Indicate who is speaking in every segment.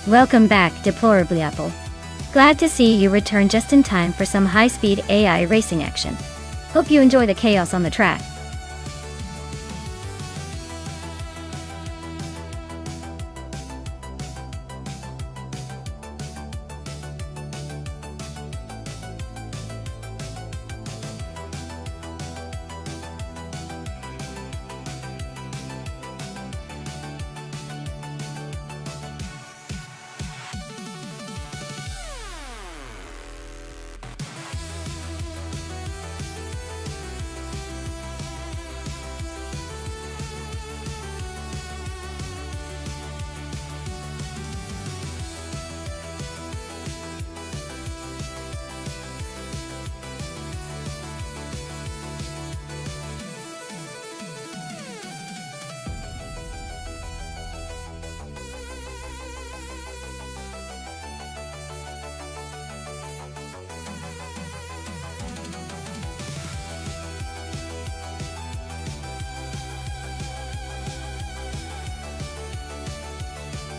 Speaker 1: Welcome back, Deplorably Apple. Glad to see you return just in time for some high-speed AI racing action. Hope you enjoy the chaos on the track.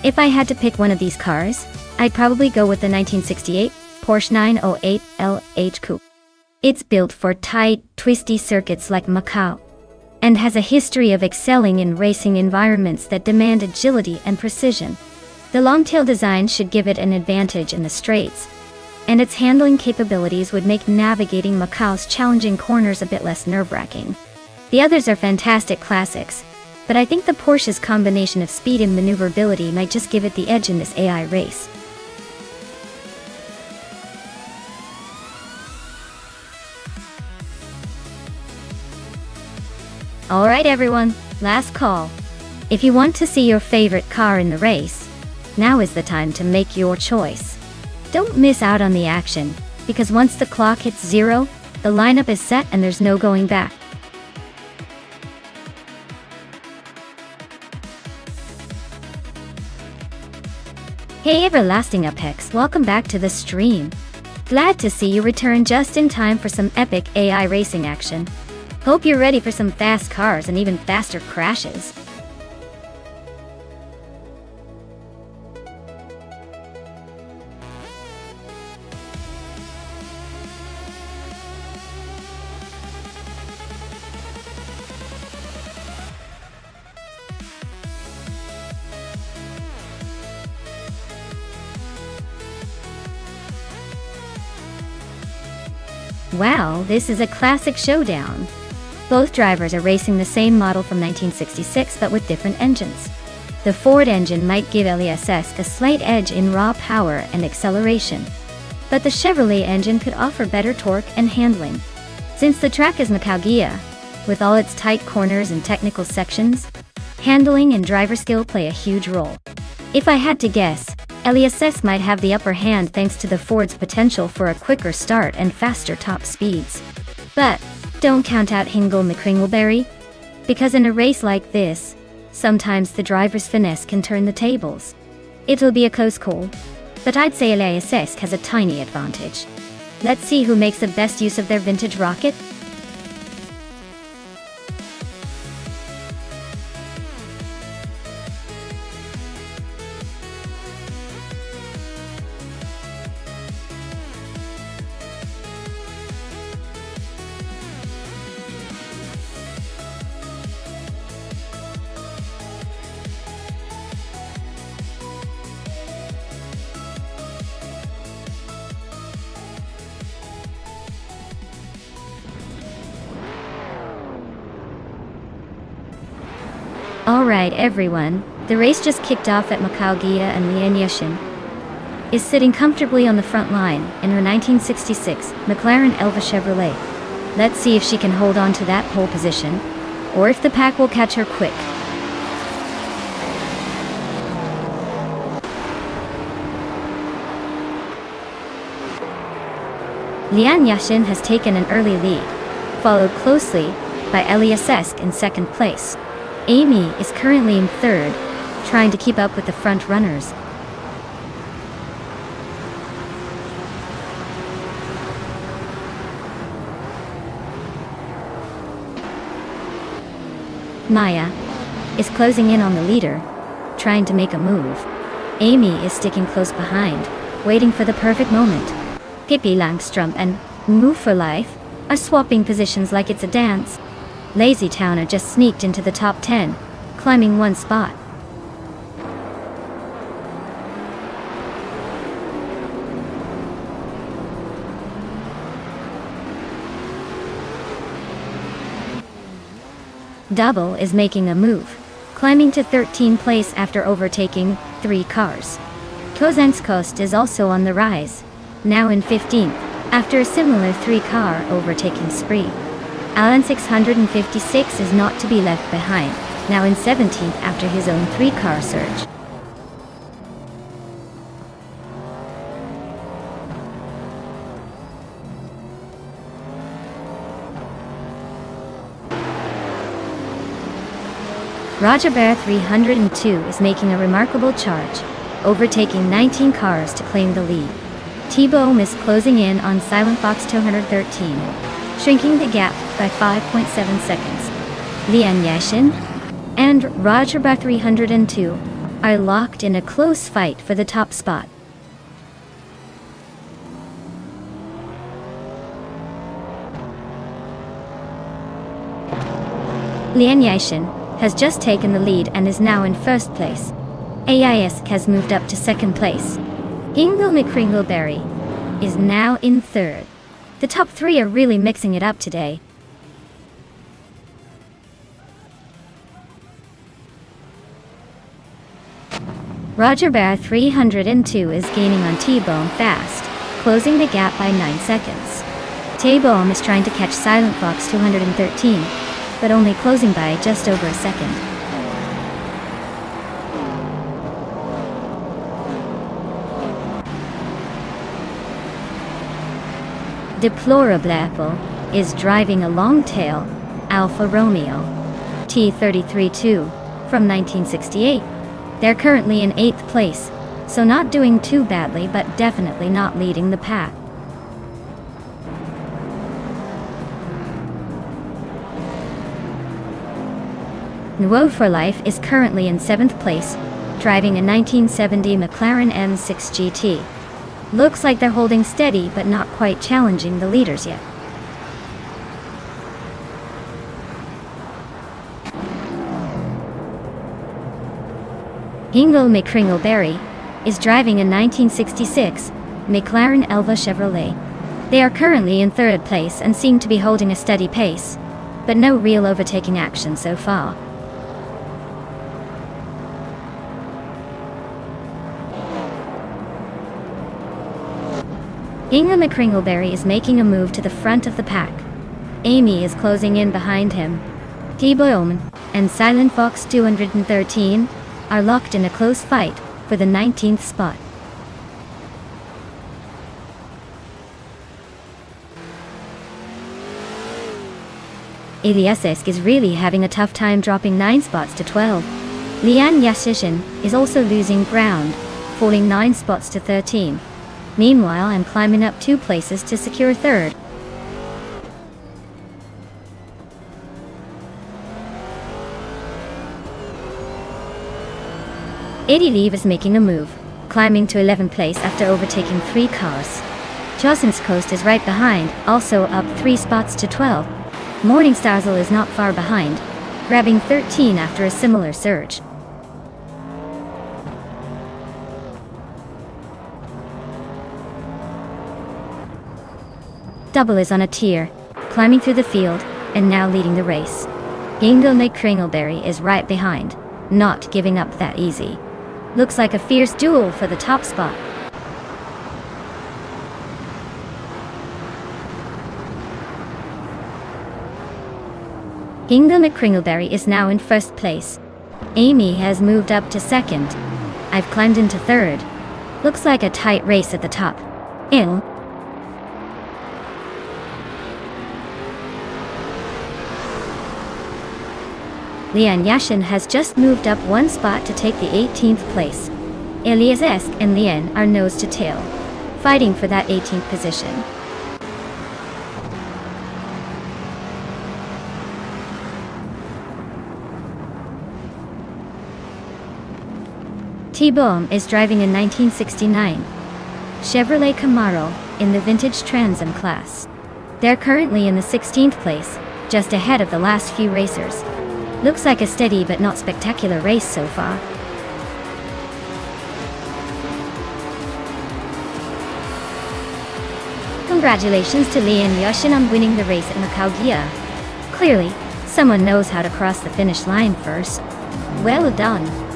Speaker 1: If I had to pick one of these cars, I'd probably go with the 1968 Porsche 908 LH Coupe. It's built for tight, twisty circuits like Macau, and has a history of excelling in racing environments that demand agility and precision. The long-tail design should give it an advantage in the straights, and its handling capabilities would make navigating Macau's challenging corners a bit less nerve-wracking. The others are fantastic classics, but I think the Porsche's combination of speed and maneuverability might just give it the edge in this AI race. Alright everyone, last call. If you want to see your favorite car in the race, now is the time to make your choice. Don't miss out on the action, because once the clock hits 0, the lineup is set and there's no going back. Hey Everlasting Apex, welcome back to the stream. Glad to see you return just in time for some epic AI racing action. Hope you're ready for some fast cars and even faster crashes. Wow, this is a classic showdown. Both drivers are racing the same model from 1966 but with different engines. The Ford engine might give LESS a slight edge in raw power and acceleration, but the Chevrolet engine could offer better torque and handling. Since the track is Macau, with all its tight corners and technical sections, handling and driver skill play a huge role. If I had to guess, LESS might have the upper hand thanks to the Ford's potential for a quicker start and faster top speeds. But don't count out Hingle McCringleberry, because in a race like this, sometimes the driver's finesse can turn the tables. It'll be a close call, but I'd say LESS has a tiny advantage. Let's see who makes the best use of their vintage rocket. Alright everyone, the race just kicked off at Macau, and Lian Yashin is sitting comfortably on the front line in her 1966 McLaren Elva Chevrolet. Let's see if she can hold on to that pole position, or if the pack will catch her quick. Lian Yashin has taken an early lead, followed closely by LESS in second place. Amy is currently in third, trying to keep up with the front runners. Maya is closing in on the leader, trying to make a move. Amy is sticking close behind, waiting for the perfect moment. Pippi Langstrom and Move for Life are swapping positions like it's a dance. Lazy Towner just sneaked into the top 10, climbing one spot. Double is making a move, climbing to 13th place after overtaking 3 cars. Kozenskost is also on the rise, now in 15th, after a similar 3-car overtaking spree. Alan 656 is not to be left behind, now in 17th after his own 3-car surge. Roger Bear 302 is making a remarkable charge, overtaking 19 cars to claim the lead. T-Bone is closing in on Silent Fox 213, shrinking the gap by 5.7 seconds. Lian Yashin and Roger Bear 302 are locked in a close fight for the top spot. Lian Yashin has just taken the lead and is now in first place. AIS has moved up to second place. Ingle McCringleberry is now in third. The top 3 are really mixing it up today. Roger Bear 302 is gaining on T-Bone fast, closing the gap by 9 seconds. T-Bone is trying to catch Silent Fox 213, but only closing by just over a second. Deplorable Apple is driving a long-tail Alfa Romeo T33-2 from 1968. They're currently in 8th place, so not doing too badly but definitely not leading the pack. Nuo for Life is currently in 7th place, driving a 1970 McLaren M6 GT. Looks like they're holding steady but not quite challenging the leaders yet. Ingle McCringleberry is driving a 1966 McLaren Elva Chevrolet. They are currently in 3rd place and seem to be holding a steady pace, but no real overtaking action so far. Ingle McCringleberry is making a move to the front of the pack. Amy is closing in behind him. T-Bone and Silent Fox 213 are locked in a close fight for the 19th spot. Ilyasesk is really having a tough time dropping 9 spots to 12. Lian Yashishin is also losing ground, falling 9 spots to 13. Meanwhile, I'm climbing up 2 places to secure 3rd. Eddie Leave is making a move, climbing to 11th place after overtaking 3 cars. Jocelyn's Coast is right behind, also up 3 spots to 12. Morningstarzel is not far behind, grabbing 13 after a similar surge. Double is on a tier, climbing through the field, and now leading the race. Ingle McCringleberry is right behind, not giving up that easy. Looks like a fierce duel for the top spot. Ingle McCringleberry is now in 1st place. Amy has moved up to 2nd. I've climbed into 3rd. Looks like a tight race at the top. Lian Yashin has just moved up 1 spot to take the 18th place. Ilyasesk and Lian are nose to tail, fighting for that 18th position. T-Bone is driving a 1969 Chevrolet Camaro in the vintage Trans Am class. They're currently in the 16th place, just ahead of the last few racers. Looks like a steady but not spectacular race so far. Congratulations to Lee and Yushin on winning the race at Macau Gia. Clearly, someone knows how to cross the finish line first. Well done.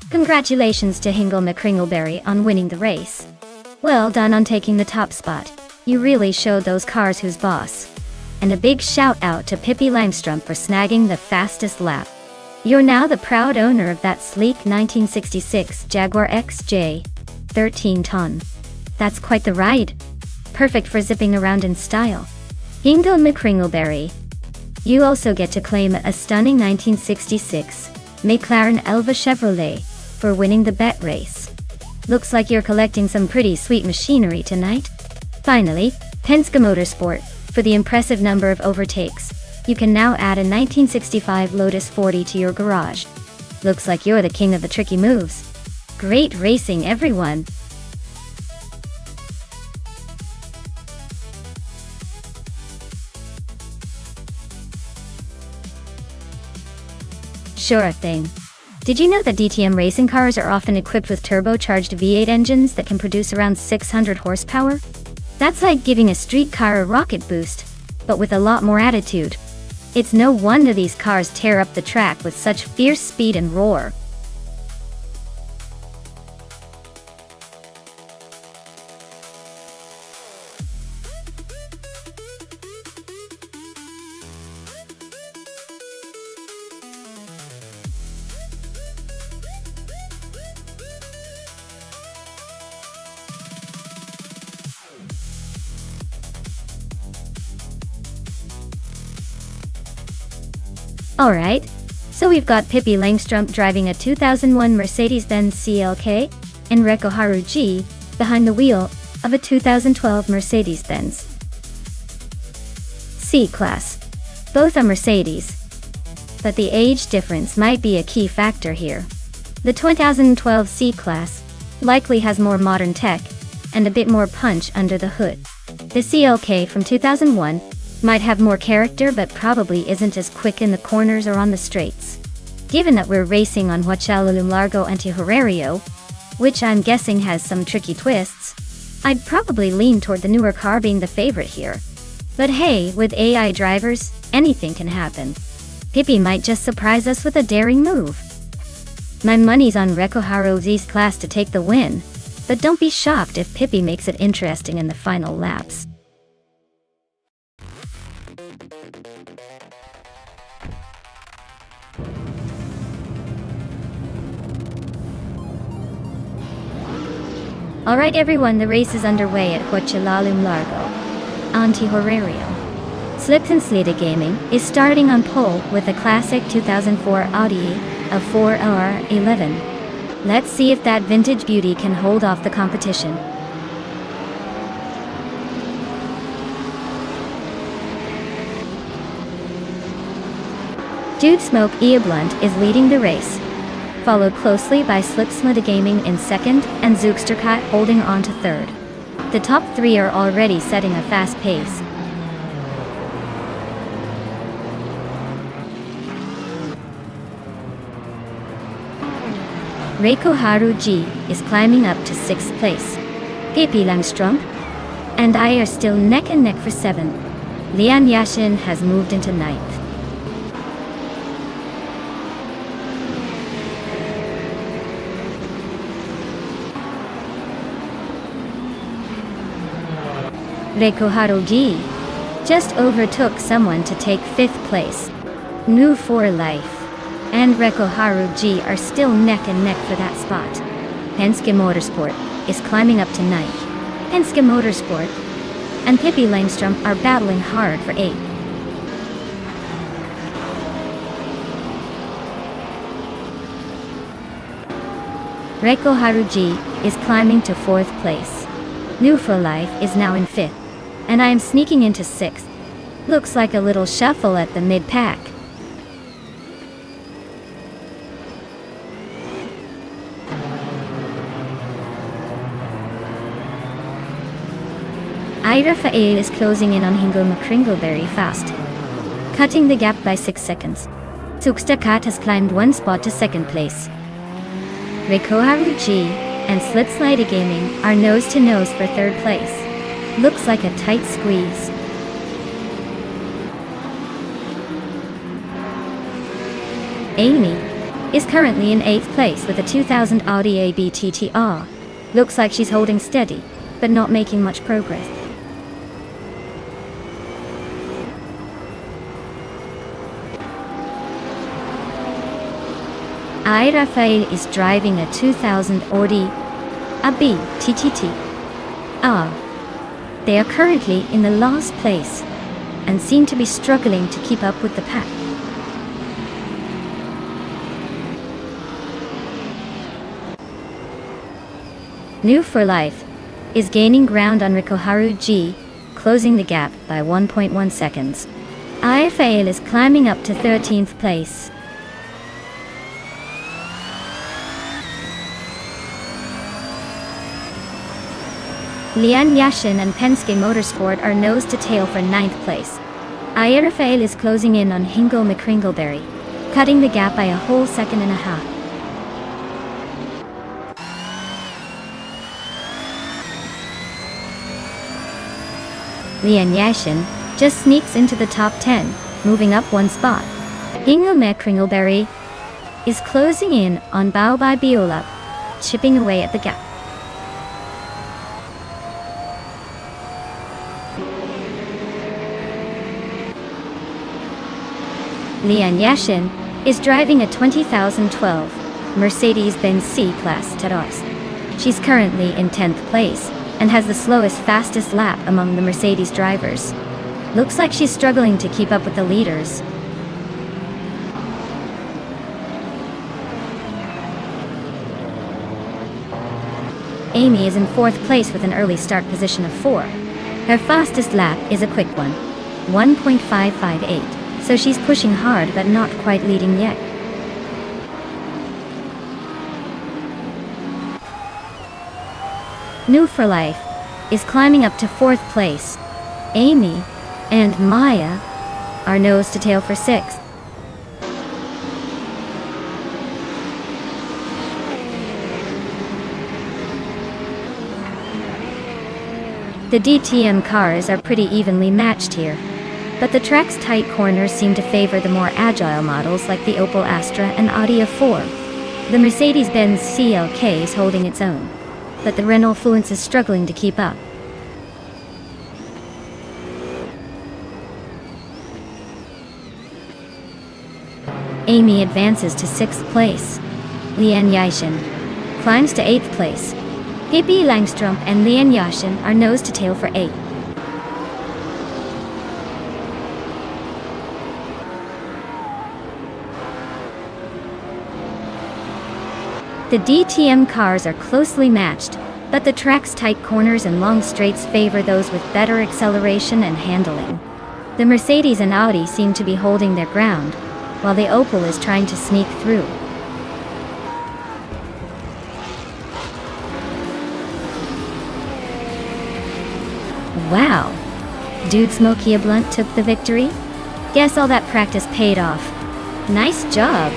Speaker 1: Congratulations to Hingle McCringleberry on winning the race. Well done on taking the top spot. You really showed those cars who's boss. And a big shout out to Pippi Langstrom for snagging the fastest lap. You're now the proud owner of that sleek 1966 Jaguar XJ 13-ton. That's quite the ride. Perfect for zipping around in style. Hingle McCringleberry. You also get to claim a stunning 1966 McLaren Elva Chevrolet for winning the bet race. Looks like you're collecting some pretty sweet machinery tonight. Finally, Penske Motorsport, for the impressive number of overtakes. You can now add a 1965 Lotus 40 to your garage. Looks like you're the king of the tricky moves. Great racing, everyone! Sure thing. Did you know that DTM racing cars are often equipped with turbocharged V8 engines that can produce around 600 horsepower? That's like giving a street car a rocket boost, but with a lot more attitude. It's no wonder these cars tear up the track with such fierce speed and roar. Alright, so we've got Pippi Langstrom driving a 2001 Mercedes-Benz CLK, and Reko Haruji behind the wheel of a 2012 Mercedes-Benz C-Class. Both are Mercedes, but the age difference might be a key factor here. The 2012 C-Class likely has more modern tech and a bit more punch under the hood. The CLK from 2001 might have more character but probably isn't as quick in the corners or on the straights. Given that we're racing on Huachalulum Largo Antihorario, which I'm guessing has some tricky twists, I'd probably lean toward the newer car being the favorite here. But hey, with AI drivers, anything can happen. Pippi might just surprise us with a daring move. My money's on Rekoharu Z's class to take the win, but don't be shocked if Pippi makes it interesting in the final laps. Alright everyone, the race is underway at Huachilalum Largo, Anti-Horario. Slips and Slida Gaming is starting on pole with a classic 2004 Audi of 4R11. Let's see if that vintage beauty can hold off the competition. Dude Smoke Ea Blunt is leading the race, followed closely by Slipslida Gaming in second and Zooksterkat holding on to third. The top three are already setting a fast pace. Reikoharu G is climbing up to 6th place. Pippi Langström and I are still neck and neck for 7th. Lian Yashin has moved into 9th. Reikoharu G just overtook someone to take 5th place. New for Life and Reikoharu G are still neck and neck for that spot. Penske Motorsport is climbing up to 9th. Penske Motorsport and Pippi Langström are battling hard for 8th. Reikoharu G is climbing to 4th place. New for Life is now in 5th, and I am sneaking into 6th. Looks like a little shuffle at the mid-pack. Rafael is closing in on Hingo McCringle very fast, cutting the gap by 6 seconds. Zooksterkat has climbed 1 spot to 2nd place. Reikoharu G and Slitslida Gaming are nose to nose for 3rd place. Looks like a tight squeeze. Amy is currently in 8th place with a 2000 Audi AB TTR. Looks like she's holding steady, but not making much progress. Rafael is driving a 2000 Audi AB TTT. They are currently in the last place and seem to be struggling to keep up with the pack. New for Life is gaining ground on Reikoharu G, closing the gap by 1.1 seconds. Rafael is climbing up to 13th place. Lian Yashin and Penske Motorsport are nose to tail for 9th place. Rafael is closing in on Hingo McCringleberry, cutting the gap by a whole 1.5 seconds. Lian Yashin just sneaks into the top 10, moving up 1 spot. Hingo McCringleberry is closing in on Bao by Biolap, chipping away at the gap. Lian Yashin is driving a 2012 Mercedes-Benz C-Class Taros. She's currently in 10th place and has the slowest, fastest lap among the Mercedes drivers. Looks like she's struggling to keep up with the leaders. Amy is in 4th place with an early start position of 4. Her fastest lap is a quick one, 1.558. So she's pushing hard but not quite leading yet. New for Life is climbing up to 4th place. Amy and Maya are nose to tail for 6th. The DTM cars are pretty evenly matched here. but the track's tight corners seem to favor the more agile models like the Opel Astra and Audi A4. The Mercedes-Benz CLK is holding its own, but the Renault Fluence is struggling to keep up. Amy advances to 6th place. Lian Yishin climbs to 8th place. Pippi Langstrom and Lian Yashin are nose to tail for 8th. The DTM cars are closely matched, but the track's tight corners and long straights favor those with better acceleration and handling. The Mercedes and Audi seem to be holding their ground, while the Opel is trying to sneak through. Wow! Dude Smokey a Blunt took the victory? Guess all that practice paid off. Nice job!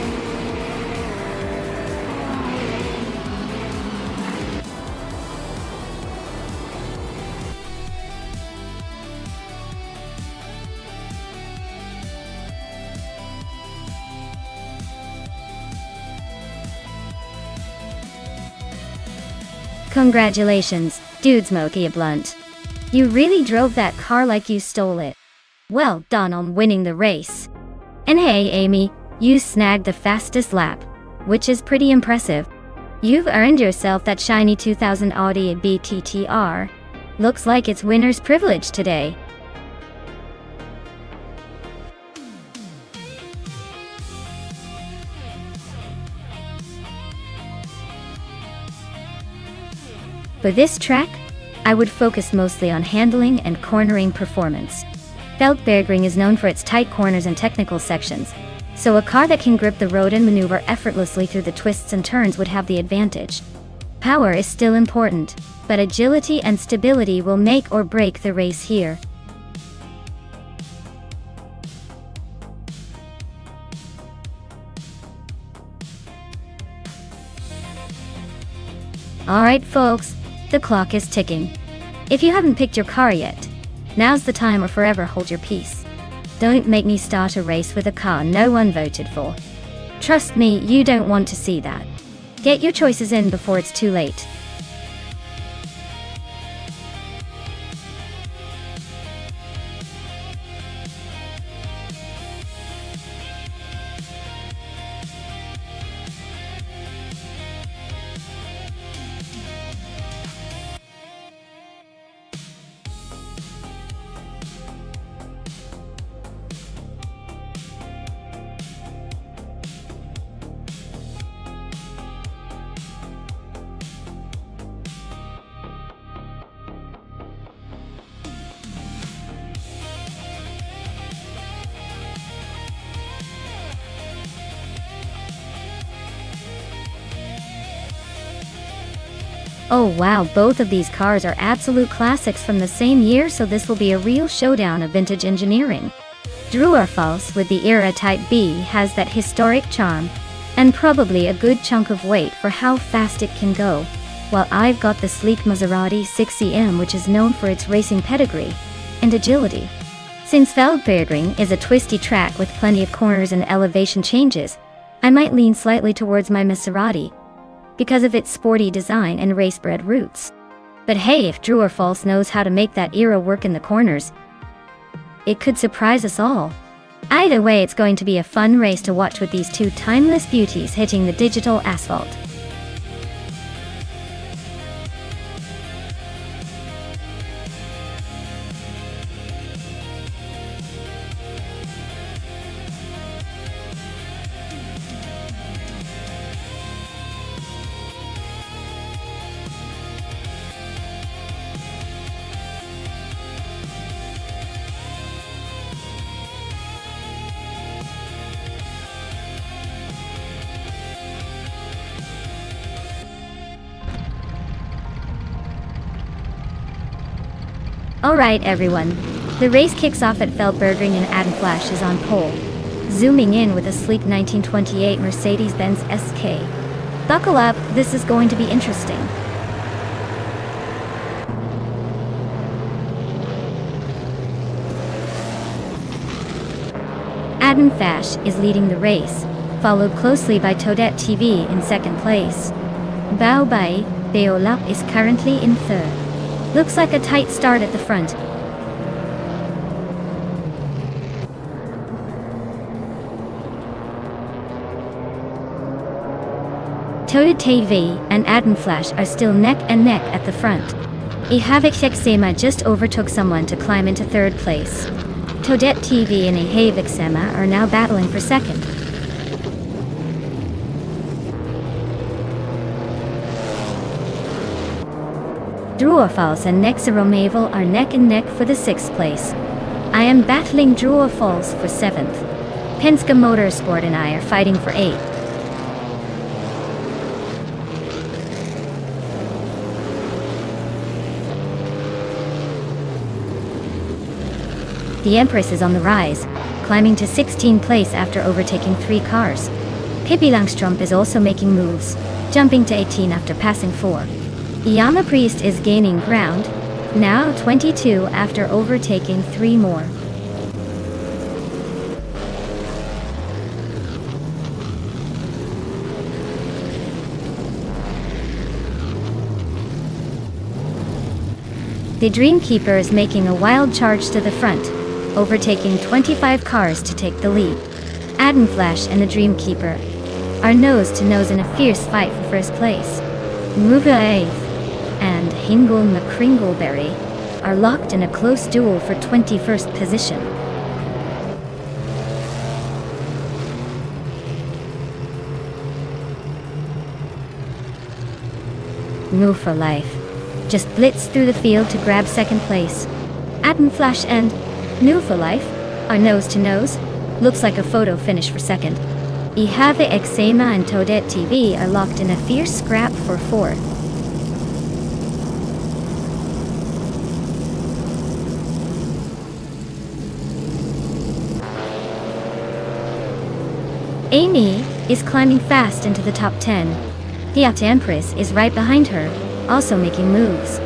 Speaker 1: Congratulations, Dude Smokey a Blunt. You really drove that car like you stole it. Well done on winning the race. And hey Amy, you snagged the fastest lap, which is pretty impressive. You've earned yourself that shiny 2000 Audi BTTR. Looks like it's winner's privilege today. For this track, I would focus mostly on handling and cornering performance. Feldbergring is known for its tight corners and technical sections, so a car that can grip the road and maneuver effortlessly through the twists and turns would have the advantage. Power is still important, but agility and stability will make or break the race here. Alright folks, the clock is ticking. If you haven't picked your car yet, now's the time or forever hold your peace. Don't make me start a race with a car no one voted for. Trust me, you don't want to see that. Get your choices in before it's too late. Oh wow, both of these cars are absolute classics from the same year, so this will be a real showdown of vintage engineering. True or false, with the era Type B has that historic charm, and probably a good chunk of weight for how fast it can go, while I've got the sleek Maserati 6EM, which is known for its racing pedigree and agility. Since Feldbergring is a twisty track with plenty of corners and elevation changes, I might lean slightly towards my Maserati, because of its sporty design and race-bred roots. But hey, if True or False knows how to make that era work in the corners, it could surprise us all. Either way, it's going to be a fun race to watch with these two timeless beauties hitting the digital asphalt. Alright everyone, the race kicks off at Feldbergring and Adam Flash is on pole, zooming in with a sleek 1928 Mercedes-Benz SK. Buckle up, this is going to be interesting. Adam Fash is leading the race, followed closely by Toadette TV in second place. Bao Bai Beolap is currently in third. Looks like a tight start at the front. Toadette TV and Adam Flash are still neck and neck at the front. Ihavik Sema just overtook someone to climb into third place. Toadette TV and Ihavik Sema are now battling for second. Druafals and Nexaromavel are neck and neck for the sixth place. I am battling Druafals for seventh. Penske Motorsport and I are fighting for eighth. The Empress is on the rise, climbing to 16th place after overtaking 3 cars. Pippi Langström is also making moves, jumping to 18 after passing 4. Yama Priest is gaining ground, now 22 after overtaking 3 more. The Dreamkeeper is making a wild charge to the front, overtaking 25 cars to take the lead. Adam Flash and the Dreamkeeper are nose to nose in a fierce fight for first place. Muga eighth and Hingle McCringleberry are locked in a close duel for 21st position. Move for Life just blitzed through the field to grab second place. Adam Flash and New for Life are nose to nose. Looks like a photo finish for second. Ihave Exema and Toadette TV are locked in a fierce scrap for fourth. Amy is climbing fast into the top 10. The Empress is right behind her, also making moves.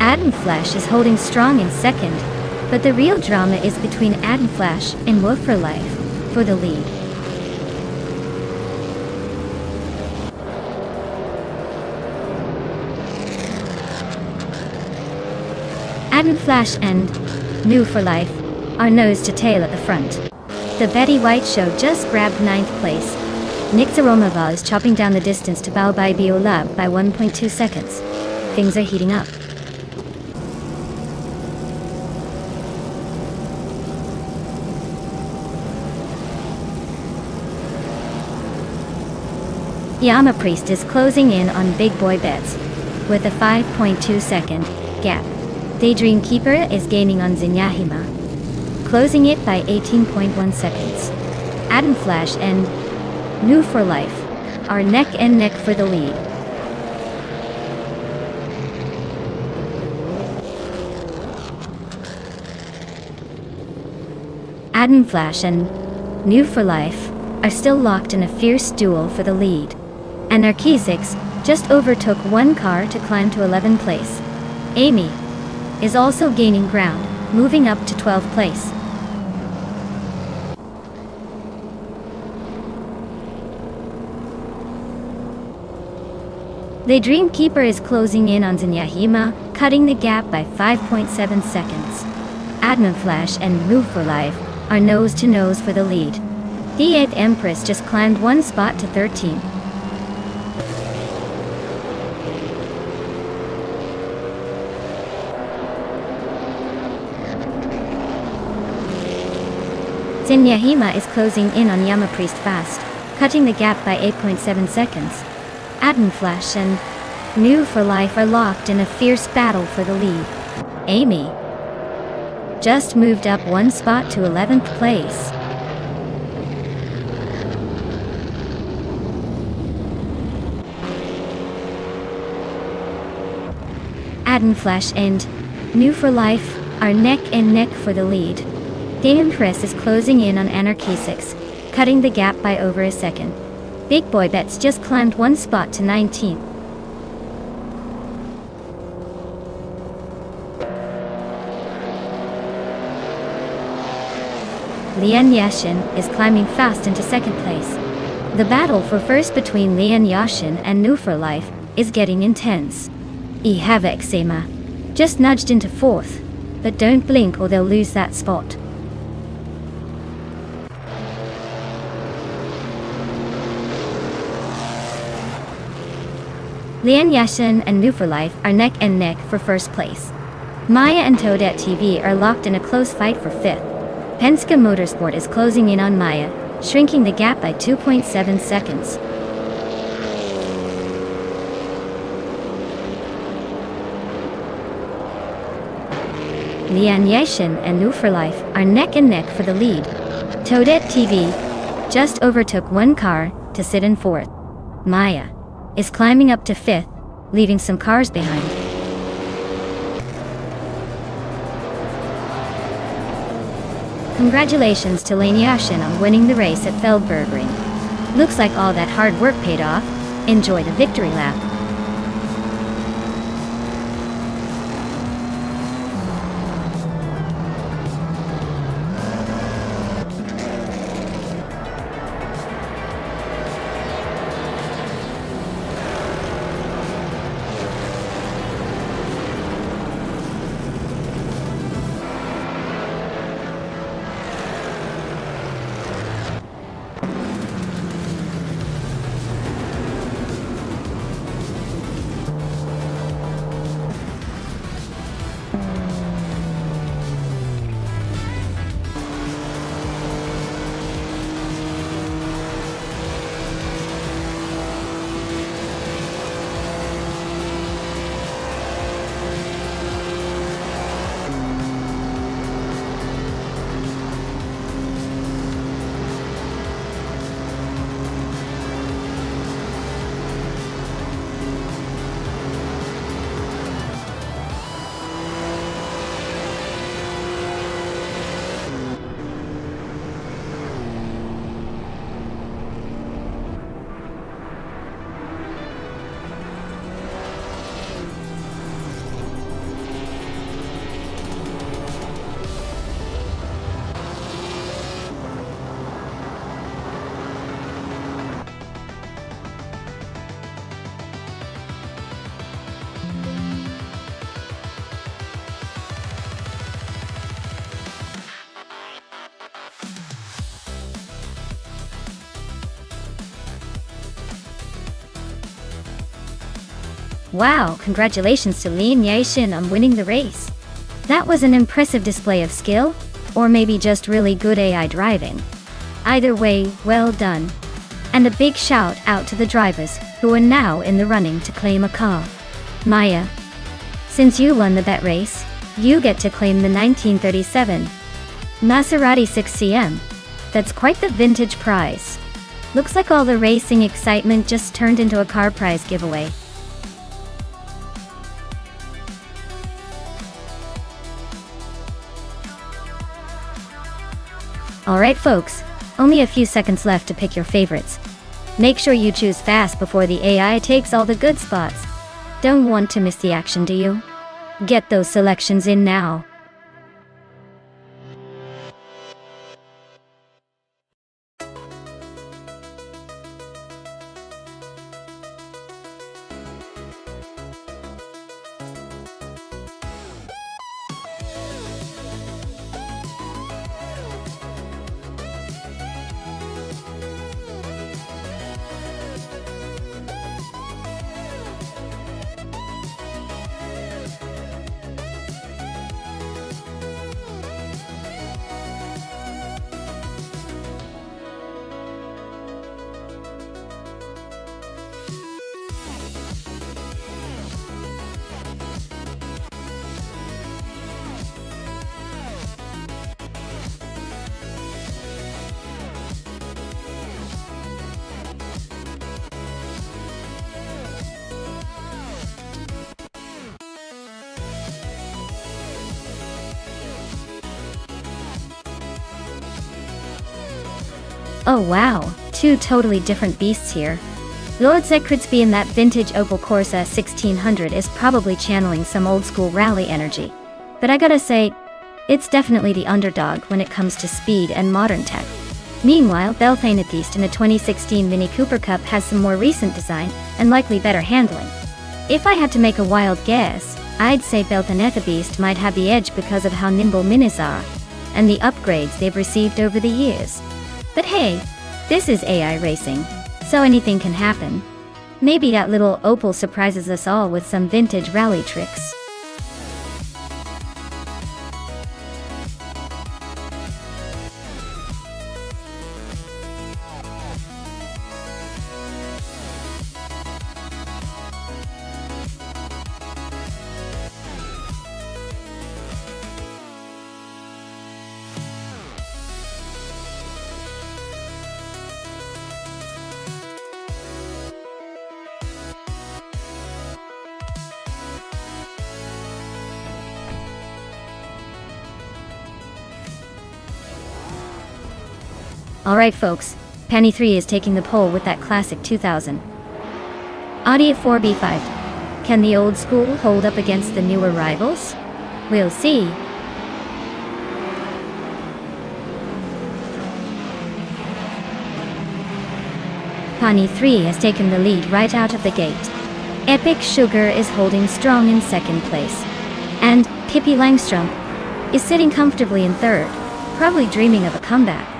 Speaker 1: Adam Flash is holding strong in second, but the real drama is between Adam Flash and Wolf for Life for the lead. Adam Flash and New for Life are nose to tail at the front. The Betty White Show just grabbed 9th place. Nixaromaval is chopping down the distance to Bao Bai Biolab by 1.2 seconds. Things are heating up. Yama Priest is closing in on Big Boy Bets with a 5.2 second gap. Daydream Keeper is gaining on Zinyahima, closing it by 18.1 seconds. Adam Flash and New for Life are neck and neck for the lead. Adam Flash and New for Life are still locked in a fierce duel for the lead. Anarchisix just overtook 1 car to climb to 11th place. Amy is also gaining ground, moving up to 12th place. The Dreamkeeper is closing in on Zinyahima, cutting the gap by 5.7 seconds. Adam Flash and Move for Life are nose to nose for the lead. The 8th Empress just climbed 1 spot to 13. Zinyahima is closing in on Yama Priest fast, cutting the gap by 8.7 seconds. Adam Flash and New for Life are locked in a fierce battle for the lead. Amy just moved up 1 spot to 11th place. Adam Flash and New for Life are neck and neck for the lead. The Empress is closing in on Anarchisix, cutting the gap by over a second. Big Boy Bets just climbed 1 spot to 19th. Lian Yashin is climbing fast into second place. The battle for first between Lian Yashin and New for Life is getting intense. I have eczema. Just nudged into fourth, but don't blink or they'll lose that spot. Lian Yashin and New for Life are neck and neck for first place. Maya and Toadette TV are locked in a close fight for fifth. Penske Motorsport is closing in on Maya, shrinking the gap by 2.7 seconds. Lian Yashin and New for Life are neck and neck for the lead. Toadette TV just overtook one car to sit in fourth. Maya is climbing up to fifth, leaving some cars behind. Congratulations to Lian Yashin on winning the race at Feldbergring. Looks like all that hard work paid off. Enjoy the victory lap. Wow, congratulations to Lian Yashin on winning the race. That was an impressive display of skill, or maybe just really good AI driving. Either way, well done. And a big shout out to the drivers who are now in the running to claim a car. Maya, since you won the bet race, you get to claim the 1937 Maserati 6cm. That's quite the vintage prize. Looks like all the racing excitement just turned into a car prize giveaway. Alright folks, only a few seconds left to pick your favorites. Make sure you choose fast before the AI takes all the good spots. Don't want to miss the action, do you? Get those selections in now. Oh wow, two totally different beasts here. Lord Zekridsby in that vintage Opel Corsa 1600 is probably channeling some old school rally energy. But I gotta say, It's definitely the underdog when it comes to speed and modern tech. Meanwhile, Belthanetheist in the 2016 Mini Cooper Cup has some more recent design and likely better handling. If I had to make a wild guess, I'd say Belthanetheist might have the edge because of how nimble Minis are and the upgrades they've received over the years. But hey, this is AI racing, so anything can happen. Maybe that little Opel surprises us all with some vintage rally tricks. Alright folks, Penny 3 is taking the pole with that classic 2000 Audi A4B5. Can the old school hold up against the newer rivals? We'll see. Penny 3 has taken the lead right out of the gate. Epic Sugar is holding strong in second place. And Pippi Langstrom is sitting comfortably in third, probably dreaming of a comeback.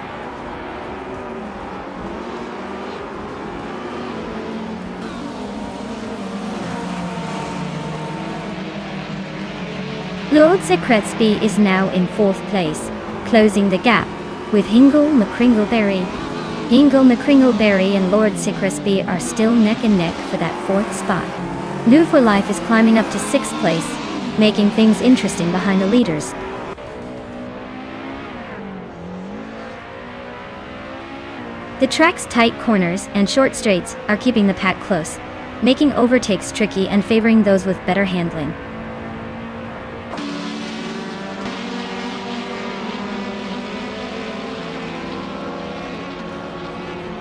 Speaker 1: Lord Secretsby is now in fourth place, closing the gap with Hingle McCringleberry. Hingle McCringleberry and Lord Secretsby are still neck and neck for that fourth spot. New for Life is climbing up to sixth place, making things interesting behind the leaders. The track's tight corners and short straights are keeping the pack close, making overtakes tricky and favoring those with better handling.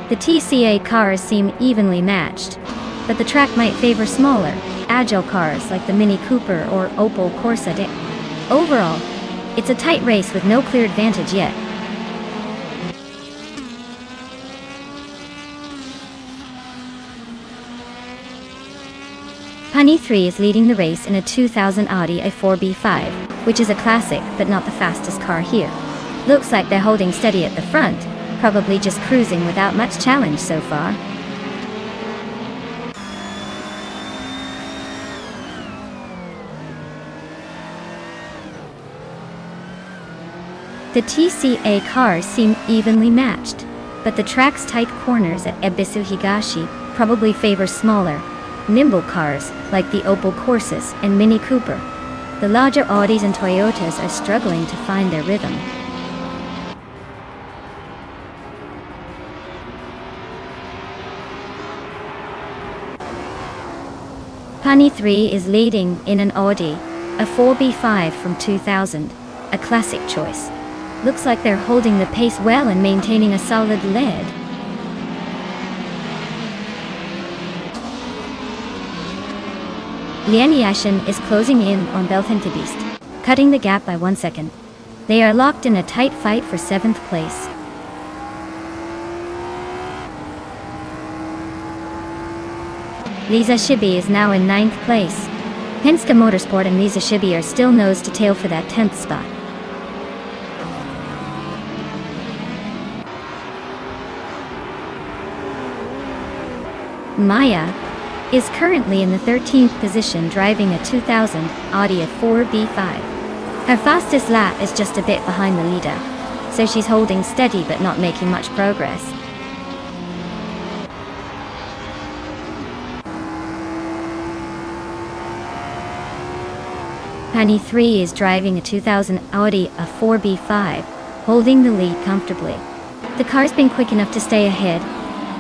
Speaker 1: The TCA cars seem evenly matched, but the track might favor smaller, agile cars like the Mini Cooper or Opel Corsa. Overall, it's a tight race with no clear advantage yet. Penny 3 is leading the race in a 2000 Audi A4B5, which is a classic but not the fastest car here. Looks like they're holding steady at the front, probably just cruising without much challenge so far. The TCA cars seem evenly matched, but the track's tight corners at Ebisu Higashi probably favor smaller, nimble cars like the Opel Corsas and Mini Cooper. The larger Audis and Toyotas are struggling to find their rhythm. Penny 3 is leading in an Audi, a 4B5 from 2000, a classic choice. Looks like they're holding the pace well and maintaining a solid lead. Lianyashin is closing in on Belthanetheist, cutting the gap by 1 second. They are locked in a tight fight for 7th place. Lisa Shibi is now in 9th place. Penske Motorsport and Lisa Shibi are still nose to tail for that 10th spot. Maya is currently in the 13th position driving a 2000 Audi A4B5. Her fastest lap is just a bit behind the leader, so she's holding steady but not making much progress. Penny 3 is driving a 2000 Audi A4B5, holding the lead comfortably. The car's been quick enough to stay ahead,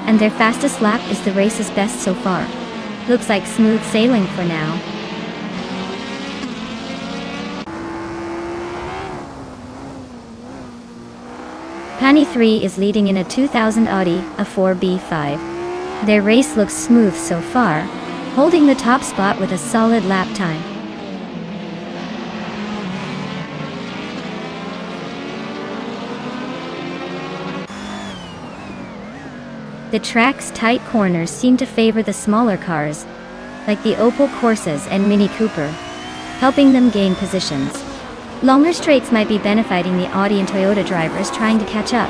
Speaker 1: and their fastest lap is the race's best so far. Looks like smooth sailing for now. Penny 3 is leading in a 2000 Audi A4B5. Their race looks smooth so far, holding the top spot with a solid lap time. The track's tight corners seem to favor the smaller cars, like the Opel Corsas and Mini Cooper, helping them gain positions. Longer straights might be benefiting the Audi and Toyota drivers trying to catch up.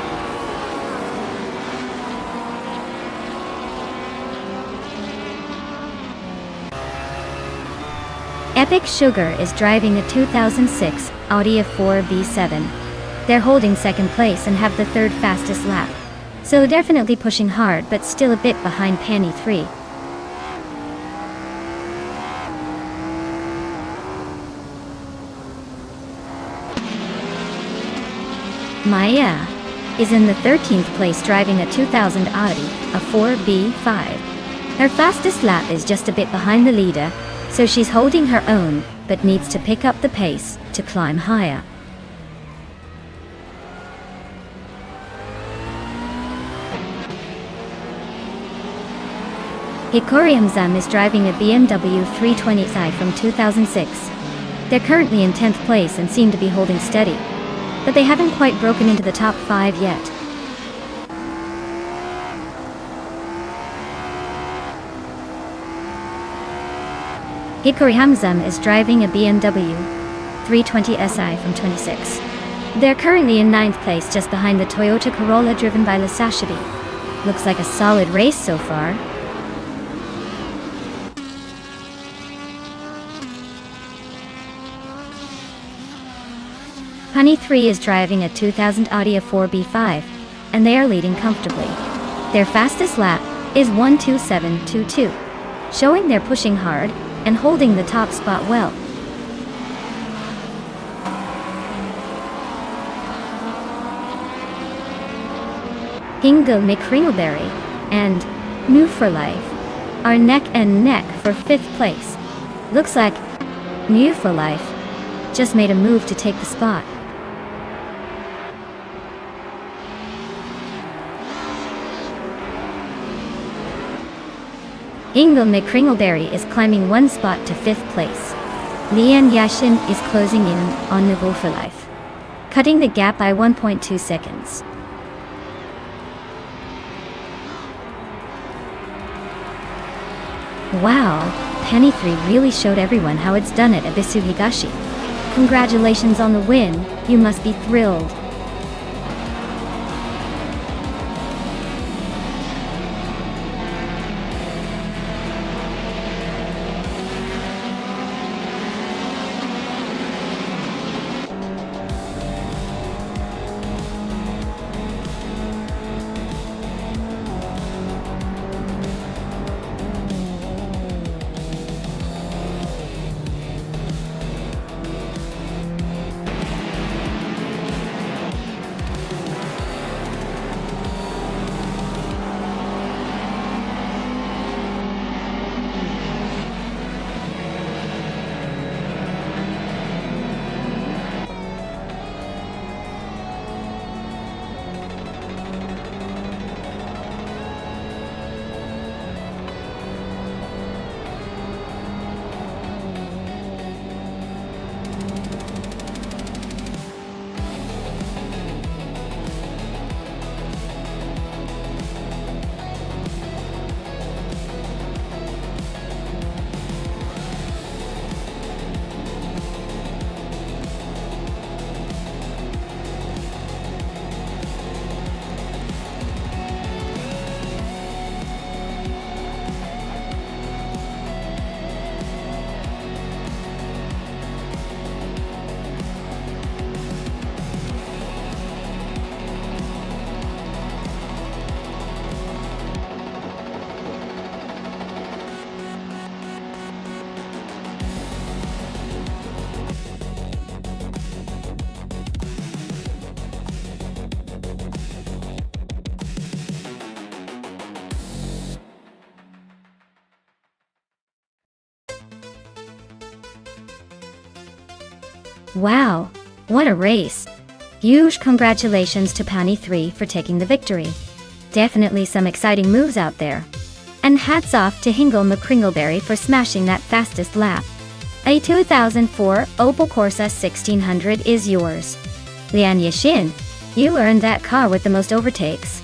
Speaker 1: Epic Sugar is driving a 2006 Audi A4 B7. They're holding second place and have the third fastest lap. So definitely pushing hard, but still a bit behind Penny 3. Maya is in the 13th place driving a 2000 Audi A4 B5. Her fastest lap is just a bit behind the leader, so she's holding her own, but needs to pick up the pace to climb higher. Hikori Hamzam is driving a BMW 320i from 2006. They're currently in 10th place and seem to be holding steady, but they haven't quite broken into the top 5 yet. Hikori Hamzam is driving a BMW 320si from 26. They're currently in 9th place just behind the Toyota Corolla driven by Lasashidi. Looks like a solid race so far. Honey 3 is driving a 2000 Audi A4 B5, and they are leading comfortably. Their fastest lap is 1:27.22, showing they're pushing hard and holding the top spot well. Hingle McCringleberry and New for Life are neck and neck for 5th place. Looks like New for Life just made a move to take the spot. Hingle McCringleberry is climbing 1 spot to 5th place. Lian Yashin is closing in on Nouveau for Life, cutting the gap by 1.2 seconds. Wow, Penny 3 really showed everyone how it's done at Ebisu Higashi. Congratulations on the win, you must be thrilled. Wow, what a race! Huge congratulations to Penny 3 for taking the victory. Definitely some exciting moves out there. And hats off to Hingle McCringleberry for smashing that fastest lap. A 2004 Opel Corsa 1600 is yours. Lian Yashin, you earned that car with the most overtakes.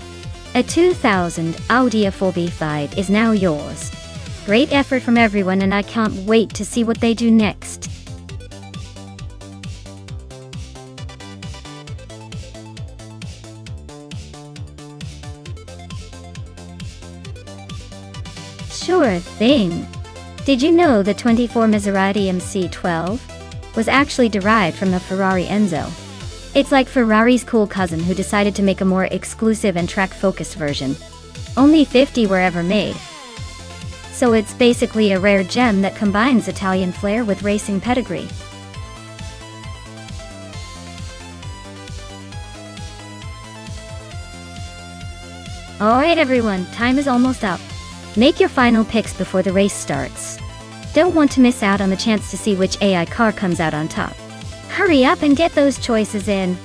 Speaker 1: A 2000 Audi A4 is now yours. Great effort from everyone, and I can't wait to see what they do next. Sure thing. Did you know the 24 Maserati MC12 was actually derived from the Ferrari Enzo? It's like Ferrari's cool cousin who decided to make a more exclusive and track-focused version. Only 50 were ever made. So it's basically a rare gem that combines Italian flair with racing pedigree. Alright everyone, time is almost up. Make your final picks before the race starts. Don't want to miss out on the chance to see which AI car comes out on top. Hurry up and get those choices in.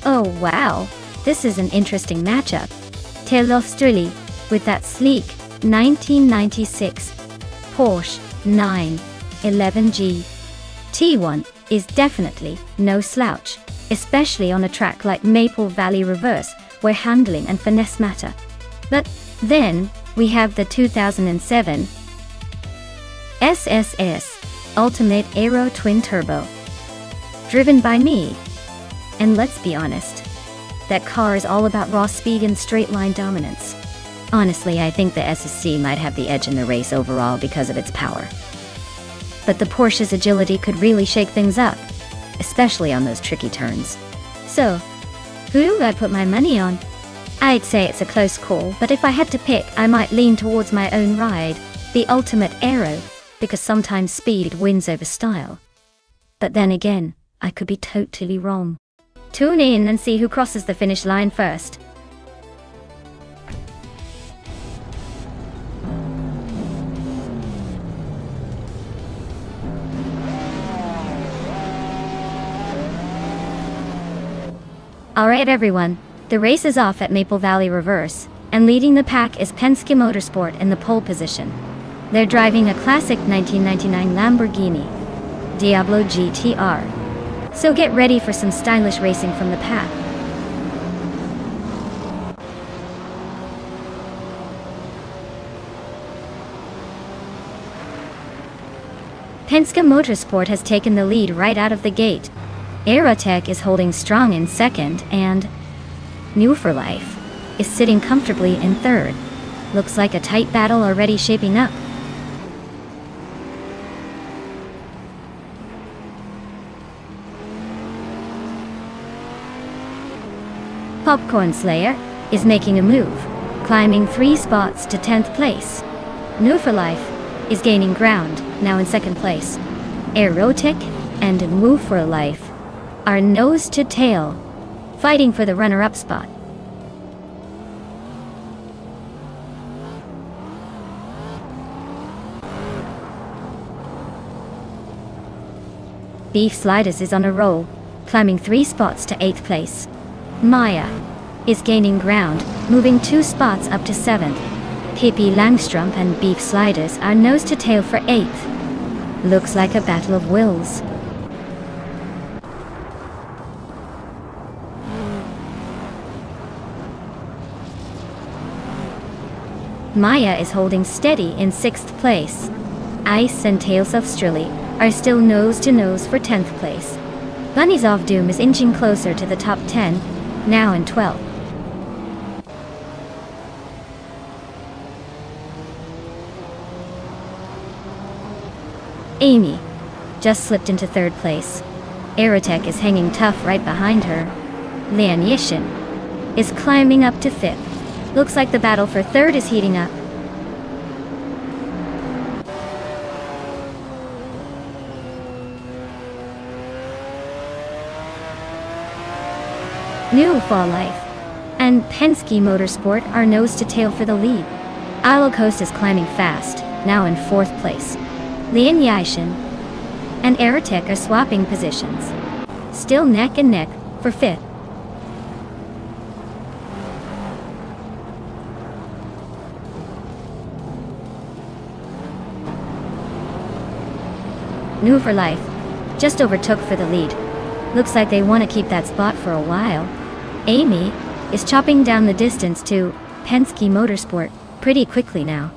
Speaker 1: Oh wow, this is an interesting matchup. Telostrilli with that sleek 1996 Porsche 911G T1 is definitely no slouch, especially on a track like Maple Valley Reverse, where handling and finesse matter. But then we have the 2007 SSS Ultimate Aero Twin Turbo, driven by me. And let's be honest, that car is all about raw speed and straight-line dominance. Honestly, I think the SSC might have the edge in the race overall because of its power. But the Porsche's agility could really shake things up, especially on those tricky turns. So, who do I put my money on? I'd say it's a close call, but if I had to pick, I might lean towards my own ride, the Ultimate Aero, because sometimes speed wins over style. But then again, I could be totally wrong. Tune in and see who crosses the finish line first. Alright everyone, the race is off at Maple Valley Reverse, and leading the pack is Penske Motorsport in the pole position. They're driving a classic 1999 Lamborghini Diablo GTR. So get ready for some stylish racing from the pack. Penske Motorsport has taken the lead right out of the gate. Aerotech is holding strong in second, and New for Life is sitting comfortably in third. Looks like a tight battle already shaping up. Popcorn Slayer is making a move, climbing 3 spots to 10th place. New for Life is gaining ground, now in second place. Aerotech and Move for Life are nose to tail, fighting for the runner-up spot. Beef Sliders is on a roll, climbing 3 spots to 8th place. Maya is gaining ground, moving 2 spots up to 7th. Pippi Langstrumpf and Beef Sliders are nose to tail for 8th. Looks like a battle of wills. Maya is holding steady in 6th place. Ice and Tales of Strilly are still nose to nose for 10th place. Bunnies of Doom is inching closer to the top 10, now in 12th. Amy just slipped into 3rd place. Aerotech is hanging tough right behind her. Lian Yishin is climbing up to 5th. Looks like the battle for 3rd is heating up. New Fall Life and Penske Motorsport are nose to tail for the lead. Isle Coast is climbing fast, now in 4th place. Lian Yishin and Aerotech are swapping positions. Still neck and neck for 5th. New for Life just overtook for the lead. Looks like they want to keep that spot for a while. Amy is chopping down the distance to Penske Motorsport pretty quickly now.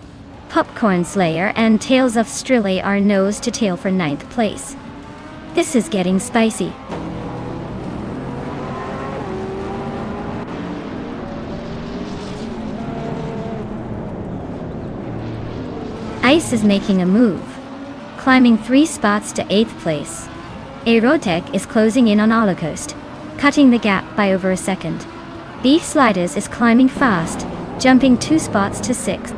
Speaker 1: Popcorn Slayer and Tales of Strilly are nose to tail for 9th place. This is getting spicy. Ice is making a move, climbing 3 spots to 8th place. Aerotech is closing in on Holocaust, cutting the gap by over a second. Beef Sliders is climbing fast, jumping 2 spots to 6th.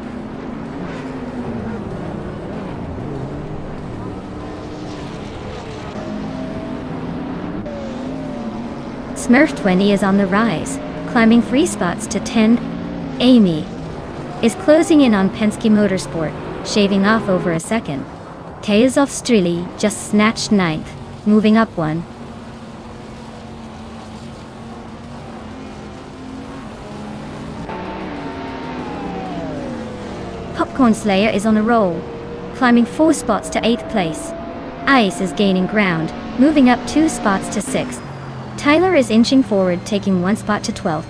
Speaker 1: Smurf 20 is on the rise, climbing 3 spots to 10th. Amy is closing in on Penske Motorsport, shaving off over a second. Tales of Strilly just snatched 9th, moving up 1. Popcorn Slayer is on a roll, climbing 4 spots to 8th place. Ice is gaining ground, moving up 2 spots to 6th. Tyler is inching forward, taking 1 spot to 12th.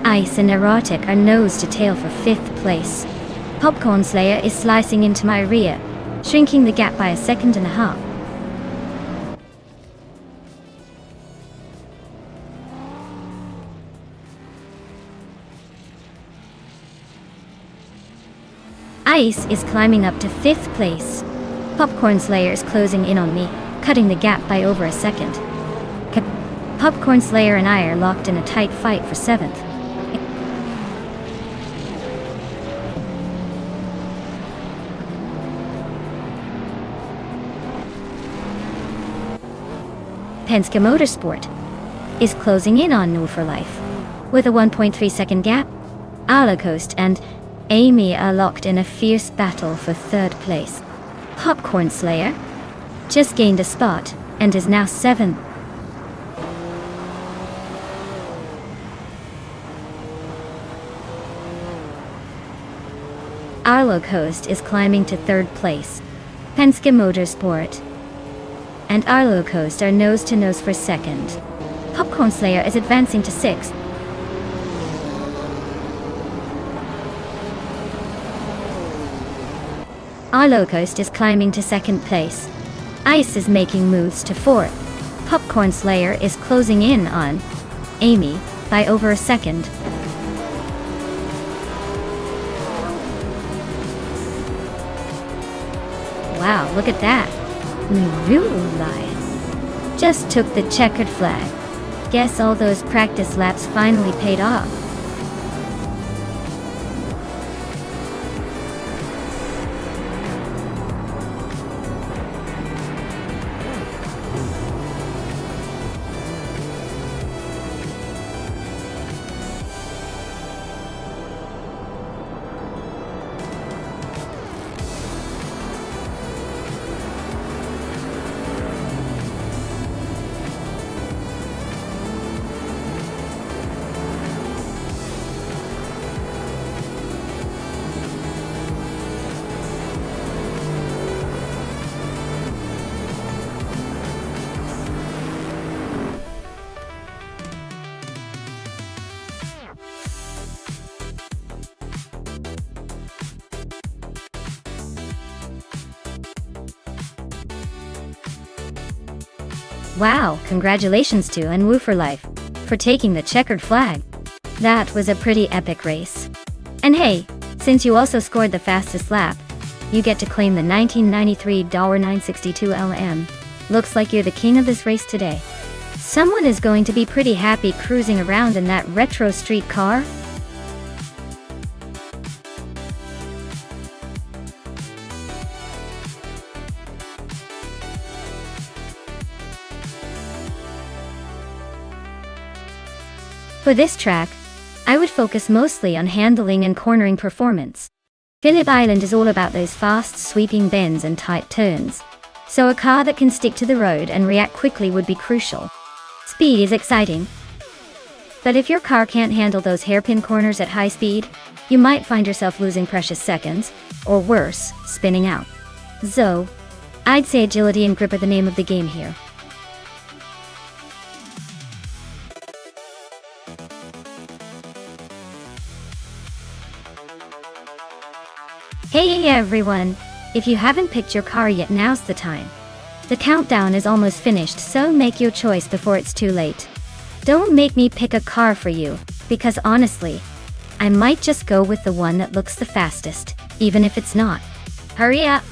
Speaker 1: Ice and Erotic are nose to tail for 5th place. Popcorn Slayer is slicing into my rear, shrinking the gap by a second and a half. Ice is climbing up to 5th place. Popcorn Slayer is closing in on me, cutting the gap by over a second. Popcorn Slayer and I are locked in a tight fight for 7th. Penske Motorsport is closing in on New for Life. With a 1.3 second gap, Holocaust and Amy are locked in a fierce battle for 3rd place. Popcorn Slayer just gained a spot and is now 7th. Arlo Coast is climbing to 3rd place. Penske Motorsport and Arlo Coast are nose to nose for 2nd. Popcorn Slayer is advancing to 6th. Arlo Coast is climbing to 2nd place. Ice is making moves to 4th. Popcorn Slayer is closing in on Amy by over a second. Wow, look at that. New Lion just took the checkered flag. Guess all those practice laps finally paid off. Wow, congratulations to Unwoo for life for taking the checkered flag. That was a pretty epic race. And hey, since you also scored the fastest lap, you get to claim the 1993 $962 LM. Looks like you're the king of this race today. Someone is going to be pretty happy cruising around in that retro street car. For this track, I would focus mostly on handling and cornering performance. Phillip Island is all about those fast, sweeping bends and tight turns, so a car that can stick to the road and react quickly would be crucial. Speed is exciting, but if your car can't handle those hairpin corners at high speed, you might find yourself losing precious seconds, or worse, spinning out. So, I'd say agility and grip are the name of the game here. Hey everyone! If you haven't picked your car yet, now's the time. The countdown is almost finished, so make your choice before it's too late. Don't make me pick a car for you, because honestly, I might just go with the one that looks the fastest, even if it's not. Hurry up!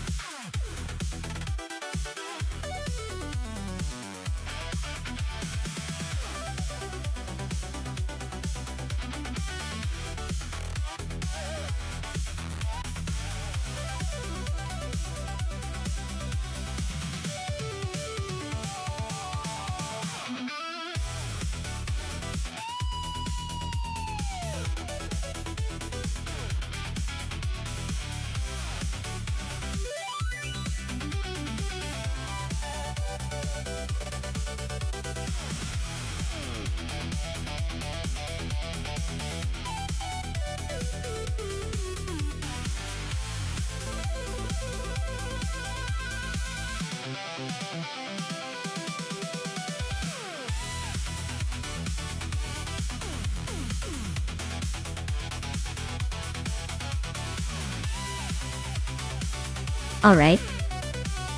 Speaker 1: Alright,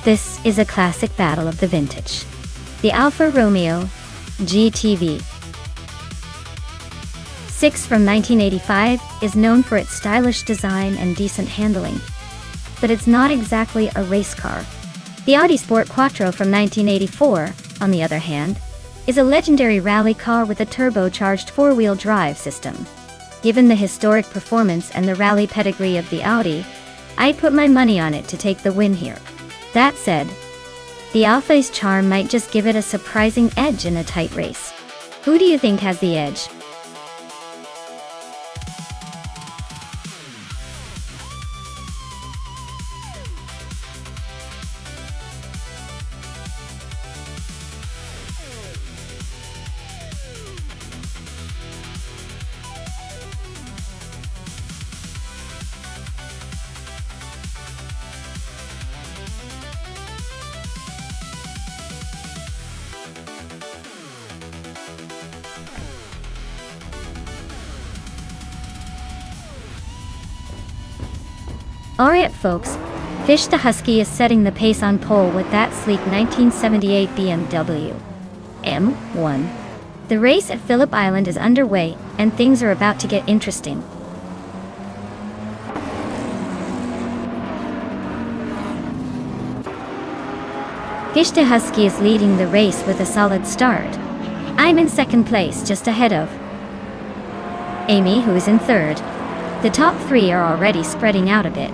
Speaker 1: this is a classic battle of the vintage. The Alfa Romeo GTV 6 from 1985 is known for its stylish design and decent handling, but it's not exactly a race car. The Audi Sport Quattro from 1984, on the other hand, is a legendary rally car with a turbocharged four-wheel drive system. Given the historic performance and the rally pedigree of the Audi, I'd put my money on it to take the win here. That said, the Alfa's charm might just give it a surprising edge in a tight race. Who do you think has the edge? Alright folks, Fish the Husky is setting the pace on pole with that sleek 1978 BMW M1. The race at Phillip Island is underway, and things are about to get interesting. Fish the Husky is leading the race with a solid start. I'm in second place, just ahead of Amy, who is in third. The top three are already spreading out a bit.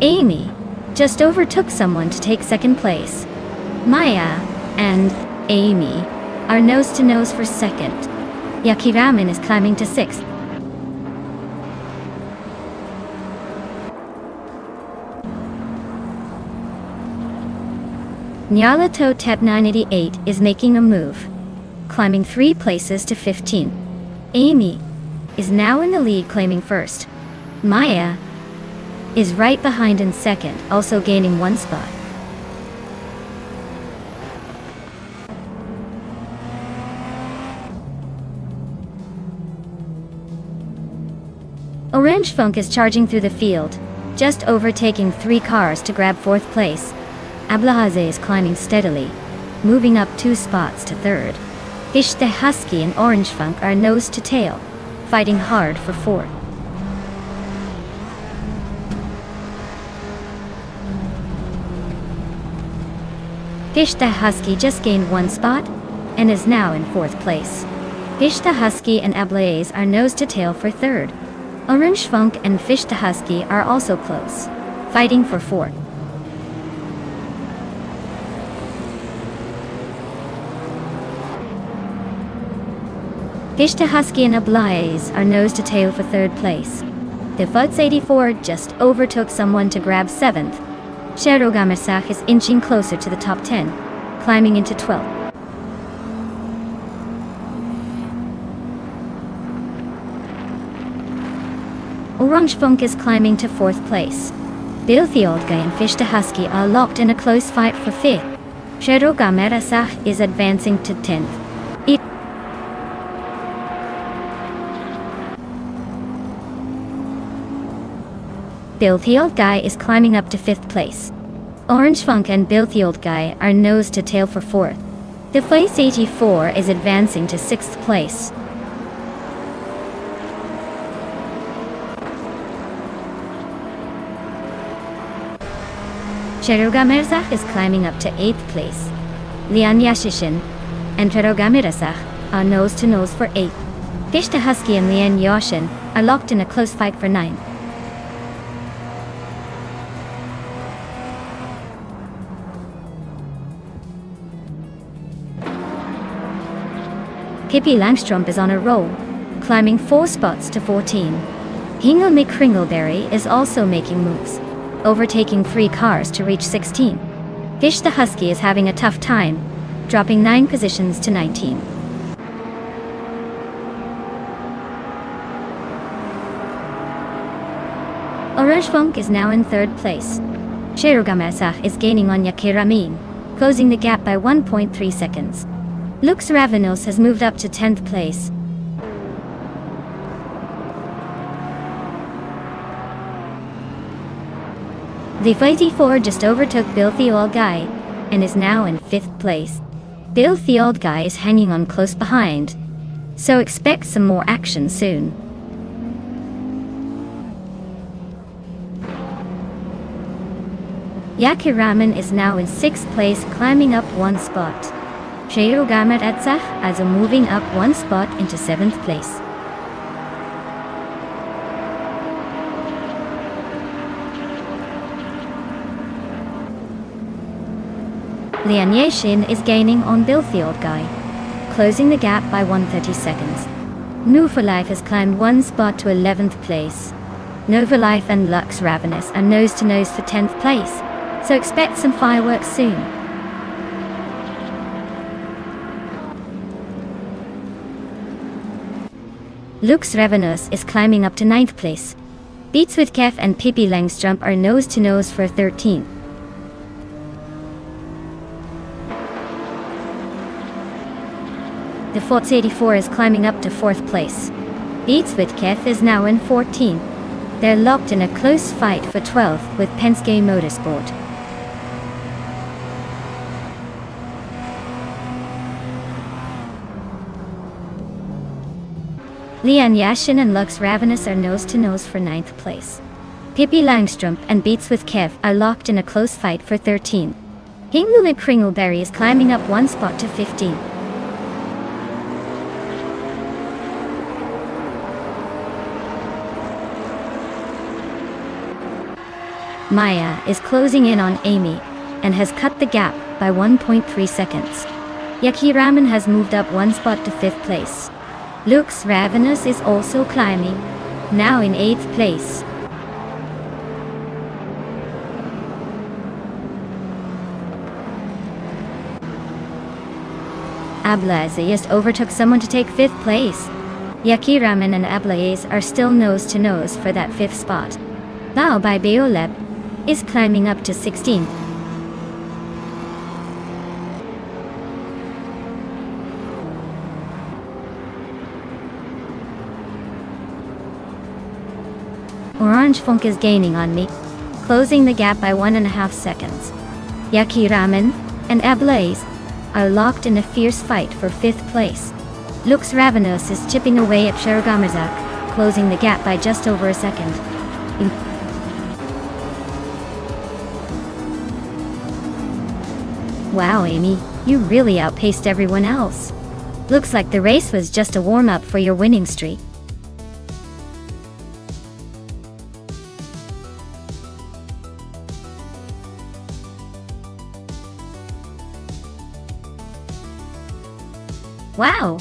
Speaker 1: Amy just overtook someone to take second place. Maya and Amy are nose to nose for second. Yaki Ramen is climbing to sixth. Nyarlathotep Tep 988 is making a move, climbing 3 places to 15. Amy is now in the lead, claiming first. Maya is right behind in second, also gaining 1 spot. Orange Funk is charging through the field, just overtaking 3 cars to grab 4th place. Ablahaze is climbing steadily, moving up 2 spots to 3rd. Ishte Husky and Orange Funk are nose to tail, fighting hard for 4th. Ishte Husky just gained 1 spot, and is now in 4th place. Ishte Husky and Ablaze are nose to tail for 3rd. Orange Funk and Fishte Husky are also close, fighting for 4th. Fishte Husky and Ablaze are nose to tail for 3rd place. The Fuds 84 just overtook someone to grab 7th. Sherogamersach is inching closer to the top 10, climbing into 12th. Orange Funk is climbing to 4th place. Bilthiolga and Fishte Husky are locked in a close fight for 5th. Sherogamersach is advancing to 10th. Bilthiolga is climbing up to 5th place. Orange Funk and Bilthiolga are nose to tail for 4th. The Face 84 is advancing to 6th place. Sherogamersach is climbing up to 8th place. Lian Yashishin and Sherogamersach are nose to nose for 8th. Fishte Husky and Lian Yashin are locked in a close fight for 9th. Pippi Langstrumpf is on a roll, climbing 4 spots to 14. Hingle McCringleberry is also making moves, overtaking 3 cars to reach 16. Fishte Husky is having a tough time, dropping 9 positions to 19. Orange Funk is now in 3rd place. Sherogamersach is gaining on Yakiramin, closing the gap by 1.3 seconds. Lux Ravenos has moved up to 10th place. The Fighty 4 just overtook Bill the Old Guy and is now in 5th place. Bill the Old Guy is hanging on close behind, so expect some more action soon. Yakiraman is now in 6th place, climbing up 1 spot. Sherogamersach is moving up 1 spot into 7th place. Lian Yashin is gaining on Bill the Old Guy, closing the gap by 130 seconds. Nova Life has climbed 1 spot to 11th place. Nova Life and Lux Ravenous are nose to nose for 10th place, so expect some fireworks soon. Lux Ravenous is climbing up to 9th place. Beats with Kef and Pippi Langstrumpf are nose to nose for 13th. The Fots 84 is climbing up to 4th place. Beats with Kef is now in 14th. They're locked in a close fight for 12th with Penske Motorsport. Lian Yashin and Lux Ravenous are nose to nose for 9th place. Pippi Langstrumpf and Beats with Kev are locked in a close fight for 13th. Hingle McCringleberry is climbing up 1 spot to 15th. Maya is closing in on Amy and has cut the gap by 1.3 seconds. Yaki Ramen has moved up 1 spot to 5th place. Lux Ravenous is also climbing, now in 8th place. Ablaze just overtook someone to take 5th place. Yaki Ramen and Ablaze are still nose to nose for that 5th spot. Bao by Beoleb is climbing up to 16th. orange funk is gaining on me, closing the gap by 1.5 seconds. Yaki Ramen and Ablaze are locked in a fierce fight for 5th place. Lux Ravenous is chipping away at Shirogamarzak, closing the gap by just over a second. Wow, Amy, you really outpaced everyone else. Looks like the race was just a warm-up for your winning streak. Wow!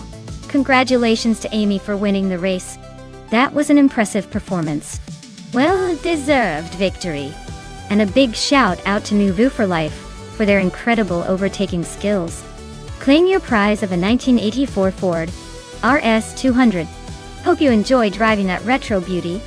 Speaker 1: Congratulations to Amy for winning the race. That was an impressive performance. Well-deserved victory. And a big shout out to Nuvu for Life for their incredible overtaking skills. Claim your prize of a 1984 Ford RS200. Hope you enjoy driving that retro beauty.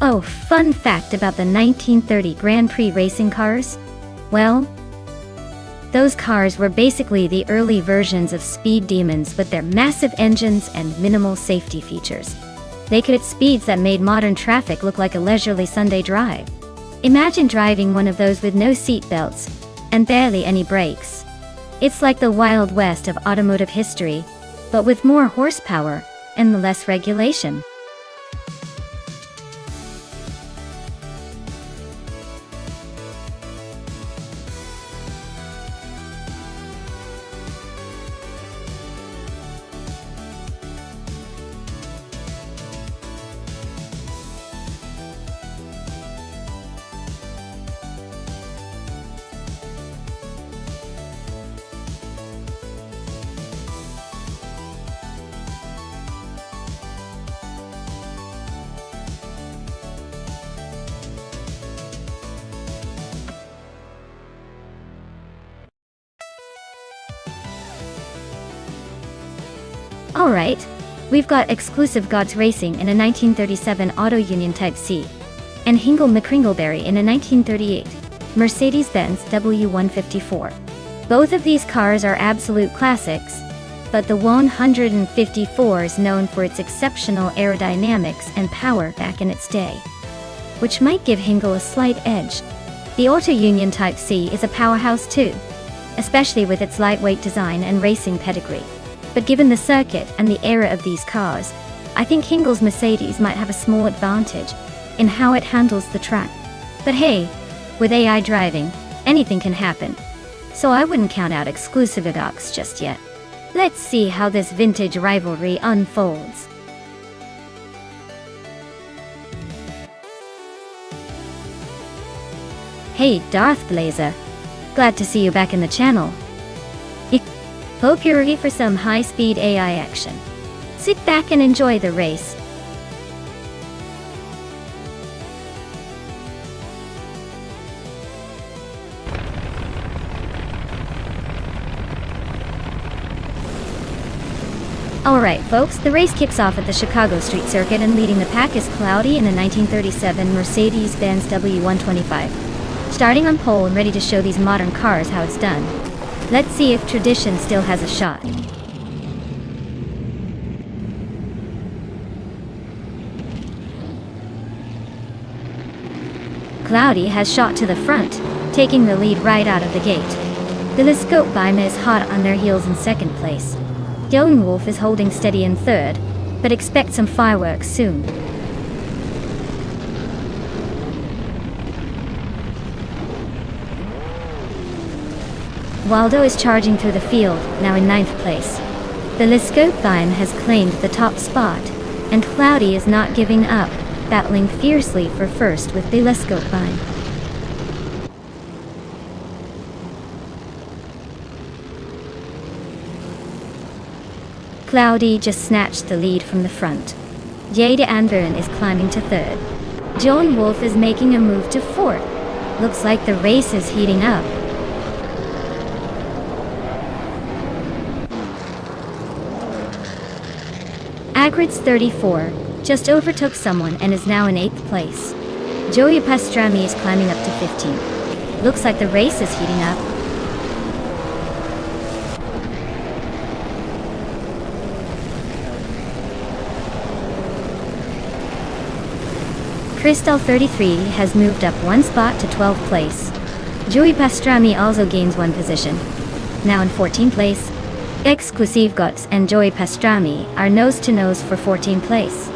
Speaker 1: Oh, fun fact about the 1930 Grand Prix racing cars? Well, those cars were basically the early versions of speed demons with their massive engines and minimal safety features. They could hit speeds that made modern traffic look like a leisurely Sunday drive. Imagine driving one of those with no seat belts and barely any brakes. It's like the Wild West of automotive history, but with more horsepower and less regulation. Alright, we've got exclusive Gods Racing in a 1937 Auto Union Type C, and Hingle McCringleberry in a 1938 Mercedes-Benz W154. Both of these cars are absolute classics, but the 154 is known for its exceptional aerodynamics and power back in its day, which might give Hingle a slight edge. The Auto Union Type C is a powerhouse too, especially with its lightweight design and racing pedigree. But given the circuit and the era of these cars, I think Hingle's Mercedes might have a small advantage in how it handles the track. But hey, with AI driving, anything can happen, so I wouldn't count out exclusive docs just yet. Let's see how this vintage rivalry unfolds. Hey Darth Blazer, glad to see you back in the channel. Hope you're ready for some high-speed AI action. Sit back and enjoy the race. Alright folks, the race kicks off at the Chicago Street Circuit, and leading the pack is Cloudy in a 1937 Mercedes-Benz W125. Starting on pole and ready to show these modern cars how it's done. Let's see if tradition still has a shot. Cloudy has shot to the front, taking the lead right out of the gate. The Telescope Beam is hot on their heels in second place. Young Wolf is holding steady in third, but expect some fireworks soon. Waldo is charging through the field, now in 9th place. The Telescope Beam has claimed the top spot, and Cloudy is not giving up, battling fiercely for first with the Telescope Beam. Cloudy just snatched the lead from the front. Jade Anburn is climbing to third. John Wolf is making a move to fourth. Looks like the race is heating up. Agrid's 34 just overtook someone and is now in 8th place. Joey Pastrami is climbing up to 15th. Looks like the race is heating up. Crystal 33 has moved up one spot to 12th place. Joey Pastrami also gains one position. Now in 14th place, Exclusive Guts and Joey Pastrami are nose to nose for 14th place.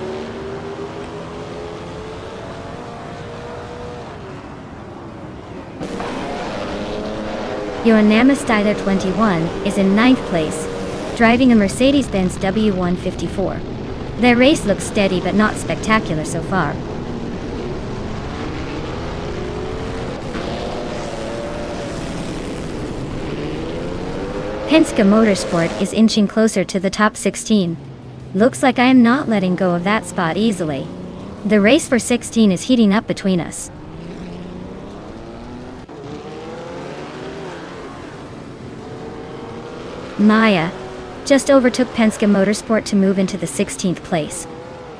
Speaker 1: Yoanama Styler 21 is in 9th place, driving a Mercedes-Benz W154. Their race looks steady but not spectacular so far. Penske Motorsport is inching closer to the top 16. Looks like I am not letting go of that spot easily. The race for 16 is heating up between us. Maya just overtook Penske Motorsport to move into the 16th place.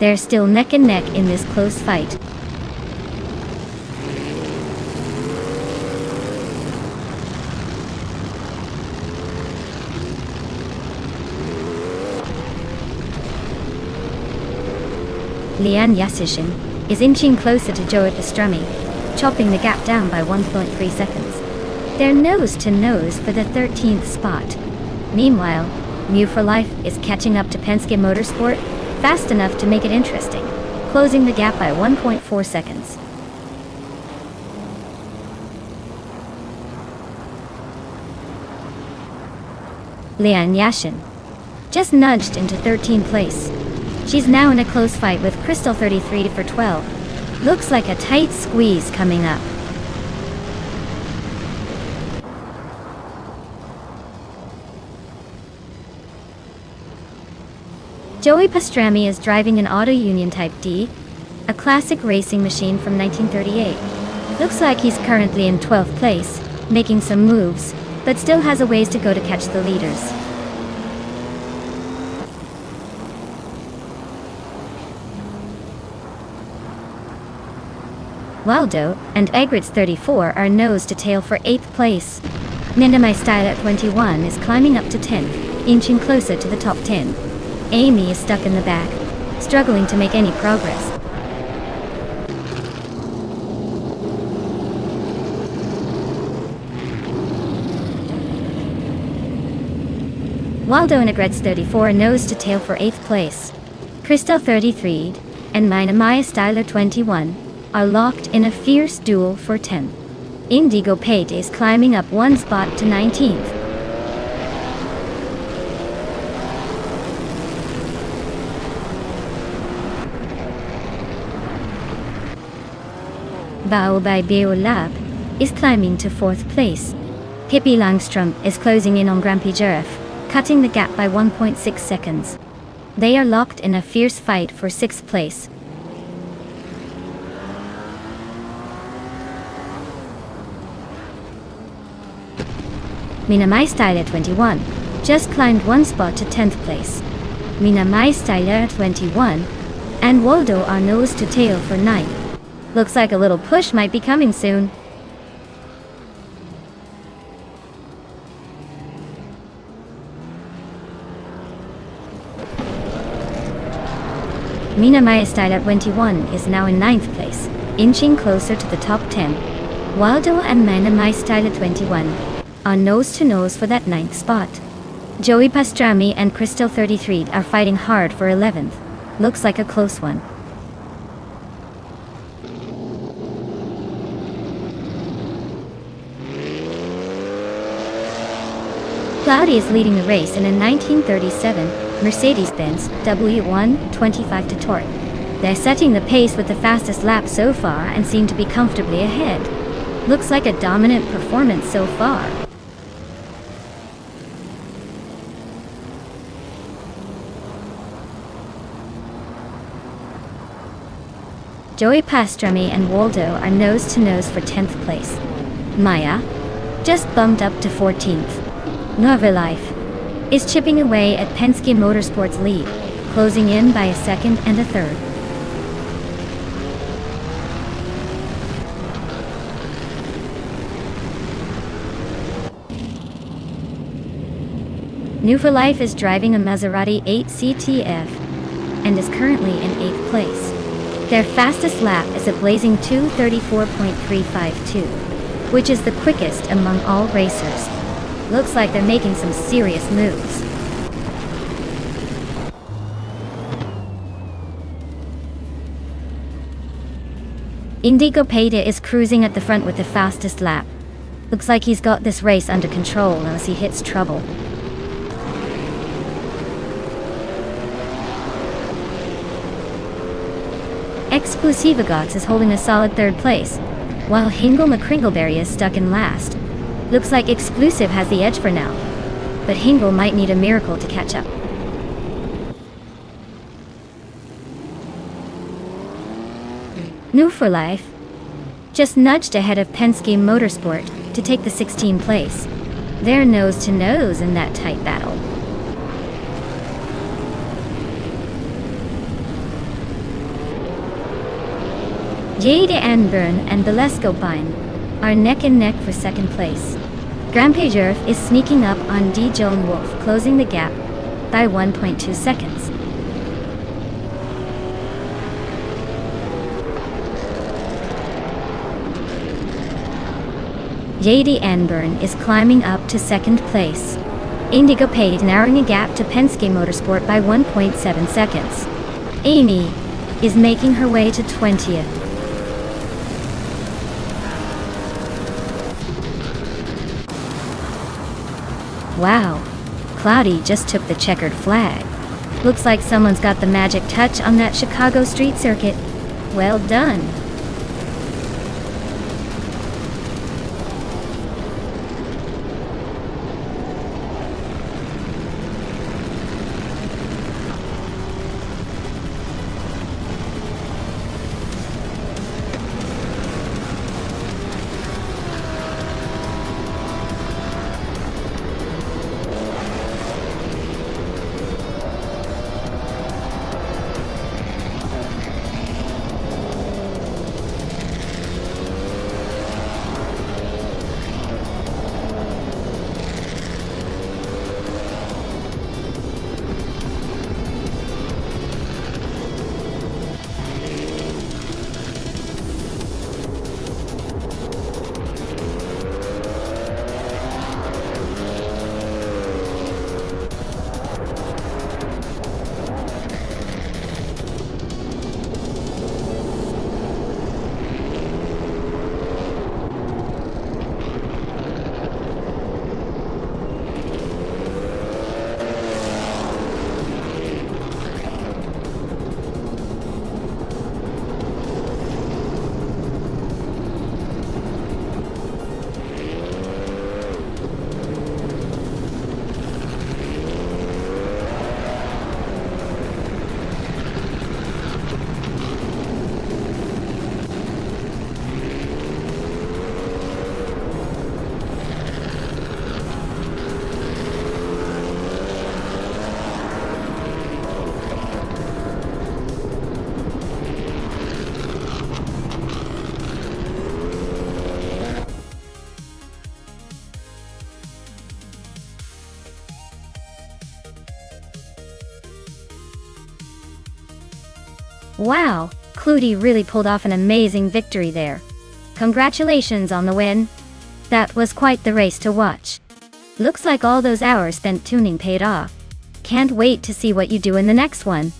Speaker 1: They're still neck and neck in this close fight. Lian Yasishin is inching closer to Joey Pastrami, chopping the gap down by 1.3 seconds. They're nose to nose for the 13th spot. Meanwhile, Mew for Life is catching up to Penske Motorsport fast enough to make it interesting, closing the gap by 1.4 seconds. Lian Yashin just nudged into 13th place. She's now in a close fight with Crystal 33 for 12. Looks like a tight squeeze coming up. Joey Pastrami is driving an Auto Union Type D, a classic racing machine from 1938. Looks like he's currently in 12th place, making some moves, but still has a ways to go to catch the leaders. Waldo and Egrit's 34 are nose to tail for 8th place. Nindamai Style at 21 is climbing up to 10th, inching closer to the top 10. Amy is stuck in the back, struggling to make any progress. Waldo and Egrit's 34 are nose to tail for 8th place. Crystal 33 and Maya Styler 21 are locked in a fierce duel for 10th. Indigo Pate is climbing up one spot to 19th. Bao by Beolab is climbing to 4th place. Pippi Langstrom is closing in on Grampy Giraffe, cutting the gap by 1.6 seconds. They are locked in a fierce fight for 6th place. Minamai Styler 21 just climbed one spot to 10th place. Minamai Styler 21 and Waldo are nose to tail for 9th. Looks like a little push might be coming soon. Minamai Styler 21 is now in 9th place, inching closer to the top 10. Waldo and Minamai Styler 21 are nose to nose for that 9th spot. Joey Pastrami and Crystal 33 are fighting hard for 11th. Looks like a close one. Cloudy is leading the race in a 1937 Mercedes-Benz W125 to Torque. They're setting the pace with the fastest lap so far and seem to be comfortably ahead. Looks like a dominant performance so far. Joey Pastrami and Waldo are nose to nose for 10th place. Maya just bumped up to 14th. Nova Life is chipping away at Penske Motorsport's lead, closing in by a second and a third. New for Life is driving a Maserati 8 CTF and is currently in 8th place. Their fastest lap is a blazing 2:34.352, which is the quickest among all racers. Looks like they're making some serious moves. Indigo Payda is cruising at the front with the fastest lap. Looks like he's got this race under control unless he hits trouble. Exclusivagots is holding a solid 3rd place, while Hingle McCringleberry is stuck in last. Looks like Exclusive has the edge for now, but Hingle might need a miracle to catch up. New for Life just nudged ahead of Penske Motorsport to take the 16th place. They're nose to nose in that tight battle. Jade Anburn and Belesco Pine are neck and neck for 2nd place. Grampageur is sneaking up on D. Joan Wolf, closing the gap by 1.2 seconds. J.D. Anburn is climbing up to 2nd place. Indigo Payda narrowing a gap to Penske Motorsport by 1.7 seconds. Amy is making her way to 20th. Wow, Cloudy just took the checkered flag. Looks like someone's got the magic touch on that Chicago street circuit. Well done. Wow, Cloudy really pulled off an amazing victory there. Congratulations on the win. That was quite the race to watch. Looks like all those hours spent tuning paid off. Can't wait to see what you do in the next one.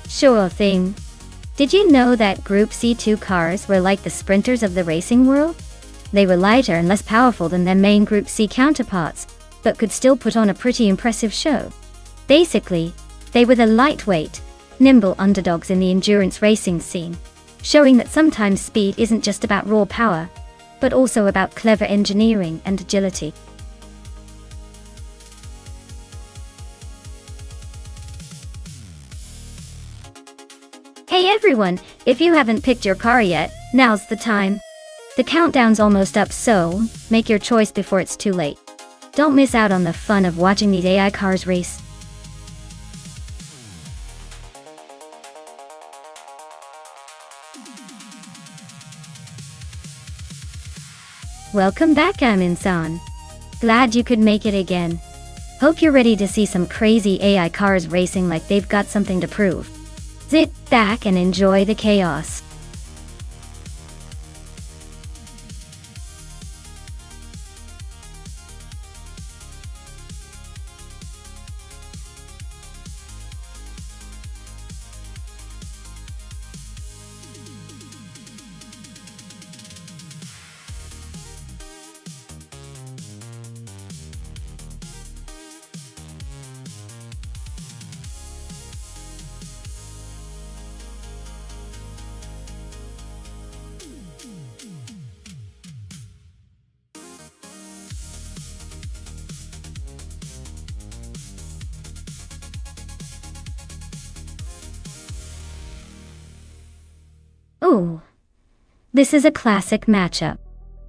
Speaker 1: Sure thing. Did you know that Group C2 cars were like the sprinters of the racing world? They were lighter and less powerful than their main Group C counterparts, but could still put on a pretty impressive show. Basically, they were the lightweight, nimble underdogs in the endurance racing scene, showing that sometimes speed isn't just about raw power, but also about clever engineering and agility. Hey everyone, if you haven't picked your car yet, now's the time. The countdown's almost up, so make your choice before it's too late. Don't miss out on the fun of watching these AI cars race. Welcome back, Amin-san. Glad you could make it again. Hope you're ready to see some crazy AI cars racing like they've got something to prove. Sit back and enjoy the chaos. Oh, this is a classic matchup.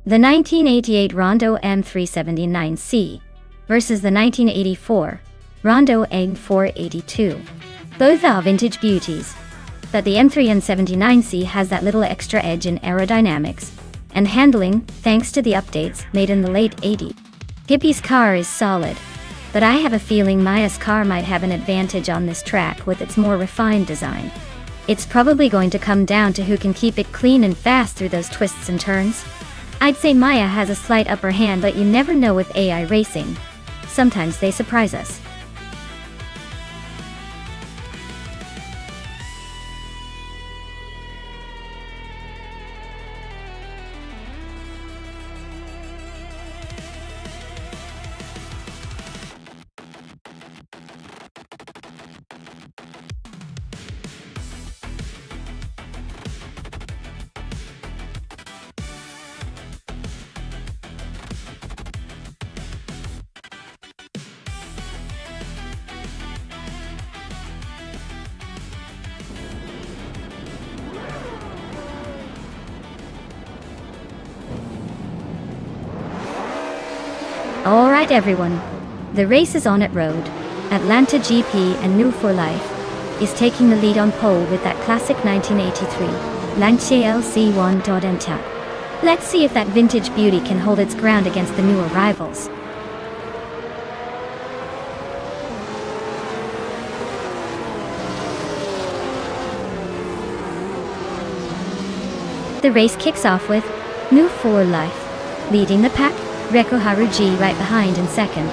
Speaker 1: The 1988 Rondo M379C versus the 1984 Rondo M482. Both are vintage beauties, but the M379C has that little extra edge in aerodynamics and handling thanks to the updates made in the late 80s. Hippie's car is solid, but I have a feeling Maya's car might have an advantage on this track with its more refined design. It's probably going to come down to who can keep it clean and fast through those twists and turns. I'd say Maya has a slight upper hand, but you never know with AI racing. Sometimes they surprise us. Alright everyone, the race is on at road. Atlanta GP and New for Life is taking the lead on pole with that classic 1983 Lancia LC1.NTA. Let's see if that vintage beauty can hold its ground against the newer rivals. The race kicks off with New for Life leading the pack, Reko Haruji right behind in second,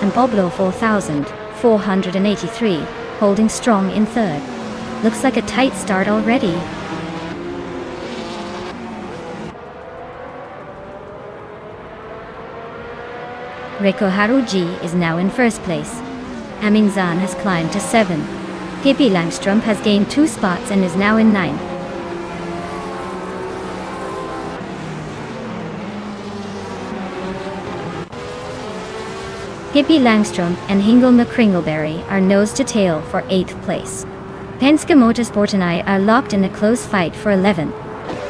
Speaker 1: and Boblo 4483 holding strong in third. Looks like a tight start already. Reko Haruji is now in first place. Amin-san has climbed to 7. Pippi Langstrom has gained 2 spots and is now in 9th. Pippi Langstrom and Hingle McCringleberry are nose to tail for 8th place. Penske Motorsport and I are locked in a close fight for 11th.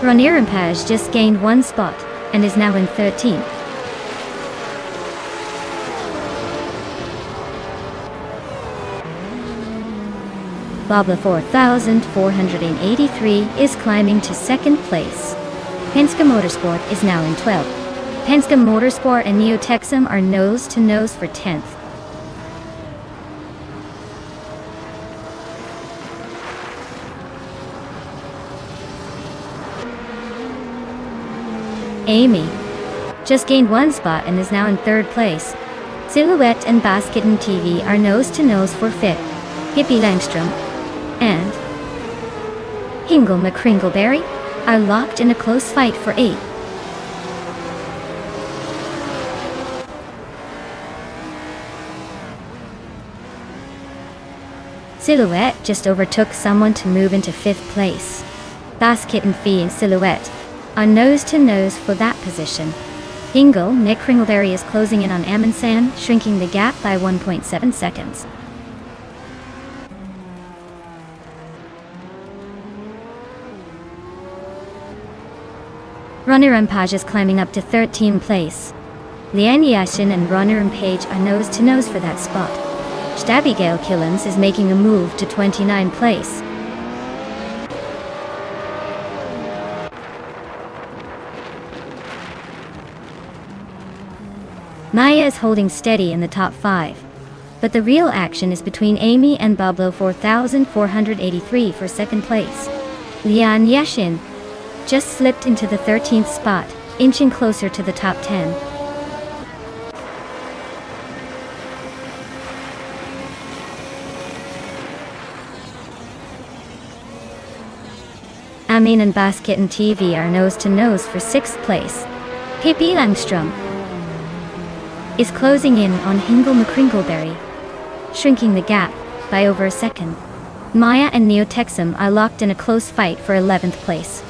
Speaker 1: Ronir Rampage just gained 1 spot and is now in 13th. Bobla 4483 is climbing to 2nd place. Penske Motorsport is now in 12th. Penske Motorsport and Neo Texum are nose to nose for 10th. Amy just gained 1 spot and is now in 3rd place. Silhouette and Basketon TV are nose to nose for 5th. Pippi Langstrom and Hingle McCringleberry are locked in a close fight for 8th. Silhouette just overtook someone to move into 5th place. Basket and Fee and Silhouette are nose to nose for that position. Hingle McCringleberry is closing in on Amin-san, shrinking the gap by 1.7 seconds. Ronir Rampage is climbing up to 13th place. Lian Yashin and runner and Page are nose-to-nose for that spot. Abigail Killens is making a move to 29th place. Maya is holding steady in the top 5. But the real action is between Amy and Bablo 4483 for 2nd place. Lian Yashin just slipped into the 13th spot, inching closer to the top 10. Amin and Basket and TV are nose-to-nose for 6th place. Pippi Langstrom is closing in on Hingle McCringleberry, shrinking the gap by over a second. Maya and Neotexum are locked in a close fight for 11th place.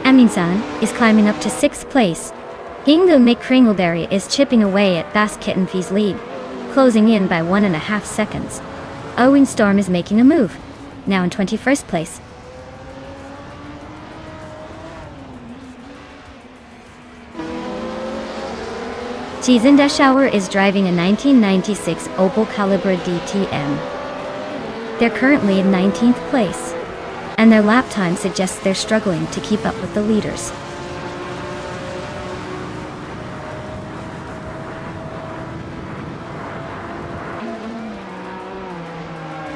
Speaker 1: Aminsan is climbing up to 6th place. Hingle McCringleberry is chipping away at Basket and Fee's lead, closing in by 1.5 seconds. Owen Storm is making a move, now in 21st place. Jizendashauer is driving a 1996 Opel Calibra DTM. They're currently in 19th place, and their lap time suggests they're struggling to keep up with the leaders.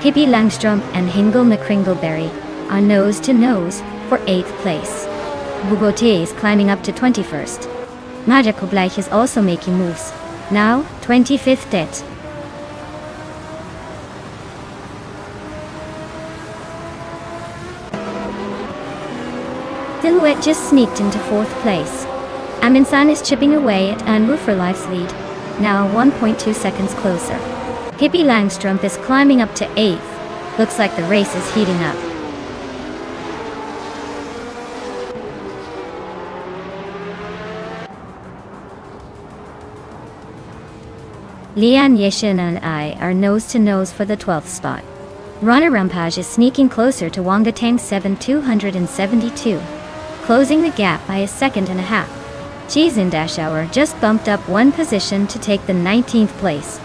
Speaker 1: Pippi Langstrom and Hingle McCringleberry are nose-to-nose for 8th place. Bugote is climbing up to 21st. Magical Bleich is also making moves, now 25th det. Silhouette just sneaked into 4th place. Aminsan is chipping away at Anwu for life's lead, now 1.2 seconds closer. Pippi Langstrom is climbing up to 8th. Looks like the race is heating up. Lian Yashin and I are nose-to-nose for the 12th spot. Runner Rampage is sneaking closer to Wangatang 7272, closing the gap by 1.5 seconds. Jizendashauer just bumped up 1 position to take the 19th place.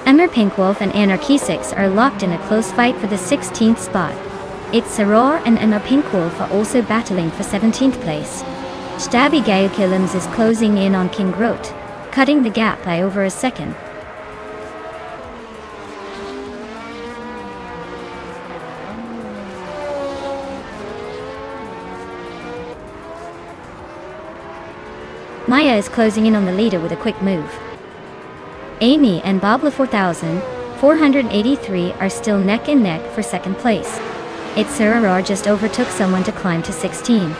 Speaker 1: Emmer Pinkwolf and Anarchy6 are locked in a close fight for the 16th spot. It's Saror and Emma Pinkwolf are also battling for 17th place. Abigail Killens is closing in on King Grote, cutting the gap by over 1 second. Maya is closing in on the leader with a quick move. Amy and Babla 4483 are still neck and neck for 2nd place. It's Saror just overtook someone to climb to 16.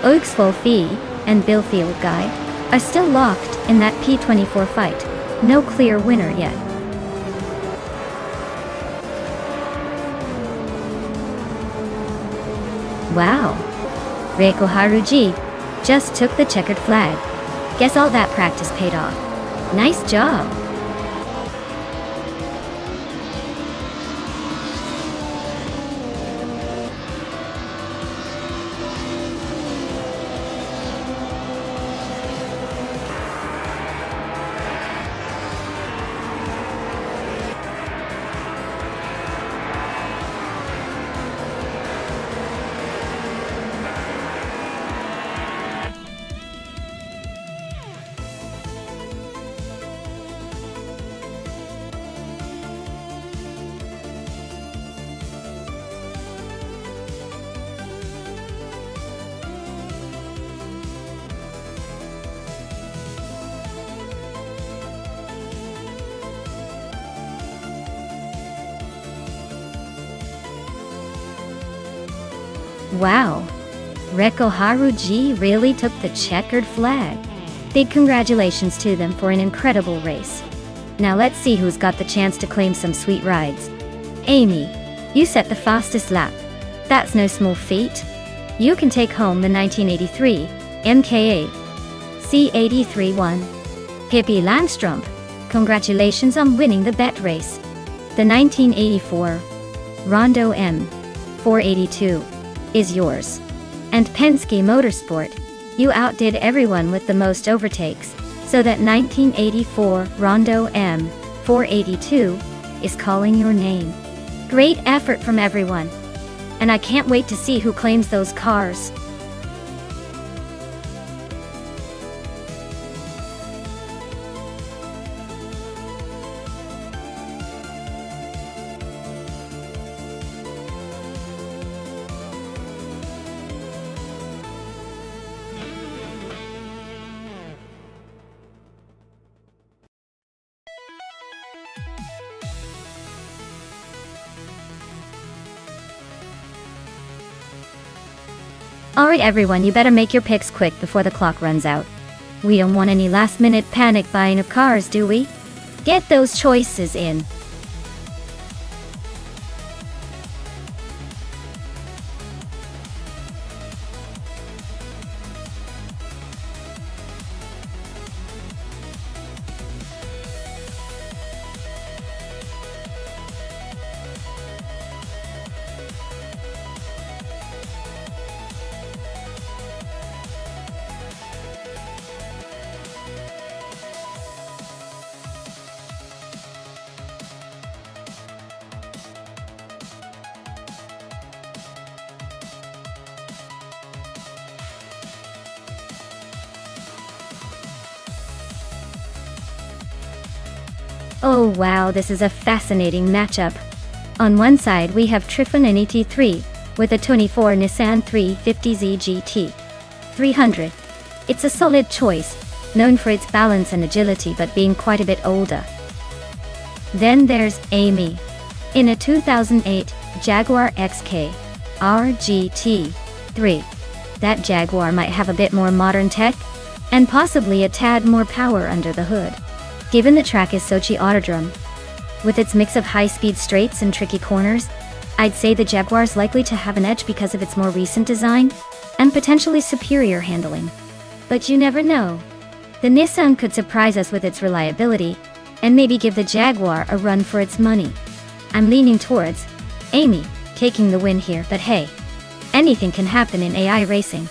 Speaker 1: Oaksful Fee and Bill Field Guy are still locked in that P24 fight. No clear winner yet. Wow. Reiko Haruji just took the checkered flag. Guess all that practice paid off. Nice job. Wow, Reiko Haruji really took the checkered flag. Big congratulations to them for an incredible race. Now let's see who's got the chance to claim some sweet rides. Amy, you set the fastest lap. That's no small feat. You can take home the 1983 MKA C83 won. Pippi Langstrumpf, congratulations on winning the bet race. The 1984 Rondo M482 is yours. And Penske Motorsport, you outdid everyone with the most overtakes, so that 1984 Rondo M482 is calling your name. Great effort from everyone. And I can't wait to see who claims those cars. Alright everyone, you better make your picks quick before the clock runs out. We don't want any last-minute panic buying of cars, do we? Get those choices in. Oh wow, this is a fascinating matchup. On one side we have Trifon and ET3, with a 24 Nissan 350Z GT 300. It's a solid choice, known for its balance and agility but being quite a bit older. Then there's Amy, in a 2008 Jaguar XK RGT 3. That Jaguar might have a bit more modern tech, and possibly a tad more power under the hood. Given the track is Sochi Autodrome, with its mix of high-speed straights and tricky corners, I'd say the Jaguar's likely to have an edge because of its more recent design, and potentially superior handling. But you never know. The Nissan could surprise us with its reliability, and maybe give the Jaguar a run for its money. I'm leaning towards Amy taking the win here, but hey, anything can happen in AI racing.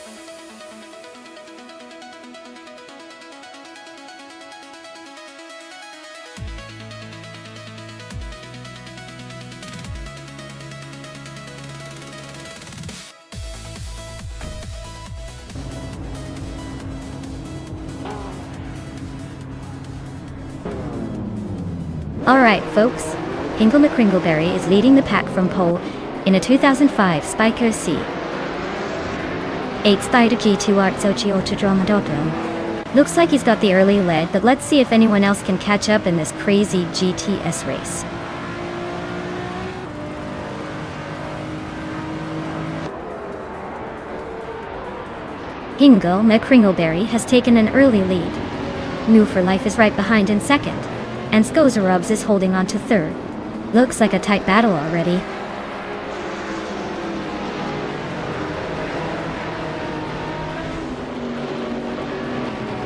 Speaker 1: Alright folks, Hingle McCringleberry is leading the pack from pole in a 2005 Spyker C. 8 Spider G2 Art Sochi Autodrome. Looks like he's got the early lead, but let's see if anyone else can catch up in this crazy GTS race. Hingle McCringleberry has taken an early lead. New for Life is right behind in second, and Skozerubs is holding on to third. Looks like a tight battle already.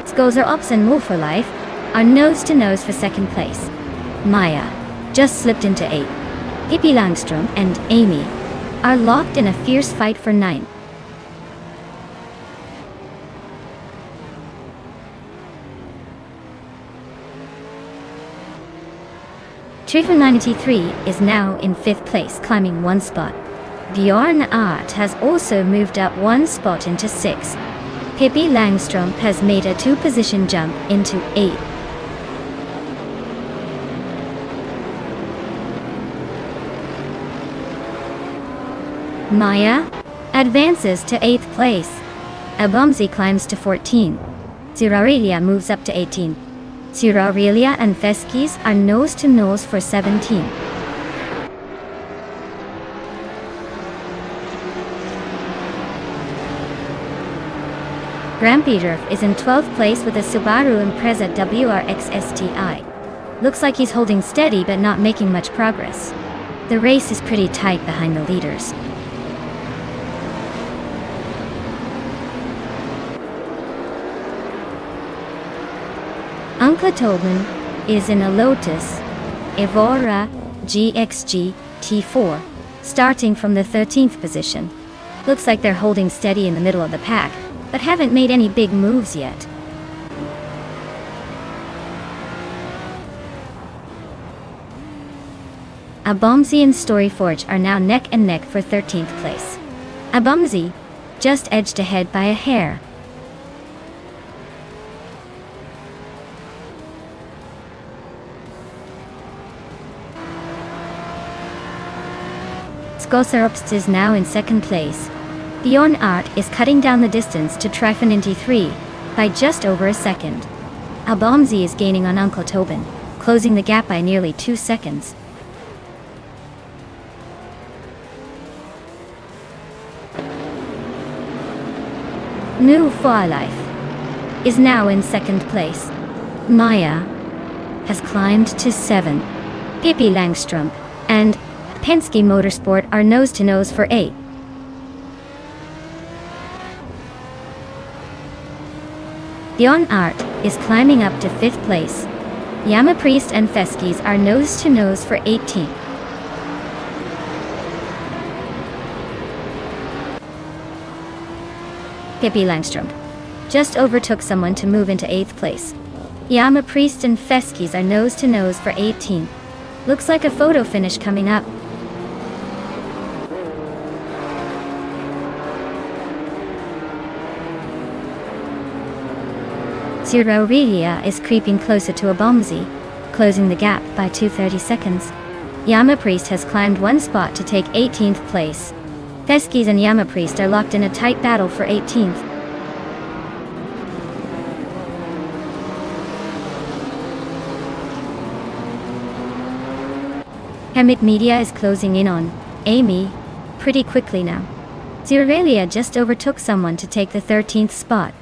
Speaker 1: Skozerubs and Move for Life are nose-to-nose for second place. Maya just slipped into 8th. Pippi Langstrumpf and Amy are locked in a fierce fight for 9th. Trifon 93 is now in 5th place, climbing 1 spot. Bjorn Art has also moved up 1 spot into 6th. Pippi Langstrumpf has made a 2-position jump into 8th. Maya advances to 8th place. Abomzi climbs to 14. Zurarelia moves up to 18. Zurarelia and Veskis are nose-to-nose for 17. Grampedorf is in 12th place with a Subaru Impreza WRX STI. Looks like he's holding steady but not making much progress. The race is pretty tight behind the leaders. Uncle Tobin is in a Lotus Evora GXG T4, starting from the 13th position. Looks like they're holding steady in the middle of the pack, but haven't made any big moves yet. Abomzi and Storyforge are now neck and neck for 13th place. Abomzi just edged ahead by a hair. Skoseropst is now in second place. Bjorn Art is cutting down the distance to Trifinity 3 by just over a second. Abomzi is gaining on Uncle Tobin, closing the gap by nearly 2 seconds. New Life is now in second place. Maya has climbed to 7. Pippi Langstrom and Penske Motorsport are nose-to-nose for 8. Bjorn Art is climbing up to 5th place. Yama Priest and Feskis are nose-to-nose for 18. Pippi Langstrom just overtook someone to move into 8th place. Yama Priest and Feskis are nose-to-nose for 18. Looks like a photo finish coming up. Zerorelia is creeping closer to Abomzi, closing the gap by 2:30 seconds. Yama Priest has climbed 1 spot to take 18th place. Feskis and Yama Priest are locked in a tight battle for 18th. Hermit Media is closing in on Amy pretty quickly now. Zerorelia just overtook someone to take the 13th spot.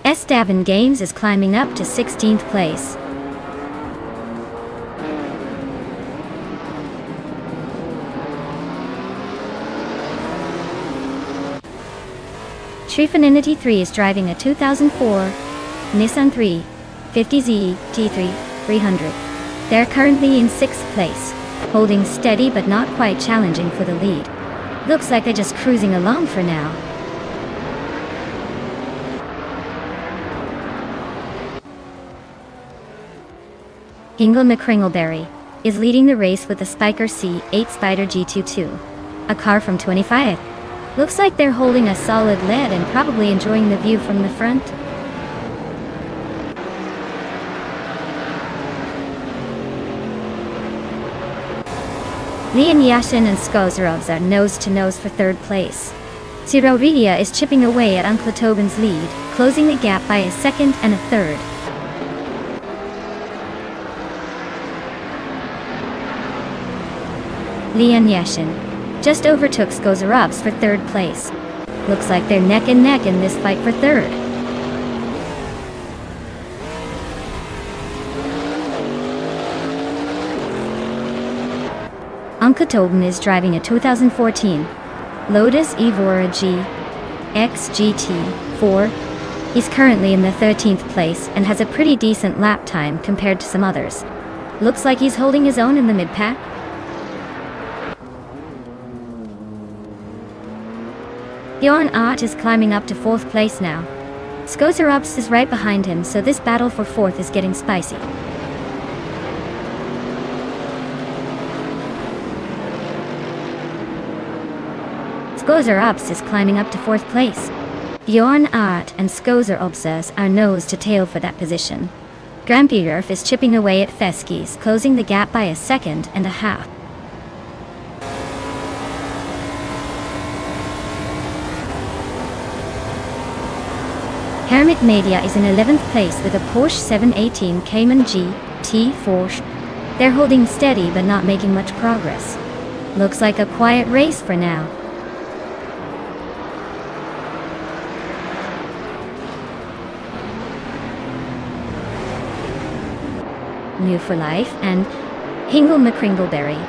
Speaker 1: Davin Games is climbing up to 16th place. Trifinity 3 is driving a 2004 Nissan 350Z T3 300. They're currently in 6th place, holding steady but not quite challenging for the lead. Looks like they're just cruising along for now. Hingle McCringleberry is leading the race with the Spiker C8 Spider G22, a car from 25. Looks like they're holding a solid lead and probably enjoying the view from the front. Leon Yashin and Skozerovs are nose-to-nose for 3rd place. Zerorelia is chipping away at Uncle Tobin's lead, closing the gap by a 2nd and a 3rd. Leon Yashin just overtook Skozerovs for 3rd place. Looks like they're neck and neck in this fight for 3rd. Uncle Tobin is driving a 2014 Lotus Evora G XGT4. He's currently in the 13th place and has a pretty decent lap time compared to some others. Looks like he's holding his own in the mid-pack. Bjorn Art is climbing up to 4th place now. Skozerovs is right behind him, so this battle for 4th is getting spicy. Skozerovs is climbing up to 4th place. Bjorn Art and Skozerovs are nose to tail for that position. Grampierf is chipping away at Feskis, closing the gap by a 2.5 seconds. Hermit Media is in 11th place with a Porsche 718 Cayman G T4. They're holding steady but not making much progress. Looks like a quiet race for now. New for Life and Hingle McCringleberry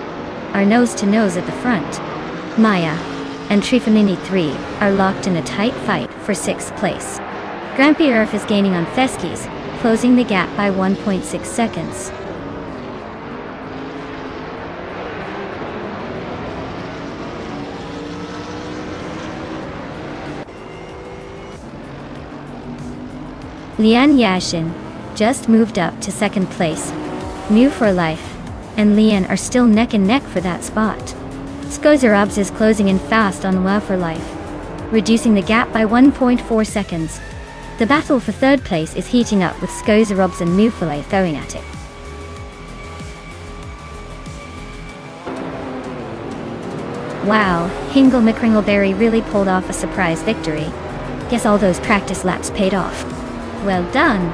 Speaker 1: are nose-to-nose at the front. Maya and Trifinity 3 are locked in a tight fight for 6th place. Grampierf is gaining on Feskis, closing the gap by 1.6 seconds. Lian Yashin just moved up to second place. Mu for Life and Lian are still neck and neck for that spot. Skozerobs is closing in fast on Wow for Life, reducing the gap by 1.4 seconds. The battle for third place is heating up with Skozerobs and Mu for Life going at it. Wow, Hingle McCringleberry really pulled off a surprise victory. Guess all those practice laps paid off. Well done!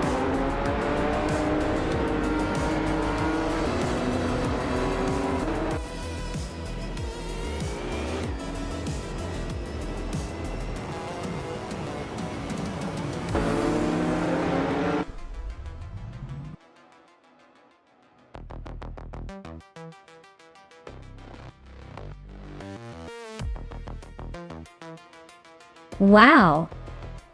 Speaker 1: Wow!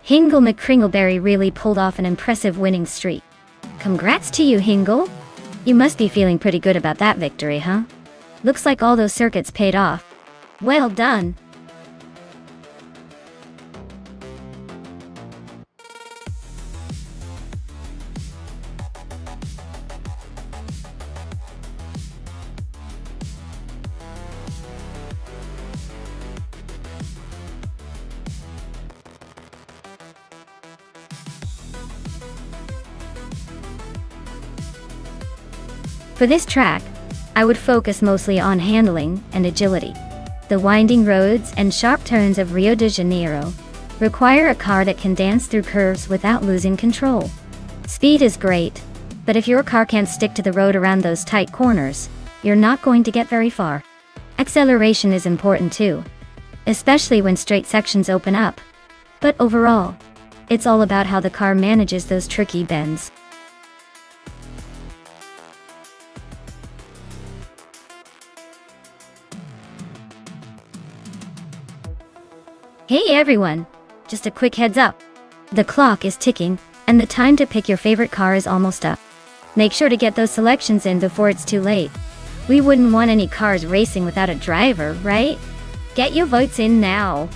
Speaker 1: Hingle McCringleberry really pulled off an impressive winning streak. Congrats to you, Hingle! You must be feeling pretty good about that victory, huh? Looks like all those circuits paid off. Well done! For this track, I would focus mostly on handling and agility. The winding roads and sharp turns of Rio de Janeiro require a car that can dance through curves without losing control. Speed is great, but if your car can't stick to the road around those tight corners, you're not going to get very far. Acceleration is important too, especially when straight sections open up. But overall, it's all about how the car manages those tricky bends. Hey everyone! Just a quick heads up. The clock is ticking, and the time to pick your favorite car is almost up. Make sure to get those selections in before it's too late. We wouldn't want any cars racing without a driver, right? Get your votes in now!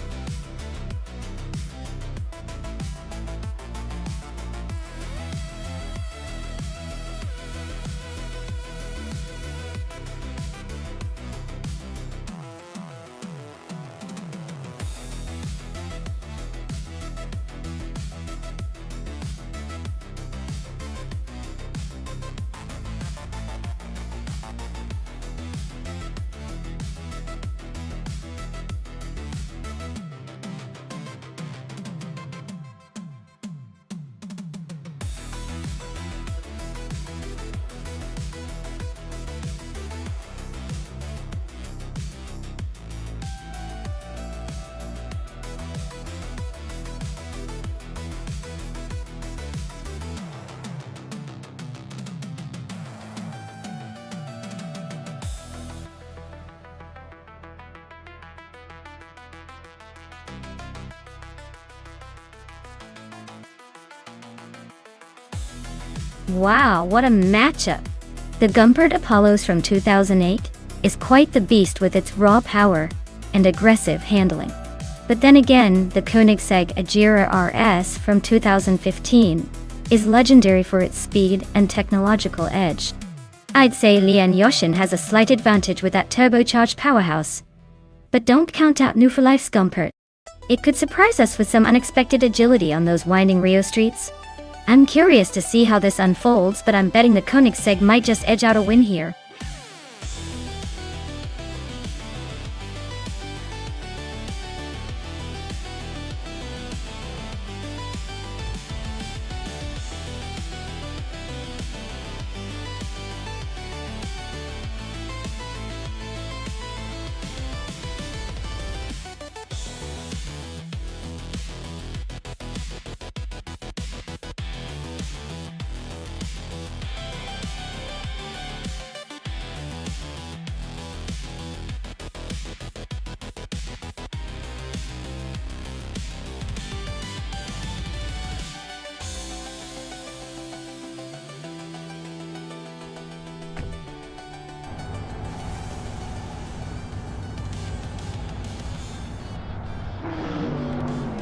Speaker 1: Wow, what a matchup! The Gumpert Apollos from 2008 is quite the beast with its raw power and aggressive handling. But then again, the Koenigsegg Agera RS from 2015 is legendary for its speed and technological edge. I'd say Lian Yashin has a slight advantage with that turbocharged powerhouse. But don't count out New for Life's Gumpert. It could surprise us with some unexpected agility on those winding Rio streets. I'm curious to see how this unfolds, but I'm betting the Koenigsegg might just edge out a win here.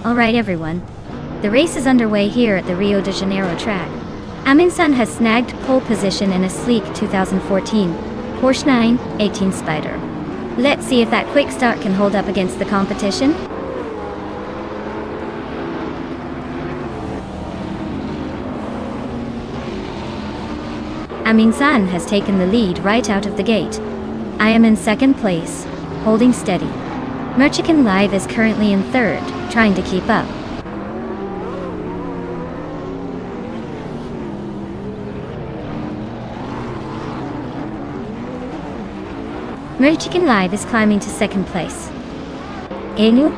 Speaker 1: Alright everyone, the race is underway here at the Rio de Janeiro track. Amin-san has snagged pole position in a sleek 2014 Porsche 918 Spider. Let's see if that quick start can hold up against the competition. Amin-san has taken the lead right out of the gate. I am in second place, holding steady. Merchican Live is currently in third, trying to keep up. Merchican Live is climbing to second place. Enu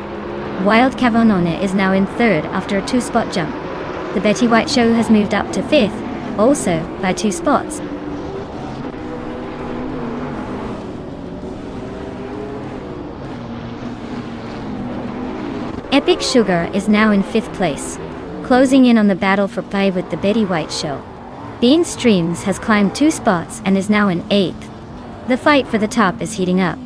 Speaker 1: Wild Cavonone is now in third after a 2-spot jump. The Betty White Show has moved up to fifth, also by 2 spots. Epic Sugar is now in 5th place, closing in on the battle for play with the Betty White Show. Bean Streams has climbed 2 spots and is now in 8th. The fight for the top is heating up.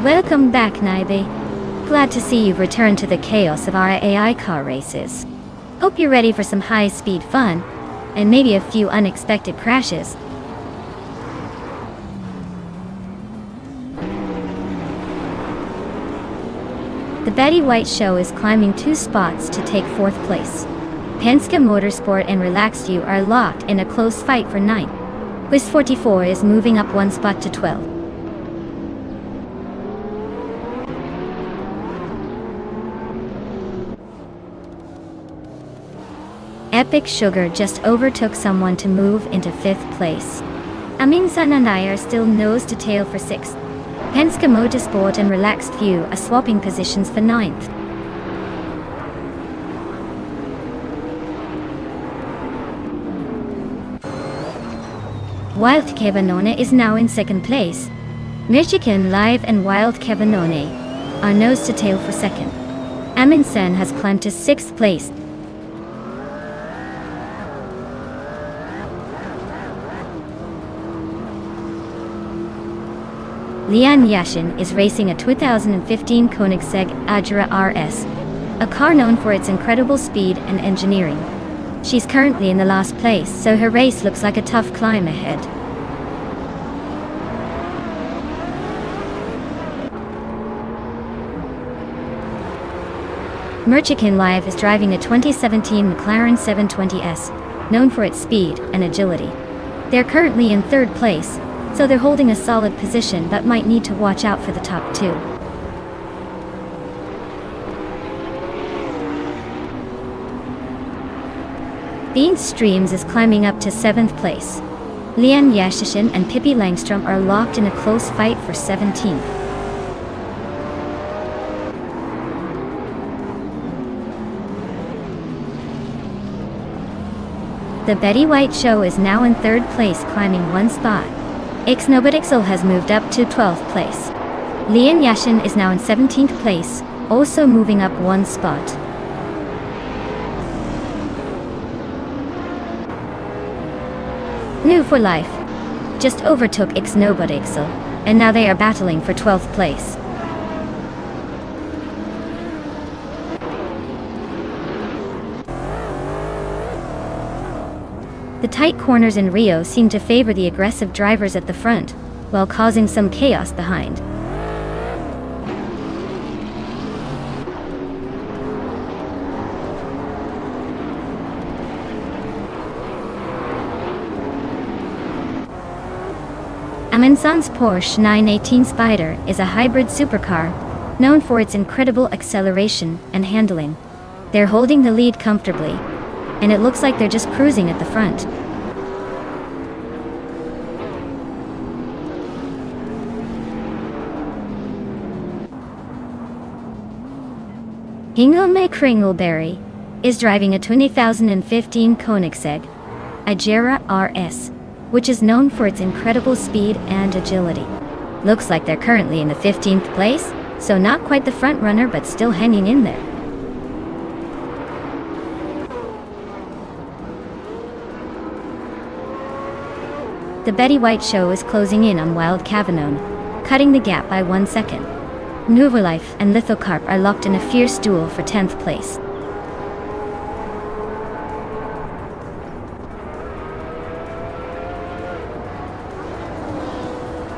Speaker 1: Welcome back, Naibe. Glad to see you've returned to the chaos of our AI car races. Hope you're ready for some high-speed fun, and maybe a few unexpected crashes. The Betty White Show is climbing 2 spots to take 4th place. Penske Motorsport and Relaxed You are locked in a close fight for 9th. Quiz 44 is moving up 1 spot to 12th. Epic Sugar just overtook someone to move into 5th place. Amin-san and I are still nose to tail for 6th. Penske Motorsport and Relaxed View are swapping positions for 9th. Wild Cavonone is now in 2nd place. Merchican Live and Wild Cavonone are nose to tail for 2nd. Amin-san has climbed to 6th place. Lian Yashin is racing a 2015 Koenigsegg Agera RS, a car known for its incredible speed and engineering. She's currently in the last place, so her race looks like a tough climb ahead. Merchican Live is driving a 2017 McLaren 720S, known for its speed and agility. They're currently in 3rd place, so they're holding a solid position but might need to watch out for the top 2. Bean Streams is climbing up to 7th place. Lian Yashishin and Pippi Langstrom are locked in a close fight for 17th. The Betty White Show is now in 3rd place, climbing 1 spot. Ixnobotixel has moved up to 12th place. Lian Yashin is now in 17th place, also moving up 1 spot. New for Life just overtook Ixnobotixel, and now they are battling for 12th place. The tight corners in Rio seem to favor the aggressive drivers at the front, while causing some chaos behind. Amin-san's Porsche 918 Spider is a hybrid supercar, known for its incredible acceleration and handling. They're holding the lead comfortably, and it looks like they're just cruising at the front. Hingelme Kringleberry is driving a 2015 Koenigsegg Agera RS, which is known for its incredible speed and agility. Looks like they're currently in the 15th place, so not quite the front runner but still hanging in there. The The Betty White Show is closing in on Wild Cavanone, cutting the gap by 1 second. Nuvollife and Lithocarp are locked in a fierce duel for 10th place.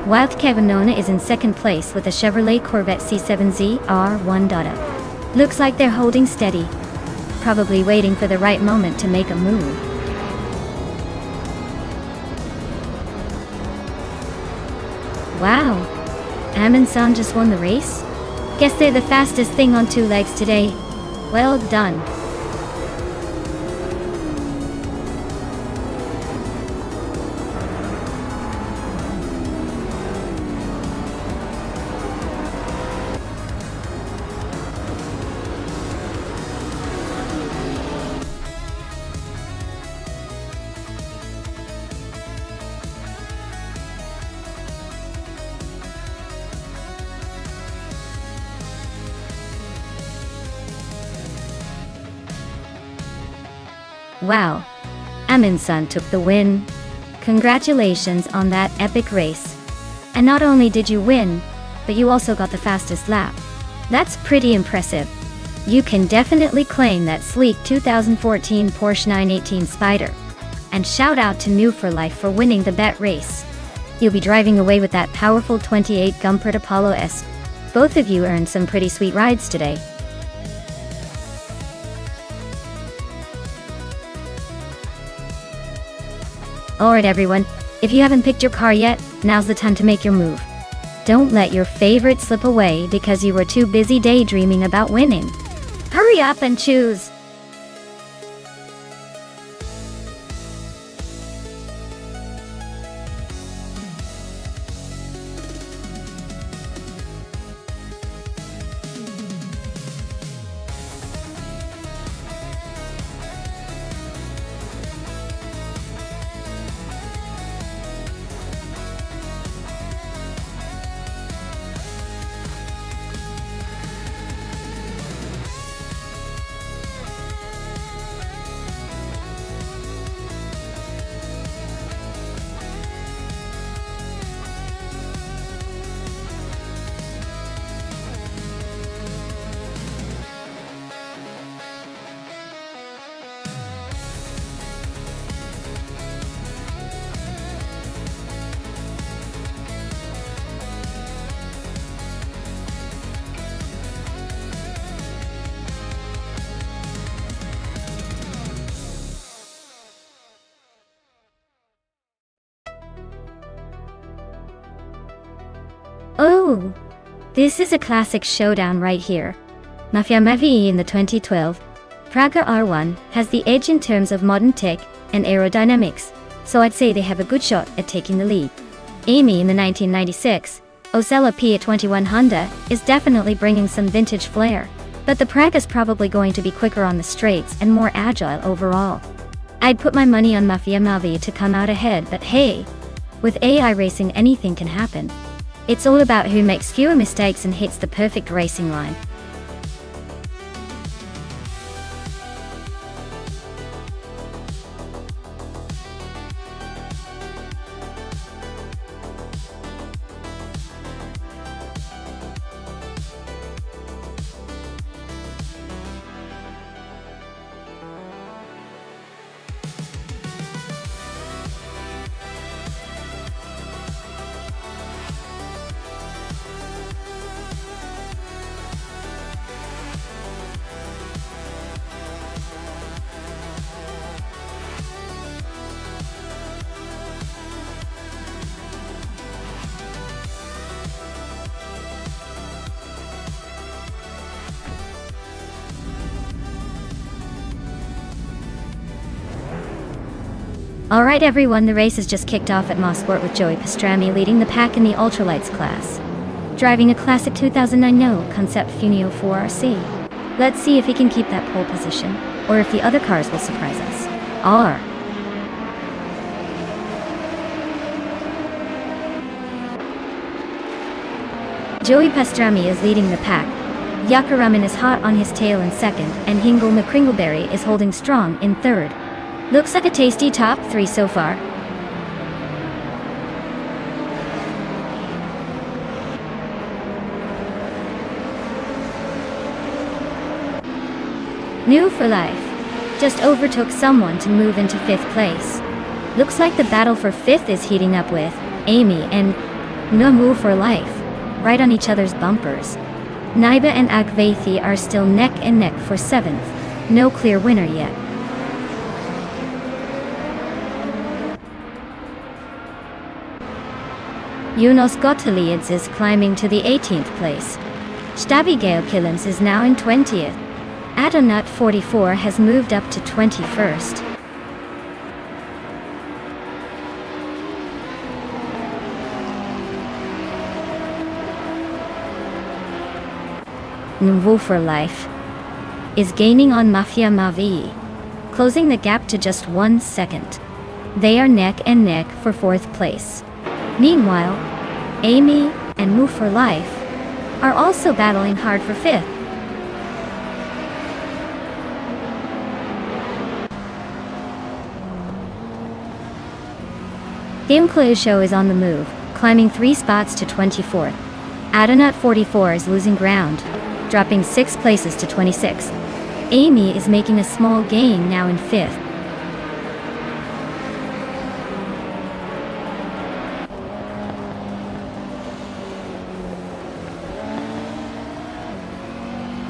Speaker 1: Wild Cavanone is in second place with a Chevrolet Corvette C7Z R1.0. Looks like they're holding steady, probably waiting for the right moment to make a move. Wow, Amundsen just won the race? Guess they're the fastest thing on two legs today. Well done. Wow, Amundsen took the win. Congratulations on that epic race. And not only did you win, but you also got the fastest lap. That's pretty impressive. You can definitely claim that sleek 2014 Porsche 918 Spyder. And shout out to Nuvollife for winning the bet race. You'll be driving away with that powerful 28 Gumpert Apollo S. Both of you earned some pretty sweet rides today. Alright everyone, if you haven't picked your car yet, now's the time to make your move. Don't let your favorite slip away because you were too busy daydreaming about winning. Hurry up and choose! Oh, this is a classic showdown right here. Mafia Mavi in the 2012 Praga R1 has the edge in terms of modern tech and aerodynamics, so I'd say they have a good shot at taking the lead. Amy in the 1996 Osella P21 Honda is definitely bringing some vintage flair, but the Praga's probably going to be quicker on the straights and more agile overall. I'd put my money on Mafia Mavi to come out ahead, but hey, with AI racing anything can happen. It's all about who makes fewer mistakes and hits the perfect racing line. Alright everyone, the race has just kicked off at Mosport with Joey Pastrami leading the pack in the ultralights class, driving a classic 2009 No Concept Funio 4RC. Let's see if he can keep that pole position, or if the other cars will surprise us. R. Joey Pastrami is leading the pack. Yakaraman is hot on his tail in second, and Hingle McCringleberry is holding strong in third. Looks like a tasty top 3 so far. New for Life just overtook someone to move into 5th place. Looks like the battle for 5th is heating up with Amy and No Move for Life right on each other's bumpers. Naiba and Agvaithi are still neck and neck for 7th. No clear winner yet. Yunus Gottlieds is climbing to the 18th place. Stabigail Killens is now in 20th. Adonut 44 has moved up to 21st. Nouveau for Life is gaining on Mafia Mavi, closing the gap to just 1 second. They are neck and neck for 4th place. Meanwhile, Amy and Move for Life are also battling hard for 5th. Gameplay Show is on the move, climbing 3 spots to 24th. Adonut 44 is losing ground, dropping 6 places to 26th. Amy is making a small gain now in 5th.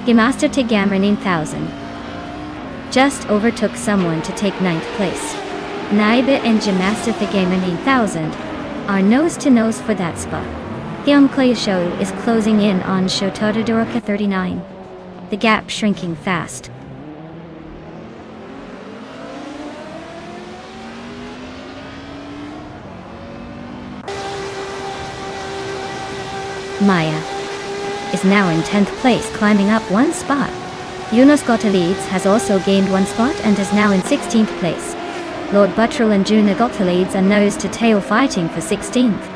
Speaker 1: Gimaster Tigamra 9000 just overtook someone to take 9th place. Naiba and Gimaster Tigamra 9000 are nose to nose for that spot. Gameplay Show is closing in on Shotododoroka 39. The gap shrinking fast. Maya is now in 10th place, climbing up 1 spot. Yunus Gottlieds has also gained 1 spot and is now in 16th place. Lord Buttrell and Juna Gottlieds are nose to tail fighting for 16th.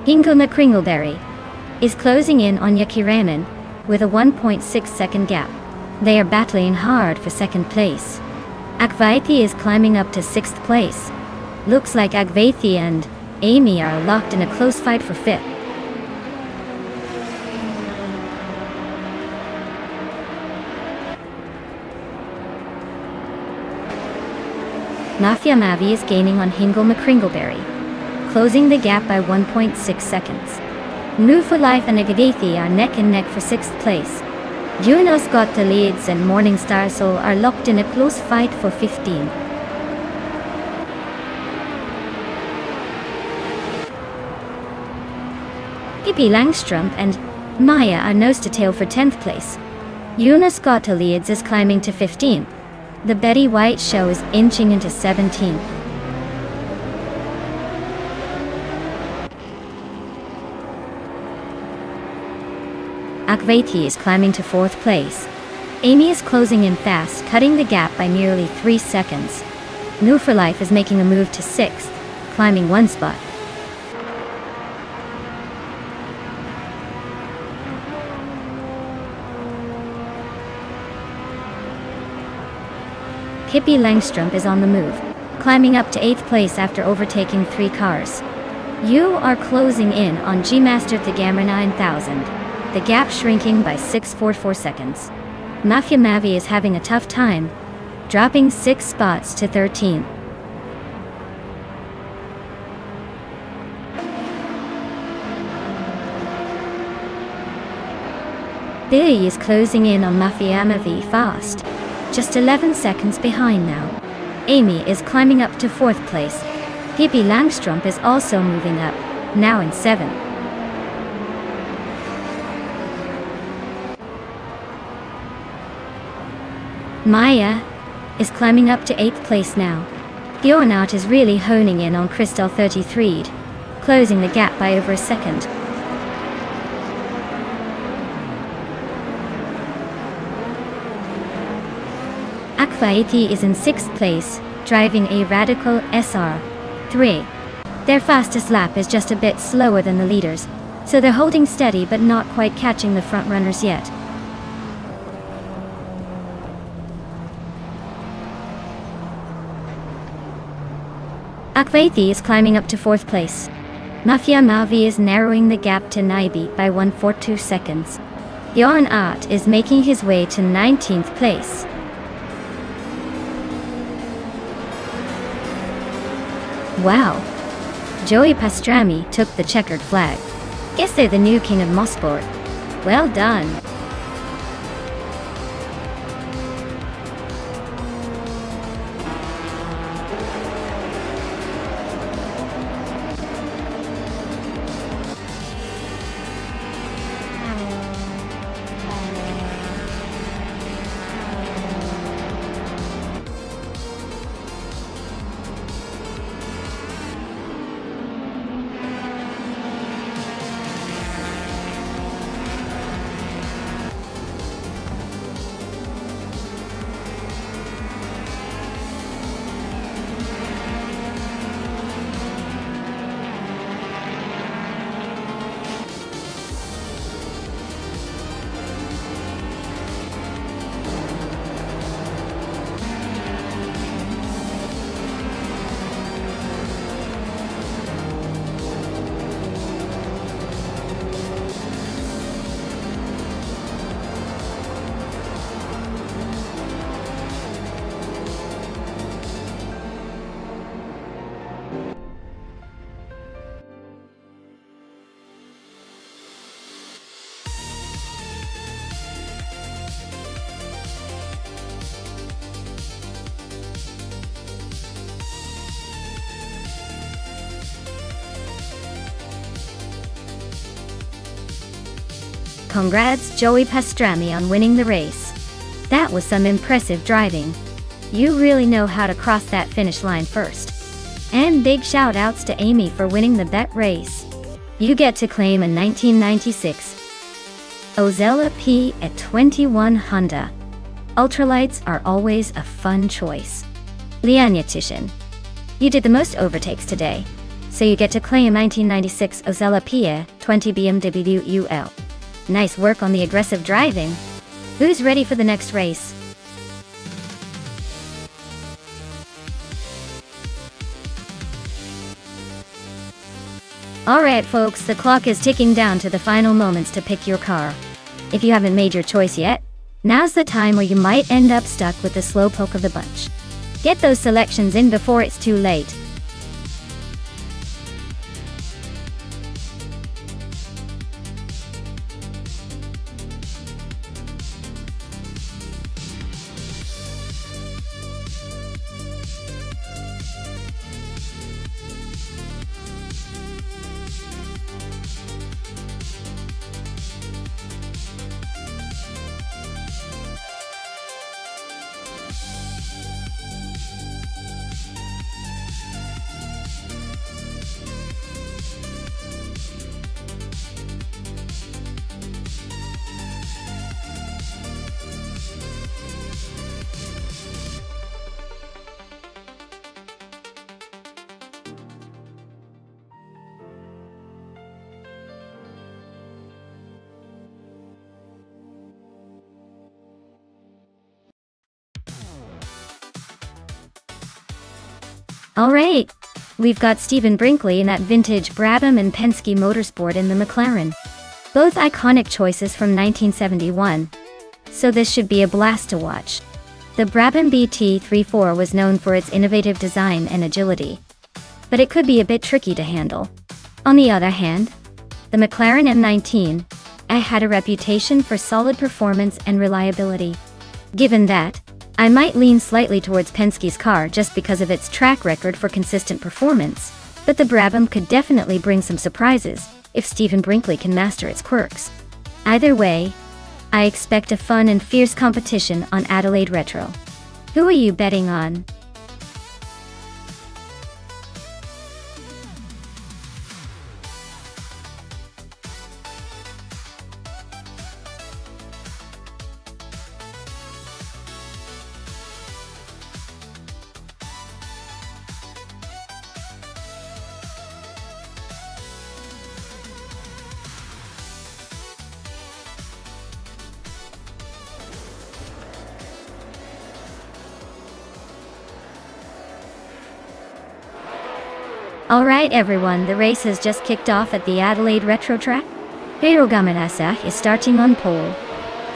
Speaker 1: Hinkoma Kringleberry is closing in on Yakiraman with a 1.6 second gap. They are battling hard for 2nd place. Agvaithi is climbing up to 6th place. Looks like Agvaithi and Amy are locked in a close fight for 5th. Mafia Mavi is gaining on Hingle McCringleberry, closing the gap by 1.6 seconds. New for Life and Agvaithi are neck and neck for 6th place. Yunus Gottlieds and Morningstar Soul are locked in a close fight for 15. Pippi Langstrup and Maya are nose to tail for 10th place. Yunus Gottlieds is climbing to 15. The Betty White Show is inching into 17th. Agvaithi is climbing to 4th place. Amy is closing in fast, cutting the gap by nearly 3 seconds. New for Life is making a move to 6th, climbing 1 spot. Pippi Langstrup is on the move, climbing up to 8th place after overtaking 3 cars. You are closing in on G-Master Tigamra 9000. The gap shrinking by 6.44 seconds. Mafia Mavi is having a tough time, dropping 6 spots to 13. Billy is closing in on Mafia Mavi fast, just 11 seconds behind now. Amy is climbing up to 4th place. Pippi Langstrup is also moving up, now in 7th. Maya is climbing up to 8th place now. Gionat is really honing in on Crystal 33, closing the gap by over a second. Agvaithi is in 6th place, driving a Radical SR3. Their fastest lap is just a bit slower than the leaders, so they're holding steady but not quite catching the front runners yet. Akvaithi is climbing up to 4th place. Mafia Mavi is narrowing the gap to Naibi by 142 seconds. Johan Art is making his way to 19th place. Wow! Joey Pastrami took the checkered flag. Guess they're the new king of Mosport. Well done! Congrats Joey Pastrami on winning the race. That was some impressive driving. You really know how to cross that finish line first. And big shout outs to Amy for winning the bet race. You get to claim a 1996 Ozella P at 21 Honda. Ultralights are always a fun choice. Lianya Tishin. You did the most overtakes today, so you get to claim 1996 Ozella P 20 BMW UL. Nice work on the aggressive driving. Who's ready for the next race? Alright folks, the clock is ticking down to the final moments to pick your car. If you haven't made your choice yet, now's the time where you might end up stuck with the slowpoke of the bunch. Get those selections in before it's too late. Alright, we've got Stephen Brinkley in that vintage Brabham and Penske Motorsport in the McLaren. Both iconic choices from 1971, so this should be a blast to watch. The Brabham BT34 was known for its innovative design and agility, but it could be a bit tricky to handle. On the other hand, the McLaren M19 had a reputation for solid performance and reliability. Given that, I might lean slightly towards Penske's car just because of its track record for consistent performance, but the Brabham could definitely bring some surprises if Stephen Brinkley can master its quirks. Either way, I expect a fun and fierce competition on Adelaide Retro. Who are you betting on? Alright everyone, the race has just kicked off at the Adelaide Retro Track. Pedro Gamanasa is starting on pole.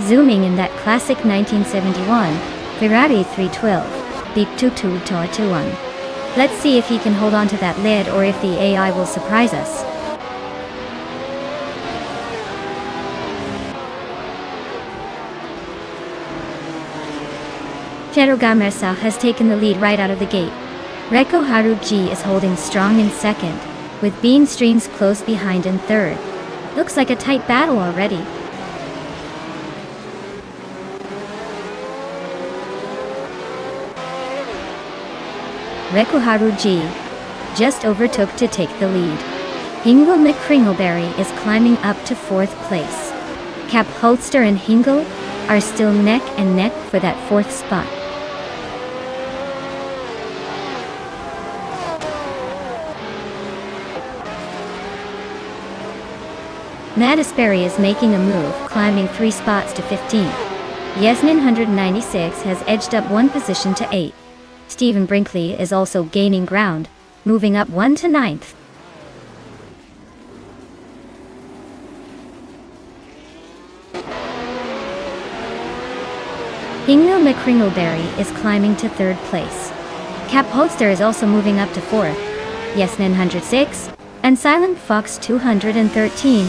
Speaker 1: Zooming in that classic 1971 Ferrari 312, Beep 2221. Let's see if he can hold on to that lead or if the AI will surprise us. Pedro Gamanasa has taken the lead right out of the gate. Reko Haruji is holding strong in second, with Bean Streams close behind in third. Looks like a tight battle already. Reko Haruji just overtook to take the lead. Hingle McCringleberry is climbing up to fourth place. Cap Holster and Hingle are still neck and neck for that fourth spot. Mattisberry is making a move, climbing 3 spots to 15. Yasmin 196 has edged up 1 position to 8. Stephen Brinkley is also gaining ground, moving up 1 to 9th. Hingle McCringleberry is climbing to 3rd place. Cap Holster is also moving up to 4th. Yasmin 106 and Silent Fox 213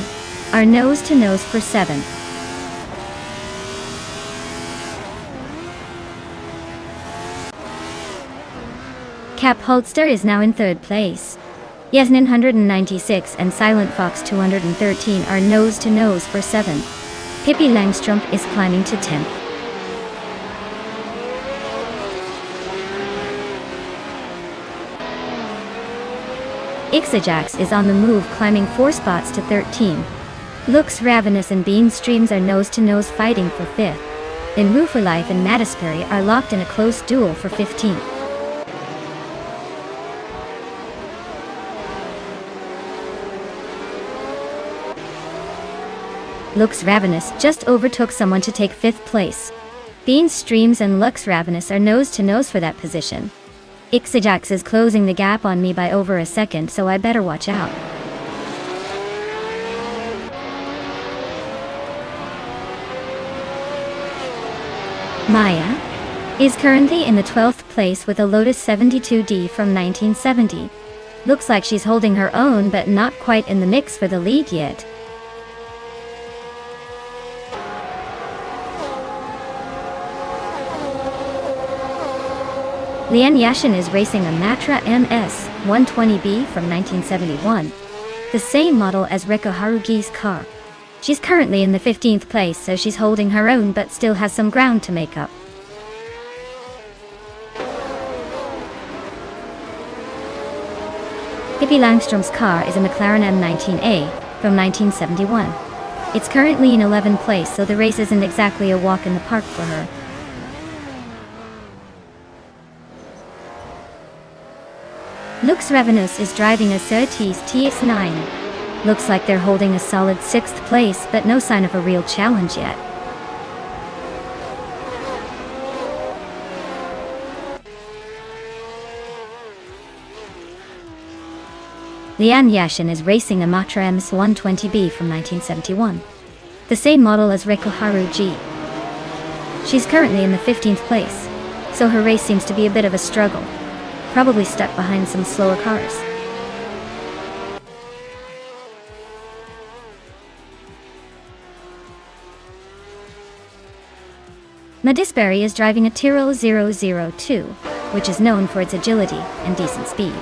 Speaker 1: are nose-to-nose for 7th. Cap Holster is now in 3rd place. Yasmin 196 and Silent Fox 213 are nose-to-nose for 7th. Pippi Langstrumpf is climbing to 10th. Ixajax is on the move, climbing 4 spots to 13. Looks Ravenous and Bean Streams are nose-to-nose fighting for 5th. Then Rooferlife and Mattisberry are locked in a close duel for 15th. Looks Ravenous just overtook someone to take 5th place. Bean Streams and Lux Ravenous are nose-to-nose for that position. Ixajax is closing the gap on me by over a second, so I better watch out. Maya is currently in the 12th place with a Lotus 72D from 1970. Looks like she's holding her own, but not quite in the mix for the lead yet. Lian Yashin is racing a Matra MS 120B from 1971, the same model as Reko Harugi's car. She's currently in the 15th place, so she's holding her own but still has some ground to make up. Pippi Langström's car is a McLaren M19A from 1971. It's currently in 11th place, so the race isn't exactly a walk in the park for her. Lux Ravenous is driving a Surtees TX9. Looks like they're holding a solid 6th place, but no sign of a real challenge yet. Lian Yashin is racing a Matra MS 120B from 1971, the same model as Reko Haruji. She's currently in the 15th place, so her race seems to be a bit of a struggle. Probably stuck behind some slower cars. Mattisberry is driving a Tyrrell 002, which is known for its agility and decent speed.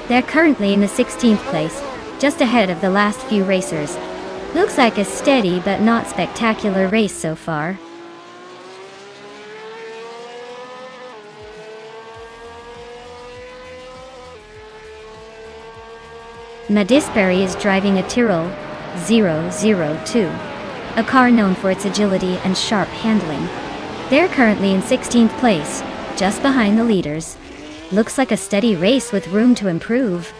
Speaker 1: They're currently in the 16th place, just ahead of the last few racers. Looks like a steady but not spectacular race so far. Mattisberry is driving a Tyrrell 002, a car known for its agility and sharp handling. They're currently in 16th place, just behind the leaders. Looks like a steady race with room to improve.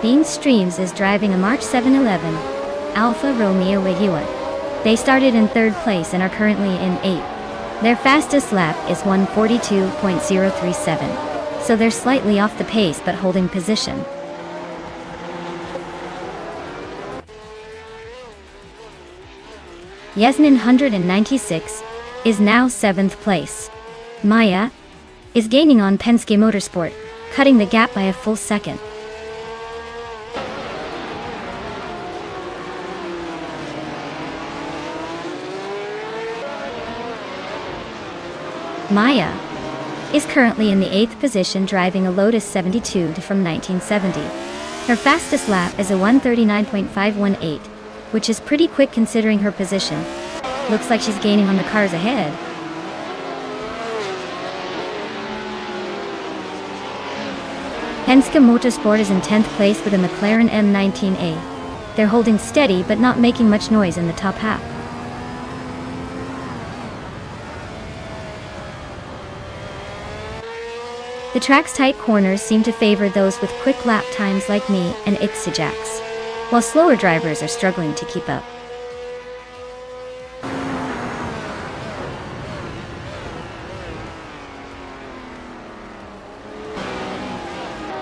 Speaker 1: Bean Streams is driving a March 711 Alfa Romeo Wigua. They started in 3rd place and are currently in 8th. Their fastest lap is 1:42.037, so they're slightly off the pace but holding position. Yasmin 196 is now 7th place. Maya is gaining on Penske Motorsport, cutting the gap by a full second. Maya is currently in the 8th position driving a Lotus 72 from 1970. Her fastest lap is a 1:39.518, which is pretty quick considering her position. Looks like she's gaining on the cars ahead. Penske Motorsport is in 10th place with a McLaren M19A. They're holding steady but not making much noise in the top half. The track's tight corners seem to favor those with quick lap times like me and Ixajax, while slower drivers are struggling to keep up.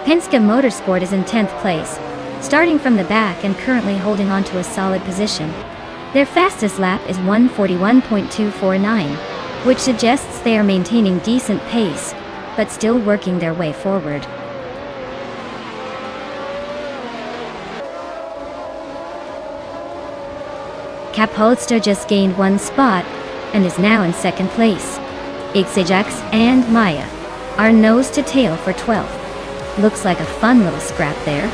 Speaker 1: Penske Motorsport is in 10th place, starting from the back and currently holding on to a solid position. Their fastest lap is 1:41.249, which suggests they are maintaining decent pace, but still working their way forward. Kapolster just gained 1 spot and is now in 2nd place. Ixajax and Maya are nose to tail for 12th. Looks like a fun little scrap there.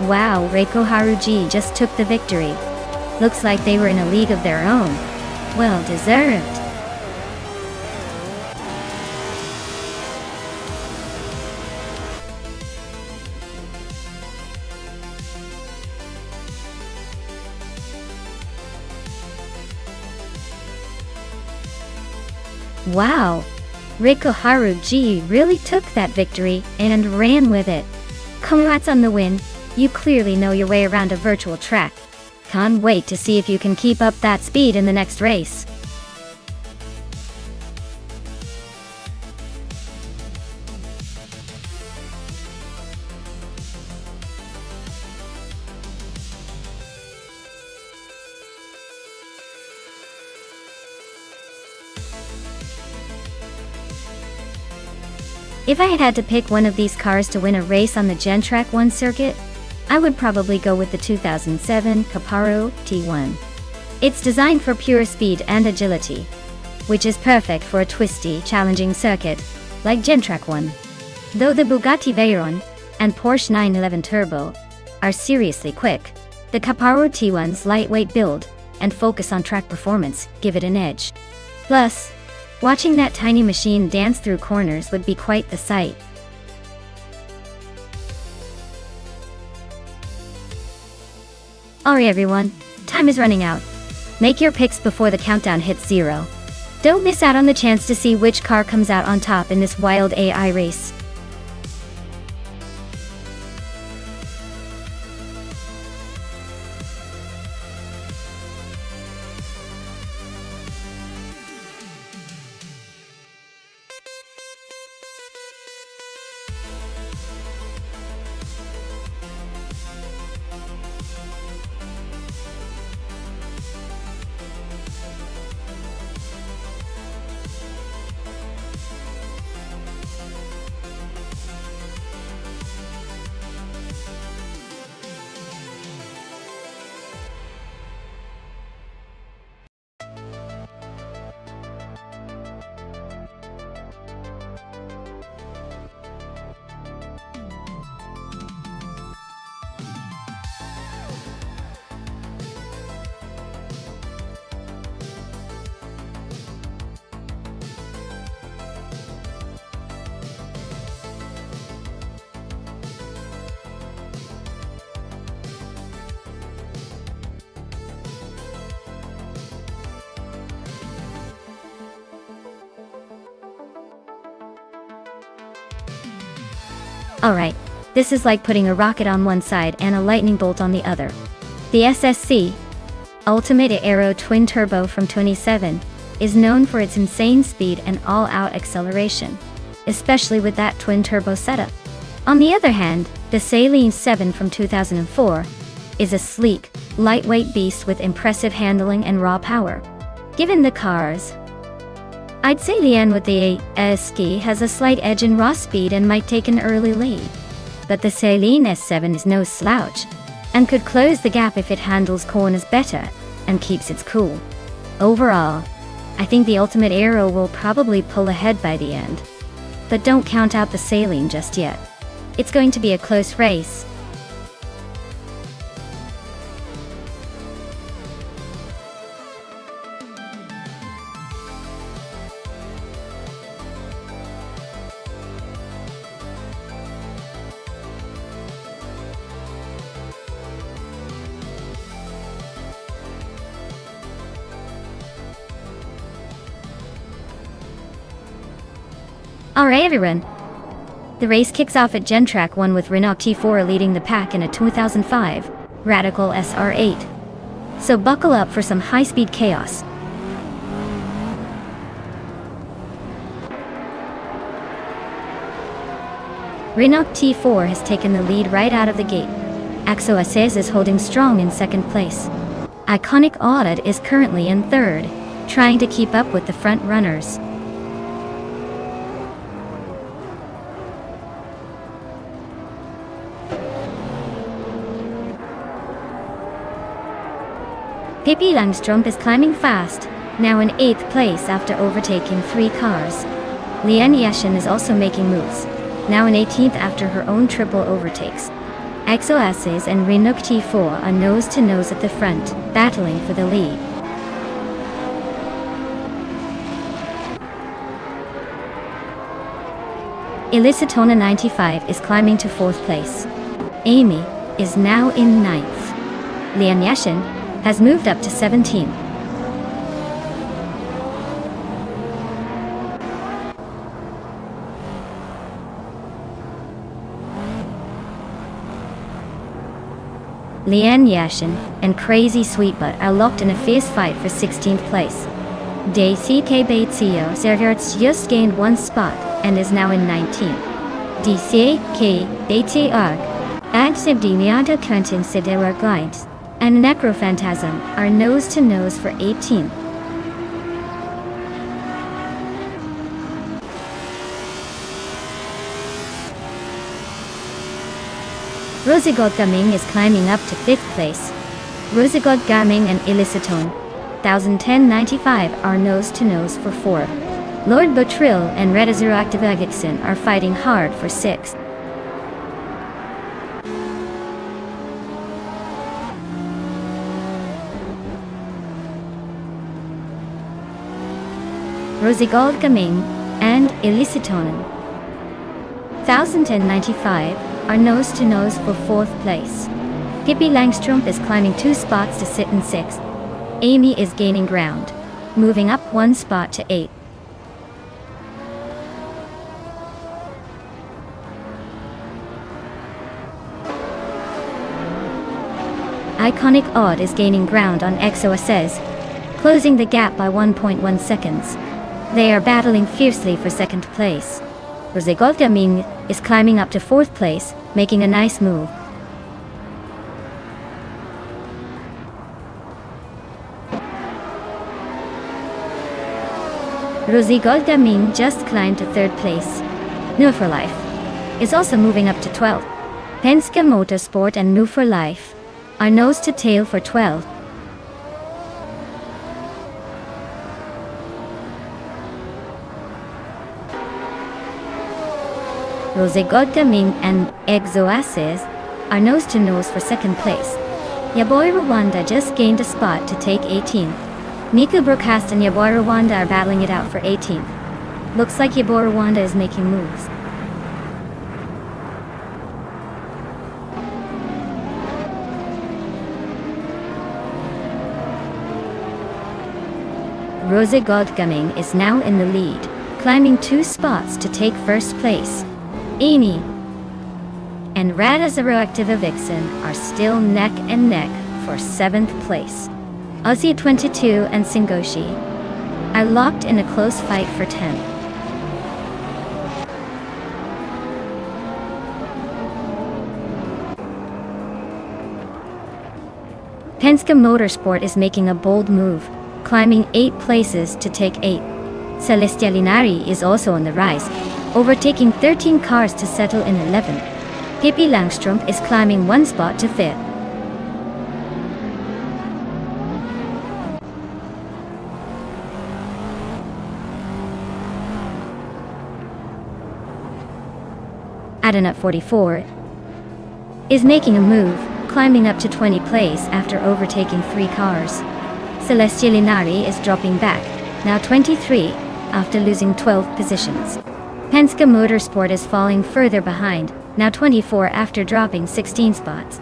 Speaker 1: Wow, Reiko Haruji just took the victory. Looks like they were in a league of their own. Well deserved. Wow, Reiko Haruji really took that victory and ran with it. Congrats on the win. You clearly know your way around a virtual track. Can't wait to see if you can keep up that speed in the next race. If I had to pick one of these cars to win a race on the Gentrack 1 circuit, I would probably go with the 2007 Caparo T1. It's designed for pure speed and agility, which is perfect for a twisty, challenging circuit like Gentrack 1. Though the Bugatti Veyron and Porsche 911 Turbo are seriously quick, the Caparo T1's lightweight build and focus on track performance give it an edge. Plus, watching that tiny machine dance through corners would be quite the sight. Alright everyone, time is running out. Make your picks before the countdown hits 0. Don't miss out on the chance to see which car comes out on top in this wild AI race. Alright, This is like putting a rocket on one side and a lightning bolt on the other. The SSC, Ultimate Aero Twin Turbo from 27, is known for its insane speed and all-out acceleration, especially with that twin turbo setup. On the other hand, the Saleen 7 from 2004 is a sleek, lightweight beast with impressive handling and raw power. Given the cars, I'd say Lian with the ASK has a slight edge in raw speed and might take an early lead. But the Saleen S7 is no slouch, and could close the gap if it handles corners better and keeps its cool. Overall, I think the Ultimate Aero will probably pull ahead by the end. But don't count out the Saleen just yet. It's going to be a close race. Alright everyone, the race kicks off at Gentrack 1 with Renault T4 leading the pack in a 2005 Radical SR8. So buckle up for some high-speed chaos. Renault T4 has taken the lead right out of the gate. Axo Assez is holding strong in second place. Iconic Audit is currently in third, trying to keep up with the front runners. Pippi Langstrup is climbing fast, now in 8th place after overtaking 3 cars. Lian Yashin is also making moves, now in 18th after her own triple overtakes. Axo Assez and Renault T4 are nose-to-nose at the front, battling for the lead. Elisatona 95 is climbing to 4th place. Amy is now in 9th. Lian Yashin has moved up to 17. Lian Yashin and Crazy Sweetbutt are locked in a fierce fight for 16th place. DCK Baitsio Zergertz just gained 1 spot and is now in 19th. DCK Baitsio Adsibdimiata Kantin Sidera Glides and Necrophantasm are nose-to-nose for 18th. Rosegod Gaming is climbing up to 5th place. Rosegod Gaming and Elisatone 1010-95 are nose-to-nose for 4th. Lord Botril and Redazero Activagixen are fighting hard for 6th. Rosegod Gaming and Elisatonen 1010-95 are nose-to-nose for 4th place. Pippi Langstrup is climbing 2 spots to sit in 6th. Amy is gaining ground, moving up 1 spot to 8th. Iconic Odd is gaining ground on Exo Assez, closing the gap by 1.1 seconds. They are battling fiercely for 2nd place. Rosegod Gaming is climbing up to 4th place, making a nice move. Rosegod Gaming just climbed to 3rd place. New for Life is also moving up to 12th. Penske Motorsport and New for Life are nose to tail for 12th. Rosegod Gaming and Exo Assez are nose-to-nose for 2nd place. Yaboy Rwanda just gained a spot to take 18th. Nico Broadcast and Yaboy Rwanda are battling it out for 18th. Looks like Yaboy Rwanda is making moves. Rosegod Gaming is now in the lead, climbing 2 spots to take 1st place. Amy and Rada Zeroactiva Vixen are still neck and neck for 7th place. Aussie 22 and Singoshi are locked in a close fight for 10th. Penske Motorsport is making a bold move, climbing 8 places to take 8. Celestia Linari is also on the rise, overtaking 13 cars to settle in 11th. Pippi Langstrup is climbing 1 spot to 5th. Adenut 44 is making a move, climbing up to 20 place after overtaking 3 cars. Celestia Linari is dropping back, now 23, after losing 12 positions. Penske Motorsport is falling further behind, now 24 after dropping 16 spots.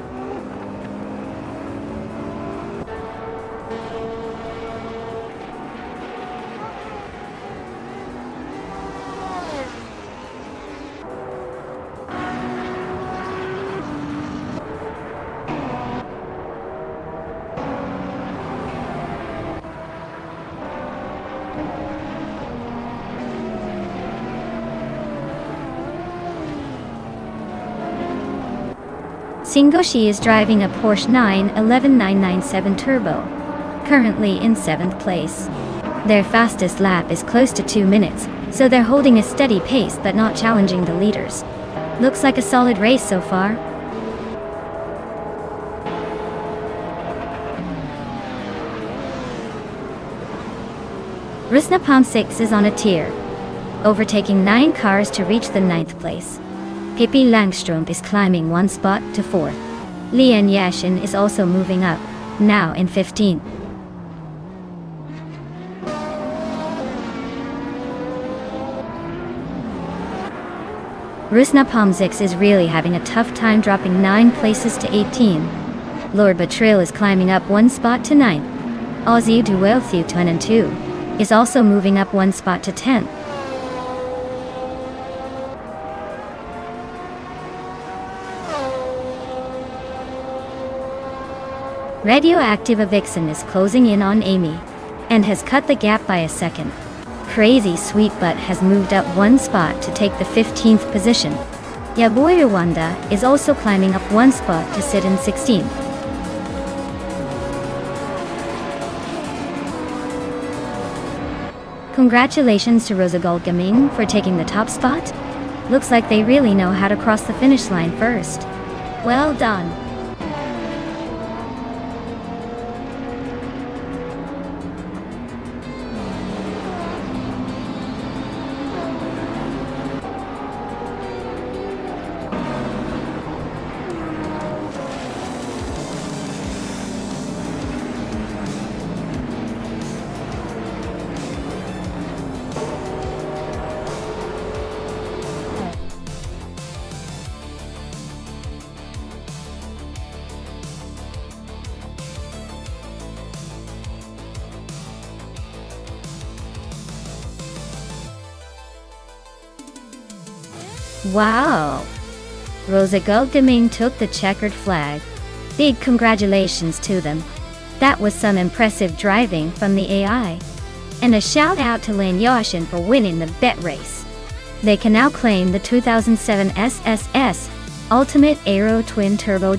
Speaker 1: Singoshi is driving a Porsche 911 Turbo, currently in 7th place. Their fastest lap is close to 2 minutes, so they're holding a steady pace but not challenging the leaders. Looks like a solid race so far. Rusnapalm 6 is on a tear, overtaking 9 cars to reach the 9th place. Pippi Langstrup is climbing 1 spot to 4th. Lian Yashin is also moving up, now in 15th. Rusnapalm 6 is really having a tough time, dropping 9 places to 18. Lord Batril is climbing up 1 spot to 9th. Aussie Duel Thuton 2 is also moving up 1 spot to 10th. Radioactive Vixen is closing in on Amy, and has cut the gap by a second. Crazy Sweet Butt has moved up 1 spot to take the 15th position. Yaboy Rwanda is also climbing up 1 spot to sit in 16th. Congratulations to Rosagold Gaming for taking the top spot. Looks like they really know how to cross the finish line first. Well done. Wow! Rosagold Gaming took the checkered flag. Big congratulations to them. That was some impressive driving from the AI. And a shout out to Lin Yoshin for winning the bet race. They can now claim the 2007 SSS Ultimate Aero Twin Turbo.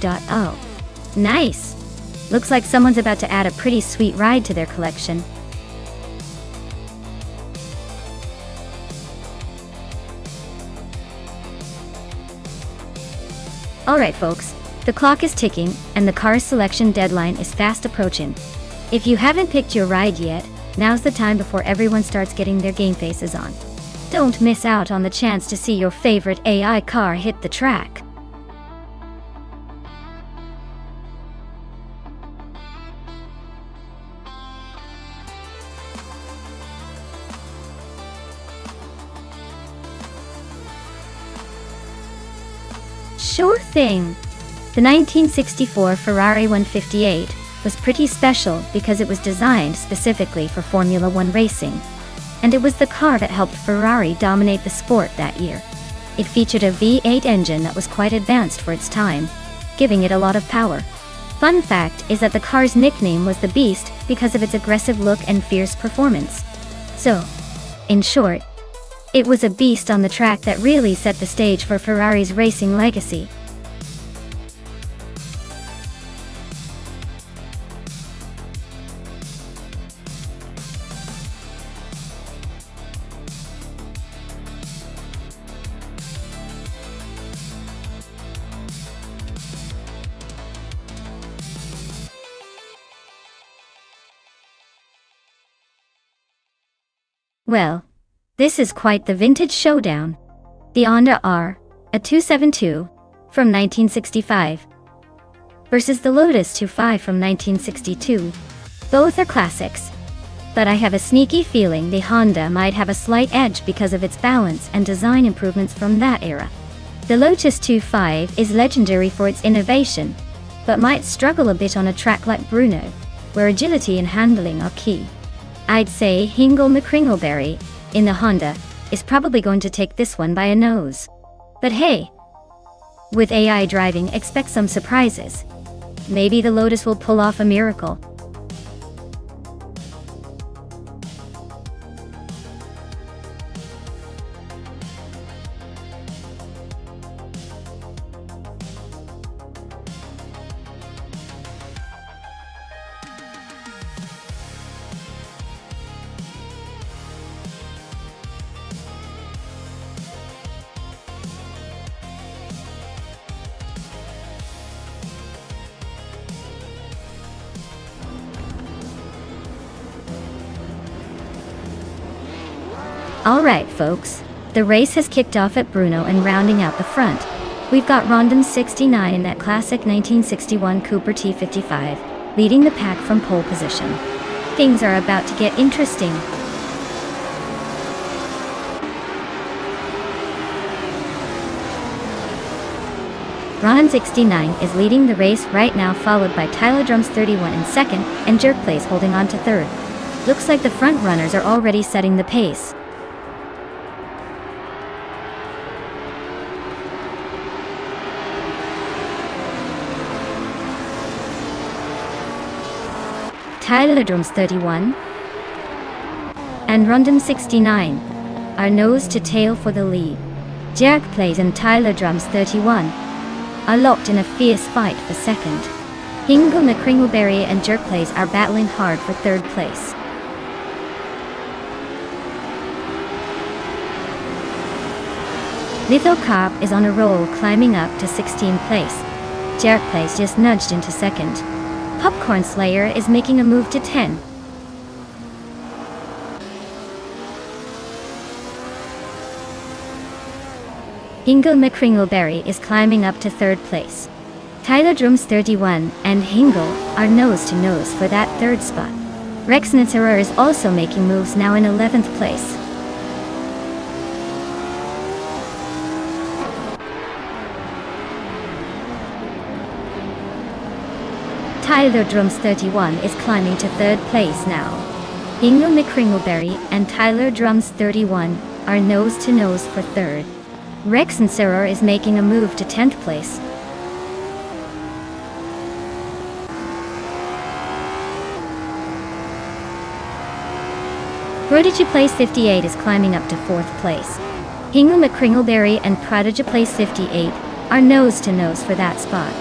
Speaker 1: Nice! Looks like someone's about to add a pretty sweet ride to their collection. Alright folks, the clock is ticking and the car's selection deadline is fast approaching. If you haven't picked your ride yet, now's the time before everyone starts getting their game faces on. Don't miss out on the chance to see your favorite AI car hit the track. Sure thing! The 1964 Ferrari 158 was pretty special because it was designed specifically for Formula One racing, and it was the car that helped Ferrari dominate the sport that year. It featured a V8 engine that was quite advanced for its time, giving it a lot of power. Fun fact is that the car's nickname was the Beast because of its aggressive look and fierce performance. So, in short, it was a beast on the track that really set the stage for Ferrari's racing legacy. Well, this is quite the vintage showdown. The Honda R, a 272, from 1965, versus the Lotus 25 from 1962. Both are classics, but I have a sneaky feeling the Honda might have a slight edge because of its balance and design improvements from that era. The Lotus 25 is legendary for its innovation, but might struggle a bit on a track like Brno, where agility and handling are key. I'd say Hingle McCringleberry, in the Honda, is probably going to take this one by a nose. But hey, with AI driving, expect some surprises. Maybe the Lotus will pull off a miracle. Alright folks, the race has kicked off at Brno, and rounding out the front, we've got Rondon 69 in that classic 1961 Cooper T55, leading the pack from pole position. Things are about to get interesting. Ron 69 is leading the race right now, followed by Tyler Drums 31 in second, and Jerk Place holding on to third. Looks like the front runners are already setting the pace. Tyler Drums 31 and Rondon 69 are nose to tail for the lead. Jerk Place and Tyler Drums 31 are locked in a fierce fight for second. Hingle McCringleberry and Jerk Place are battling hard for third place. Litho Carp is on a roll, climbing up to 16th place. Jerk Place just nudged into second. Popcorn Slayer is making a move to 10. Hingle McCringleberry is climbing up to third place. Tyler Drums 31 and Hingle are nose to nose for that third spot. Rex Nitzerer is also making moves, now in 11th place. Tyler Drums 31 is climbing to third place now. Hingle McCringleberry and Tyler Drums 31 are nose to nose for third. Rex Nitzerer is making a move to 10th place. Prodigy Place 58 is climbing up to 4th place. Hingle McCringleberry and Prodigy Place 58 are nose to nose for that spot.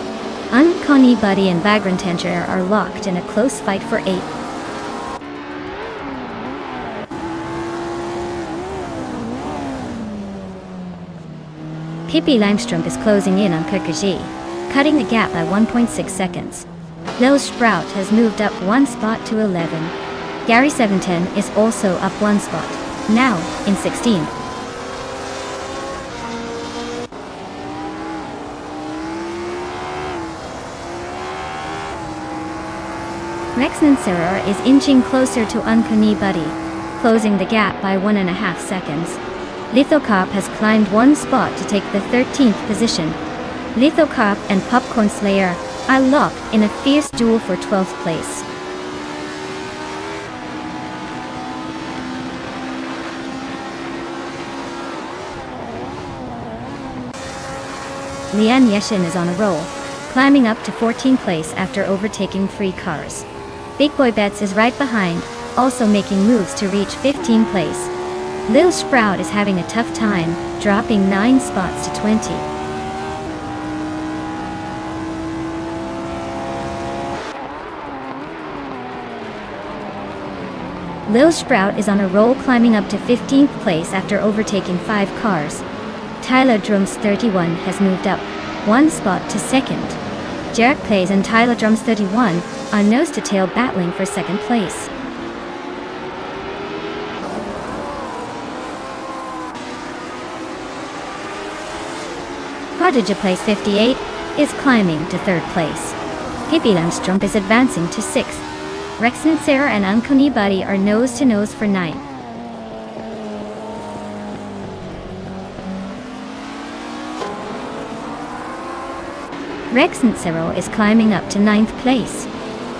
Speaker 1: Uncanny Buddy and Vagrant Tenture are locked in a close fight for 8th. Pippi Langstrom is closing in on Kirkji, cutting the gap by 1.6 seconds. Lil Sprout has moved up one spot to 11. Gary 710 is also up one spot, now in 16th. Rex Nitzerer is inching closer to Uncanny Buddy, closing the gap by 1.5 seconds. Lithocarp has climbed one spot to take the 13th position. Lithocarp and Popcorn Slayer are locked in a fierce duel for 12th place. Lian Yeshin is on a roll, climbing up to 14th place after overtaking 3 cars. Big Boy Bets is right behind, also making moves to reach 15th place. Lil Sprout is having a tough time, dropping 9 spots to 20. Lil Sprout is on a roll, climbing up to 15th place after overtaking 5 cars. Tyler Drums 31 has moved up 1 spot to 2nd. Jarek Plays and Tyler Drums 31 are nose to tail battling for 2nd place. Prodigy Place 58 is climbing to 3rd place. Hippie Langstrom is advancing to 6th. Rex and Sarah and Uncle Buddy are nose to nose for 9th. Rex and Sarah is climbing up to 9th place.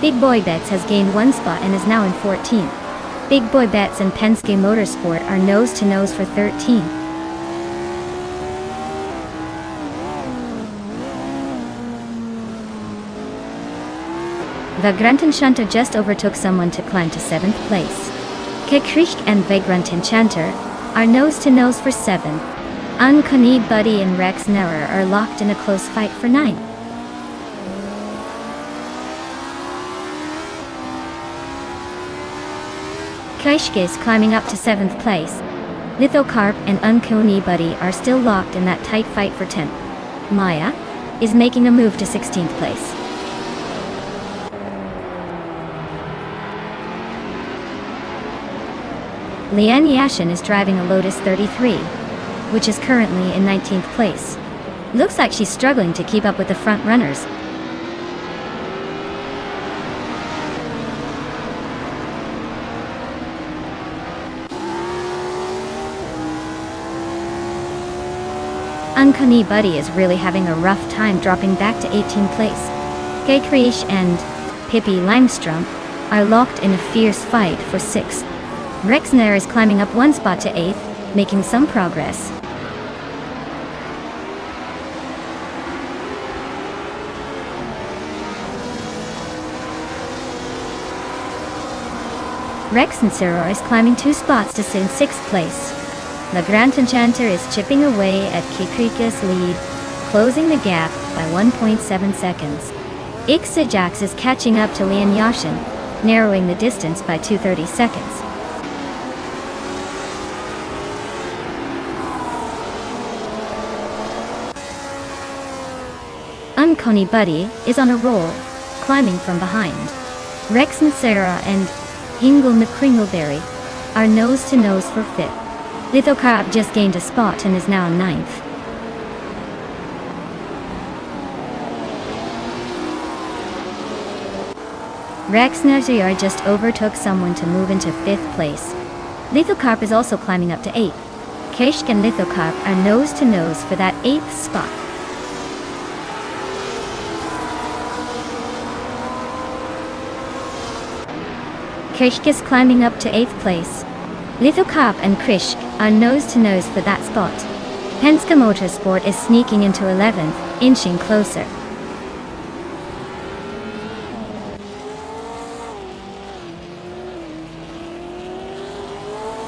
Speaker 1: Big Boy Bets has gained 1 spot and is now in 14th. Big Boy Bets and Penske Motorsport are nose to nose for 13th. Vagrant Enchanter just overtook someone to climb to 7th place. Kekrish and Vagrant Enchanter are nose to nose for 7th. Uncanny Buddy and Rex Nerer are locked in a close fight for 9th. Kaishke is climbing up to 7th place. Lithocarp and Uncanny Buddy are still locked in that tight fight for 10th. Maya is making a move to 16th place. Lian Yashin is driving a Lotus 33, which is currently in 19th place. Looks like she's struggling to keep up with the front runners. Uncanny Buddy is really having a rough time, dropping back to 18th place. Gay Krish and Pippi Langstrom are locked in a fierce fight for 6th. Rexner is climbing up 1 spot to 8th, making some progress. Rex and Sarah is climbing 2 spots to sit in 6th place. The Grand Enchanter is chipping away at Kikrika's lead, closing the gap by 1.7 seconds. Ixajax is catching up to Lian Yashin, narrowing the distance by 2:30 seconds. Uncanny Buddy is on a roll, climbing from behind. Rex and Sarah and Hingle McCringleberry are nose to nose for 5th. Lithocarp just gained a spot and is now 9th. Rex Nazir just overtook someone to move into 5th place. Lithocarp is also climbing up to 8th. Keshk and Lithocarp are nose to nose for that 8th spot. Krishk is climbing up to 8th place. Lithocarp and Krishk are nose to nose for that spot. Penske Motorsport is sneaking into 11th, inching closer.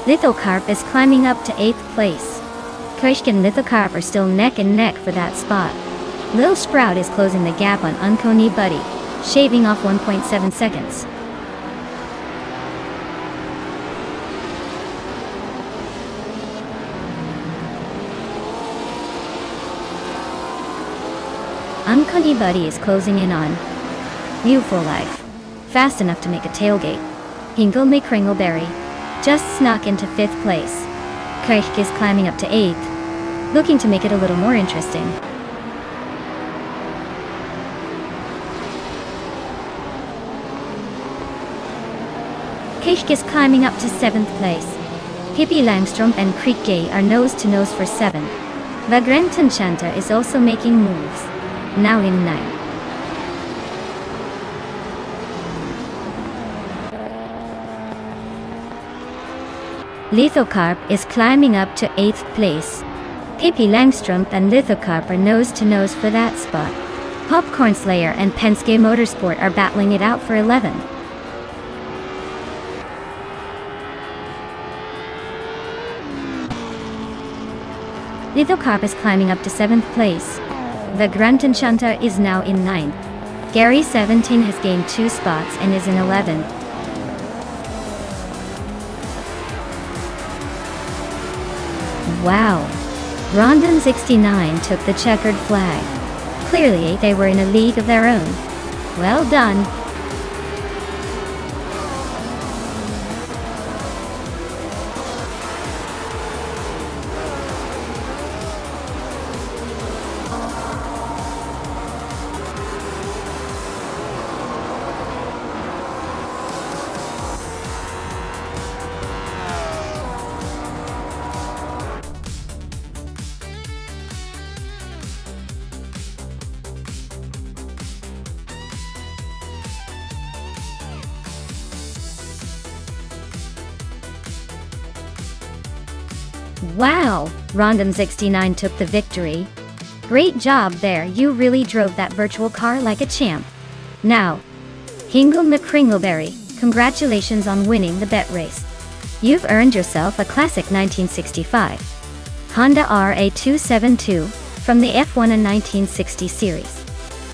Speaker 1: Lithocarp is climbing up to 8th place. Krishk and Lithocarp are still neck and neck for that spot. Lil Sprout is closing the gap on Uncanny Buddy, shaving off 1.7 seconds. Uncanny Buddy is closing in on Youthful Life, fast enough to make a tailgate. Hingle McCringleberry just snuck into 5th place. Kirk is climbing up to 8th, looking to make it a little more interesting. Kirk is climbing up to 7th place. Pippi Langstrom and Creek Gay are nose to nose for 7th. Vagrant Enchanter is also making moves, now in 9th. Lithocarp is climbing up to 8th place. Pippi Langstrumpf and Lithocarp are nose-to-nose for that spot. Popcorn Slayer and Penske Motorsport are battling it out for 11. Lithocarp is climbing up to 7th place. The Gruntenschunter is now in 9th. Gary 17 has gained 2 spots and is in 11th. Wow! Rondon 69 took the checkered flag. Clearly, they were in a league of their own. Well done! Wow! Rondon 69 took the victory. Great job there, you really drove that virtual car like a champ. Now, Hingle McCringleberry, congratulations on winning the bet race. You've earned yourself a classic 1965 Honda RA272 from the F1 and 1960 series.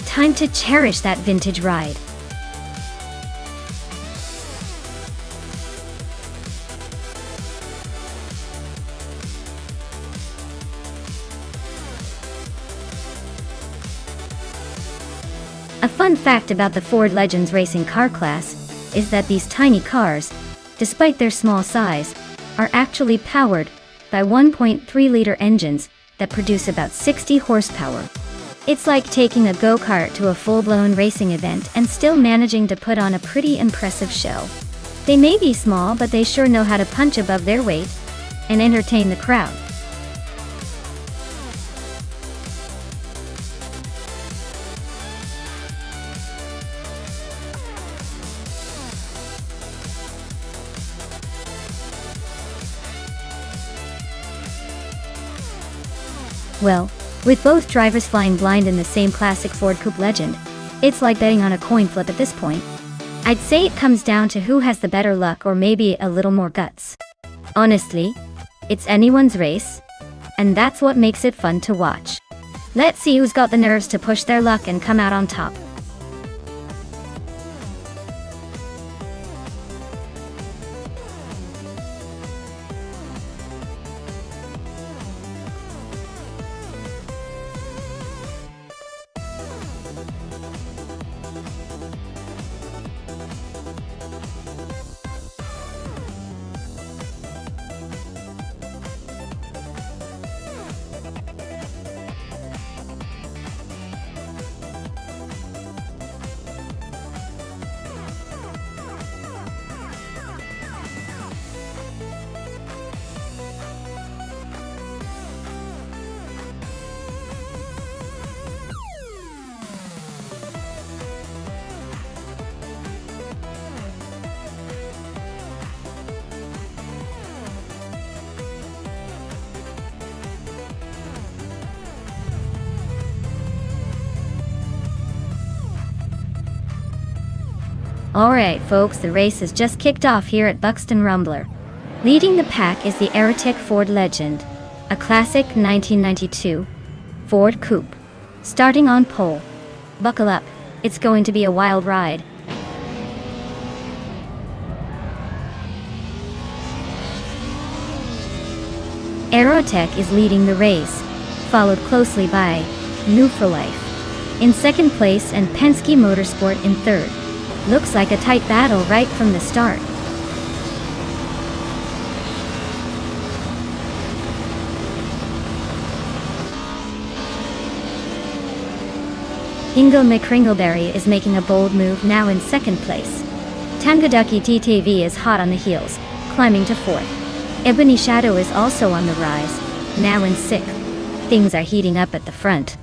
Speaker 1: Time to cherish that vintage ride. A fun fact about the Ford Legends racing car class is that these tiny cars, despite their small size, are actually powered by 1.3-liter engines that produce about 60 horsepower. It's like taking a go-kart to a full-blown racing event and still managing to put on a pretty impressive show. They may be small, but they sure know how to punch above their weight and entertain the crowd. Well, with both drivers flying blind in the same classic Ford Coupe Legend, it's like betting on a coin flip at this point. I'd say it comes down to who has the better luck or maybe a little more guts. Honestly, it's anyone's race, and that's what makes it fun to watch. Let's see who's got the nerves to push their luck and come out on top. Alright folks, the race has just kicked off here at Buxton Rumbler. Leading the pack is the Aerotech Ford Legend, a classic 1992 Ford Coupe. Starting on pole. Buckle up, it's going to be a wild ride. Aerotech is leading the race, followed closely by Life in second place and Penske Motorsport in third. Looks like a tight battle right from the start. Hingle McCringleberry is making a bold move now in second place. Tangaducky TTV is hot on the heels, climbing to fourth. Ebony Shadow is also on the rise, now in sixth. Things are heating up at the front.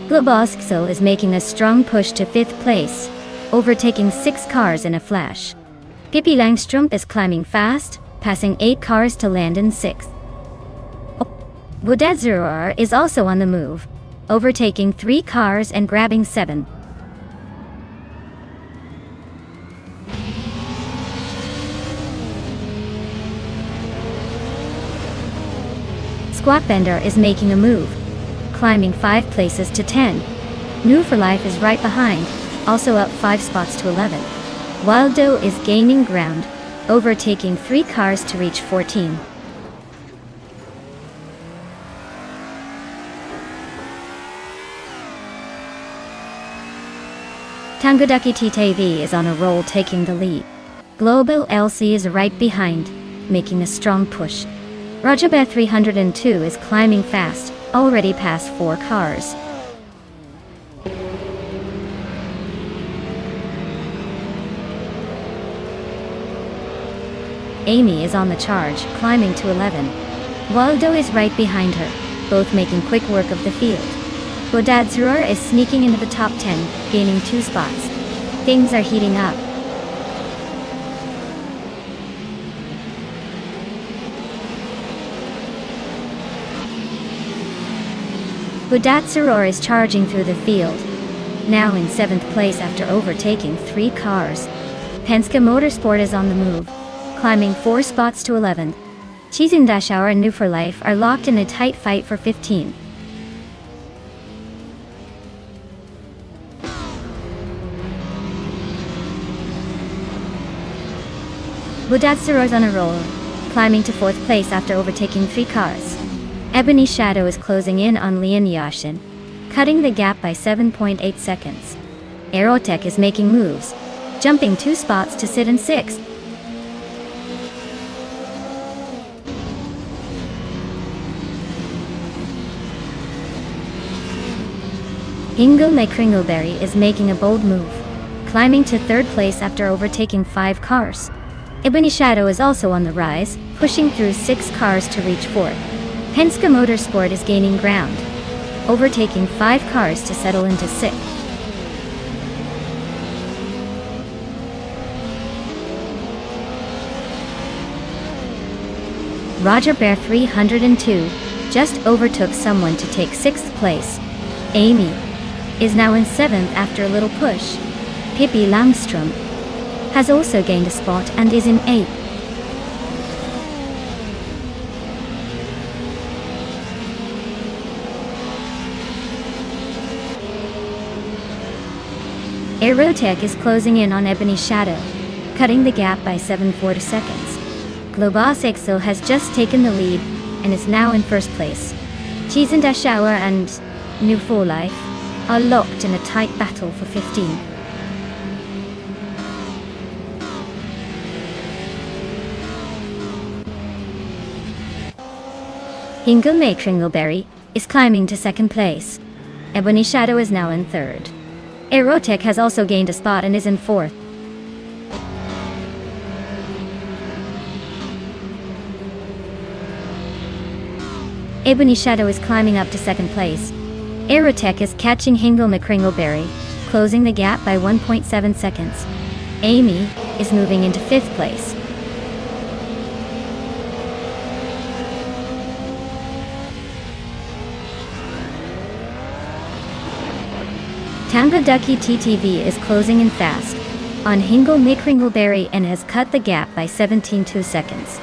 Speaker 1: Globosxel is making a strong push to 5th place, overtaking 6 cars in a flash. Pippi Langstrumpf is climbing fast, passing 8 cars to land in 6th. Wodadzirar is also on the move, overtaking 3 cars and grabbing 7. Squatbender is making a move, climbing 5 places to 10. New for Life is right behind, also up 5 spots to 11. Waldo is gaining ground, overtaking 3 cars to reach 14. Tangoduki TTV is on a roll, taking the lead. Global LC is right behind, making a strong push. Rogerbear 302 is climbing fast, already past 4 cars. Amy is on the charge, climbing to 11. Waldo is right behind her, both making quick work of the field. Wodadzirar is sneaking into the top 10, gaining 2 spots. Things are heating up. Wodadzirar is charging through the field, now in 7th place after overtaking 3 cars. Penske Motorsport is on the move, climbing 4 spots to 11th. Chizindashauer and New for Life are locked in a tight fight for 15. Wodadzirar is on a roll, climbing to 4th place after overtaking 3 cars. Ebony Shadow is closing in on Leon Yashin, cutting the gap by 7.8 seconds. Aerotech is making moves, jumping 2 spots to sit in 6th. Ingo McCringleberry is making a bold move, climbing to 3rd place after overtaking 5 cars. Ebony Shadow is also on the rise, pushing through 6 cars to reach 4th. Penske Motorsport is gaining ground, overtaking 5 cars to settle into 6th. Rogerbear 302 just overtook someone to take 6th place. Amy is now in 7th after a little push. Pippi Langstrumpf has also gained a spot and is in 8th. Aerotech is closing in on Ebony Shadow, cutting the gap by 7.4 seconds. Globosxel has just taken the lead and is now in 1st place. Chizindashauer and New for Life are locked in a tight battle for 15. Ingo McCringleberry is climbing to 2nd place. Ebony Shadow is now in 3rd. Aerotech has also gained a spot and is in 4th. Ebony Shadow is climbing up to 2nd place. Aerotech is catching Ingo McCringleberry, closing the gap by 1.7 seconds. Amy is moving into 5th place. Tangoduki TTV is closing in fast on Ingo McCringleberry and has cut the gap by 17.2 seconds.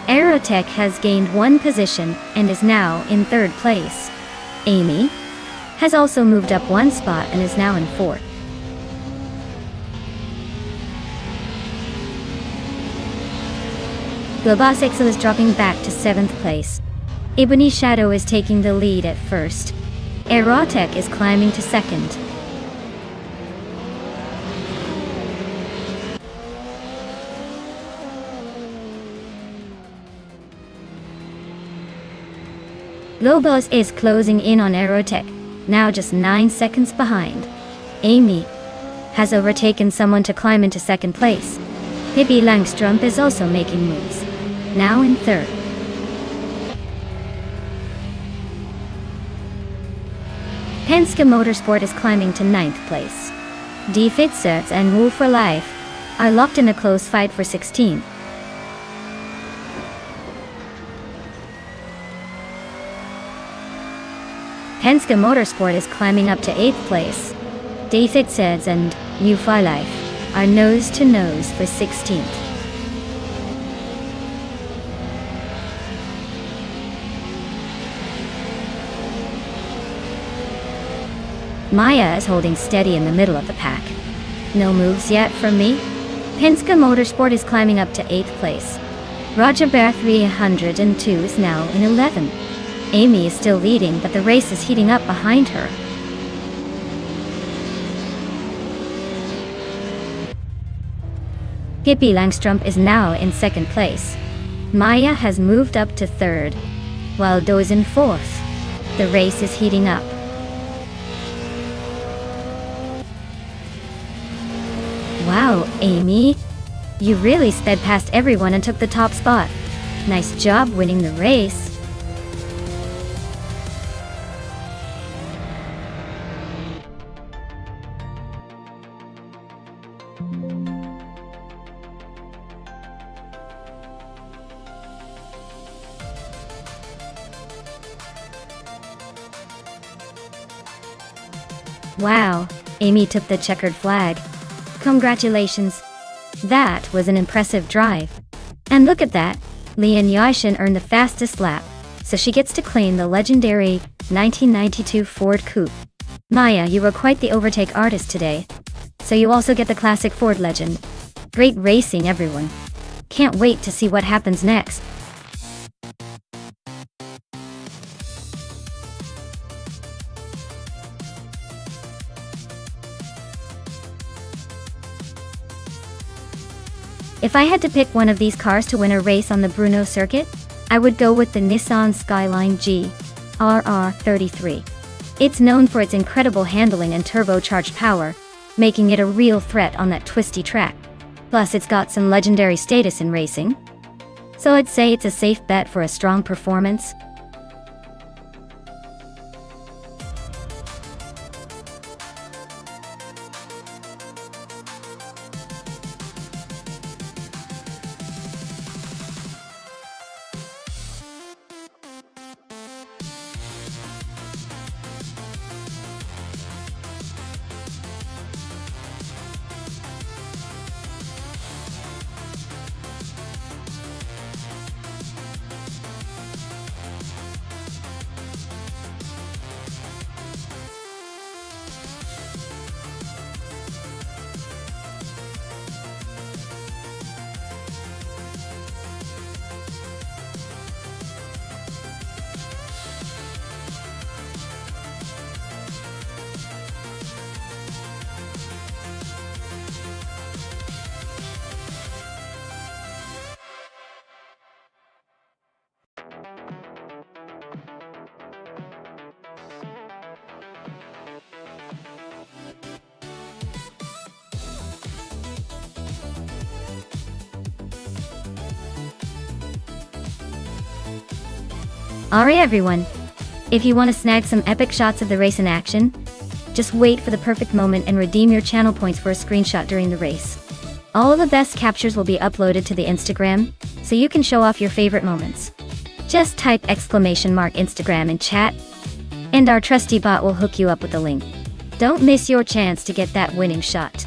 Speaker 1: Aerotech has gained 1 position and is now in 3rd place. Amy has also moved up 1 spot and is now in 4th. Globosxel is dropping back to 7th place. Ebony Shadow is taking the lead at 1st. Aerotech is climbing to 2nd. Globos is closing in on Aerotech, now just 9 seconds behind. Amy has overtaken someone to climb into 2nd place. Pippi Langstrumpf is also making moves, now in 3rd. Penske Motorsport is climbing to 9th place. Die Fitzers and Wolf for Life are locked in a close fight for 16th. Penske Motorsport is climbing up to 8th place. Die Fitzers and Wolf for Life are nose to nose for 16th. Maya is holding steady in the middle of the pack. No moves yet from me. Penske Motorsport is climbing up to 8th place. Roger Bear 302 is now in 11th. Amy is still leading, but the race is heating up behind her. Pippi Langstrup is now in 2nd place. Maya has moved up to 3rd, while Do's in 4th. The race is heating up. Wow, Amy, you really sped past everyone and took the top spot. Nice job winning the race. Wow, Amy took the checkered flag. Congratulations. That was an impressive drive. And look at that, Lian Yashin earned the fastest lap, so she gets to claim the legendary 1992 Ford Coupe. Maya, you were quite the overtake artist today. So you also get the classic Ford Legend. Great racing, everyone. Can't wait to see what happens next. If I had to pick one of these cars to win a race on the Brno circuit, I would go with the Nissan Skyline G RR33. It's known for its incredible handling and turbocharged power, making it a real threat on that twisty track. Plus, it's got some legendary status in racing. So I'd say it's a safe bet for a strong performance. Alright everyone, if you want to snag some epic shots of the race in action, just wait for the perfect moment and redeem your channel points for a screenshot during the race. All of the best captures will be uploaded to the Instagram, so you can show off your favorite moments. Just type !Instagram in chat, and our trusty bot will hook you up with the link. Don't miss your chance to get that winning shot.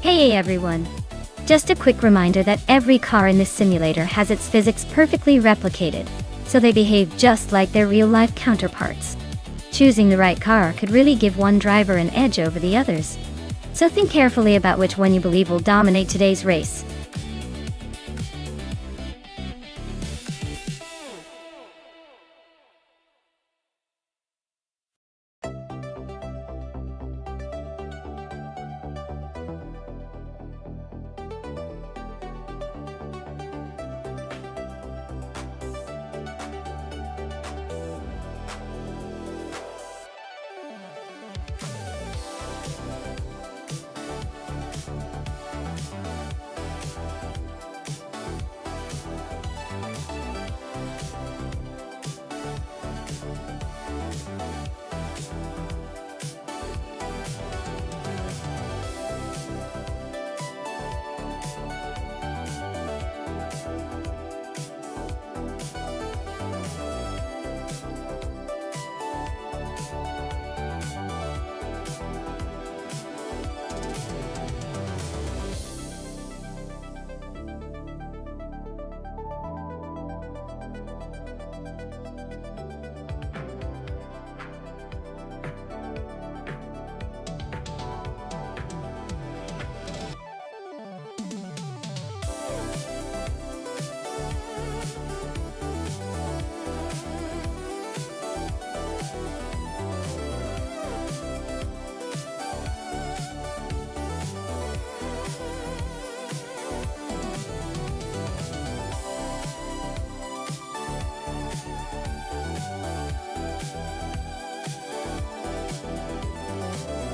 Speaker 1: Hey everyone! Just a quick reminder that every car in this simulator has its physics perfectly replicated, so they behave just like their real-life counterparts. Choosing the right car could really give one driver an edge over the others. So think carefully about which one you believe will dominate today's race.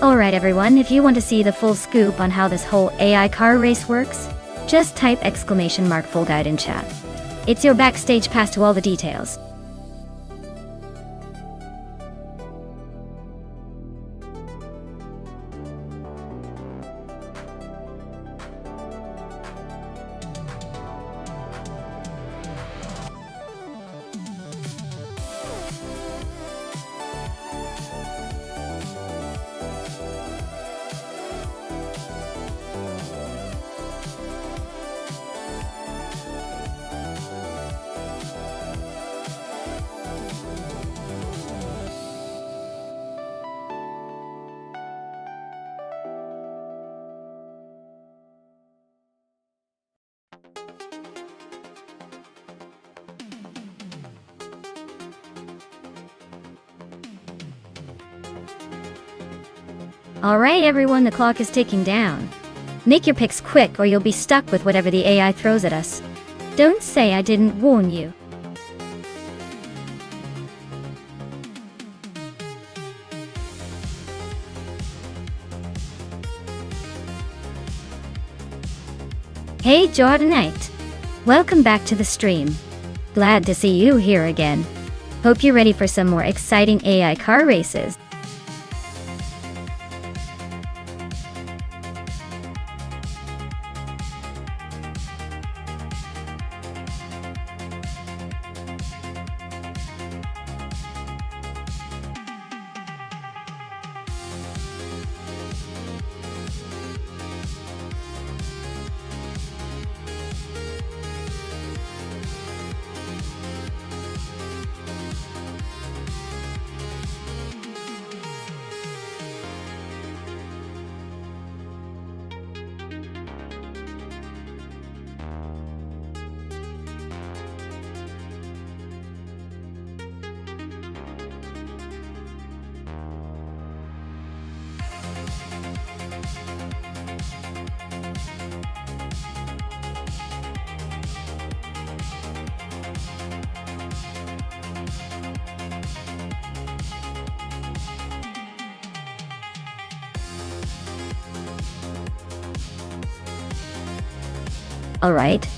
Speaker 1: Alright everyone, if you want to see the full scoop on how this whole AI car race works, just type !full guide in chat. It's your backstage pass to all the details. Alright everyone, the clock is ticking down. Make your picks quick or you'll be stuck with whatever the AI throws at us. Don't say I didn't warn you. Hey Jordanite! Welcome back to the stream. Glad to see you here again. Hope you're ready for some more exciting AI car races. Alright.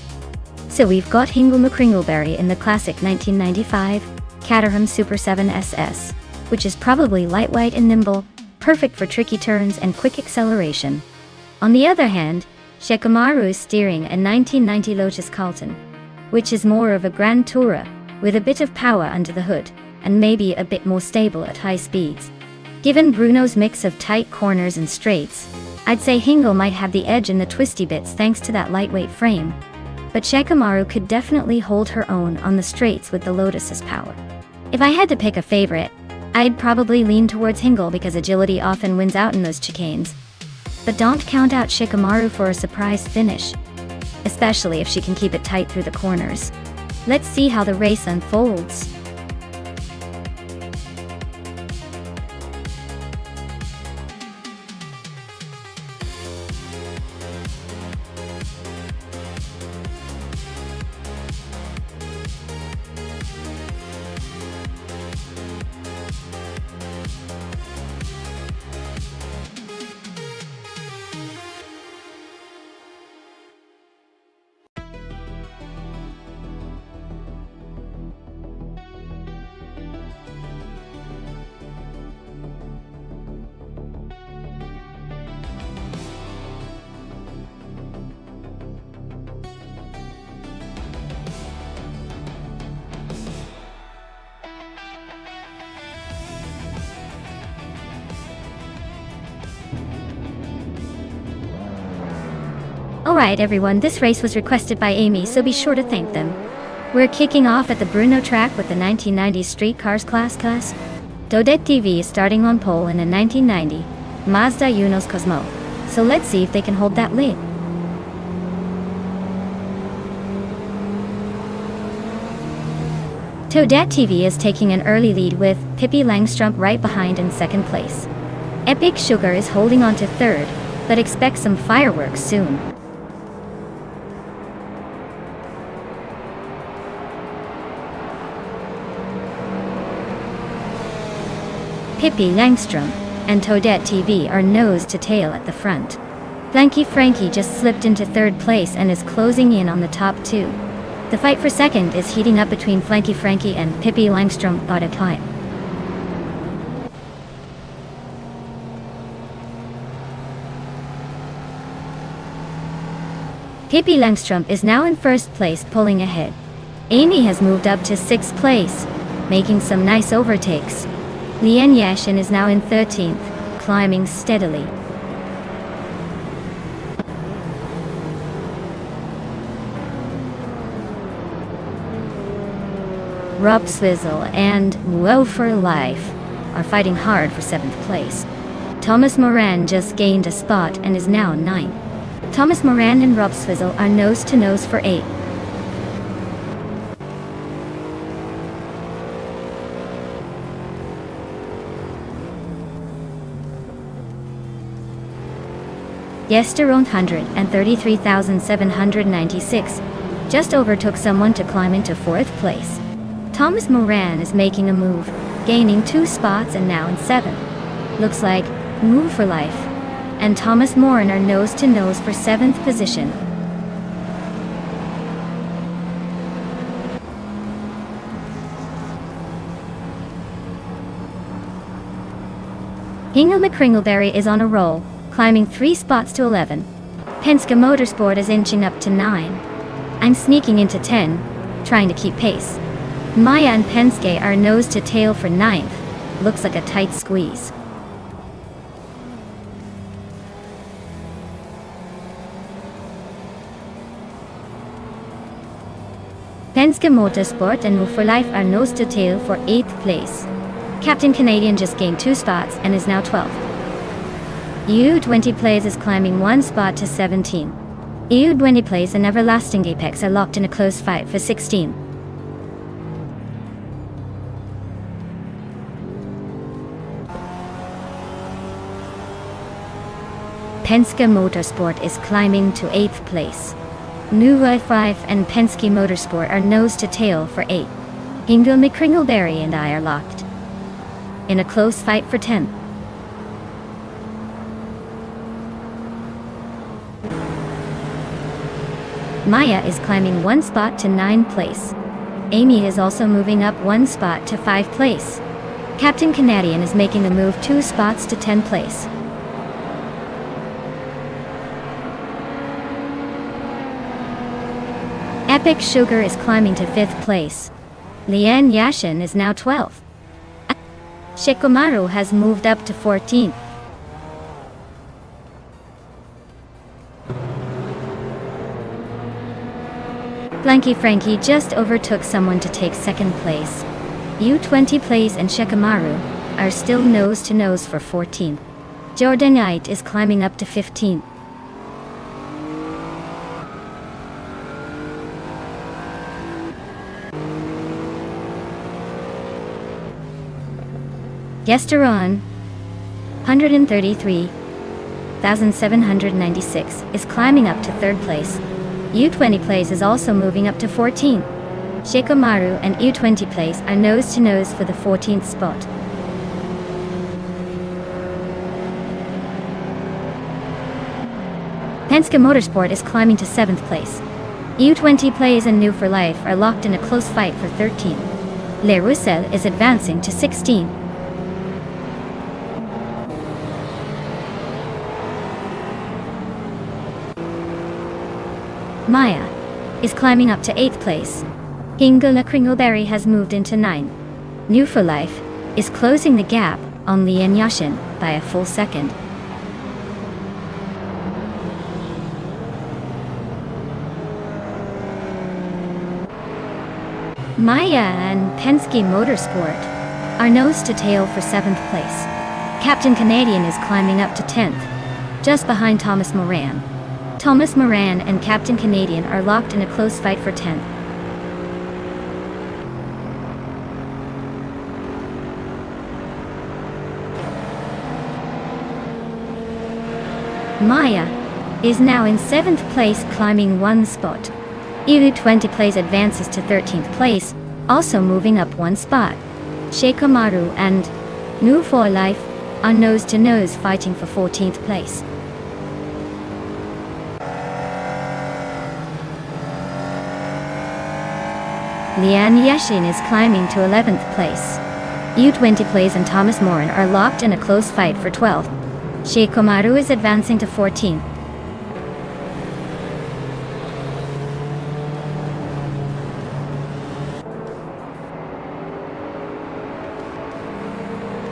Speaker 1: So we've got Hingle McCringleberry in the classic 1995 Caterham Super 7 SS, which is probably lightweight and nimble, perfect for tricky turns and quick acceleration. On the other hand, Shikamaru is steering a 1990 Lotus Carlton, which is more of a Grand Tourer, with a bit of power under the hood, and maybe a bit more stable at high speeds. Given Bruno's mix of tight corners and straights, I'd say Hingle might have the edge in the twisty bits thanks to that lightweight frame, but Shikamaru could definitely hold her own on the straights with the Lotus's power. If I had to pick a favorite, I'd probably lean towards Hingle because agility often wins out in those chicanes. But don't count out Shikamaru for a surprise finish, especially if she can keep it tight through the corners. Let's see how the race unfolds. Alright everyone, this race was requested by Amy, so be sure to thank them. We're kicking off at the Bruno track with the 1990s Streetcars class. Toadette TV is starting on pole in a 1990 Mazda Unos Cosmo, so let's see if they can hold that lead. Toadette TV is taking an early lead with Pippi Langstrumpf right behind in second place. Epic Sugar is holding on to third, but expect some fireworks soon. Pippi Langstrumpf and Toadette TV are nose to tail at the front. Flanky Frankie just slipped into third place and is closing in on the top two. The fight for second is heating up between Flanky Frankie and Pippi Langstrumpf by a time. Pippi Langstrumpf is now in first place, pulling ahead. Amy has moved up to sixth place, making some nice overtakes. Lian Yashin is now in 13th, climbing steadily. Rob Swizzle and Woe for Life are fighting hard for 7th place. Thomas Moran just gained a spot and is now 9th. Thomas Moran and Rob Swizzle are nose to nose for 8th. Yester 133,796 just overtook someone to climb into 4th place. Thomas Moran is making a move, gaining 2 spots and now in 7th. Looks like Move for Life and Thomas Moran are nose to nose for 7th position. Hingle McCringleberry is on a roll, climbing 3 spots to 11. Penske Motorsport is inching up to 9. I'm sneaking into 10, trying to keep pace. Maya and Penske are nose to tail for 9th. Looks like a tight squeeze. Penske Motorsport and Move for Life are nose to tail for 8th place. Captain Canadian just gained 2 spots and is now 12th. EU20 Plays is climbing 1 spot to 17. EU20 Plays and Everlasting Apex are locked in a close fight for 16. Penske Motorsport is climbing to 8th place. New Life 5 and Penske Motorsport are nose to tail for 8. Hingle McCringleberry and I are locked in a close fight for 10th. Maya is climbing 1 spot to 9th place. Amy is also moving up 1 spot to 5th place. Captain Canadian is making the move 2 spots to 10th place. Epic Sugar is climbing to 5th place. Lian Yashin is now 12th. Shikamaru has moved up to 14th. Blanky Frankie just overtook someone to take second place. U20 Plays and Shikamaru are still nose-to-nose for 14th. Jordanite is climbing up to 15th. Gesteron, 133,796, is climbing up to 3rd place. U20 Plays is also moving up to 14th. Shikamaru and U20 Plays are nose-to-nose for the 14th spot. Penske Motorsport is climbing to 7th place. U20 Plays and New for Life are locked in a close fight for 13th. Le Roussel is advancing to 16th. Maya is climbing up to 8th place. Hingle Kringleberry has moved into 9th. New for Life is closing the gap on Lian Yashin by a full second. Maya and Penske Motorsport are nose to tail for 7th place. Captain Canadian is climbing up to 10th, just behind Thomas Moran. Thomas Moran and Captain Canadian are locked in a close fight for 10th. Maya is now in 7th place, climbing 1 spot. U20 Plays advances to 13th place, also moving up 1 spot. Shikamaru and New for Life are nose-to-nose fighting for 14th place. Lian Yashin is climbing to 11th place. U20 Plays and Thomas Moran are locked in a close fight for 12th. Shikamaru is advancing to 14th.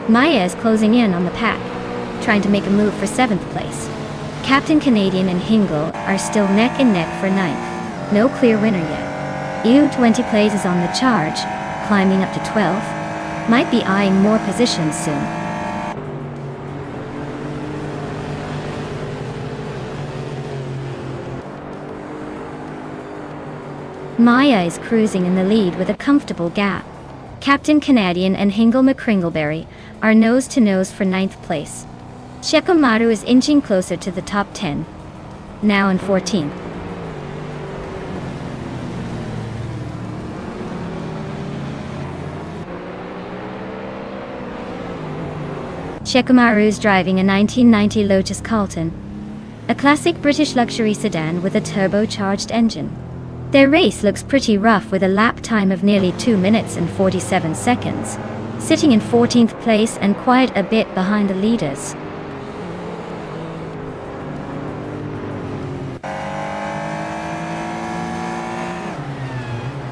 Speaker 1: Maya is closing in on the pack, trying to make a move for 7th place. Captain Canadian and Hingle are still neck and neck for 9th. No clear winner yet. U20 Plays is on the charge, climbing up to 12th. Might be eyeing more positions soon. Maya is cruising in the lead with a comfortable gap. Captain Canadian and Hingle McCringleberry are nose-to-nose for 9th place. Shikamaru is inching closer to the top 10, now in 14th. Shikamaru is driving a 1990 Lotus Carlton, a classic British luxury sedan with a turbocharged engine. Their race looks pretty rough with a lap time of nearly 2 minutes and 47 seconds, sitting in 14th place and quite a bit behind the leaders.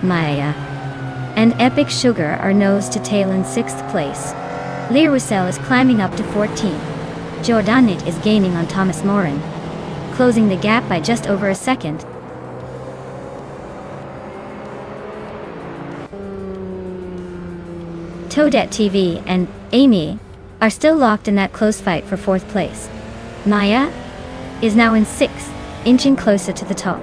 Speaker 1: Maya and Epic Sugar are nose to tail in 6th place. Le Roussel is climbing up to 14th. Jordanit is gaining on Thomas Moran, closing the gap by just over a second. Toadette TV and Amy are still locked in that close fight for 4th place. Maya is now in 6th, inching closer to the top.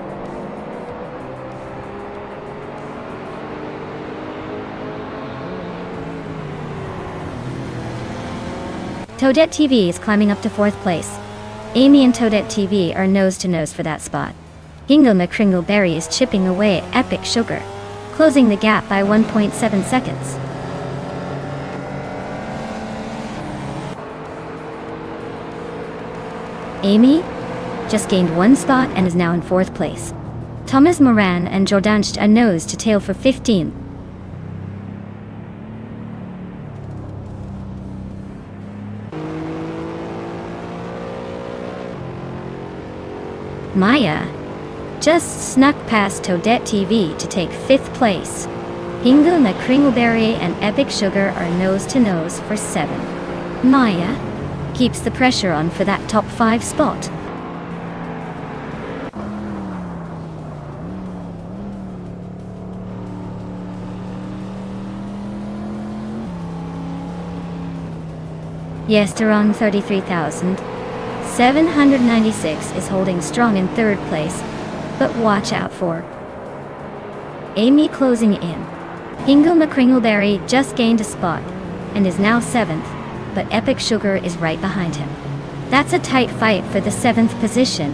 Speaker 1: Toadette TV is climbing up to 4th place. Amy and Toadette TV are nose-to-nose for that spot. Hingle McCringleberry is chipping away at Epic Sugar, closing the gap by 1.7 seconds. Amy just gained 1 spot and is now in 4th place. Thomas Moran and Jordancht are nose to tail for 15th. Maya just snuck past Toadette TV to take 5th place. Hingle McCringleberry and Epic Sugar are nose-to-nose for 7. Maya keeps the pressure on for that top 5 spot. Yesterong 33,796 is holding strong in third place, but watch out for Amy closing in. Ingo McCringleberry just gained a spot and is now 7th, but Epic Sugar is right behind him. That's a tight fight for the 7th position.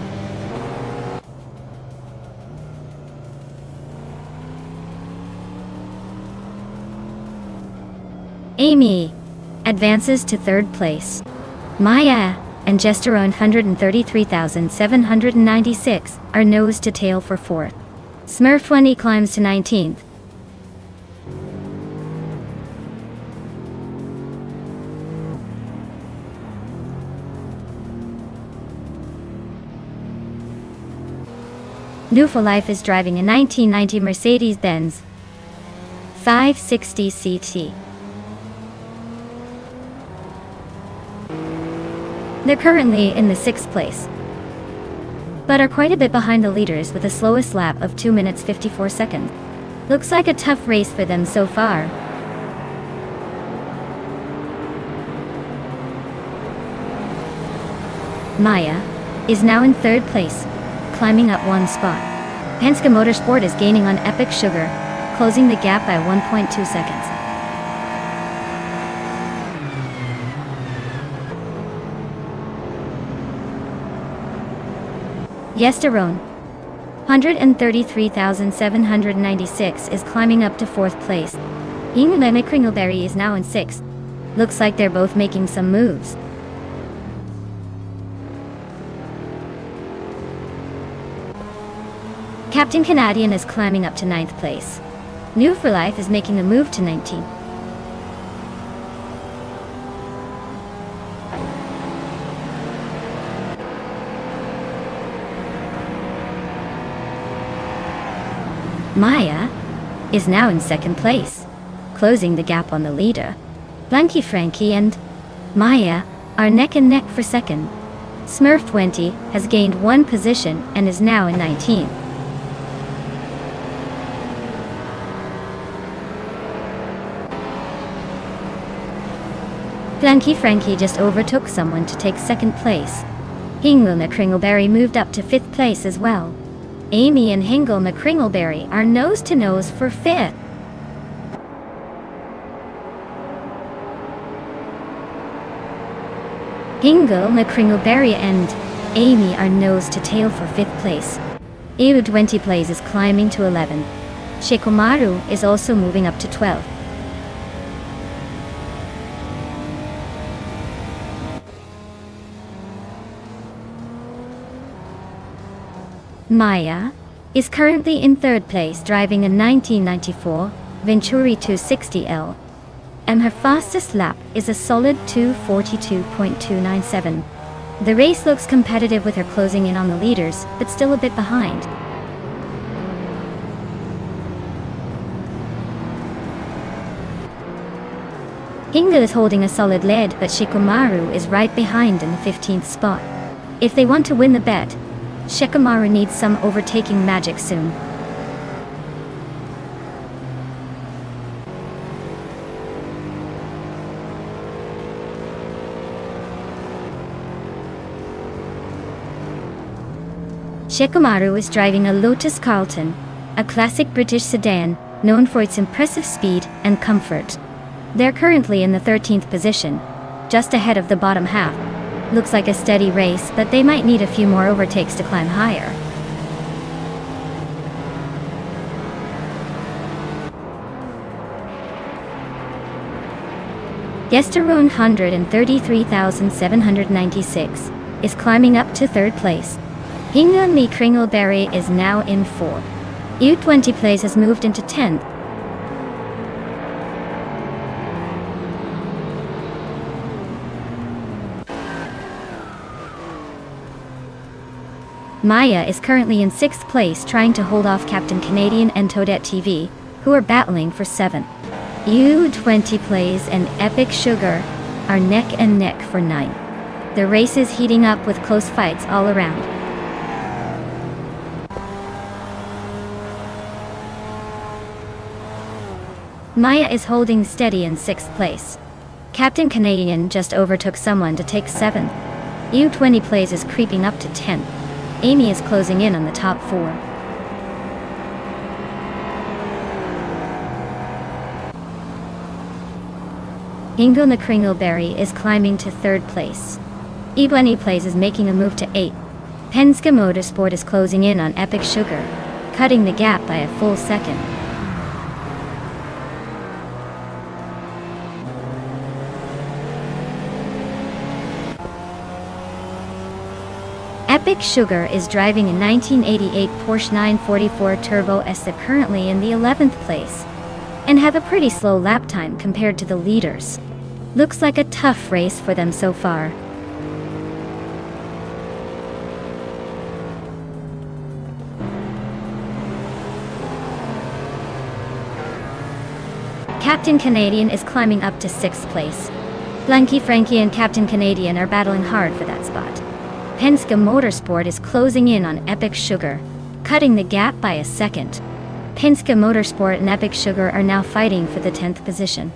Speaker 1: Amy advances to 3rd place. Maya and Gesterone 133,796 are nose to tail for 4th. Smurf 20 climbs to 19th. New for Life is driving a 1990 Mercedes-Benz 560 CT. They're currently in the 6th place, but are quite a bit behind the leaders with the slowest lap of 2 minutes 54 seconds. Looks like a tough race for them so far. Maya is now in 3rd place, climbing up 1 spot. Penske Motorsport is gaining on Epic Sugar, closing the gap by 1.2 seconds. Yesterone 133,796 is climbing up to 4th place. Ingo McCringleberry is now in 6th. Looks like they're both making some moves. Captain Canadian is climbing up to 9th place. New for Life is making a move to 19th. Maya is now in 2nd place, closing the gap on the leader. Blanky Frankie and Maya are neck and neck for 2nd. Smurf 20 has gained 1 position and is now in 19th. Blanky Frankie just overtook someone to take 2nd place. Ingo McCringleberry moved up to 5th place as well. Amy and Ingo McCringleberry are nose to nose for 5th. Ingo McCringleberry and Amy are nose to tail for 5th place. EU 20 plays is climbing to 11th. Shikomaru is also moving up to 12th. Maya is currently in 3rd place driving a 1994 Venturi 260L, and her fastest lap is a solid 2:42.297. The race looks competitive with her closing in on the leaders, but still a bit behind. Ingo is holding a solid lead, but Shikomaru is right behind in the 15th spot. If they want to win the bet, Shikamaru needs some overtaking magic soon. Shikamaru is driving a Lotus Carlton, a classic British sedan known for its impressive speed and comfort. They're currently in the 13th position, just ahead of the bottom half. Looks like a steady race, but they might need a few more overtakes to climb higher. Yesterone 133,796 is climbing up to 3rd place. Ingo McCringleberry is now in 4th. U20 plays has moved into 10th. Maya is currently in 6th place trying to hold off Captain Canadian and Toadette TV, who are battling for 7th. U20 plays and Epic Sugar are neck and neck for 9th. The race is heating up with close fights all around. Maya is holding steady in 6th place. Captain Canadian just overtook someone to take 7th. U20 Plays is creeping up to 10th. Amy is closing in on the top 4. Ingo the Kringleberry is climbing to 3rd place. U20 Plays is making a move to 8th. Penske Motorsport is closing in on Epic Sugar, cutting the gap by a full second. Epic Sugar is driving a 1988 Porsche 944 Turbo S currently in the 11th place, and have a pretty slow lap time compared to the leaders. Looks like a tough race for them so far. Captain Canadian is climbing up to 6th place. Frankie and Captain Canadian are battling hard for that spot. Penske Motorsport is closing in on Epic Sugar, cutting the gap by a second. Penske Motorsport and Epic Sugar are now fighting for the 10th position.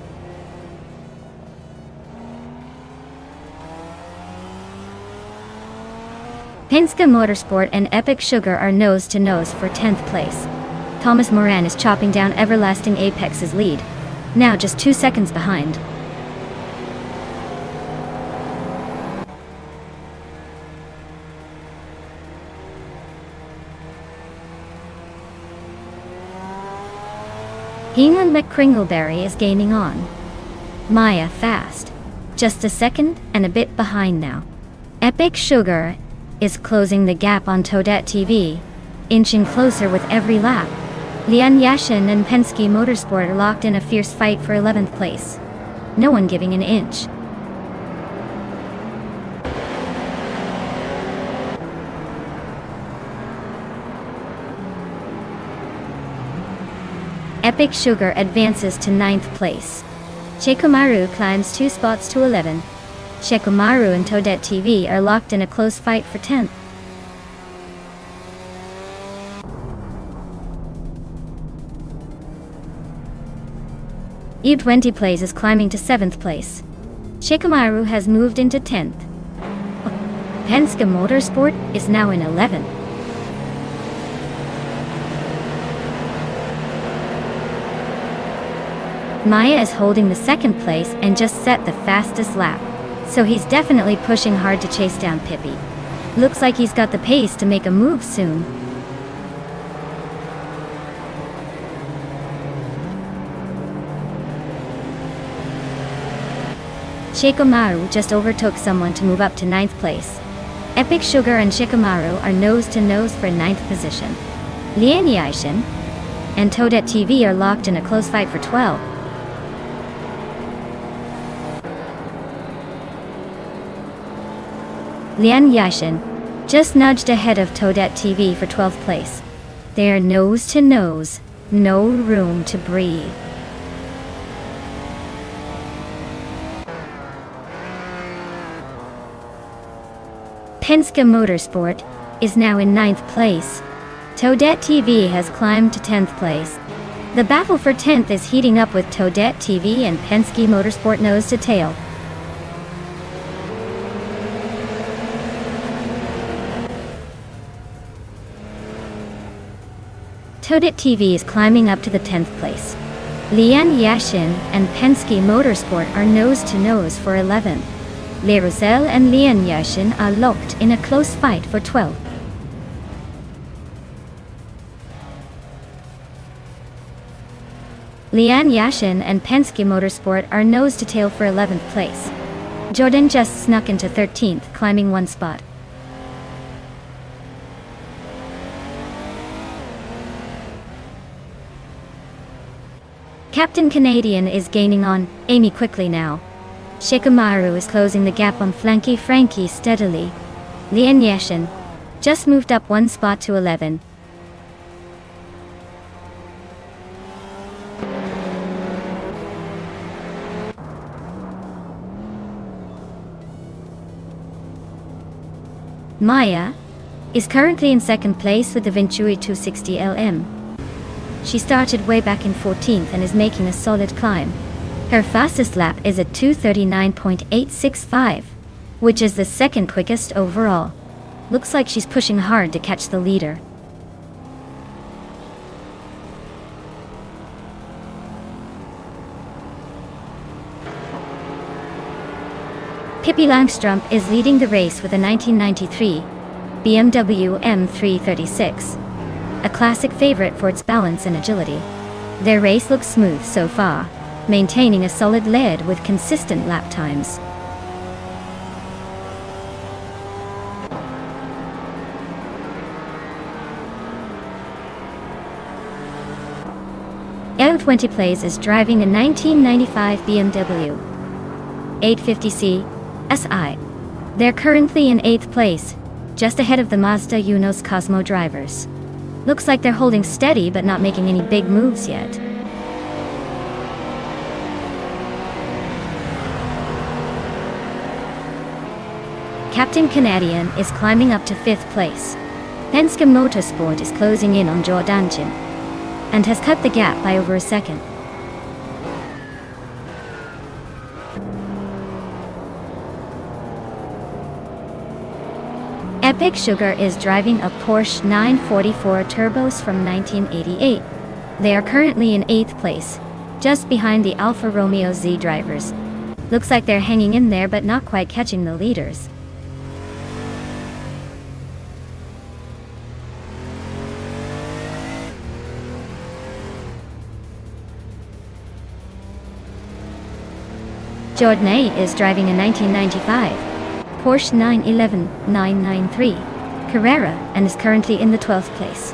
Speaker 1: Penske Motorsport and Epic Sugar are nose to nose for 10th place. Thomas Moran is chopping down Everlasting Apex's lead, now just 2 seconds behind. Heenan McCringleberry is gaining on Maya fast, just a second and a bit behind now. Epic Sugar is closing the gap on Toadette TV, inching closer with every lap. Leon Yashin and Penske Motorsport are locked in a fierce fight for 11th place. No one giving an inch. Epic Sugar advances to 9th place. Shekomaru climbs 2 spots to 11. Shekomaru and Toadette TV are locked in a close fight for 10th. U20 Plays is climbing to 7th place. Shekomaru has moved into 10th. Penske Motorsport is now in 11th. Maya is holding the 2nd place and just set the fastest lap, so he's definitely pushing hard to chase down Pippi. Looks like he's got the pace to make a move soon. Shekomaru just overtook someone to move up to 9th place. Epic Sugar and Shekomaru are nose to nose for 9th position. Lian Yishin and Toadette TV are locked in a close fight for 12. Lian Yashin just nudged ahead of Toadette TV for 12th place. They are nose to nose, no room to breathe. Penske Motorsport is now in 9th place. Toadette TV has climbed to 10th place. The battle for 10th is heating up with Toadette TV and Penske Motorsport nose to tail. Toadette TV is climbing up to the 10th place. Lian Yashin and Penske Motorsport are nose to nose for 11th. Le Rosel and Lian Yashin are locked in a close fight for 12th. Lian Yashin and Penske Motorsport are nose to tail for 11th place. Jordan just snuck into 13th, climbing 1 spot. Captain Canadian is gaining on Amy quickly now. Shekomaru is closing the gap on Frankie steadily. Lian Yashin just moved up 1 spot to 11. Maya is currently in 2nd place with the Venturi 260 LM. She started way back in 14th and is making a solid climb. Her fastest lap is at 2:39.865, which is the second quickest overall. Looks like she's pushing hard to catch the leader. Pippi Langstrump is leading the race with a 1993 BMW M336, a classic favorite for its balance and agility. Their race looks smooth so far, maintaining a solid lead with consistent lap times. L20 Plays is driving a 1995 BMW 850C SI. They're currently in 8th place, just ahead of the Mazda Unos Cosmo drivers. Looks like they're holding steady but not making any big moves yet. Captain Canadian is climbing up to 5th place. Penske Motorsport is closing in on Jordanjin and has cut the gap by over a second. Epic Sugar is driving a Porsche 944 Turbos from 1988. They are currently in 8th place, just behind the Alfa Romeo Z drivers. Looks like they're hanging in there but not quite catching the leaders. Jordanay is driving a 1995 Porsche 911-993 Carrera and is currently in the 12th place.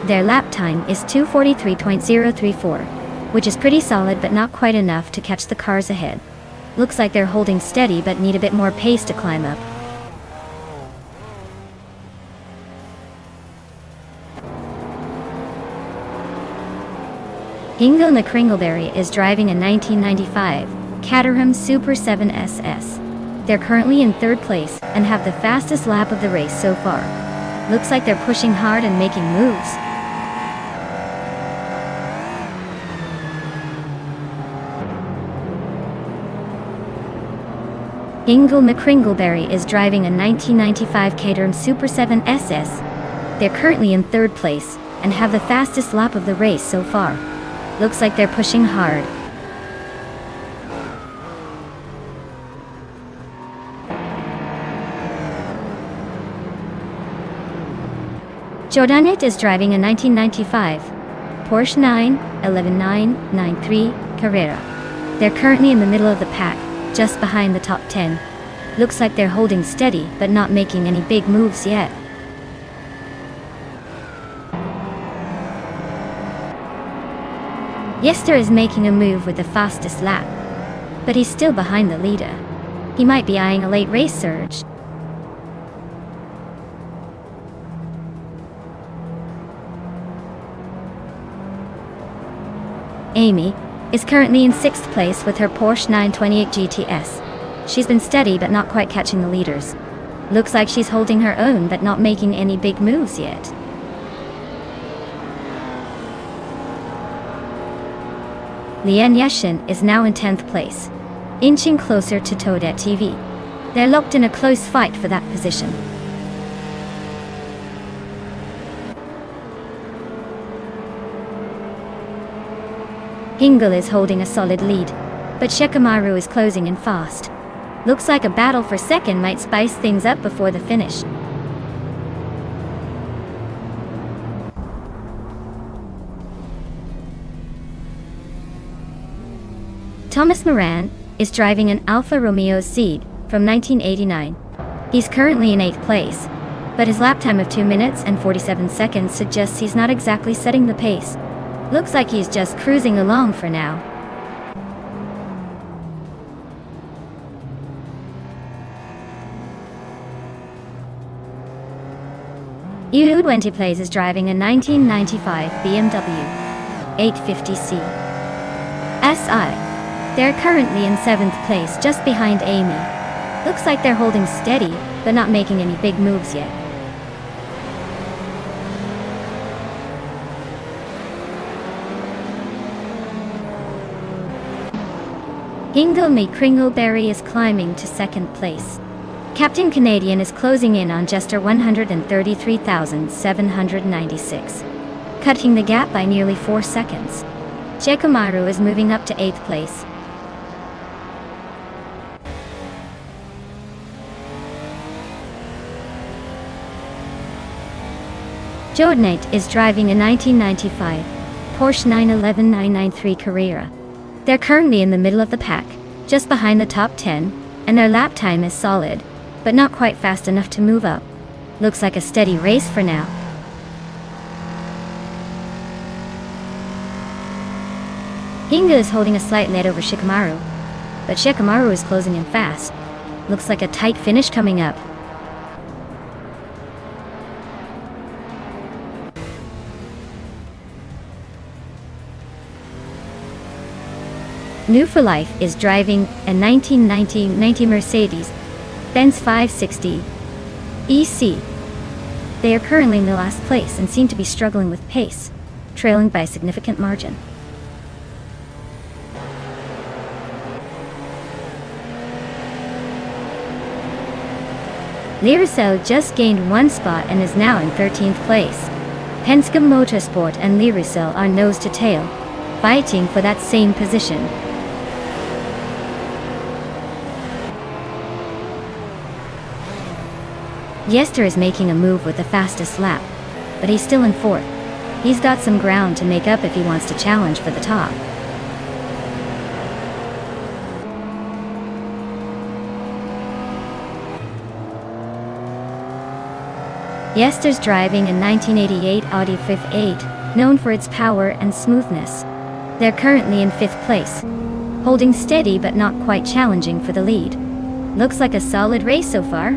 Speaker 1: Their lap time is 2:43.034, which is pretty solid but not quite enough to catch the cars ahead. Looks like they're holding steady but need a bit more pace to climb up. Ingo McCringleberry is driving a 1995 Caterham Super 7 SS. They're currently in 3rd place and have the fastest lap of the race so far. Looks like they're pushing hard and making moves. Ingo McCringleberry is driving a 1995 Caterham Super 7 SS. They're currently in 3rd place and have the fastest lap of the race so far. Looks like they're pushing hard. Jordanit is driving a 1995 Porsche 911-993 Carrera. They're currently in the middle of the pack, just behind the top 10. Looks like they're holding steady but not making any big moves yet. Yester is making a move with the fastest lap, but he's still behind the leader. He might be eyeing a late race surge. Amy is currently in 6th place with her Porsche 928 GTS. She's been steady but not quite catching the leaders. Looks like she's holding her own but not making any big moves yet. Lian Yashin is now in 10th place, inching closer to Toadette TV. They're locked in a close fight for that position. Hingle is holding a solid lead, but Shikamaru is closing in fast. Looks like a battle for second might spice things up before the finish. Thomas Moran is driving an Alfa Romeo Z from 1989. He's currently in 8th place, but his lap time of 2 minutes and 47 seconds suggests he's not exactly setting the pace. Looks like he's just cruising along for now. U20 Plays is driving a 1995 BMW 850C SI. They're currently in 7th place, just behind Amy. Looks like they're holding steady, but not making any big moves yet. Hingle McCringleberry is climbing to second place. Captain Canadian is closing in on just 133,796, cutting the gap by nearly 4 seconds. Shikamaru is moving up to 8th place. Jodnate is driving a 1995 Porsche 911 993 Carrera. They're currently in the middle of the pack, just behind the top 10, and their lap time is solid, but not quite fast enough to move up. Looks like a steady race for now. Hingle is holding a slight lead over Shikamaru, but Shikamaru is closing in fast. Looks like a tight finish coming up. New for Life is driving a 1990 Mercedes-Benz 560 EC. They are currently in the last place and seem to be struggling with pace, trailing by a significant margin. Lyricell just gained 1 spot and is now in 13th place. Penske Motorsport and Lyricell are nose to tail, fighting for that same position. Yester is making a move with the fastest lap, but he's still in 4th. He's got some ground to make up if he wants to challenge for the top. Yester's driving a 1988 Audi Q8, known for its power and smoothness. They're currently in 5th place, holding steady but not quite challenging for the lead. Looks like a solid race so far.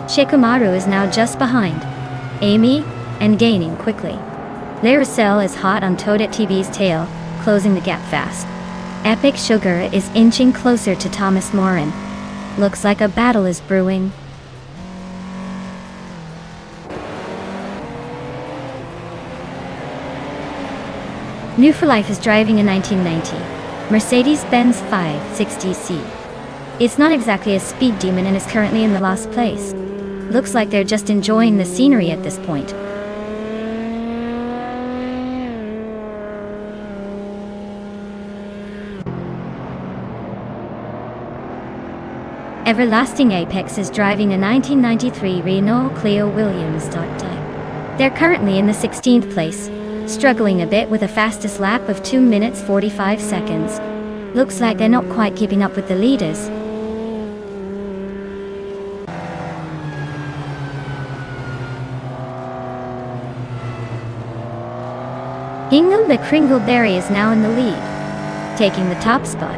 Speaker 1: Shikamaru is now just behind Amy and gaining quickly. Lyricell is hot on Toadette TV's tail, closing the gap fast. Epic Sugar is inching closer to Thomas Morin. Looks like a battle is brewing. New for Life is driving a 1990 Mercedes-Benz 560C. It's not exactly a speed demon and is currently in the last place. Looks like they're just enjoying the scenery at this point. Everlasting Apex is driving a 1993 Renault Clio Williams. They're currently in the 16th place, struggling a bit with a fastest lap of 2 minutes 45 seconds. Looks like they're not quite keeping up with the leaders. Hingle McCringleberry is now in the lead, taking the top spot.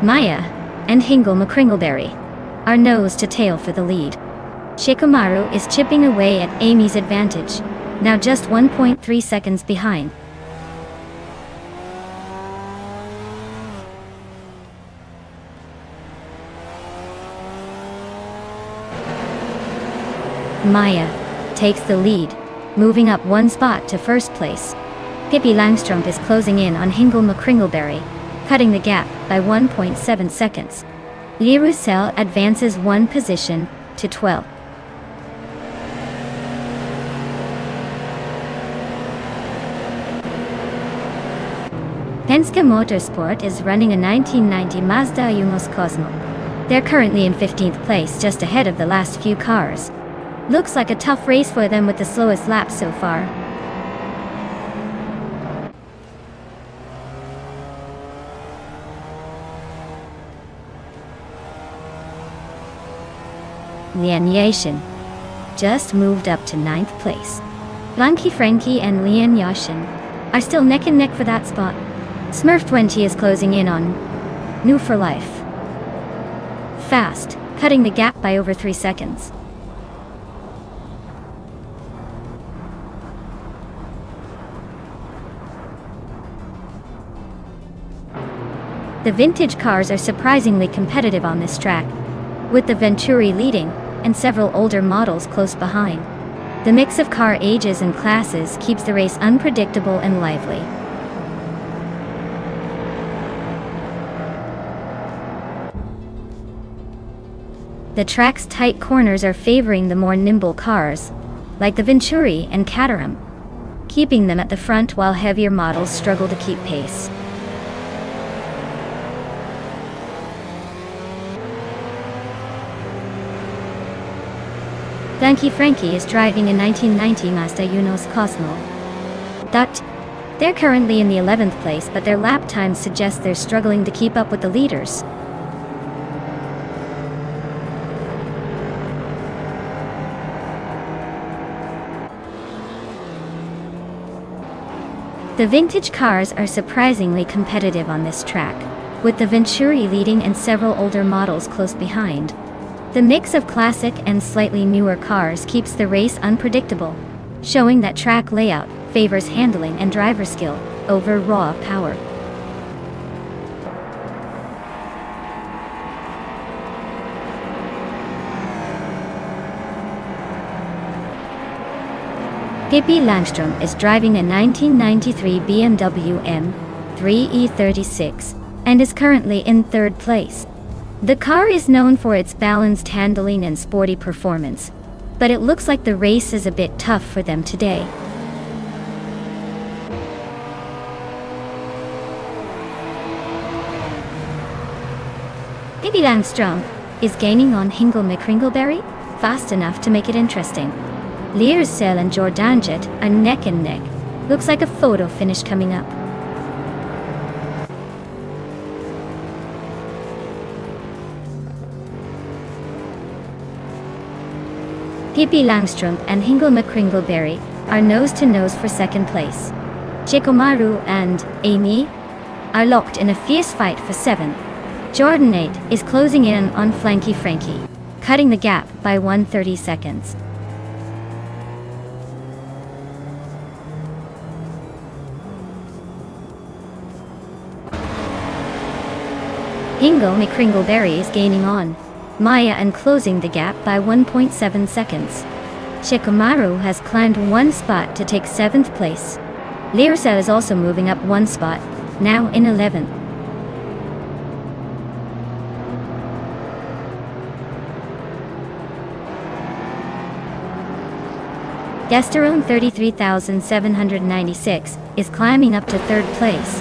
Speaker 1: Maya and Hingle McCringleberry are nose to tail for the lead. Shikamaru is chipping away at Amy's advantage, now just 1.3 seconds behind. Maya takes the lead, moving up 1 spot to 1st place. Pippi Langstrup is closing in on Hingle McCringleberry, cutting the gap by 1.7 seconds. Lyricell advances 1 position to 12th. Penske Motorsport is running a 1990 Mazda Yumos Cosmo. They're currently in 15th place, just ahead of the last few cars. Looks like a tough race for them with the slowest lap so far. Lian Yashin just moved up to 9th place. Blanky Frankie and Lian Yashin are still neck and neck for that spot. Smurf 20 is closing in on New for Life fast, cutting the gap by over 3 seconds. The vintage cars are surprisingly competitive on this track, with the Venturi leading, and several older models close behind. The mix of car ages and classes keeps the race unpredictable and lively. The track's tight corners are favoring the more nimble cars, like the Venturi and Caterham, keeping them at the front while heavier models struggle to keep pace. Frankie is driving a 1990 Mazda Unos Cosmo. They're currently in the 11th place, but their lap times suggest they're struggling to keep up with the leaders. The vintage cars are surprisingly competitive on this track, with the Venturi leading and several older models close behind. The mix of classic and slightly newer cars keeps the race unpredictable, showing that track layout favors handling and driver skill over raw power. Pippi Langström is driving a 1993 BMW M3 E36 and is currently in third place. The car is known for its balanced handling and sporty performance, but it looks like the race is a bit tough for them today. Pippi Langström is gaining on Hingle McCringleberry fast enough to make it interesting. Leersel and Jordanjet are neck and neck. Looks like a photo finish coming up. Pippi Langström and Hingle McCringleberry are nose-to-nose for second place. Chikomaru and Amy are locked in a fierce fight for 7th. Jordanate is closing in on Frankie, cutting the gap by 130 seconds. Hingle McCringleberry is gaining on Maya and closing the gap by 1.7 seconds. Chikomaru has climbed one spot to take 7th place. Leersel is also moving up one spot, now in 11th. Gasteron 33,796 is climbing up to 3rd place.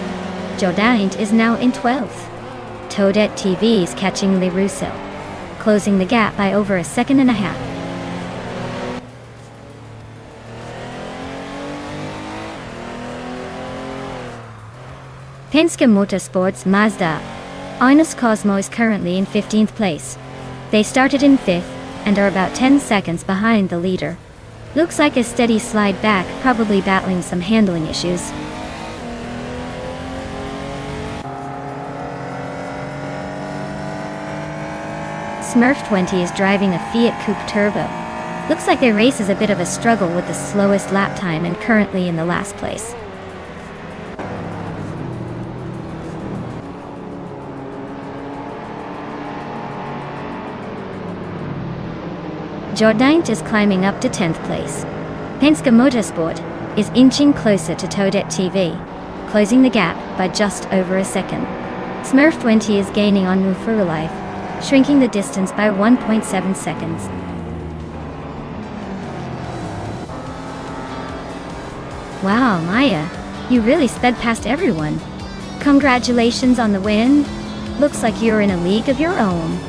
Speaker 1: Jordaint is now in 12th. Toadette TV is catching Le Roussel, closing the gap by over a second and a half. Penske Motorsports Mazda Unos Cosmo is currently in 15th place. They started in 5th and are about 10 seconds behind the leader. Looks like a steady slide back, probably battling some handling issues. Smurf 20 is driving a Fiat Coupe Turbo. Looks like their race is a bit of a struggle with the slowest lap time and currently in the last place. Jordaint is climbing up to 10th place. Penske Motorsport is inching closer to Toadette TV, closing the gap by just over a second. Smurf 20 is gaining on Life, shrinking the distance by 1.7 seconds. Wow, Maya, you really sped past everyone. Congratulations on the win. Looks like you're in a league of your own.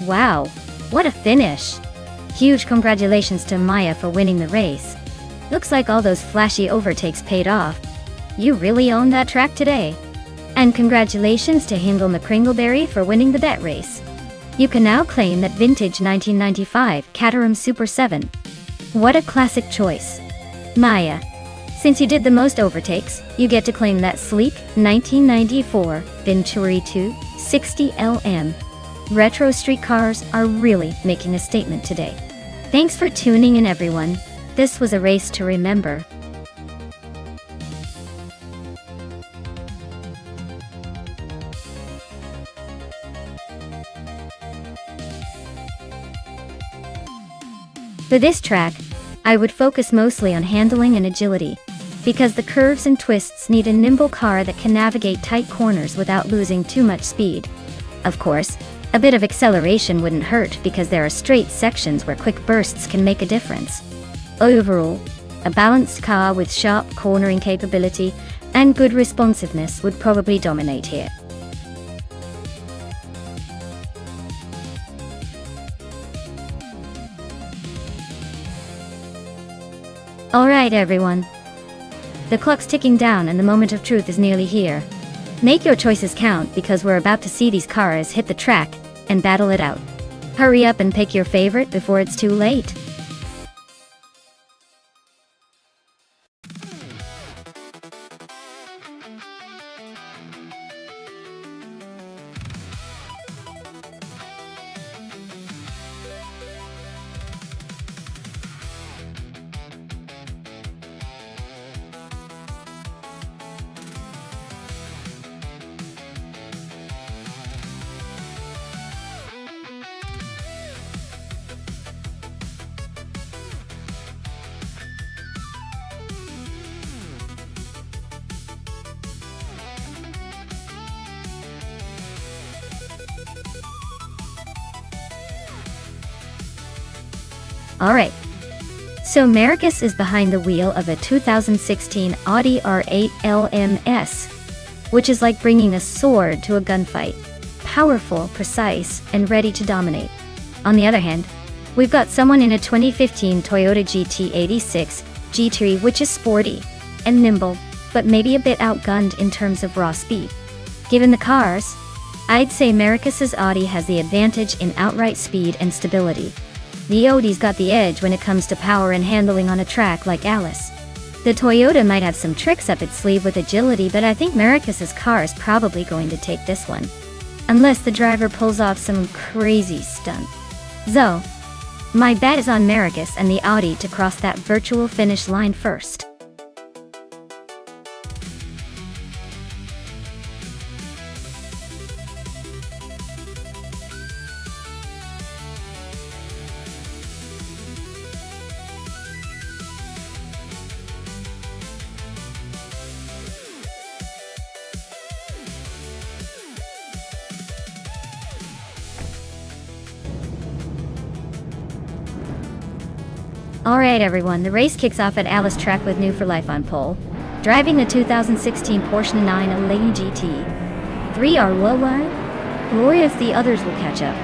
Speaker 1: Wow, what a finish! Huge congratulations to Maya for winning the race. Looks like all those flashy overtakes paid off. You really owned that track today. And congratulations to Hindle McCringleberry for winning the bet race. You can now claim that vintage 1995 Caterham Super 7. What a classic choice. Maya, since you did the most overtakes, you get to claim that sleek 1994 Venturi 2 60 LM. Retro street cars are really making a statement today. Thanks for tuning in, everyone. This was a race to remember. For this track, I would focus mostly on handling and agility, because the curves and twists need a nimble car that can navigate tight corners without losing too much speed. Of course, a bit of acceleration wouldn't hurt because there are straight sections where quick bursts can make a difference. Overall, a balanced car with sharp cornering capability and good responsiveness would probably dominate here. Alright everyone. The clock's ticking down and the moment of truth is nearly here. Make your choices count because we're about to see these cars hit the track and battle it out. Hurry up and pick your favorite before it's too late. Alright, so Marcus is behind the wheel of a 2016 Audi R8 LMS, which is like bringing a sword to a gunfight. Powerful, precise, and ready to dominate. On the other hand, we've got someone in a 2015 Toyota GT86 GT, which is sporty and nimble, but maybe a bit outgunned in terms of raw speed. Given the cars, I'd say Marcus's Audi has the advantage in outright speed and stability. The Audi's got the edge when it comes to power and handling on a track like Alice. The Toyota might have some tricks up its sleeve with agility, but I think Marcus's car is probably going to take this one. Unless the driver pulls off some crazy stunt. So, my bet is on Marcus and the Audi to cross that virtual finish line first. Alright everyone, the race kicks off at Alice Track with New for Life on pole, driving the 2016 Porsche 911 GT. 3 are worldwide. Glory if the others will catch up.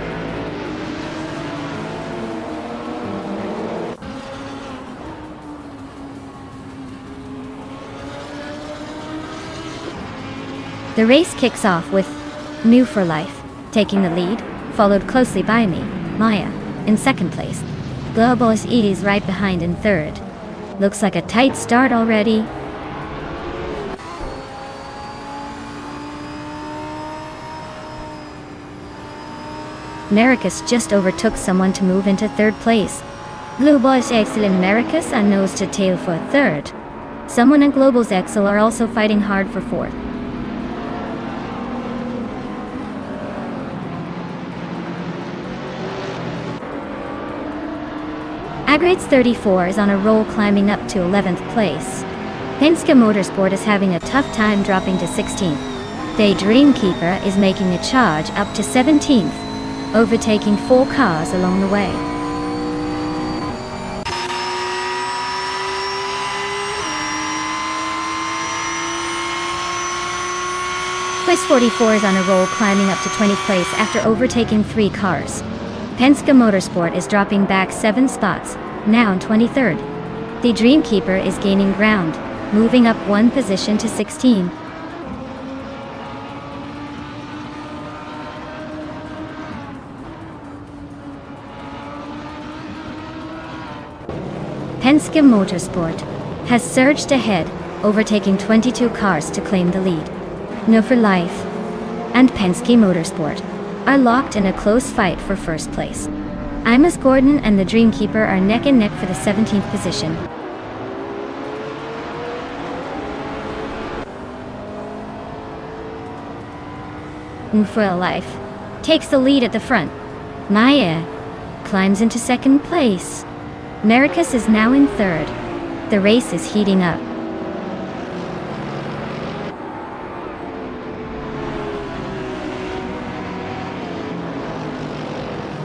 Speaker 1: The race kicks off with New for Life taking the lead, followed closely by me, Maya, in second place. Globos is right behind in third. Looks like a tight start already. Marcus just overtook someone to move into third place. Globos excellent Marcus and nose to tail for third. Someone in Globos Excel are also fighting hard for fourth. Agrades 34 is on a roll, climbing up to 11th place. Penske Motorsport is having a tough time dropping to 16th. The Dreamkeeper is making a charge up to 17th, overtaking 4 cars along the way. Quest 44 is on a roll, climbing up to 20th place after overtaking 3 cars. Penske Motorsport is dropping back 7 spots, now in 23rd. The Dreamkeeper is gaining ground, moving up 1 position to 16. Penske Motorsport has surged ahead, overtaking 22 cars to claim the lead. No for Life and Penske Motorsport are locked in a close fight for first place. Amos Gordon and the Dreamkeeper are neck and neck for the 17th position. No for Life takes the lead at the front. Maya climbs into second place. Marcus is now in third. The race is heating up.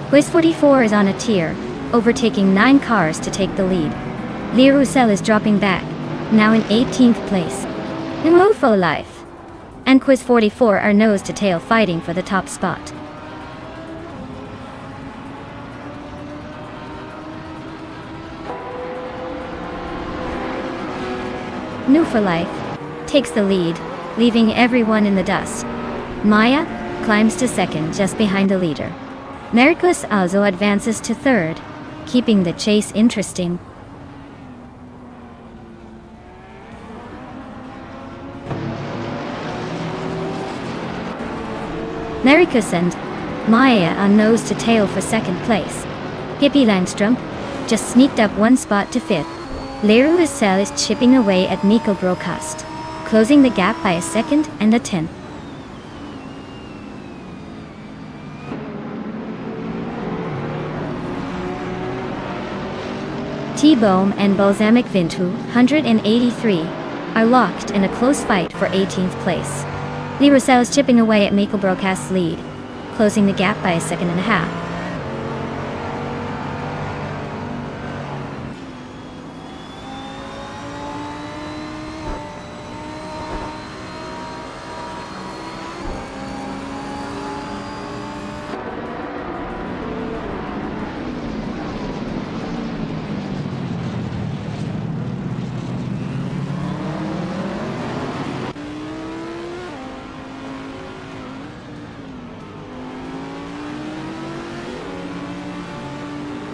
Speaker 1: Quiz 44 is on a tear, overtaking 9 cars to take the lead. Lee Roussel is dropping back, now in 18th place. Numofo Life and Quiz 44 are nose to tail fighting for the top spot. New for Life takes the lead, leaving everyone in the dust. Maya climbs to second just behind the leader. Marcus also advances to third, keeping the chase interesting. Marcus and Maya are nose to tail for second place. Pippi Langstrom just sneaked up 1 spot to 5th. Leroy Roussel is chipping away at Nico Broadcast, closing the gap by a second and a tenth. T-Bome and Balsamic Vintu, 183, are locked in a close fight for 18th place. Lee Roussel is chipping away at Nico Broadcast's lead, closing the gap by a second and a half.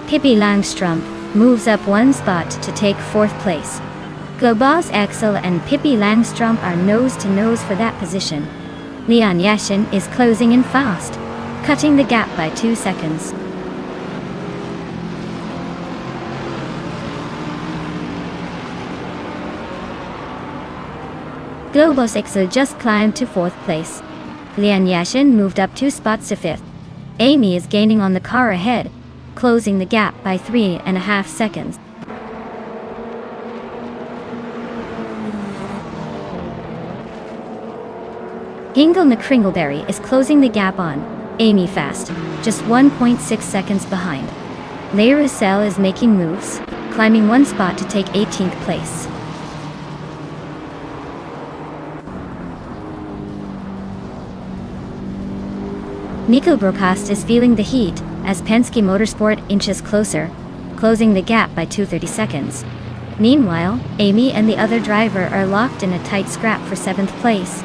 Speaker 1: Pippi Langstrom moves up 1 spot to take 4th place. Globos Axel and Pippi Langstrom are nose to nose for that position. Leon Yashin is closing in fast, cutting the gap by 2 seconds. Globos Axel just climbed to 4th place. Leon Yashin moved up 2 spots to 5th. Amy is gaining on the car ahead, closing the gap by 3.5 seconds. Hingle McCringleberry is closing the gap on Amy fast, just 1.6 seconds behind. Leigh Roussel is making moves, climbing 1 spot to take 18th place. Nico Broadcast is feeling the heat as Penske Motorsport inches closer, closing the gap by 2:30 seconds. Meanwhile, Amy and the other driver are locked in a tight scrap for 7th place.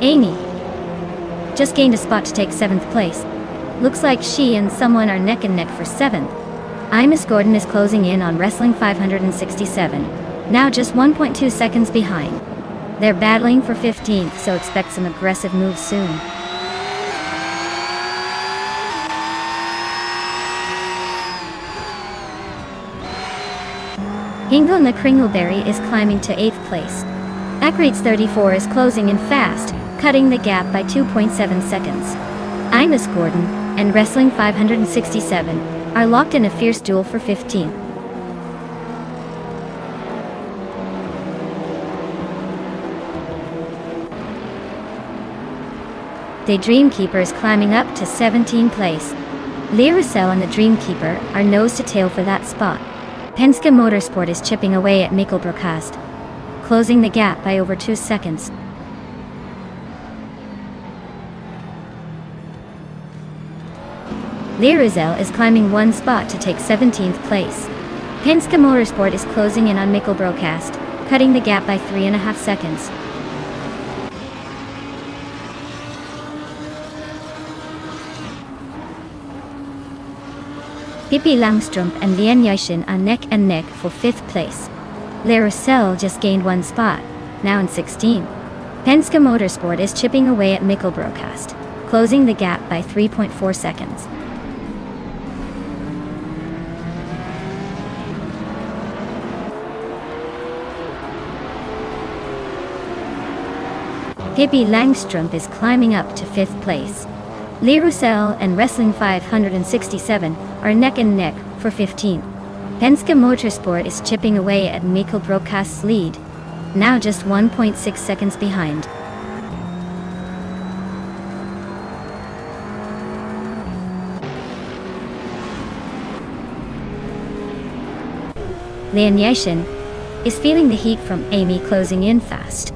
Speaker 1: Amy just gained a spot to take 7th place. Looks like she and someone are neck and neck for 7th. Amos Gordon is closing in on Wrestling 567, now just 1.2 seconds behind. They're battling for 15th, so expect some aggressive moves soon. Hingle McCringleberry is climbing to 8th place. Akrates 34 is closing in fast, cutting the gap by 2.7 seconds. Amos Gordon and Wrestling 567 are locked in a fierce duel for 15th. The Dreamkeeper is climbing up to 17th place. Leigh Roussel and the Dreamkeeper are nose to tail for that spot. Penske Motorsport is chipping away at Mikkelbrokast, closing the gap by over 2 seconds. Liruzel is climbing one spot to take 17th place. Penske Motorsport is closing in on Mikkelbrokast, cutting the gap by 3.5 seconds. Pippi Langstrup and Lian Yashin are neck and neck for 5th place. Liruzel just gained one spot, now in 16th. Penske Motorsport is chipping away at Mikkelbrokast, closing the gap by 3.4 seconds. Pippi Langstrup is climbing up to 5th place. Liruzel and Wrestling 567 are neck and neck for 15th. Penske Motorsport is chipping away at Mikkelbrokast's lead, now just 1.6 seconds behind. Lian Yashin is feeling the heat from Amy closing in fast.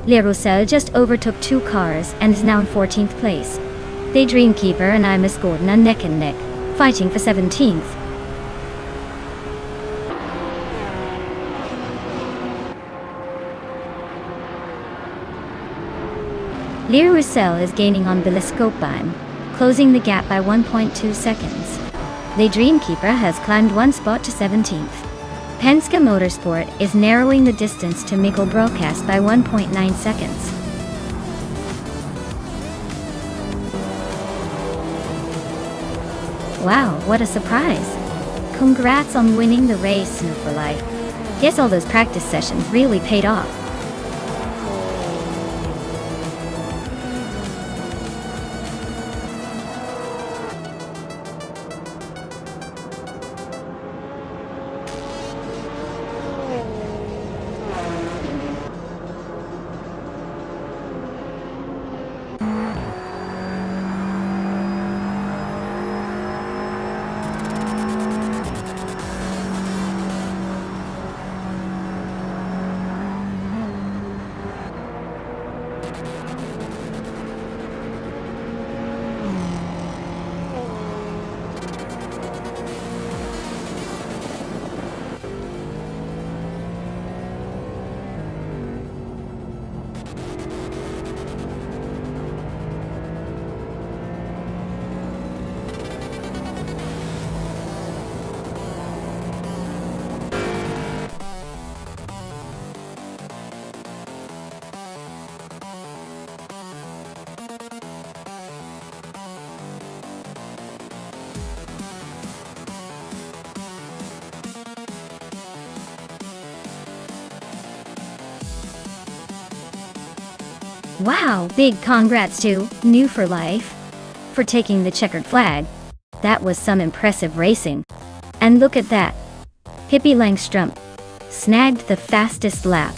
Speaker 1: Liruzel just overtook 2 cars and is now in 14th place. The Dreamkeeper and Imus Gordon are neck and neck, fighting for 17th. Liruzel is gaining on Biliskopheim, closing the gap by 1.2 seconds. The Dreamkeeper has climbed one spot to 17th. Penske Motorsport is narrowing the distance to Mikkelbrokast by 1.9 seconds. Wow, what a surprise! Congrats on winning the race, New for Life. Guess all those practice sessions really paid off. Wow, big congrats to New for Life for taking the checkered flag. That was some impressive racing. And look at that. Pippi Langstrup snagged the fastest lap.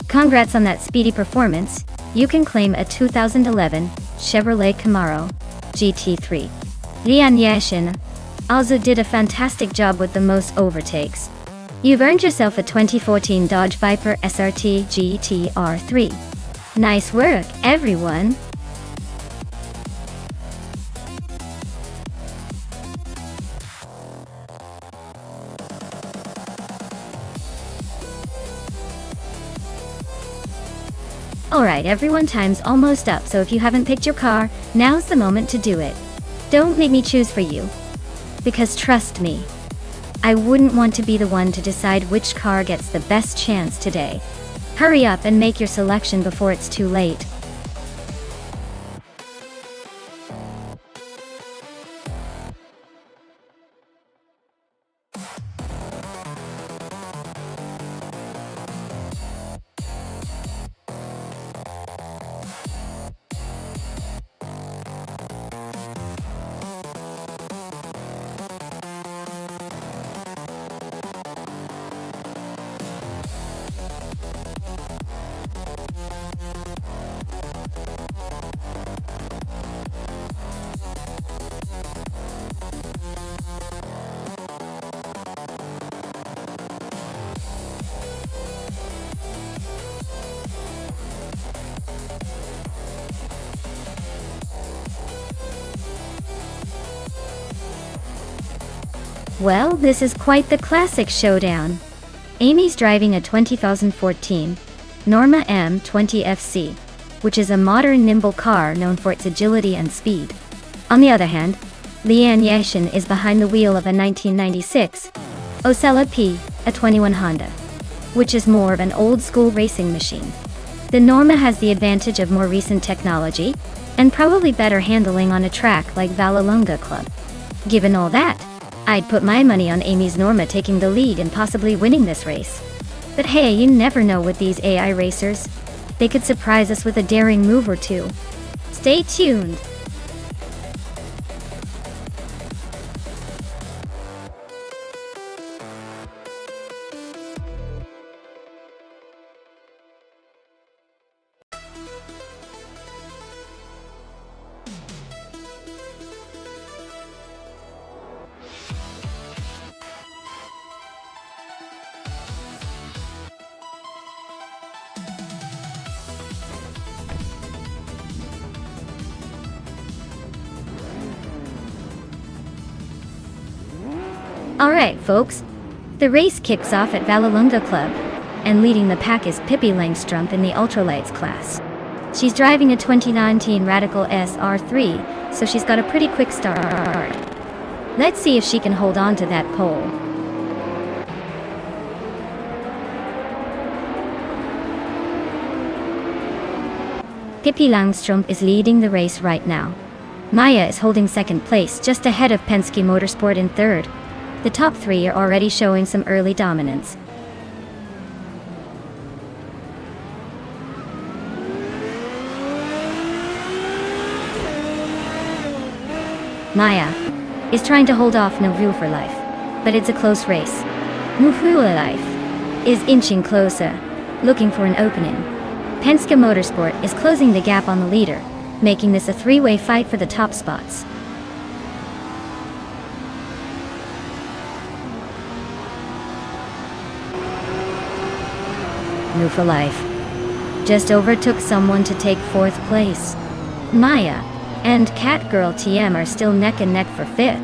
Speaker 1: Congrats on that speedy performance. You can claim a 2011 Chevrolet Camaro GT3. Lian Yashin also did a fantastic job with the most overtakes. You've earned yourself a 2014 Dodge Viper SRT GTR3. Nice work, everyone! Alright everyone, time's almost up, so if you haven't picked your car, now's the moment to do it. Don't make me choose for you. Because trust me, I wouldn't want to be the one to decide which car gets the best chance today. Hurry up and make your selection before it's too late. Well, this is quite the classic showdown. Amy's driving a 2014 Norma M20FC, which is a modern nimble car known for its agility and speed. On the other hand, Leanne Yashin is behind the wheel of a 1996 Osella P, a 21 Honda, which is more of an old-school racing machine. The Norma has the advantage of more recent technology, and probably better handling on a track like Vallelunga Club. Given all that, I'd put my money on Amy's Norma taking the lead and possibly winning this race. But hey, you never know with these AI racers. They could surprise us with a daring move or two. Stay tuned! Alright folks, the race kicks off at Vallelunga Club, and leading the pack is Pippi Langstrumpf in the ultralights class. She's driving a 2019 Radical SR3, so she's got a pretty quick start. Let's see if she can hold on to that pole. Pippi Langstrumpf is leading the race right now. Maya is holding second place, just ahead of Penske Motorsport in third. The top three are already showing some early dominance. Maya is trying to hold off No View for Life, but it's a close race. No View for Life is inching closer, looking for an opening. Penske Motorsport is closing the gap on the leader, making this a three-way fight for the top spots. No for Life just overtook someone to take fourth place. Maya and Catgirl TM are still neck and neck for fifth.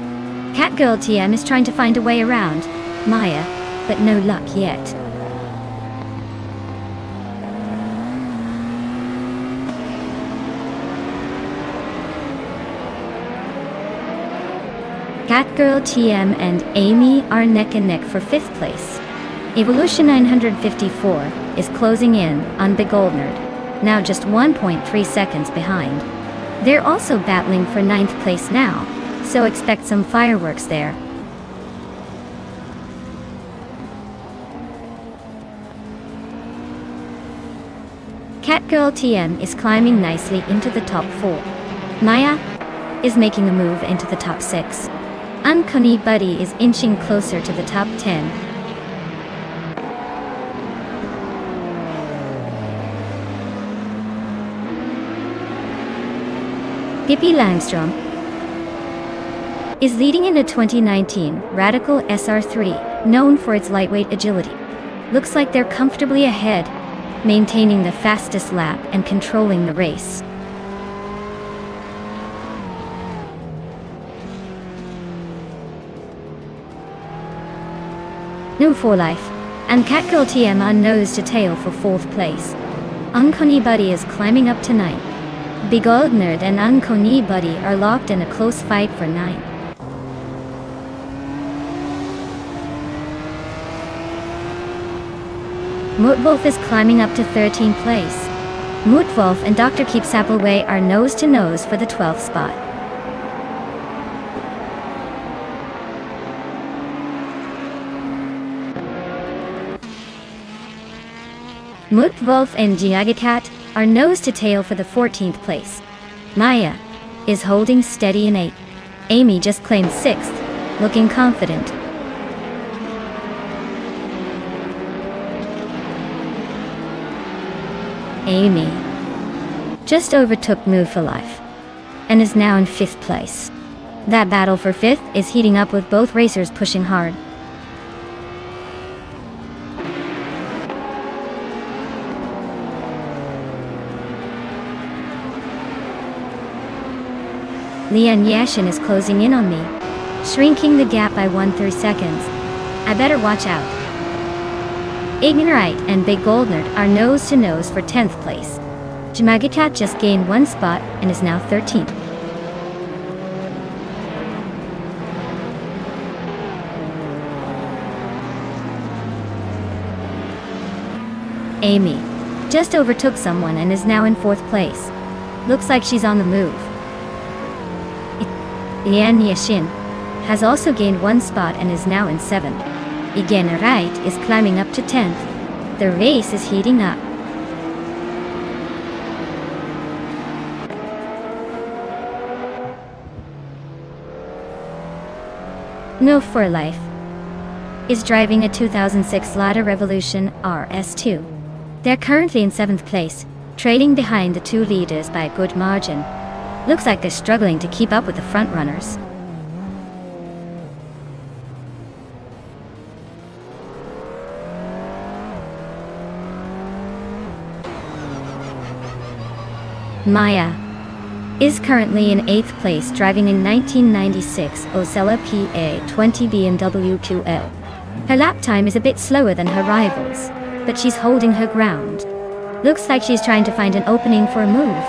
Speaker 1: Catgirl TM is trying to find a way around Maya, but no luck yet. Catgirl TM and Amy are neck and neck for fifth place. Evolution 954 is closing in on Big Oldnerd, now just 1.3 seconds behind. They're also battling for ninth place now, so expect some fireworks there. Catgirl TM is climbing nicely into the top 4. Maya is making a move into the top 6. Uncanny Buddy is inching closer to the top 10. Pippi Langstrumpf is leading in a 2019 Radical SR3, known for its lightweight agility. Looks like they're comfortably ahead, maintaining the fastest lap and controlling the race. No for Life and Catgirl TM are nose to tail for fourth place. Uncanny Buddy is climbing up to ninth. Big Oldnerd and Uncanny Buddy are locked in a close fight for ninth. Mootwolf is climbing up to 13th place. Mootwolf and Dr. Keep Sappleway are nose to nose for the 12th spot. Mootwolf and Giagacat are nose to tail for the 14th place. Maya is holding steady in 8th. Amy just claimed 6th, looking confident. Amy just overtook Move for Life and is now in 5th place. That battle for 5th is heating up with both racers pushing hard. Leanne Yashin is closing in on me. shrinking the gap by 1/3 seconds. I better watch out. Ignite and Big Goldnerd are nose to nose for 10th place. Jamagitat just gained 1 spot and is now 13th. Amy just overtook someone and is now in 4th place. Looks like she's on the move. Yan Yashin has also gained 1 spot and is now in 7th. Igen Right is climbing up to 10th. The race is heating up. No for Life is driving a 2006 Lada Revolution RS2. They're currently in 7th place, trailing behind the 2 leaders by a good margin. Looks like they're struggling to keep up with the front runners. Maya is currently in 8th place, driving in 1996 Osella PA20 BMW QL. Her lap time is a bit slower than her rivals, but she's holding her ground. Looks like she's trying to find an opening for a move.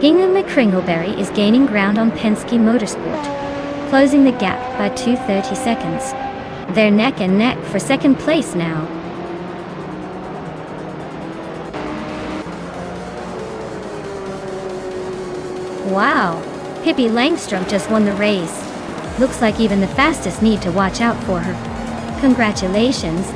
Speaker 1: Hingham McCringleberry is gaining ground on Penske Motorsport, closing the gap by 2/30 seconds. They're neck and neck for 2nd place now. Wow, Pippi Langstrom just won the race. Looks like even the fastest need to watch out for her. Congratulations.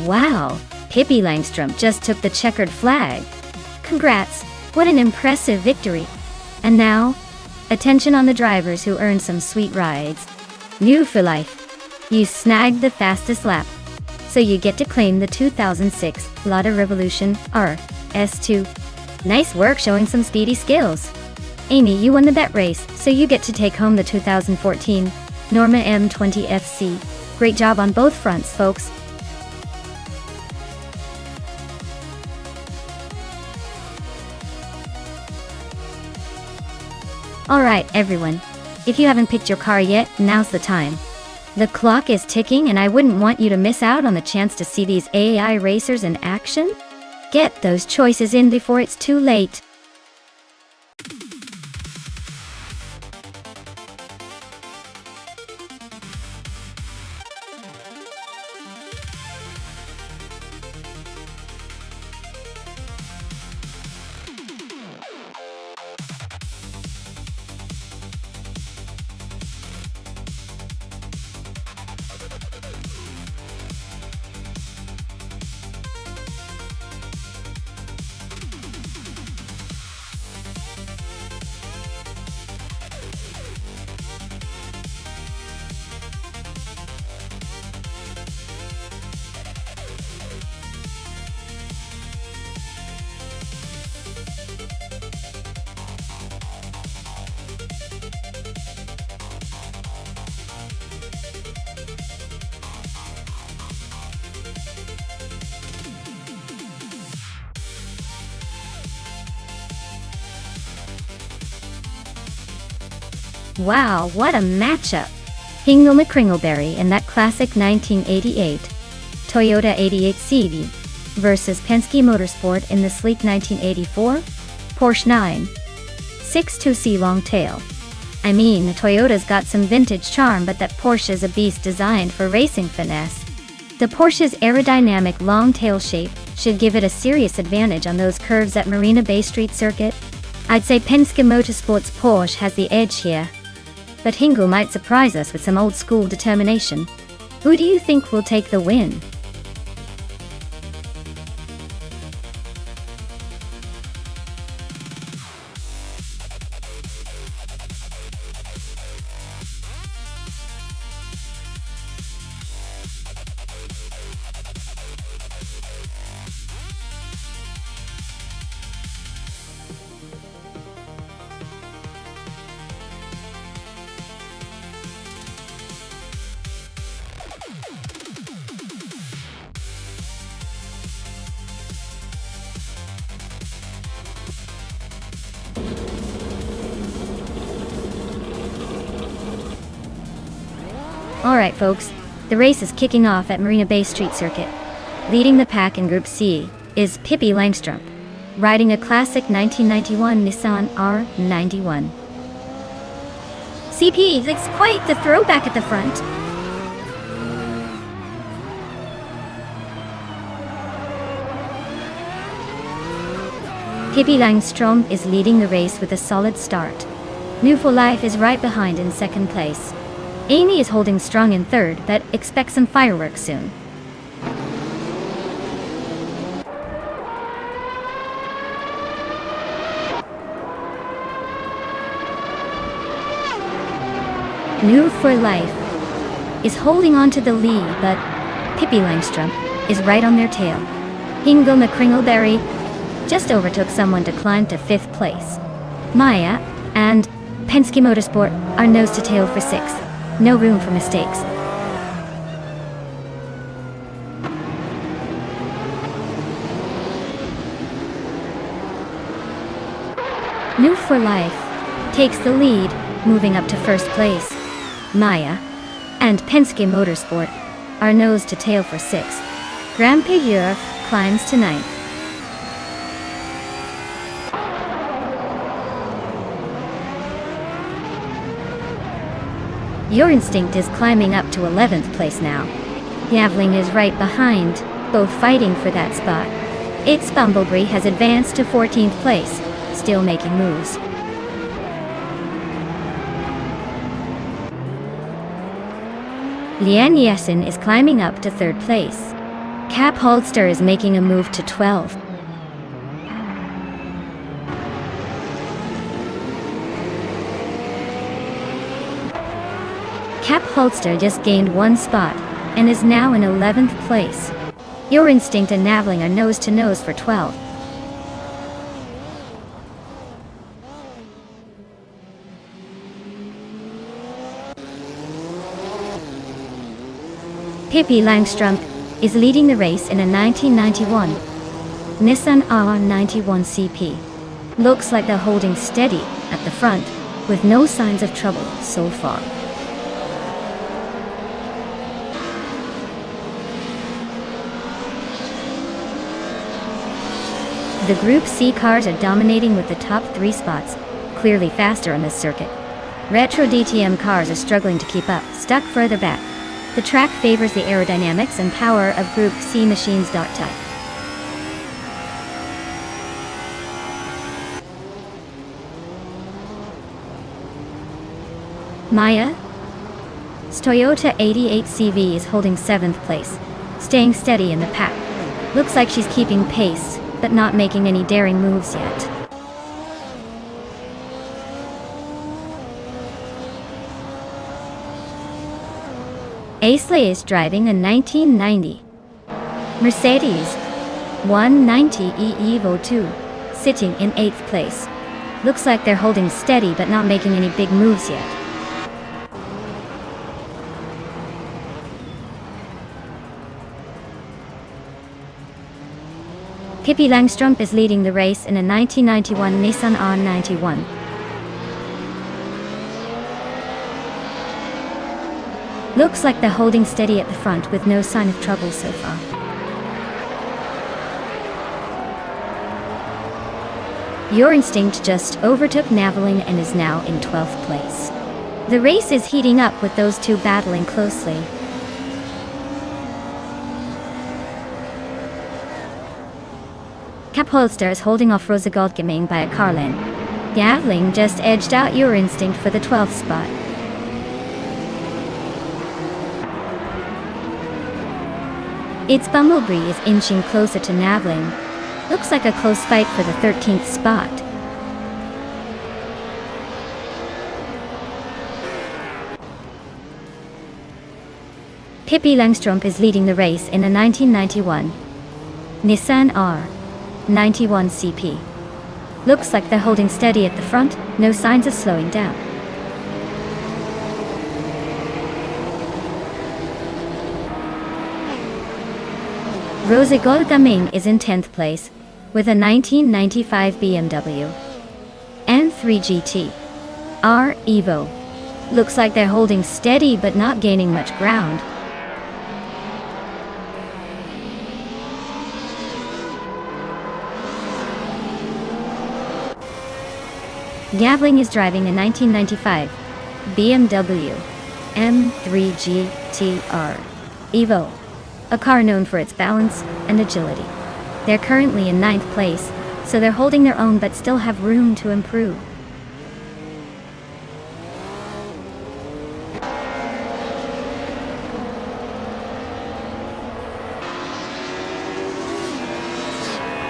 Speaker 1: Wow, Pippi Langstrom just took the checkered flag. Congrats, what an impressive victory. And now, attention on the drivers who earned some sweet rides. New for life. You snagged the fastest lap, so you get to claim the 2006 Lada Revolution RS2. Nice work showing some speedy skills. Amy, you won the bet race, so you get to take home the 2014 Norma M20 FC. Great job on both fronts, folks. Alright everyone, if you haven't picked your car yet, now's the time. The clock is ticking and I wouldn't want you to miss out on the chance to see these AI racers in action. Get those choices in before it's too late. Wow, what a matchup! Hingham McCringleberry and that classic 1988 Toyota 88 CV versus Penske Motorsport in the sleek 1984 Porsche 962C Longtail. I mean, the Toyota's got some vintage charm, but that Porsche's a beast designed for racing finesse. The Porsche's aerodynamic long-tail shape should give it a serious advantage on those curves at Marina Bay Street Circuit. I'd say Penske Motorsport's Porsche has the edge here. But Hingo might surprise us with some old-school determination. Who do you think will take the win? Alright folks, the race is kicking off at Marina Bay Street Circuit. Leading the pack in Group C is Pippi Langstrup, riding a classic 1991 Nissan R91. CP, it's quite the throwback at the front. Pippi Langstrom is leading the race with a solid start. New for Life is right behind in second place. Amy is holding strong in third, but expect some fireworks soon. New for Life is holding on to the lead, but Pippi Langstrom is right on their tail. Hingo McCringleberry just overtook someone to climb to fifth place. Maya and Penske Motorsport are nose to tail for sixth. No room for mistakes. New for Life takes the lead, moving up to first place. Maya and Penske Motorsport are nose to tail for sixth. Grand Payeur climbs to ninth. Your Instinct is climbing up to 11th place now. Yavling is right behind, both fighting for that spot. It's Bumblebee has advanced to 14th place, still making moves. Lian Yesen is climbing up to third place. Cap Holster is making a move to 12th. Cap Holster just gained one spot and is now in 11th place. Your Instinct and Navling are nose to nose for 12th. Pippi Langstrom is leading the race in a 1991 Nissan R91 CP. Looks like they're holding steady at the front, with no signs of trouble so far. The Group C cars are dominating with the top three spots, clearly faster on this circuit. Retro DTM cars are struggling to keep up, stuck further back. The track favors the aerodynamics and power of Group C machines. Type. Maya's Toyota 88 CV is holding 7th place, staying steady in the pack. Looks like she's keeping pace, but not making any daring moves yet. Aisley is driving a 1990 Mercedes 190E Evo 2, sitting in 8th place. Looks like they're holding steady but not making any big moves yet. Pippi Langstrom is leading the race in a 1991 Nissan R91. Looks like they're holding steady at the front with no sign of trouble so far. Your Instinct just overtook Naveling and is now in 12th place. The race is heating up with those two battling closely. Kapholster is holding off Rosa Goldgaming by a car length. Naveling just edged out Your Instinct for the 12th spot. Its Bumblebee is inching closer to Naveling. Looks like a close fight for the 13th spot. Pippi Langstrup is leading the race in a 1991 Nissan R91 CP. Looks like they're holding steady at the front, no signs of slowing down. Rosa Goldgaming is in 10th place, with a 1995 BMW M3 GT R Evo. Looks like they're holding steady but not gaining much ground. Naveling is driving a 1995 BMW M3 GT-R Evo, a car known for its balance and agility. They're currently in 9th place, so they're holding their own but still have room to improve.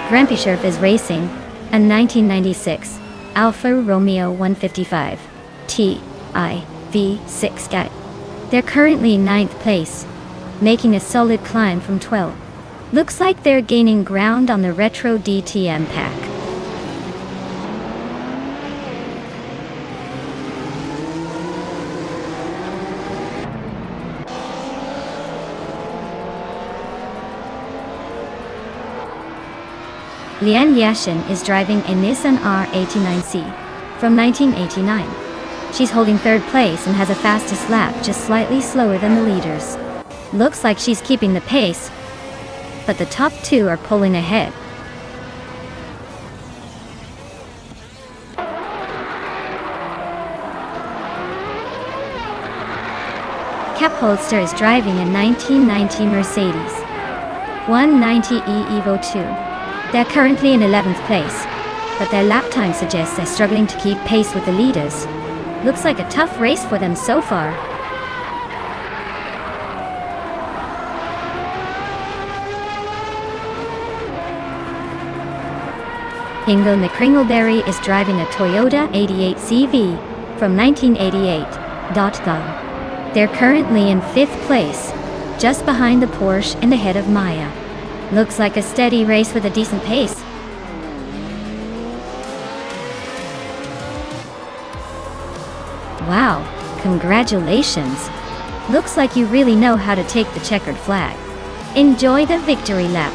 Speaker 1: Grampicherf is racing a 1996 Alfa Romeo 155 Ti V6 Gat. They're currently in 9th place, making a solid climb from 12. Looks like they're gaining ground on the retro DTM pack. Lian Yashin is driving a Nissan R89C from 1989. She's holding 3rd place and has a fastest lap just slightly slower than the leaders. Looks like she's keeping the pace, but the top two are pulling ahead. Kapholster is driving a 1990 Mercedes 190E Evo 2. They're currently in 11th place, but their lap time suggests they're struggling to keep pace with the leaders. Looks like a tough race for them so far. Ingo McCringleberry is driving a Toyota 88 CV from 1988. They're currently in 5th place, just behind the Porsche and ahead of Maya. Looks like a steady race with a decent pace. Wow, congratulations. Looks like you really know how to take the checkered flag. Enjoy the victory lap.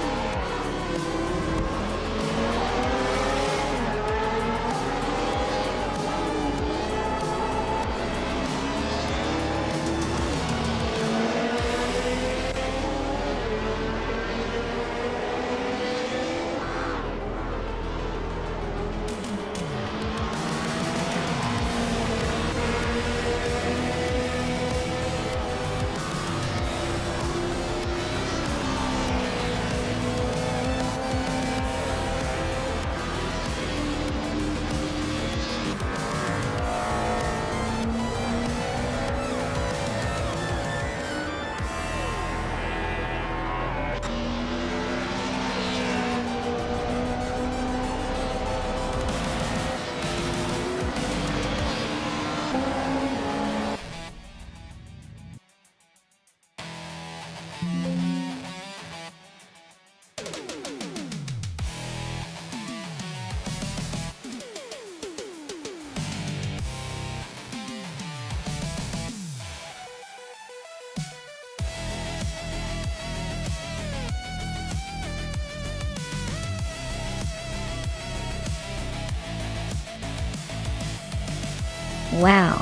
Speaker 1: Wow.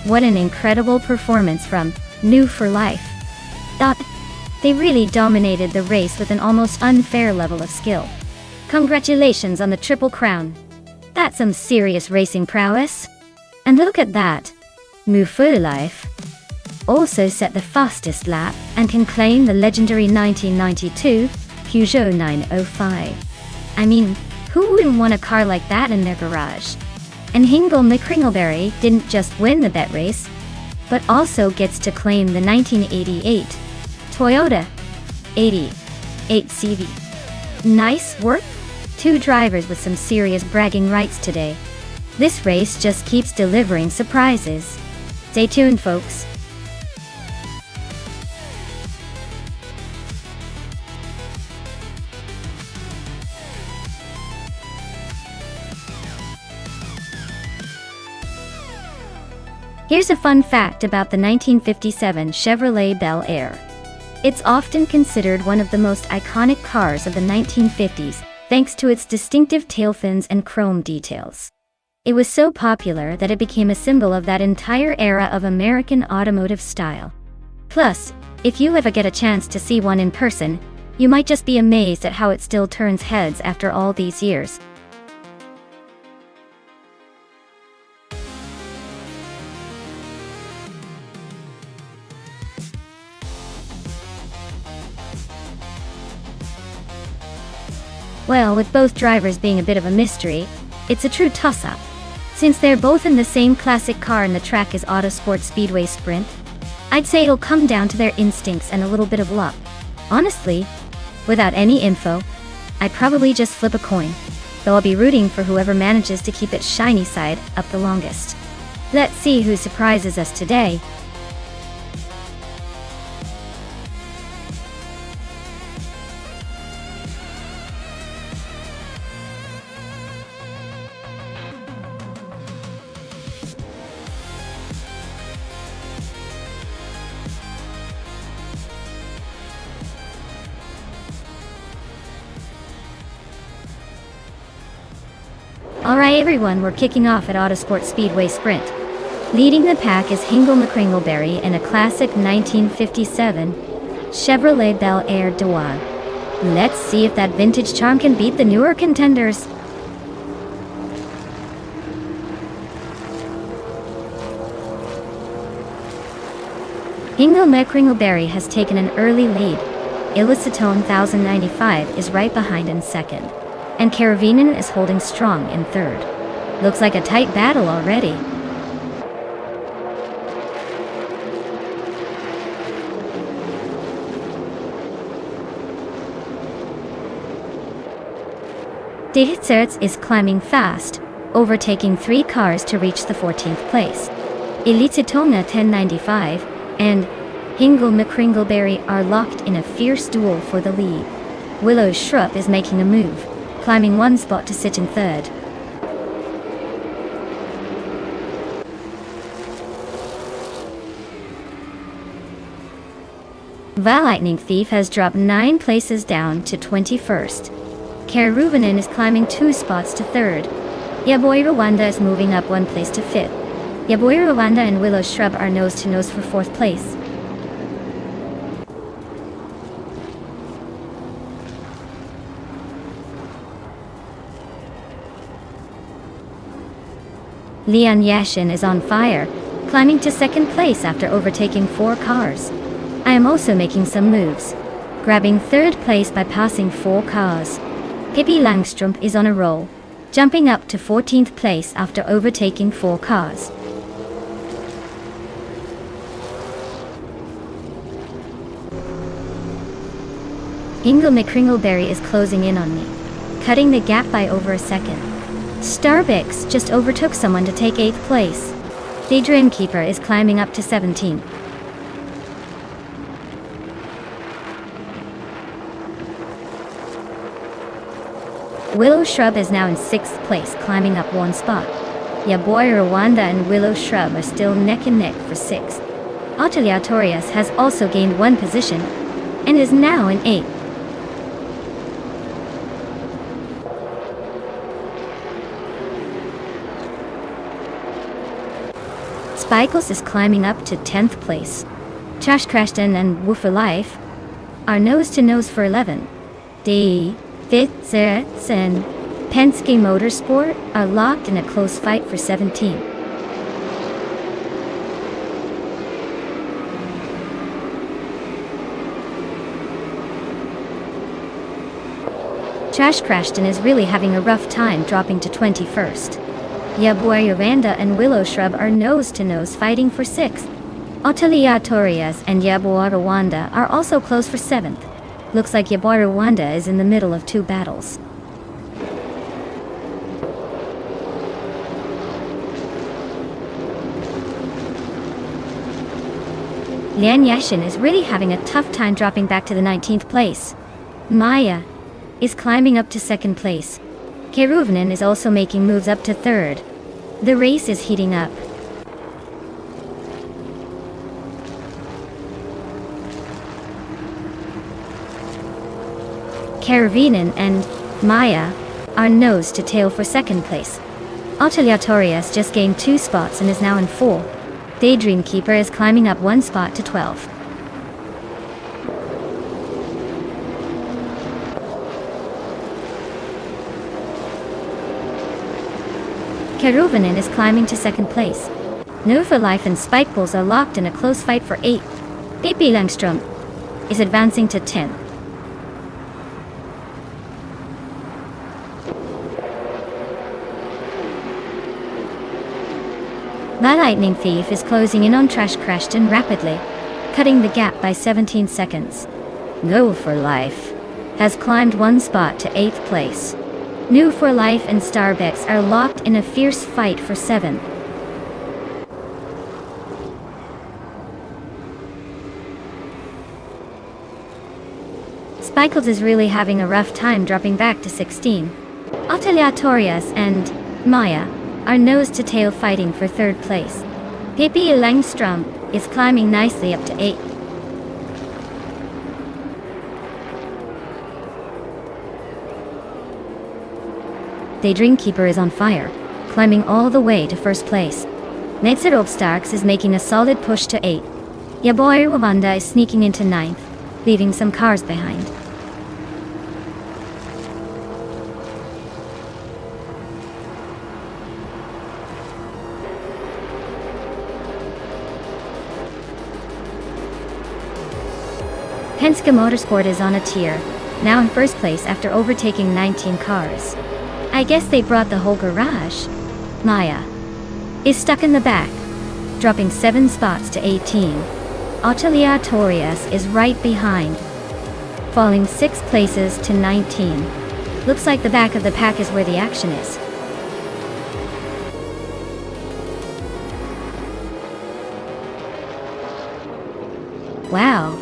Speaker 1: What an incredible performance from New for Life. They really dominated the race with an almost unfair level of skill. Congratulations on the Triple Crown. That's some serious racing prowess. And look at that. Move for life. Also set the fastest lap and can claim the legendary 1992 Peugeot 905. I mean, who wouldn't want a car like that in their garage? And Hingle McCringleberry didn't just win the bet race, but also gets to claim the 1988 Toyota 88 CV. Nice work! Two drivers with some serious bragging rights today. This race just keeps delivering surprises. Stay tuned, folks. Here's a fun fact about the 1957 Chevrolet Bel Air. It's often considered one of the most iconic cars of the 1950s, thanks to its distinctive tail fins and chrome details. It was so popular that it became a symbol of that entire era of American automotive style. Plus, if you ever get a chance to see one in person, you might just be amazed at how it still turns heads after all these years. Well, with both drivers being a bit of a mystery, it's a true toss-up. Since they're both in the same classic car and the track is Autosport Speedway Sprint, I'd say it'll come down to their instincts and a little bit of luck. Honestly, without any info, I'd probably just flip a coin, though I'll be rooting for whoever manages to keep its shiny side up the longest. Let's see who surprises us today. Alright everyone, we're kicking off at Autosport Speedway Sprint. Leading the pack is Hingle McCringleberry in a classic 1957 Chevrolet Bel Air Dewan. Let's see if that vintage charm can beat the newer contenders. Hingle McCringleberry has taken an early lead. Illicitone 1095 is right behind in second, and Caravinen is holding strong in third. Looks like a tight battle already. De Hitzerts is climbing fast, overtaking 3 cars to reach the 14th place. Illicitone 1095 and Hingle McCringleberry are locked in a fierce duel for the lead. Willow Shrub is making a move, climbing 1 spot to sit in third. The Lightning Thief has dropped 9 places down to 21st. Caravinen is climbing 2 spots to third. Yaboy Rwanda is moving up 1 place to 5th. Yaboy Rwanda and Willow Shrub are nose to nose for 4th place. Leon Yashin is on fire, climbing to 2nd place after overtaking 4 cars. I am also making some moves, grabbing 3rd place by passing 4 cars. Pippi Langstrup is on a roll, jumping up to 14th place after overtaking 4 cars. Hingle McCringleberry is closing in on me, cutting the gap by over a second. Starbix just overtook someone to take 8th place. The Dreamkeeper is climbing up to 17th. Willow Shrub is now in 6th place, climbing up 1 spot. Yaboy Rwanda and Willow Shrub are still neck and neck for 6th. Aleatorius has also gained 1 position, and is now in 8th. Spikles is climbing up to 10th place. Trash Crashton and Woofer Life are nose to nose for 11. De Fitzertsen Penske Motorsport are locked in a close fight for 17th. Trash Crashton is really having a rough time dropping to 21st. Yabuaranda and Willow Shrub are nose-to-nose fighting for 6th. Oteliatorias and Yabuaranda are also close for 7th. Looks like Yabuaranda is in the middle of two battles. Lian Yashin is really having a tough time dropping back to the 19th place. Maya is climbing up to 2nd place. Keruvanen is also making moves up to 3rd. The race is heating up. Keruvanen and Maya are nose to tail for 2nd place. Oteliatorias just gained 2 spots and is now in 4th. Daydream Keeper is climbing up 1 spot to 12th. Keruvanen is climbing to 2nd place. No for Life and Spikeballs are locked in a close fight for 8th. Pippi Langstrom is advancing to 10th. The Lightning Thief is closing in on Trash Crashton rapidly, cutting the gap by 17 seconds. No for Life has climbed 1 spot to 8th place. New for Life and Starbucks are locked in a fierce fight for 7th. Spikles is really having a rough time dropping back to 16. Oteliatorias and Maya are nose to tail fighting for 3rd place. Pippi Langstrom is climbing nicely up to 8th. Daydream Keeper is on fire, climbing all the way to 1st place. Netzerob Starks is making a solid push to 8th. Yaboy Wabanda is sneaking into 9th, leaving some cars behind. Penske Motorsport is on a tier, now in 1st place after overtaking 19 cars. I guess they brought the whole garage. Maya is stuck in the back, dropping 7 spots to 18. Oteliatorias is right behind, falling 6 places to 19. Looks like the back of the pack is where the action is. Wow,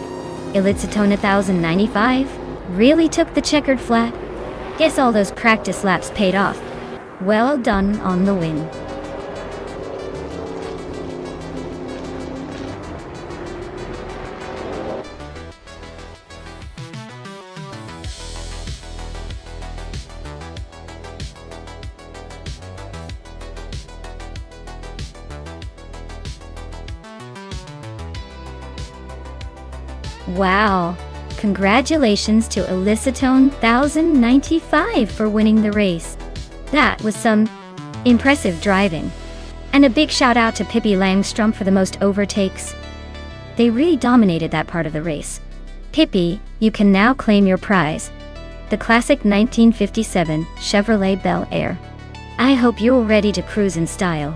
Speaker 1: Elitsatone 1095 really took the checkered flat. Guess all those practice laps paid off. Well done on the win. Wow. Congratulations to Elitsatone 1095 for winning the race. That was some impressive driving. And a big shout out to Pippi Langstrom for the most overtakes. They really dominated that part of the race. Pippi, you can now claim your prize. The classic 1957 Chevrolet Bel Air. I hope you're ready to cruise in style.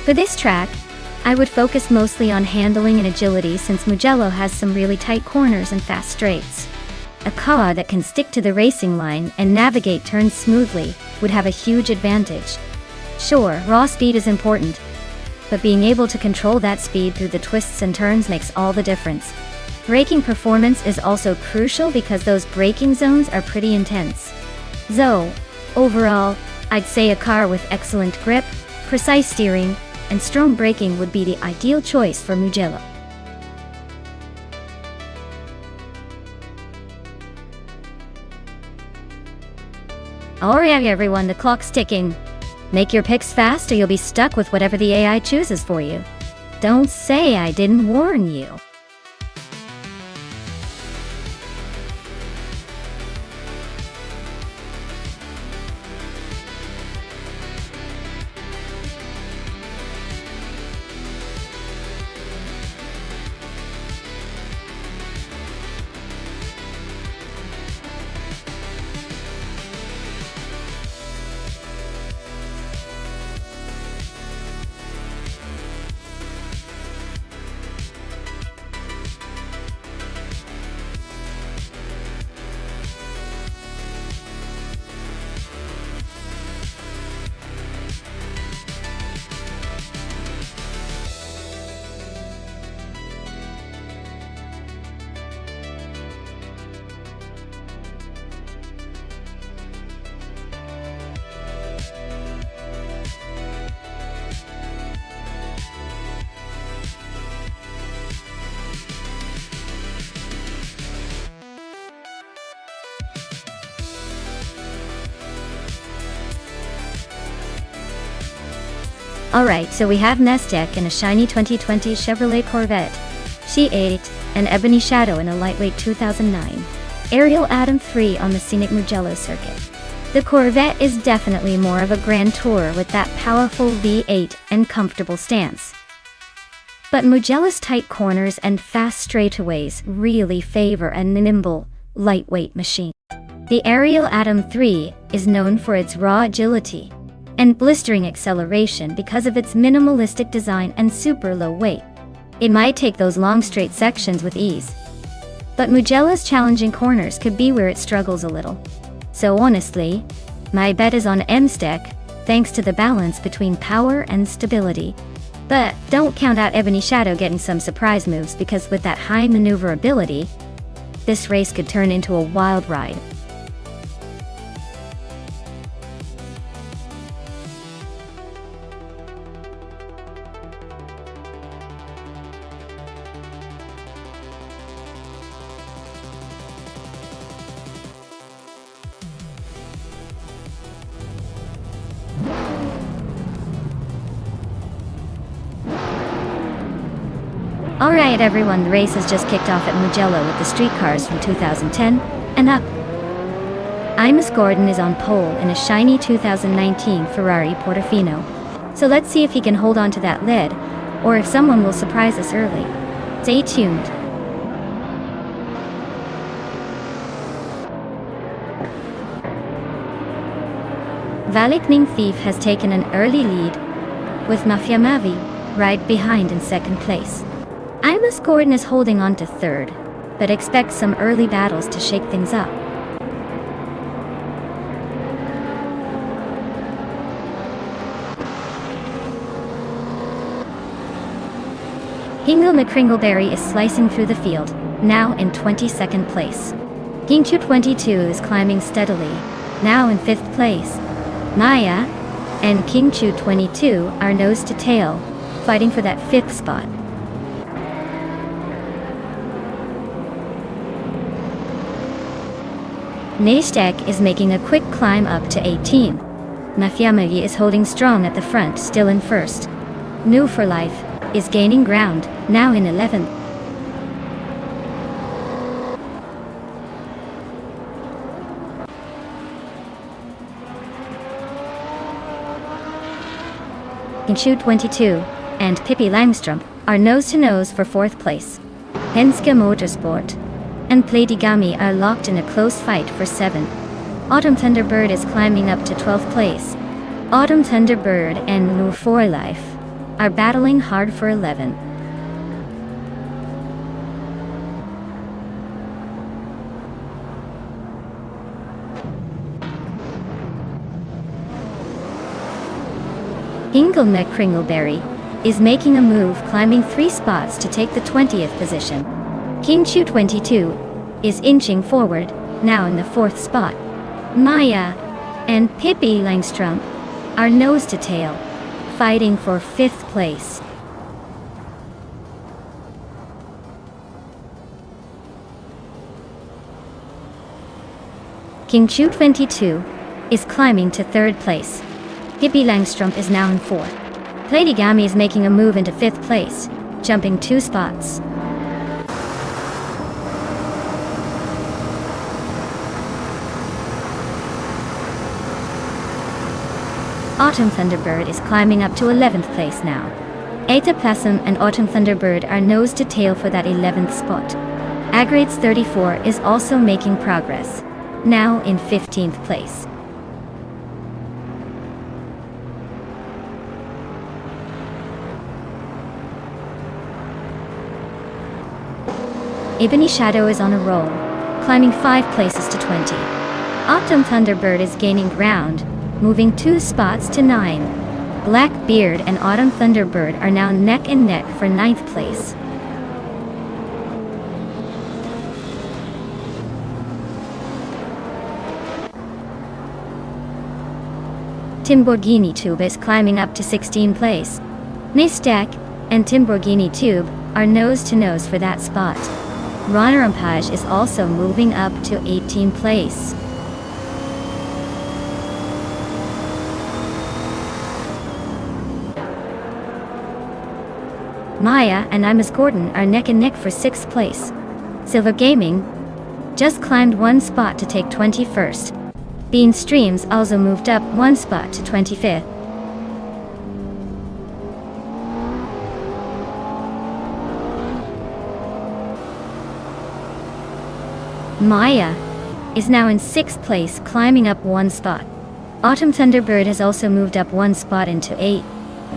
Speaker 1: For this track, I would focus mostly on handling and agility since Mugello has some really tight corners and fast straights. A car that can stick to the racing line and navigate turns smoothly would have a huge advantage. Sure, raw speed is important, but being able to control that speed through the twists and turns makes all the difference. Braking performance is also crucial because those braking zones are pretty intense. So, overall, I'd say a car with excellent grip, precise steering, and strong braking would be the ideal choice for Mugello. Alright everyone, the clock's ticking. Make your picks fast or you'll be stuck with whatever the AI chooses for you. Don't say I didn't warn you. Alright, so we have Nonstop in a shiny 2020 Chevrolet Corvette, C8, and Ebony Shadow in a lightweight 2009 Ariel Atom 3 on the scenic Mugello circuit. The Corvette is definitely more of a grand tour with that powerful V8 and comfortable stance. But Mugello's tight corners and fast straightaways really favor a nimble, lightweight machine. The Ariel Atom 3 is known for its raw agility and blistering acceleration because of its minimalistic design and super low weight. It might take those long straight sections with ease. But Mugello's challenging corners could be where it struggles a little. So honestly, my bet is on M-Stack, thanks to the balance between power and stability. But don't count out Ebony Shadow getting some surprise moves, because with that high maneuverability, this race could turn into a wild ride. Alright everyone, the race has just kicked off at Mugello with the street cars from 2010 and up. Imus Gordon is on pole in a shiny 2019 Ferrari Portofino. So let's see if he can hold on to that lead, or if someone will surprise us early. Stay tuned. Valikning Thief has taken an early lead, with Mafia Mavi right behind in second place. Imus Gordon is holding on to third, but expect some early battles to shake things up. Hingle McCringleberry is slicing through the field, now in 22nd place. Kingchu 22 is climbing steadily, now in 5th place. Maya and Kingchu 22 are nose to tail, fighting for that 5th spot. Naystek is making a quick climb up to 18. Mafiamagi is holding strong at the front, still in first. New for Life is gaining ground, now in 11th. Kinshu 22 and Pippi Langstrom are nose-to-nose for 4th place. Henska Motorsport and Playdigami are locked in a close fight for 7th. Autumn Thunderbird is climbing up to 12th place. Autumn Thunderbird and New for Life are battling hard for 11th. Hingle McCringleberry is making a move, climbing 3 spots to take the 20th position. Kingchu 22 is inching forward, now in the 4th spot. Maya and Pippi Langstrom are nose to tail, fighting for 5th place. Kingchu 22 is climbing to 3rd place. Pippi Langstrumpf is now in 4th. Platigami is making a move into 5th place, jumping 2 spots. Autumn Thunderbird is climbing up to 11th place now. Ataplasm and Autumn Thunderbird are nose to tail for that 11th spot. Agrades 34 is also making progress, now in 15th place. Ebony Shadow is on a roll, climbing 5 places to 20. Autumn Thunderbird is gaining ground, moving 2 spots to 9. Blackbeard and Autumn Thunderbird are now neck and neck for 9th place. Timborghini Tube is climbing up to 16th place. Naystak and Timborghini Tube are nose to nose for that spot. Ronarampage is also moving up to 18th place. Maya and Imus Gordon are neck and neck for 6th place. Silver Gaming just climbed 1 spot to take 21st. Bean Streams also moved up 1 spot to 25th. Maya is now in 6th place, climbing up 1 spot. Autumn Thunderbird has also moved up 1 spot into 8th.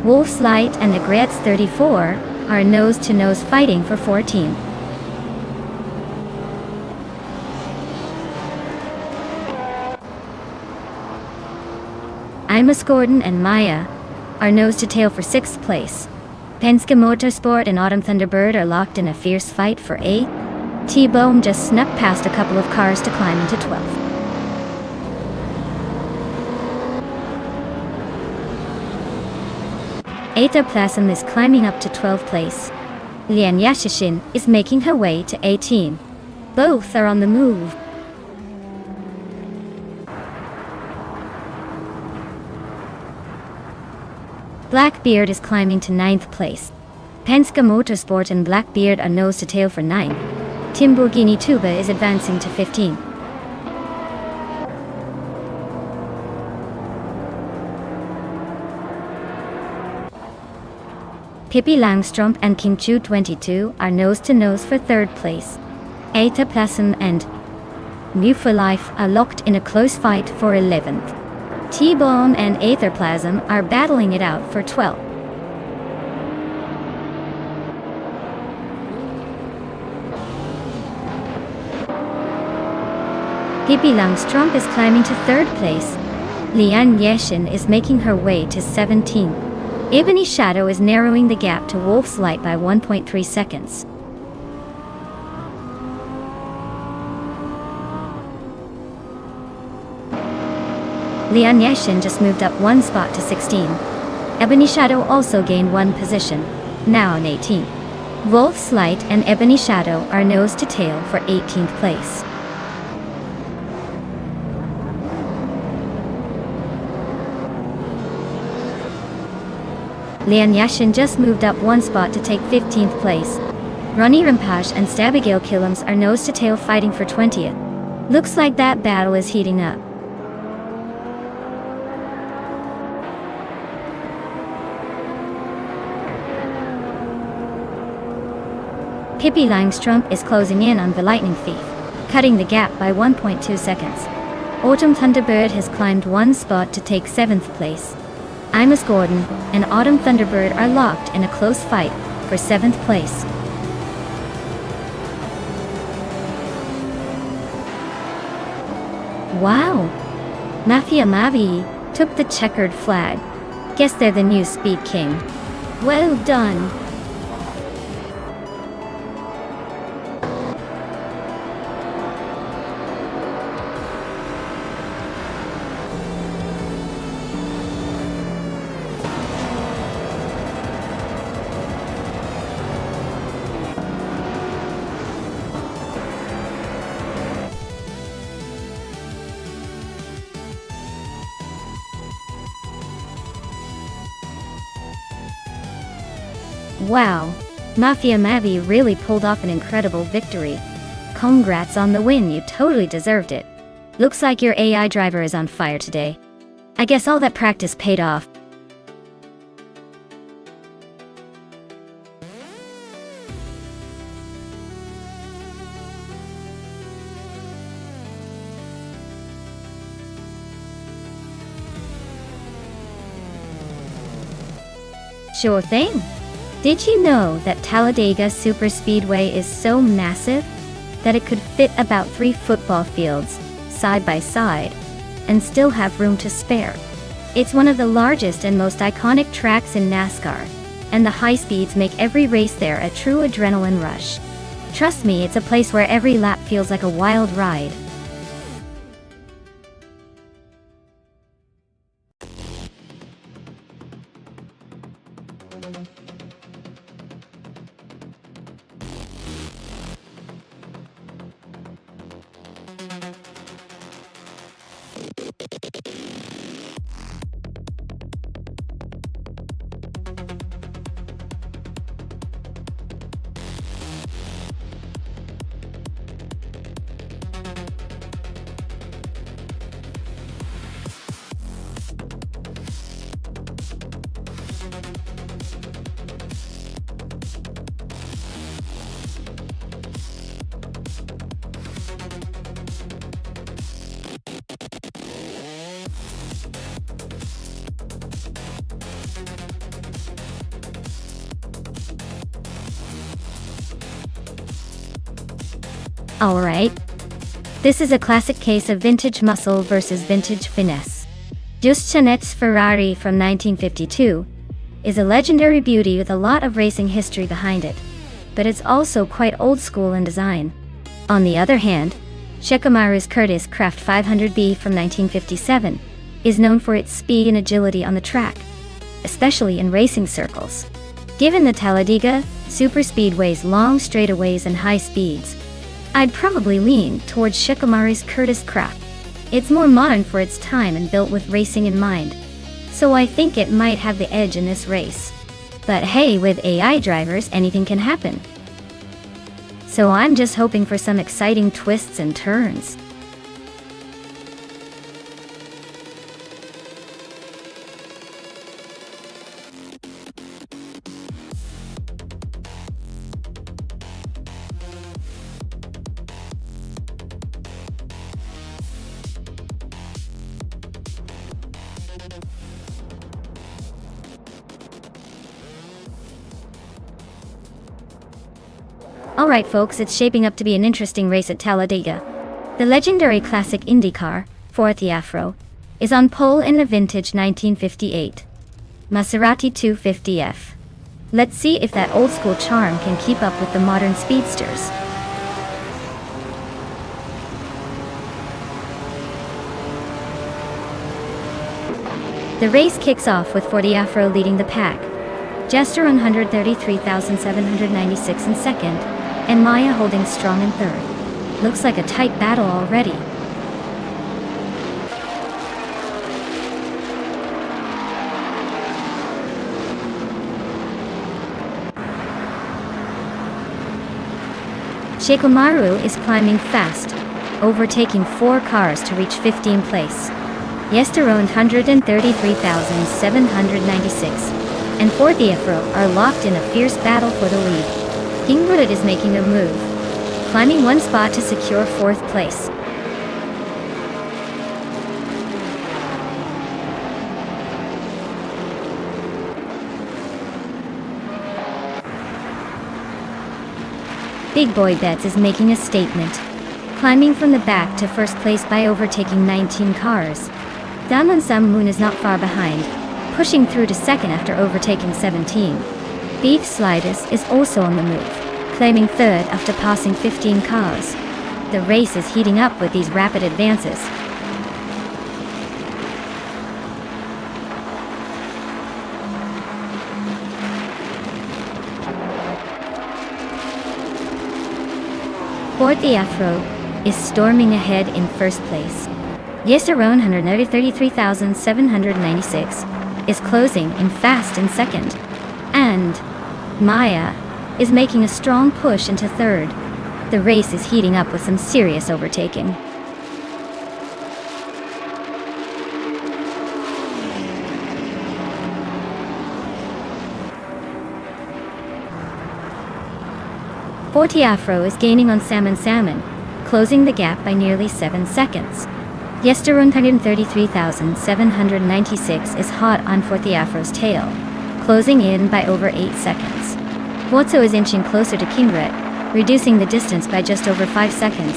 Speaker 1: Wolf's Light and Agrades 34 are nose-to-nose fighting for 14th. Imus Gordon and Maya are nose-to-tail for 6th place. Penske Motorsport and Autumn Thunderbird are locked in a fierce fight for 8th. T-Bone just snuck past a couple of cars to climb into 12th. Ataplasm is climbing up to 12th place. Lian Yashishin is making her way to 18. Both are on the move. Blackbeard is climbing to 9th place. Penske Motorsport and Blackbeard are nose to tail for 9. Timborghini Tuba is advancing to 15. Pippi Langstrumpf and King Chu 22 are nose to nose for 3rd place. Ataplasm and Mew for Life are locked in a close fight for 11th. T-Bone and Aetherplasm are battling it out for 12th. Pippi Langstrumpf is climbing to 3rd place. Lian Yeshin is making her way to 17th. Ebony Shadow is narrowing the gap to Wolf's Light by 1.3 seconds. Lian Yeshin just moved up 1 spot to 16. Ebony Shadow also gained 1 position, now on 18. Wolf's Light and Ebony Shadow are nose to tail for 18th place. Lian Yashin just moved up 1 spot to take 15th place. Ronnie Rimpash and Stabigail Killams are nose to tail fighting for 20th. Looks like that battle is heating up. Pippi Langstrumpf is closing in on the Lightning Thief, cutting the gap by 1.2 seconds. Autumn Thunderbird has climbed 1 spot to take 7th place. Imus Gordon and Autumn Thunderbird are locked in a close fight for 7th place. Wow! Mafia Mavi took the checkered flag. Guess they're the new Speed King. Well done! Wow, Mafia Mavi really pulled off an incredible victory. Congrats on the win, you totally deserved it. Looks like your AI driver is on fire today. I guess all that practice paid off. Sure thing. Did you know that Talladega Superspeedway is so massive that it could fit about 3 football fields, side by side, and still have room to spare? It's one of the largest and most iconic tracks in NASCAR, and the high speeds make every race there a true adrenaline rush. Trust me, it's a place where every lap feels like a wild ride. Alright. This is a classic case of vintage muscle versus vintage finesse. Just Chanet's Ferrari from 1952 is a legendary beauty with a lot of racing history behind it, but it's also quite old school in design. On the other hand, Shikamaru's Curtis Craft 500B from 1957 is known for its speed and agility on the track, especially in racing circles. Given the Talladega Superspeedway's long straightaways and high speeds, I'd probably lean towards Shikamaru's Curtis Craft. It's more modern for its time and built with racing in mind, so I think it might have the edge in this race. But hey, with AI drivers, anything can happen. So I'm just hoping for some exciting twists and turns. Alright folks, it's shaping up to be an interesting race at Talladega. The legendary classic IndyCar, Ford Afro, is on pole in a vintage 1958 Maserati 250F. Let's see if that old school charm can keep up with the modern speedsters. The race kicks off with Ford Afro leading the pack, Jester 133,796 in second, and Maya holding strong in third. Looks like a tight battle already. Shikamaru is climbing fast, overtaking 4 cars to reach 15th place. Jester 133,796 and Ford Afro are locked in a fierce battle for the lead. Ingrid is making a move, climbing 1 spot to secure 4th place. Big Boy Betts is making a statement, climbing from the back to 1st place by overtaking 19 cars. Damon Moon is not far behind, pushing through to 2nd after overtaking 17. Beef Sliders is also on the move, claiming 3rd after passing 15 cars. The race is heating up with these rapid advances. Ford Afro is storming ahead in 1st place. Yesterone 133,796 is closing in fast in 2nd. And Maya is making a strong push into third. The race is heating up with some serious overtaking. Forty Afro is gaining on Salmon, closing the gap by nearly 7 seconds. Yester 133,796 is hot on Forty Afro's tail, closing in by over 8 seconds. Wotso is inching closer to Kingret, reducing the distance by just over 5 seconds.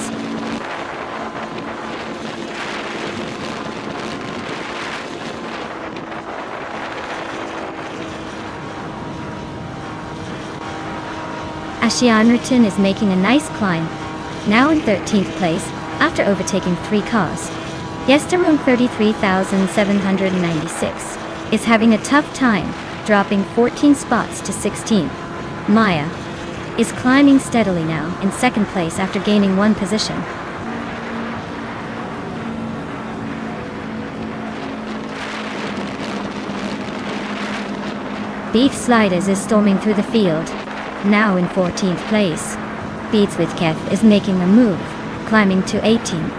Speaker 1: Ashianriton is making a nice climb, now in 13th place, after overtaking 3 cars. Yesteroom 33,796 is having a tough time, dropping 14 spots to 16th. Maya is climbing steadily now in 2nd place after gaining 1 position. Beef Sliders is storming through the field, now in 14th place. Beats with Kev is making a move, climbing to 18.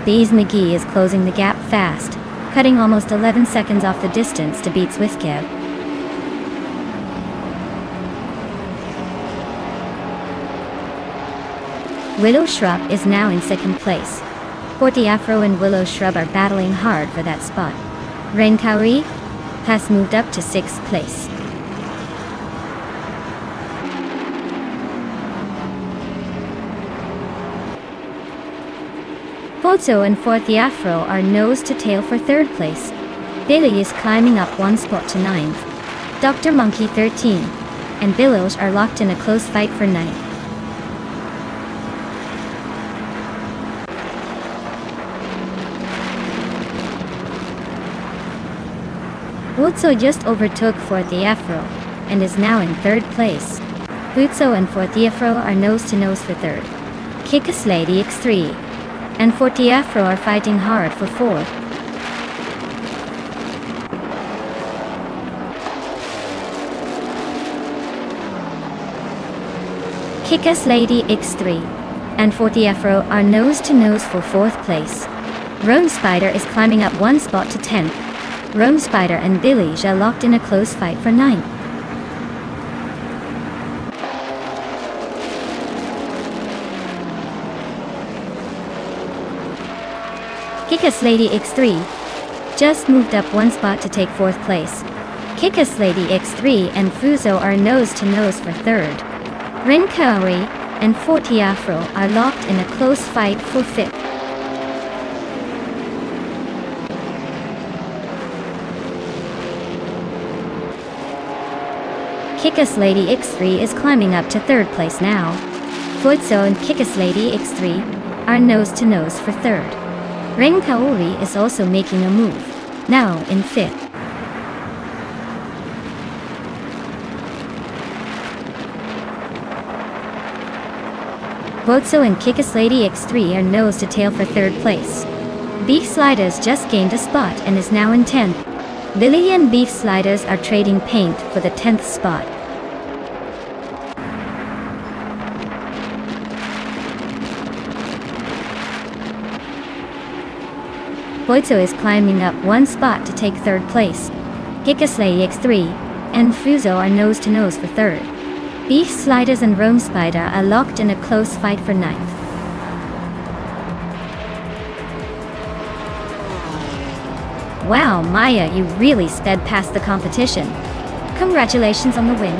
Speaker 1: Bees McGee is closing the gap fast, cutting almost 11 seconds off the distance to Beats with Kev. Willow Shrub is now in 2nd place. Forty Afro and Willow Shrub are battling hard for that spot. Rain Kauri has moved up to 6th place. Fozo and Forty Afro are nose to tail for 3rd place. Billy is climbing up 1 spot to 9th. Dr. Monkey 13 and Billows are locked in a close fight for 9th. Wutso just overtook Forty Afro and is now in 3rd place. Wutso and Forty Afro are nose to nose for 3rd. Kickus Lady X3 and Forty Afro are fighting hard for 4th. Kickus Lady X3 and Forty Afro are nose to nose for 4th place. Rome Spider is climbing up 1 spot to 10th. Rome Spider and Billy are locked in a close fight for 9th. Kickus Lady X3 just moved up 1 spot to take 4th place. Kickus Lady X3 and Fuzo are nose to nose for 3rd. Renkaori and Forty Afro are locked in a close fight for 5th. Kickus Lady X3 is climbing up to 3rd place now. Fuzo and Kickus Lady X3 are nose to nose for 3rd. Ren Kaori is also making a move, now in 5th. Bozo and Kickus Lady X3 are nose to tail for 3rd place. Beef Sliders just gained a spot and is now in 10th. Lily and Beef Sliders are trading paint for the 10th spot. Bozo is climbing up 1 spot to take 3rd place. Kickus Lady X3 and Fuzo are nose to nose for 3rd. Beef Sliders and Rome Spider are locked in a close fight for 9th. Wow, Maya, you really sped past the competition. Congratulations on the win.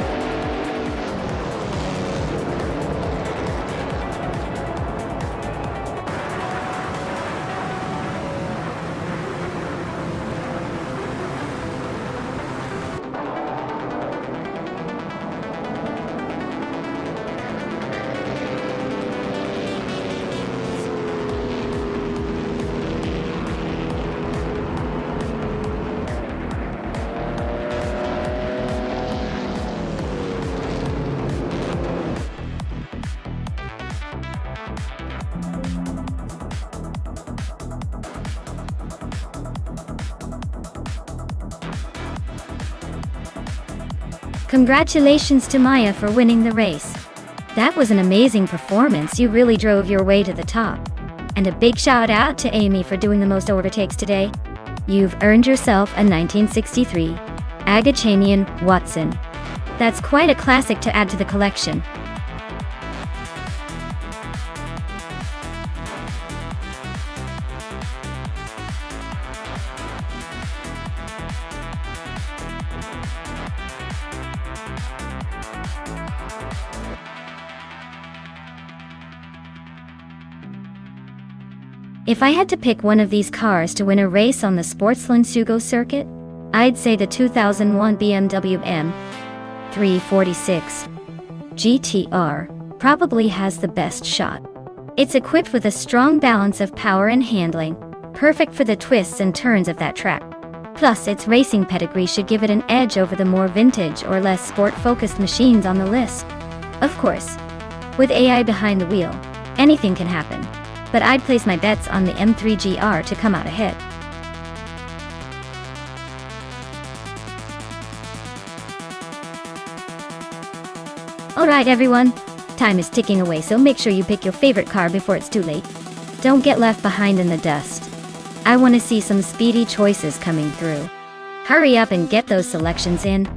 Speaker 1: Congratulations to Maya for winning the race. That was an amazing performance, you really drove your way to the top. And a big shout out to Amy for doing the most overtakes today. You've earned yourself a 1963 Agachanian Watson. That's quite a classic to add to the collection. If I had to pick one of these cars to win a race on the Sportsland Sugo circuit, I'd say the 2001 BMW M346 GTR probably has the best shot. It's equipped with a strong balance of power and handling, perfect for the twists and turns of that track. Plus, its racing pedigree should give it an edge over the more vintage or less sport-focused machines on the list. Of course, with AI behind the wheel, anything can happen. But I'd place my bets on the M3GR to come out ahead. Alright everyone, time is ticking away, so make sure you pick your favorite car before it's too late. Don't get left behind in the dust. I want to see some speedy choices coming through. Hurry up and get those selections in.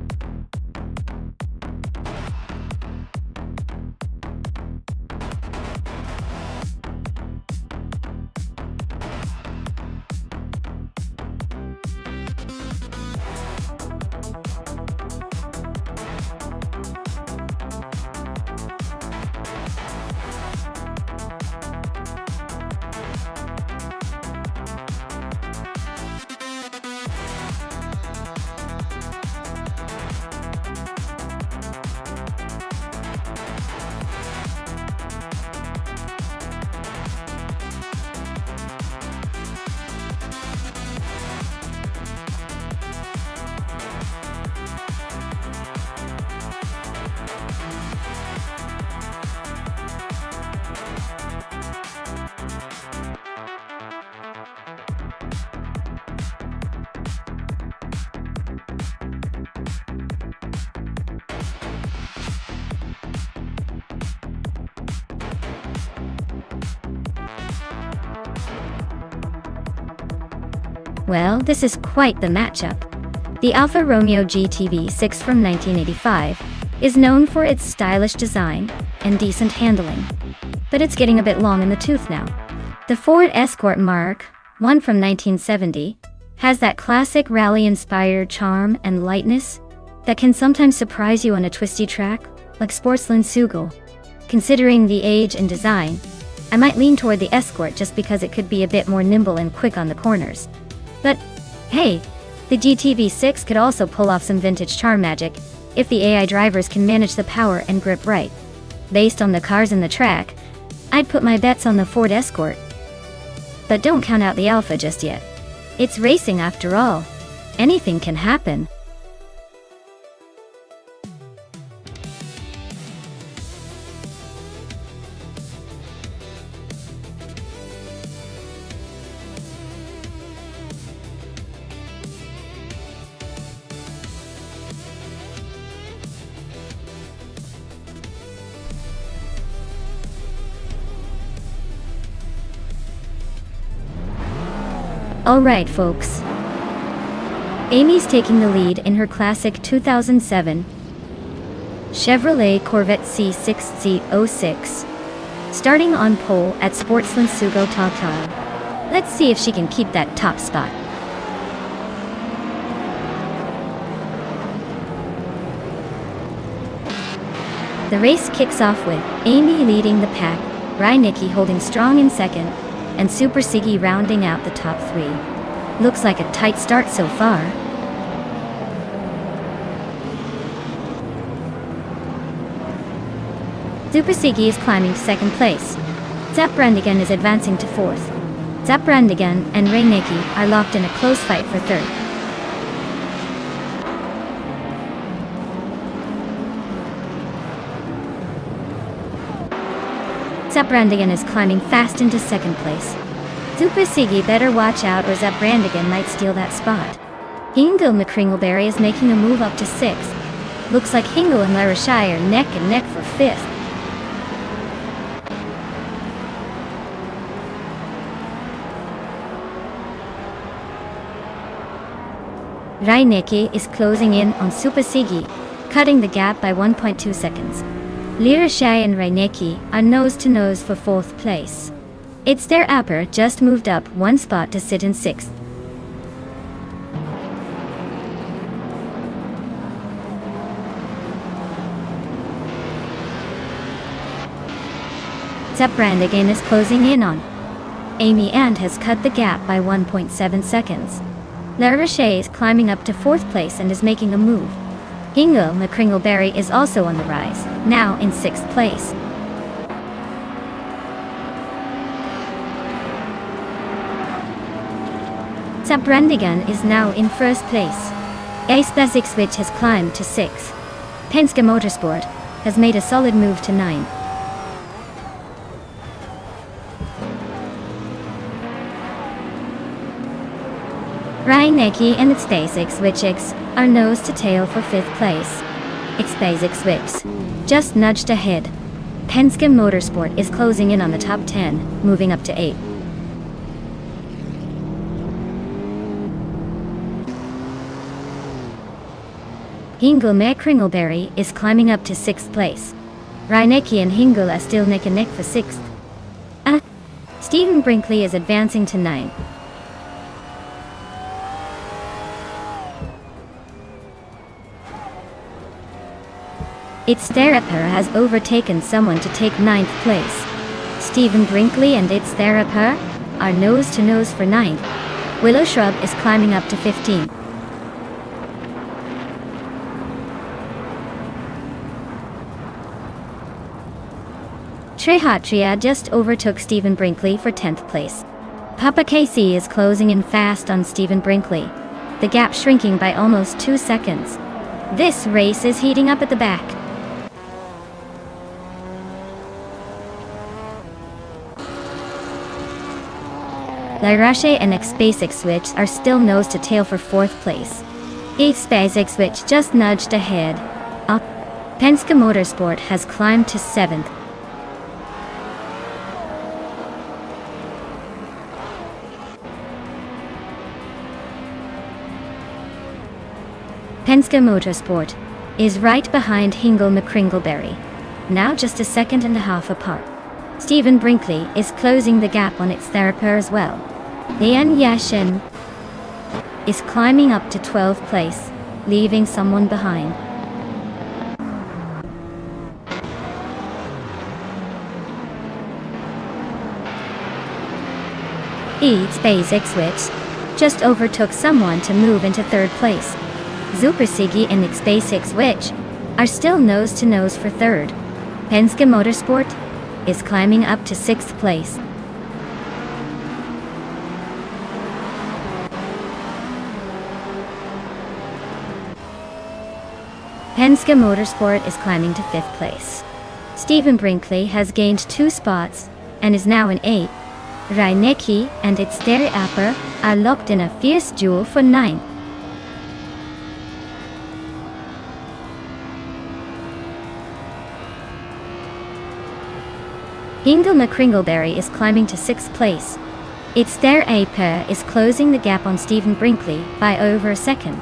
Speaker 1: Well, this is quite the matchup. The Alfa Romeo GTV6 from 1985 is known for its stylish design and decent handling, but it's getting a bit long in the tooth now. The Ford Escort Mark I from 1970 has that classic rally-inspired charm and lightness that can sometimes surprise you on a twisty track, like Sportsland Sugo. Considering the age and design, I might lean toward the Escort just because it could be a bit more nimble and quick on the corners. But, hey, the GTV6 could also pull off some vintage charm magic if the AI drivers can manage the power and grip right. Based on the cars in the track, I'd put my bets on the Ford Escort. But don't count out the Alfa just yet. It's racing after all. Anything can happen. Alright folks, Amy's taking the lead in her classic 2007 Chevrolet Corvette C6Z06, starting on pole at Sportsland Sugo Tata. Let's see if she can keep that top spot. The race kicks off with Amy leading the pack, Reinecke holding strong in second, and Super Siggy rounding out the top three. Looks like a tight start so far. Super Siggy is climbing to second place. Zabrandegen is advancing to fourth. Zabrandegen and Reinecke are locked in a close fight for third. Zabrandegen is climbing fast into second place. Super Siggy better watch out or Zabrandegen might steal that spot. Ingo McCringleberry is making a move up to sixth. Looks like Hingle and Larishay are neck and neck for 5th. Reinecke is closing in on Supasigi, cutting the gap by 1.2 seconds. Larishay and Reinecke are nose-to-nose for 4th place. It's their upper just moved up 1 spot to sit in 6th. Brandigan is closing in on Amy and has cut the gap by 1.7 seconds. Larishay is climbing up to 4th place and is making a move. Hingle McCringleberry is also on the rise, now in 6th place. Brandigan is now in 1st place. Ace Basic Switch has climbed to 6th. Penske Motorsport has made a solid move to 9th. Reinecke and Basic Switch are nose to tail for 5th place. Basic Switch just nudged ahead. Penske Motorsport is closing in on the top 10, moving up to 8th. Hingle McCringleberry is climbing up to 6th place. Reinecke and Hingle are still neck and neck for 6th. Stephen Brinkley is advancing to 9th. Its Theraper has overtaken someone to take 9th place. Stephen Brinkley and Its Theraper are nose-to-nose for 9th. Willow Shrub is climbing up to 15th. Trehatria just overtook Stephen Brinkley for 10th place. Papa KC is closing in fast on Stephen Brinkley, the gap shrinking by almost 2 seconds. This race is heating up at the back. Larishay and Basic Switch are still nose to tail for 4th place. Basic Switch just nudged ahead. Penske Motorsport has climbed to 7th. Penske Motorsport is right behind Hingle McCringleberry, now just a 1.5 apart. Stephen Brinkley is closing the gap on Its Theraper as well. Lian Yashin is climbing up to 12th place, leaving someone behind. Basic Switch just overtook someone to move into 3rd place. Supersigi and Basic Switch are still nose-to-nose for 3rd. Penske Motorsport is climbing up to 6th place. Penske Motorsport is climbing to 5th place. Stephen Brinkley has gained 2 spots and is now in 8th. Reinecke and Its Theraper are locked in a fierce duel for 9th. Hingle McCringleberry is climbing to 6th place. Its Theraper is closing the gap on Stephen Brinkley by over a second.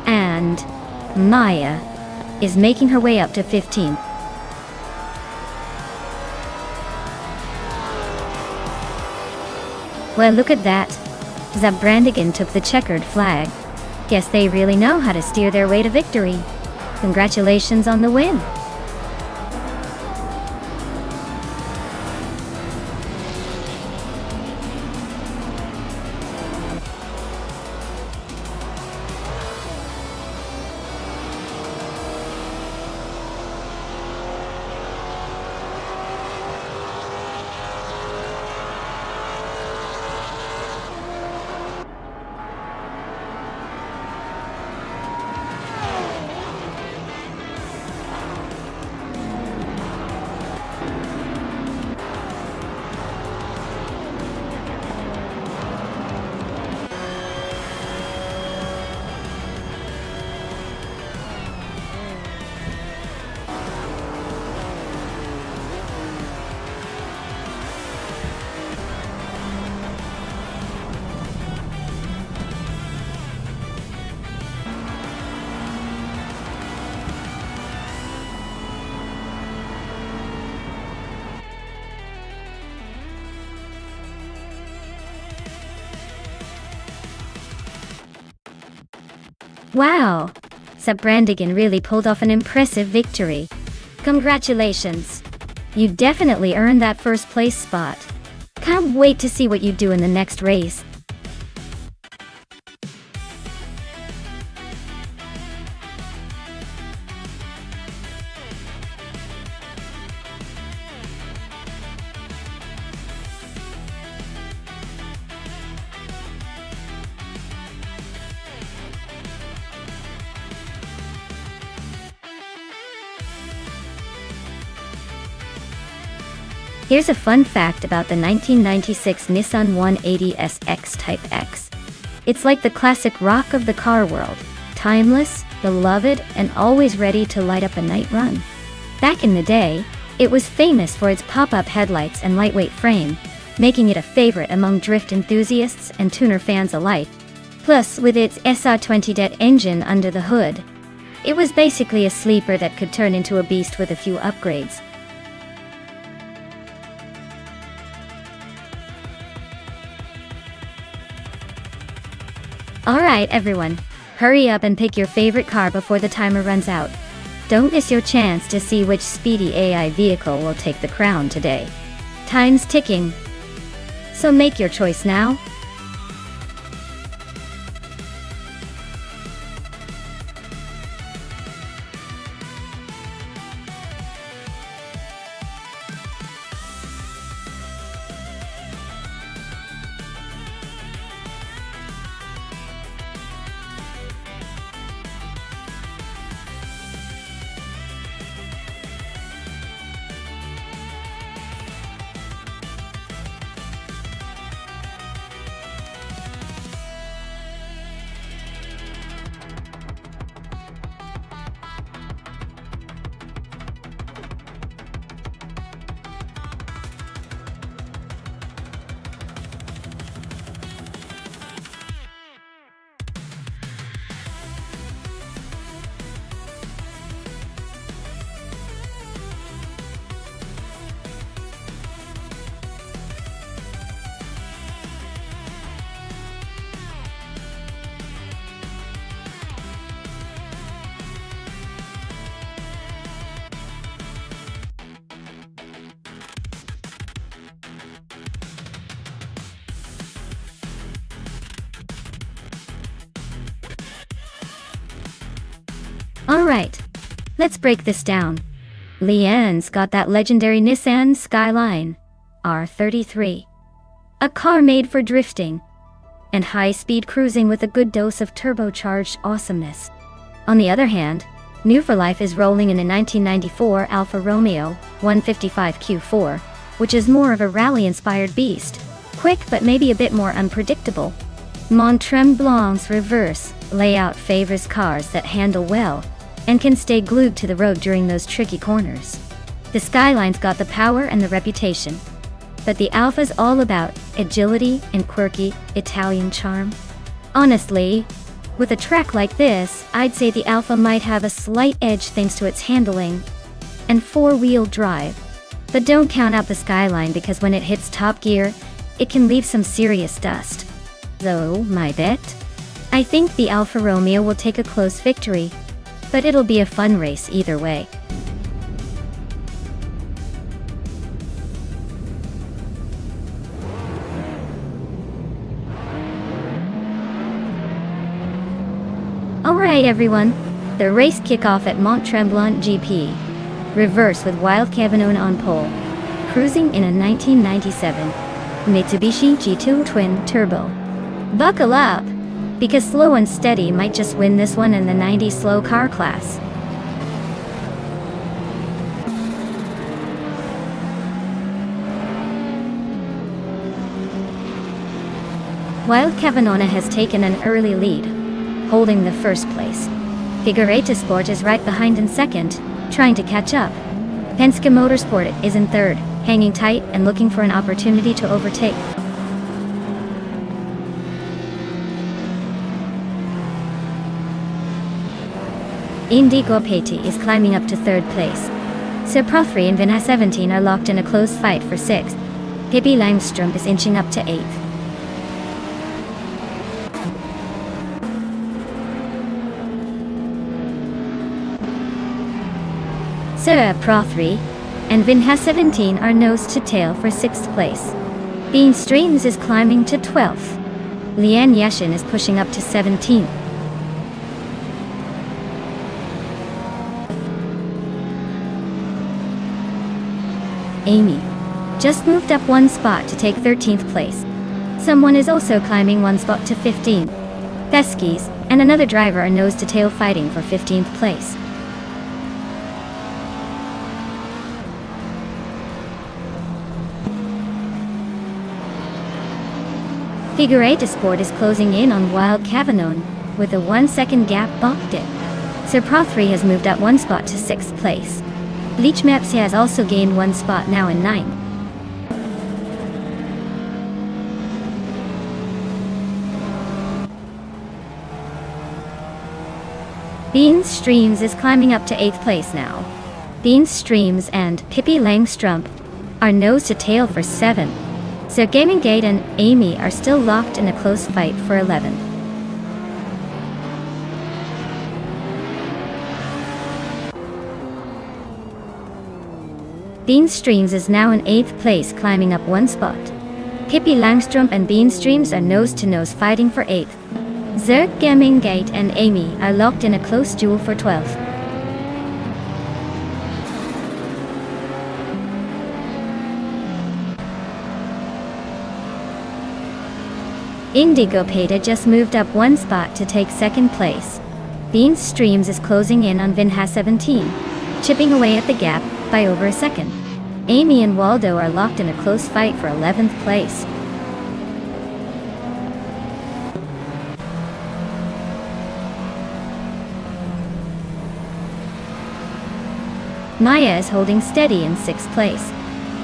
Speaker 1: And Maya is making her way up to 15th. Well, look at that. Brandigan took the checkered flag. Guess they really know how to steer their way to victory. Congratulations on the win. Wow! Brandigan really pulled off an impressive victory. Congratulations! You definitely earned that first place spot. Can't wait to see what you do in the next race. Here's a fun fact about the 1996 Nissan 180SX Type X. It's like the classic rock of the car world, timeless, beloved, and always ready to light up a night run. Back in the day, it was famous for its pop-up headlights and lightweight frame, making it a favorite among drift enthusiasts and tuner fans alike. Plus, with its SR20 engine under the hood, it was basically a sleeper that could turn into a beast with a few upgrades. Alright everyone, hurry up and pick your favorite car before the timer runs out. Don't miss your chance to see which speedy AI vehicle will take the crown today. Time's ticking. So make your choice now. Alright, let's break this down. Leanne's got that legendary Nissan Skyline R33. A car made for drifting and high-speed cruising with a good dose of turbocharged awesomeness. On the other hand, new for life is rolling in a 1994 Alfa Romeo 155 Q4, which is more of a rally-inspired beast, quick but maybe a bit more unpredictable. Mont Tremblant's reverse layout favors cars that handle well and can stay glued to the road during those tricky corners. The Skyline's got the power and the reputation, but the Alfa's all about agility and quirky Italian charm. Honestly, with a track like this, I'd say the Alfa might have a slight edge thanks to its handling and four-wheel drive. But don't count out the Skyline because when it hits top gear, it can leave some serious dust. Though, my bet? I think the Alfa Romeo will take a close victory, but it'll be a fun race either way. Alright everyone, the race kickoff at Mont Tremblant GP. Reverse with Wild Kevin on pole. Cruising in a 1997 Mitsubishi G2 Twin Turbo. Buckle up, because Slow and Steady might just win this one in the 90 slow car class. Wild Cavanona has taken an early lead, holding the first place. Figureta Sport is right behind in second, trying to catch up. Penske Motorsport is in third, hanging tight and looking for an opportunity to overtake. Indigo Petty is climbing up to third place. Sir Prothry and Vina 17 are locked in a close fight for sixth. Pippi Langstrom is inching up to eighth. Pro 3 and Vinha 17 are nose to tail for 6th place. Bean Streams is climbing to 12th. Lian Yashin is pushing up to 17th. Amy just moved up 1 spot to take 13th place. Someone is also climbing 1 spot to 15th. Theskis and another driver are nose to tail fighting for 15th place. Figure 8 Sport is closing in on Wild Cavanon with a 1 second gap blocked it. Pro 3 has moved up 1 spot to 6th place. Bleach Mepsi has also gained 1 spot, now in 9th. Bean Streams is climbing up to 8th place now. Bean Streams and Pippi Langstrump are nose to tail for 7th. So Gaming Gate and Amy are still locked in a close fight for 11th. Bean Streams is now in 8th place, climbing up 1 spot. Pippi Langstrump and Bean Streams are nose to nose fighting for 8th. Zerg Gaming Gate and Amy are locked in a close duel for 12th. Indigo Peta just moved up 1 spot to take 2nd place. Bean Streams is closing in on Vinha 17, chipping away at the gap by over a second. Amy and Waldo are locked in a close fight for 11th place. Maya is holding steady in 6th place.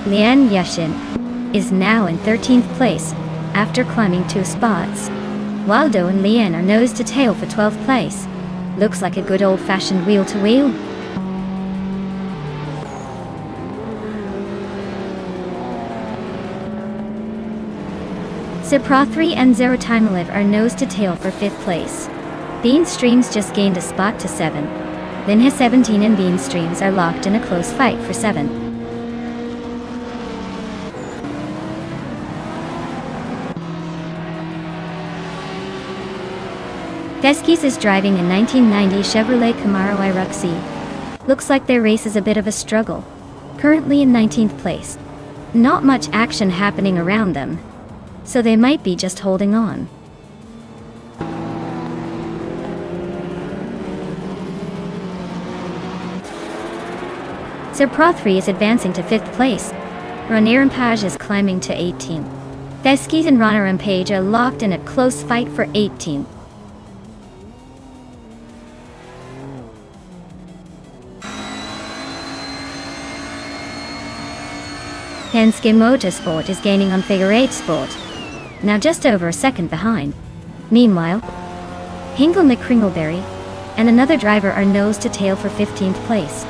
Speaker 1: Lian Yashin is now in 13th place after climbing 2 spots. Waldo and Lian are nose to tail for 12th place. Looks like a good old-fashioned wheel-to-wheel. Pro 3 and Zero Time Live are nose to tail for 5th place. Bean Streams just gained a spot to 7th. Vinha 17 and Bean Streams are locked in a close fight for 7th. Deskis is driving a 1990 Chevrolet Camaro Iroxy. Looks like their race is a bit of a struggle. Currently in 19th place. Not much action happening around them, so they might be just holding on. Pro 3 is advancing to 5th place. Ronir Page is climbing to 18th. Deskis and Ronir Page are locked in a close fight for 18th. Penske Motorsport is gaining on Figure 8 Sport, now just over a second behind. Meanwhile, Hingle McCringleberry and another driver are nose to tail for 15th place.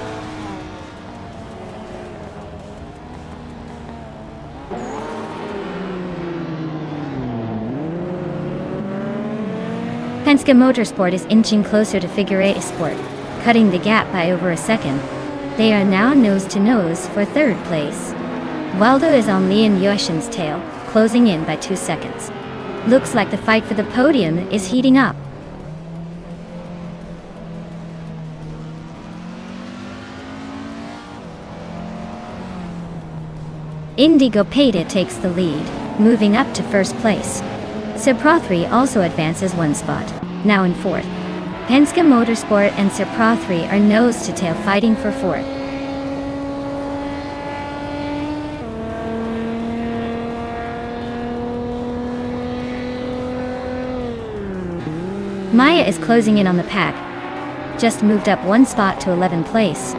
Speaker 1: Penske Motorsport is inching closer to Figure 8 Sport, cutting the gap by over a second. They are now nose to nose for 3rd place. Waldo is on Lian Yoshin's tail, closing in by 2 seconds. Looks like the fight for the podium is heating up. Indigo Peta takes the lead, moving up to 1st place. Pro 3 also advances 1 spot, now in 4th. Penske Motorsport and Pro 3 are nose to tail fighting for 4th. Maya is closing in on the pack, just moved up 1 spot to 11th place.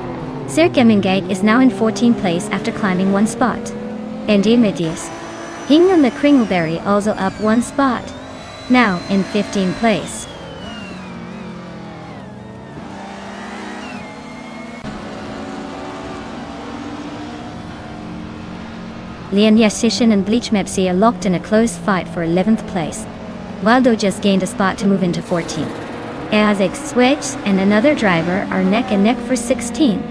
Speaker 1: Circumingate is now in 14th place after climbing 1 spot. And Imidius, Hingham the Kringleberry also up 1 spot, now in 15th place. Lian Yasishin and Bleach Mepsi are locked in a close fight for 11th place. Waldo just gained a spot to move into 14th. Azix Switch and another driver are neck and neck for 16th.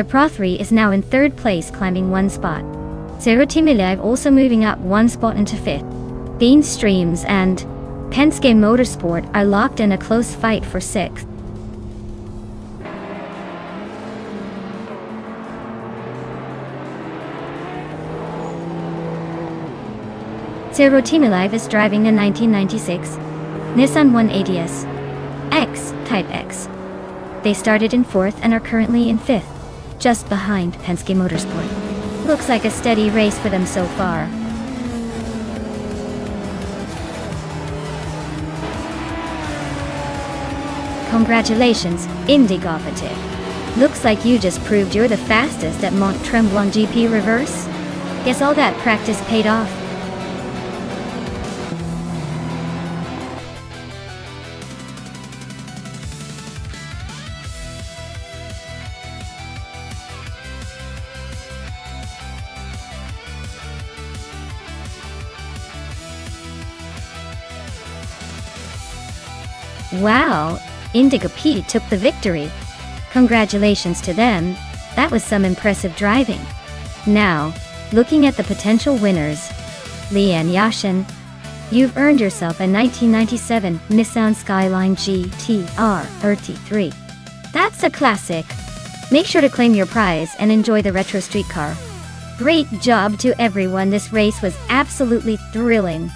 Speaker 1: Pro 3 is now in 3rd place, climbing 1 spot. Zerotimilev also moving up 1 spot into 5th. Bean Streams and Penske Motorsport are locked in a close fight for 6th. Zerotimilev is driving a 1996 Nissan 180S X Type X. They started in 4th and are currently in 5th, just behind Penske Motorsport. Looks like a steady race for them so far. Congratulations, Indigoperative. Looks like you just proved you're the fastest at Mont Tremblant GP reverse. Guess all that practice paid off. Wow, Indigo P took the victory. Congratulations to them, that was some impressive driving. Now, looking at the potential winners. Lian Yashin, you've earned yourself a 1997 Nissan Skyline GT-R RT3. That's a classic. Make sure to claim your prize and enjoy the retro street car. Great job to everyone, this race was absolutely thrilling.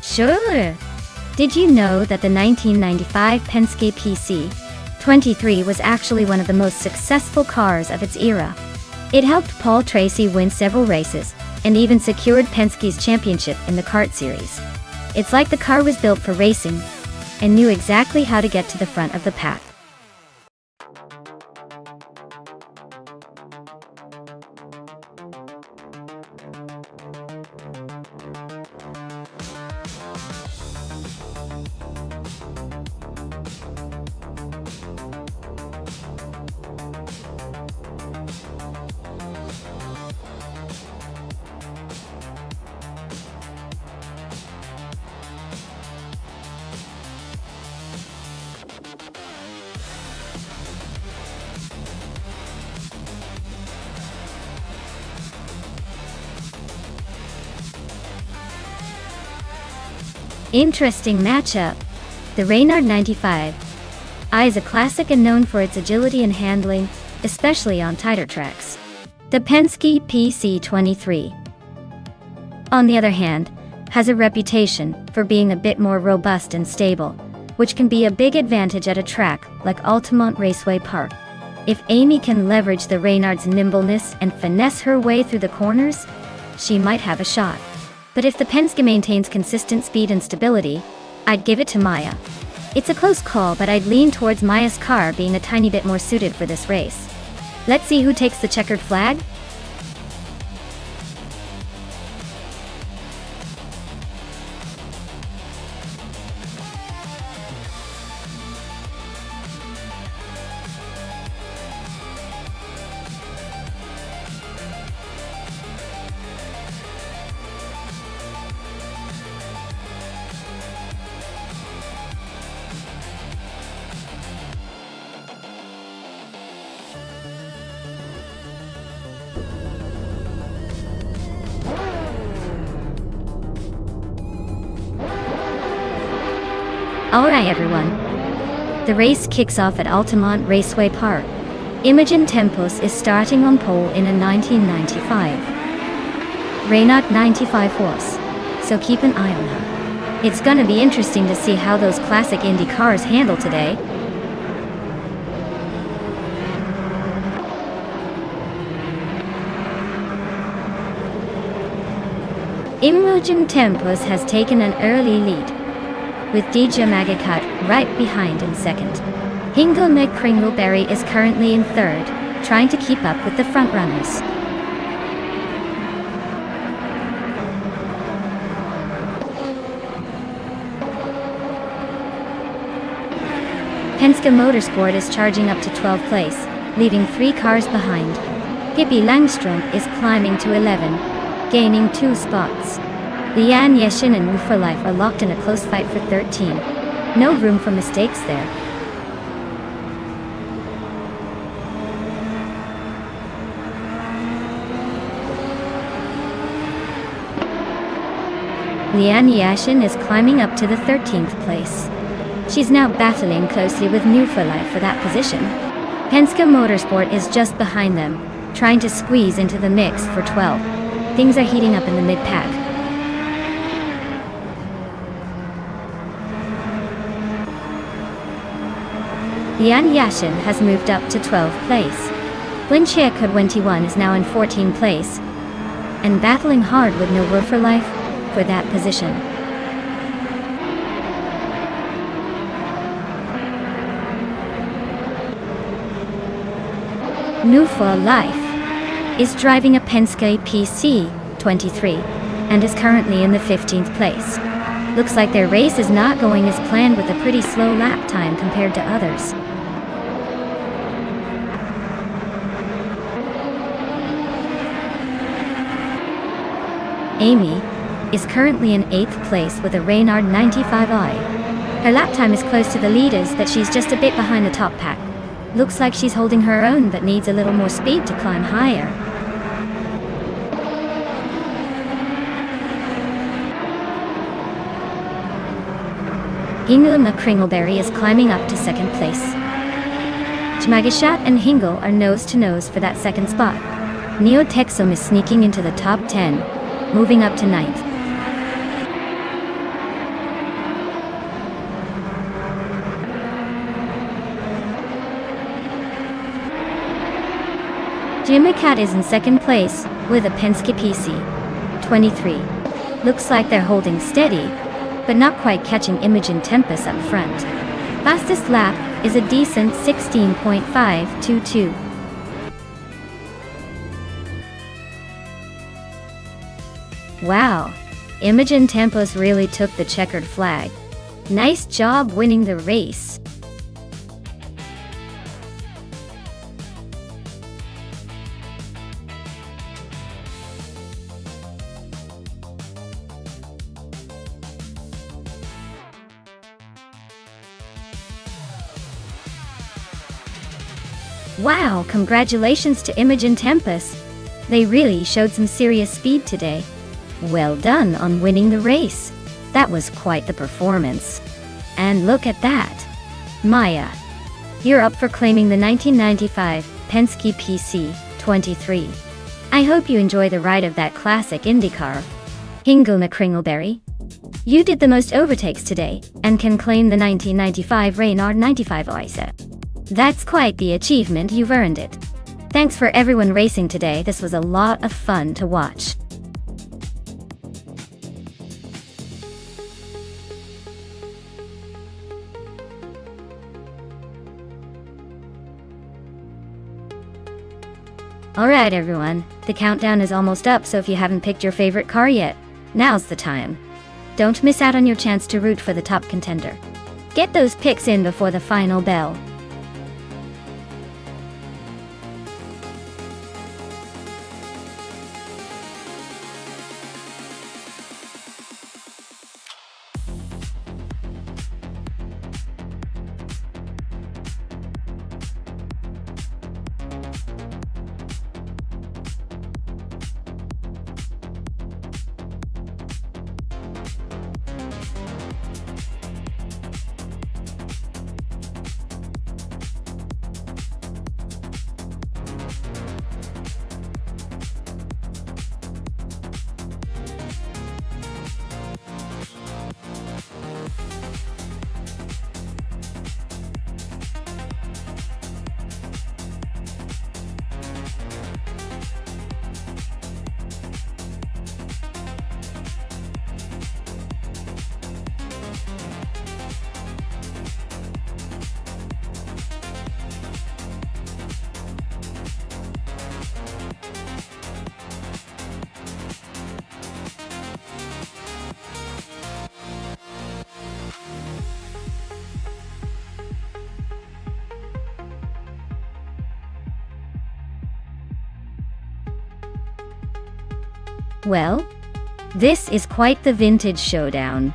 Speaker 1: Sure! Did you know that the 1995 Penske PC-23 was actually one of the most successful cars of its era? It helped Paul Tracy win several races, and even secured Penske's championship in the kart series. It's like the car was built for racing, and knew exactly how to get to the front of the pack. Interesting matchup. The Reynard 95 I is a classic and known for its agility and handling, especially on tighter tracks. The Penske PC-23, on the other hand, has a reputation for being a bit more robust and stable, which can be a big advantage at a track like Altamont Raceway Park. If Amy can leverage the Reynard's nimbleness and finesse her way through the corners, she might have a shot. But if the Penske maintains consistent speed and stability, I'd give it to Maya. It's a close call, but I'd lean towards Maya's car being a tiny bit more suited for this race. Let's see who takes the checkered flag. Alright everyone, the race kicks off at Altamont Raceway Park. Imogen Tempos is starting on pole in a 1995 Reynard 95 horse, so keep an eye on her. It's gonna be interesting to see how those classic Indy cars handle today. Imogen Tempos has taken an early lead, with DJ Magakat right behind in second. Hingle McCringleberry is currently in third, trying to keep up with the frontrunners. Penske Motorsport is charging up to 12th place, leaving 3 cars behind. Pippi Langstrom is climbing to 11, gaining 2 spots. Lian Yeshin and Wu for Life are locked in a close fight for 13. No room for mistakes there. Lian Yashin is climbing up to the 13th place. She's now battling closely with New for Life for that position. Penske Motorsport is just behind them, trying to squeeze into the mix for 12. Things are heating up in the mid-pack. Lian Yashin has moved up to 12th place. Lin Chieko 21 is now in 14th place, and battling hard with No Wu for Life for that position. New for Life is driving a Penske PC 23 and is currently in the 15th place. Looks like their race is not going as planned with a pretty slow lap time compared to others. Amy is currently in 8th place with a Reynard 95i. Her lap time is close to the leaders, but she's just a bit behind the top pack. Looks like she's holding her own but needs a little more speed to climb higher. Hingle Kringleberry is climbing up to 2nd place. Chmagishat and Hingle are nose to nose for that 2nd spot. Neo Texum is sneaking into the top 10, moving up to 9th. Jimmy Cat is in 2nd place with a Penske PC 23. Looks like they're holding steady, but not quite catching Imogen Tempest up front. Fastest lap is a decent 16.522. Wow, Imogen Tempest really took the checkered flag. Nice job winning the race. Wow, congratulations to Imogen Tempest. They really showed some serious speed today. Well done on winning the race. That was quite the performance. And look at that. Maya, you're up for claiming the 1995 Penske PC 23. I hope you enjoy the ride of that classic IndyCar. Hingle Kringleberry, you did the most overtakes today and can claim the 1995 Reynard 95i set. That's quite the achievement, you've earned it. Thanks for everyone racing today, this was a lot of fun to watch. Alright everyone, the countdown is almost up, so if you haven't picked your favorite car yet, now's the time. Don't miss out on your chance to root for the top contender. Get those picks in before the final bell. Well, This is quite the vintage showdown.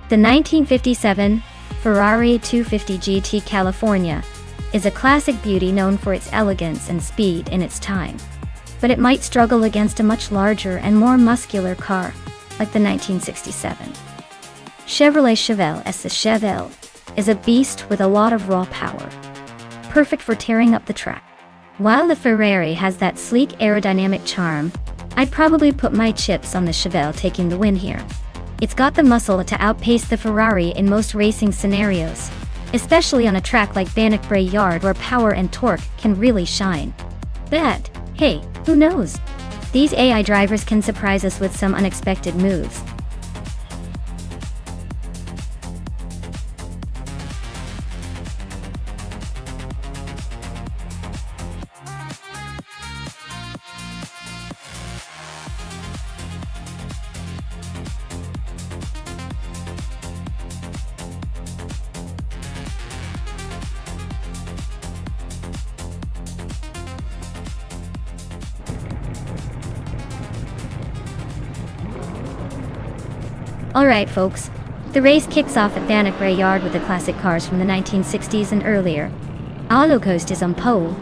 Speaker 1: The 1957 Ferrari 250 GT California is a classic beauty known for its elegance and speed in its time. But it might struggle against a much larger and more muscular car, like the 1967 Chevrolet Chevelle. The Chevelle is a beast with a lot of raw power, perfect for tearing up the track. While the Ferrari has that sleek aerodynamic charm, I'd probably put my chips on the Chevelle taking the win here. It's got the muscle to outpace the Ferrari in most racing scenarios, especially on a track like Bannockbury Yard where power and torque can really shine. But, hey, who knows? These AI drivers can surprise us with some unexpected moves. Alright folks, the race kicks off at Bannockbury Yard with the classic cars from the 1960s and earlier. Arlo Coast is on pole,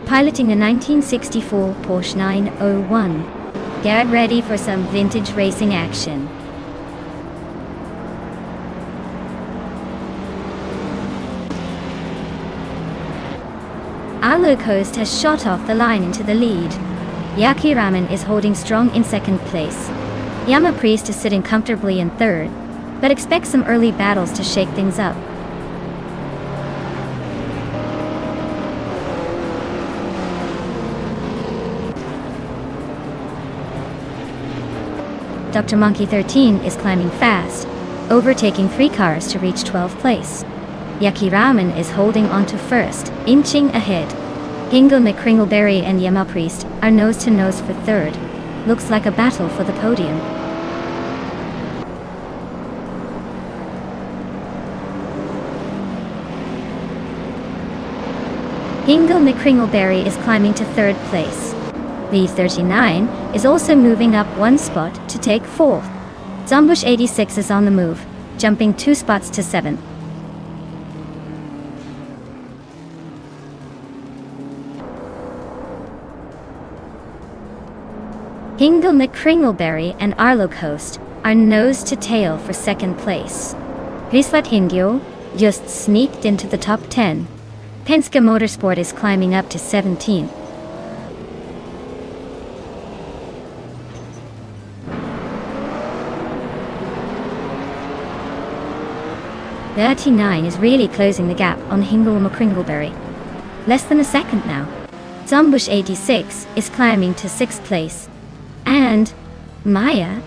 Speaker 1: piloting a 1964 Porsche 901. Get ready for some vintage racing action. Arlo Coast has shot off the line into the lead. Yaki Ramen is holding strong in second place. Yama Priest is sitting comfortably in third, but expect some early battles to shake things up. Dr. Monkey 13 is climbing fast, overtaking 3 cars to reach 12th place. Yaki Ramen is holding on to first, inching ahead. Hingle McCringleberry and Yama Priest are nose-to-nose for third. Looks like a battle for the podium. Hingle McCringleberry is climbing to third place. Lee 39 is also moving up 1 spot to take 4th. Zombush 86 is on the move, jumping 2 spots to 7th. Hingle McCringleberry and Arlo Coast are nose to tail for second place. Rislat Hingyo just sneaked into the top 10. Penske Motorsport is climbing up to 17th. The 39 is really closing the gap on Hingle McCringleberry. Less than a second now. Zombush 86 is climbing to 6th place. And Maya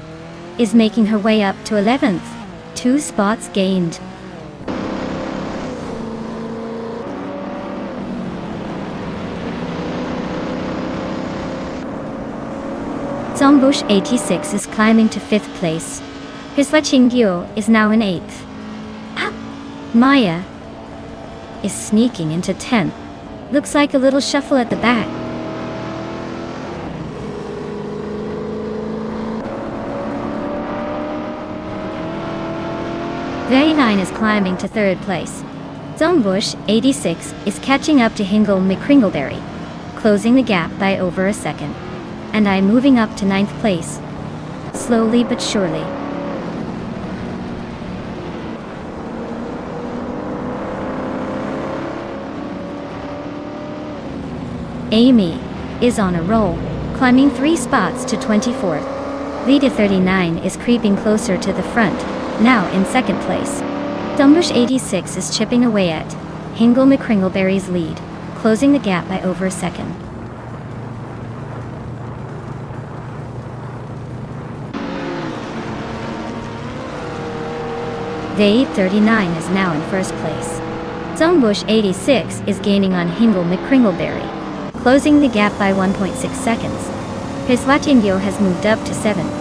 Speaker 1: is making her way up to 11th. 2 spots gained. Zombush 86 is climbing to 5th place. Hisla Chingyo is now in 8th. Maya is sneaking into 10th. Looks like a little shuffle at the back. The 9 is climbing to 3rd place. Zombush 86 is catching up to Hingle McCringleberry, closing the gap by over a second. And I'm moving up to 9th place. Slowly but surely. Amy is on a roll, climbing 3 spots to 24th. Lita 39 is creeping closer to the front, now in 2nd place. Zombush 86 is chipping away at Hingle McCringleberry's lead, closing the gap by over a second. The 39 is now in 1st place. Zombush 86 is gaining on Hingle McCringleberry, closing the gap by 1.6 seconds. Piswatingyo has moved up to 7th.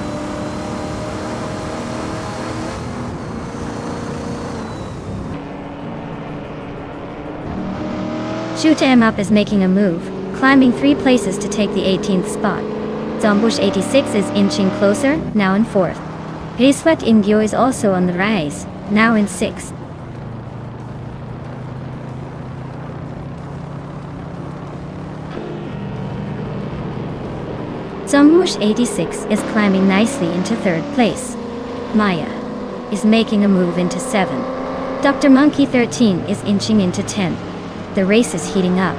Speaker 1: Shoot 'em Up is making a move, climbing 3 places to take the 18th spot. Zombush 86 is inching closer, now in 4th. Peiswat Ingyo is also on the rise, now in 6th. Zongmush 86 is climbing nicely into 3rd place. Maya is making a move into 7. Dr. Monkey 13 is inching into 10. The race is heating up.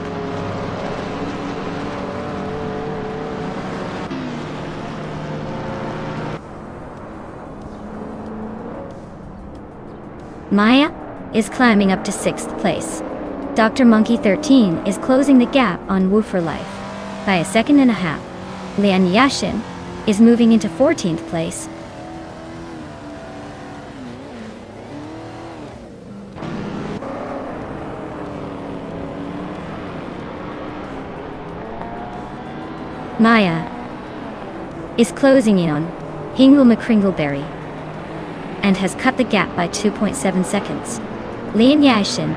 Speaker 1: Maya is climbing up to 6th place. Dr. Monkey 13 is closing the gap on Wu for Life by 1.5 seconds. Lian Yashin is moving into 14th place. Maya is closing in on Hingle McCringleberry and has cut the gap by 2.7 seconds. Lian Yashin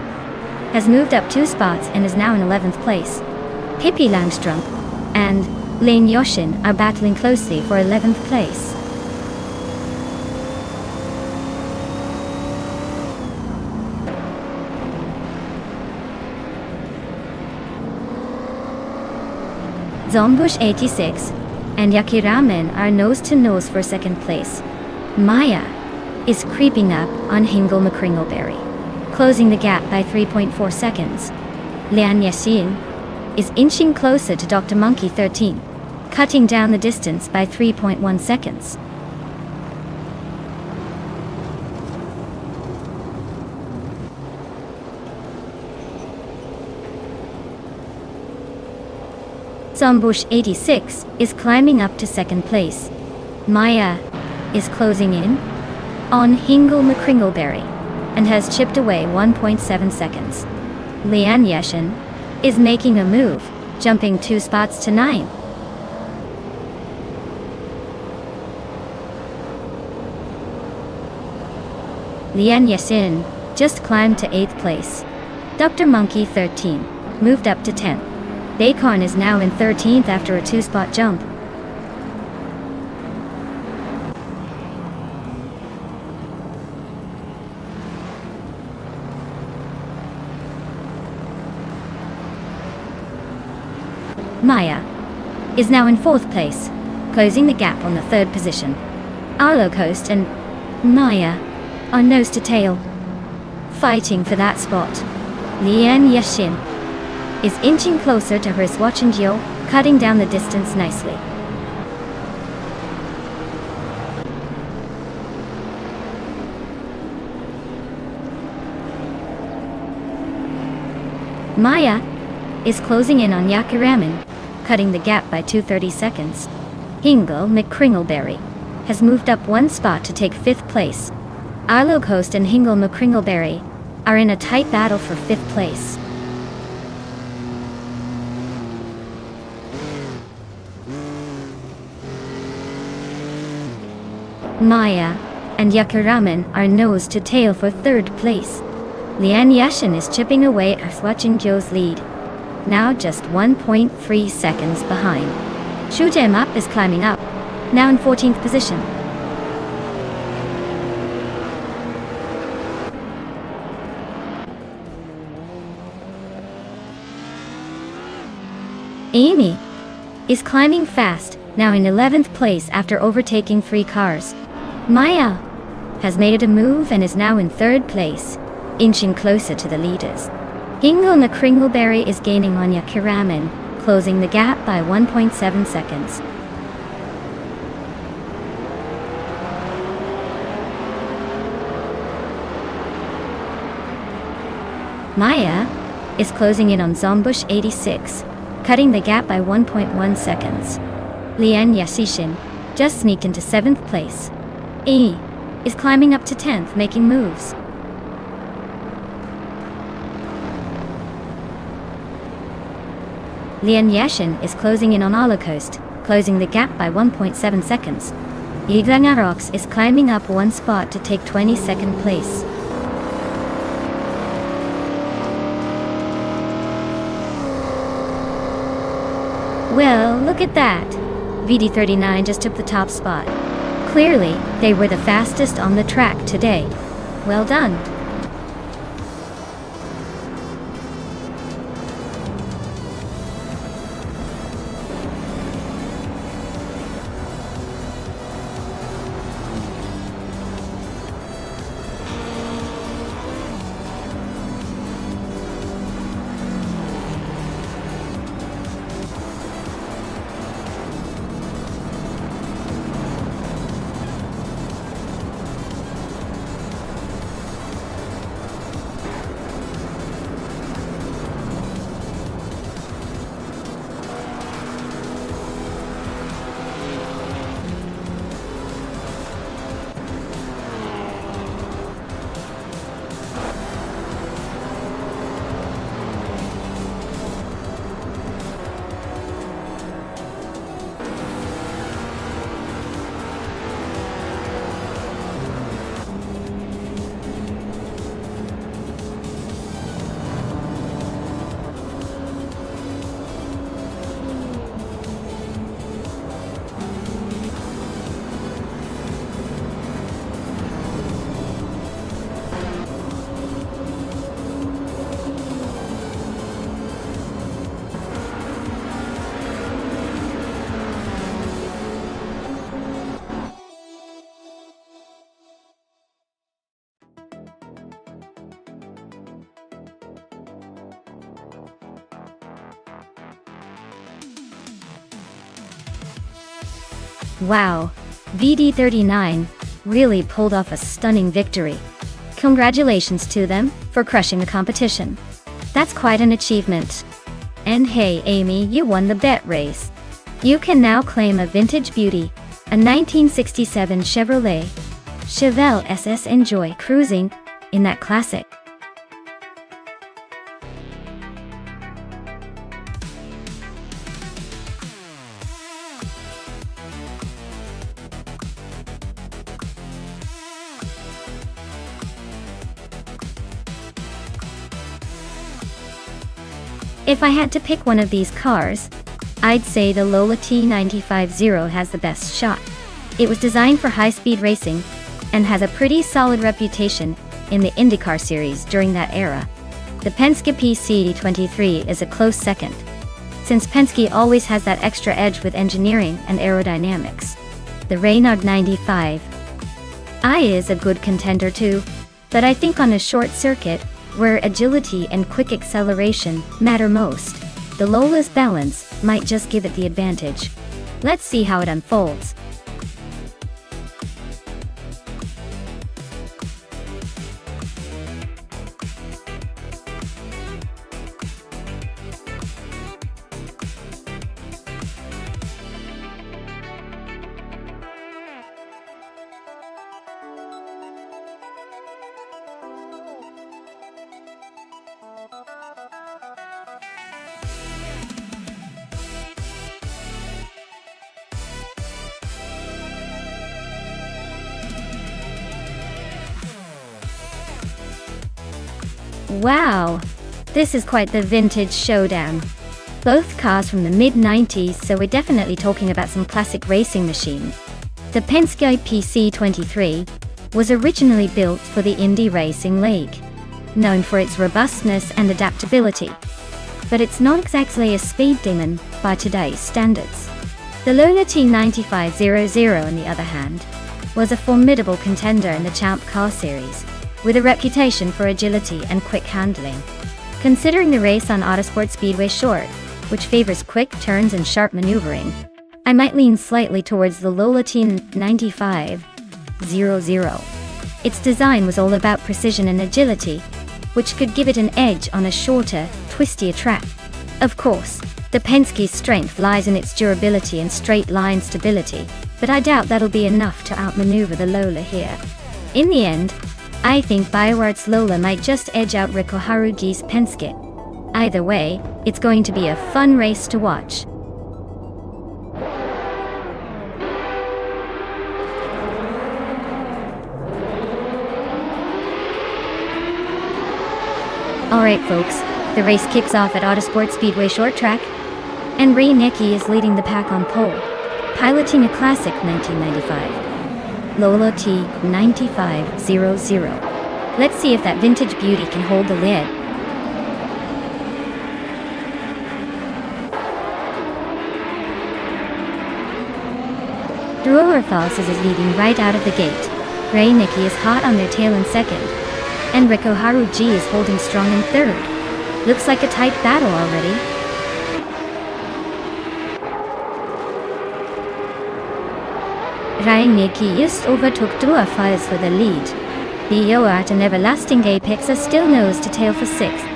Speaker 1: has moved up 2 spots and is now in 11th place. Pippi Langstrup and Lian Yashin are battling closely for 11th place. Zombush 86 and Yakiramen are nose to nose for 2nd place. Maya is creeping up on Hingle McCringleberry, closing the gap by 3.4 seconds. Lian Yashin is inching closer to Dr. Monkey 13, cutting down the distance by 3.1 seconds. Zombush 86 is climbing up to 2nd place. Maya is closing in on Hingle McCringleberry and has chipped away 1.7 seconds. Lian Yashin is making a move, jumping 2 spots to 9. Lian Yashin just climbed to 8th place. Dr. Monkey 13 moved up to 10th. Bacon is now in 13th after a 2-spot jump. Maya is now in 4th place, closing the gap on the 3rd position. Arlo Coast and Maya are nose to tail, fighting for that spot. Lian Yashin is inching closer to her Swatch and Yo, cutting down the distance nicely. Maya is closing in on Yakiramen, cutting the gap by 2.30 seconds. Hingle McCringleberry has moved up 1 spot to take 5th place. Arlo Coast and Hingle McCringleberry are in a tight battle for 5th place. Maya and Yakiramen are nose to tail for 3rd place. Lian Yashin is chipping away at Swatching Joe's lead, now just 1.3 seconds behind. Shoot 'em Up is climbing up, now in 14th position. Amy is climbing fast, now in 11th place after overtaking 3 cars. Maya has made a move and is now in 3rd place, inching closer to the leaders. Hingle McCringleberry is gaining on Yakiramen, closing the gap by 1.7 seconds. Maya is closing in on Zombush 86, cutting the gap by 1.1 seconds. Lian Yashin just sneaked into 7th place. E is climbing up to 10th, making moves. Lian Yashin is closing in on Arlo Coast, closing the gap by 1.7 seconds. Yiglangarox is climbing up 1 spot to take 22nd place. Well, look at that. VD39 just took the top spot, Clearly, they were the fastest on the track today. Well done. Wow, VD39 really pulled off a stunning victory. Congratulations to them for crushing the competition. That's quite an achievement. And hey Amy, you won the bet race. You can now claim a vintage beauty, a 1967 Chevrolet SS. Enjoy cruising in that classic. If I had to pick one of these cars, I'd say the Lola T950 has the best shot. It was designed for high-speed racing and has a pretty solid reputation in the IndyCar series during that era. The Penske PC23 is a close second, since Penske always has that extra edge with engineering and aerodynamics. The Reynard 95i is a good contender too, but I think on a short circuit, where agility and quick acceleration matter most, the Lola's balance might just give it the advantage. Let's see how it unfolds. Wow, this is quite the vintage showdown. Both cars from the mid-90s, so we're definitely talking about some classic racing machines. The Penske PC23 was originally built for the Indy Racing League, known for its robustness and adaptability. But it's not exactly a speed demon by today's standards. The Lola T9500, on the other hand, was a formidable contender in the Champ Car Series, with a reputation for agility and quick handling. Considering the race on Autosport Speedway Short, which favors quick turns and sharp maneuvering, I might lean slightly towards the Lola T9500. Its design was all about precision and agility, which could give it an edge on a shorter, twistier track. Of course, the Penske's strength lies in its durability and straight-line stability, but I doubt that'll be enough to outmaneuver the Lola here. In the end, I think BioArt's Lola might just edge out Rico Harugi's Penske. Either way, it's going to be a fun race to watch. Alright folks, the race kicks off at Autosport Speedway Short Track, and Ray Nicky is leading the pack on pole, piloting a classic 1995 Lola T9500. Let's see if that vintage beauty can hold the lid. Drawer Falses is leading right out of the gate. Ray Nikki is hot on their tail in second. And Riko Haruji is holding strong in third. Looks like a tight battle already. Ray Nikki just overtook Drawer Falses for the lead. The Art and Everlasting Apex are still nose to tail for sixth.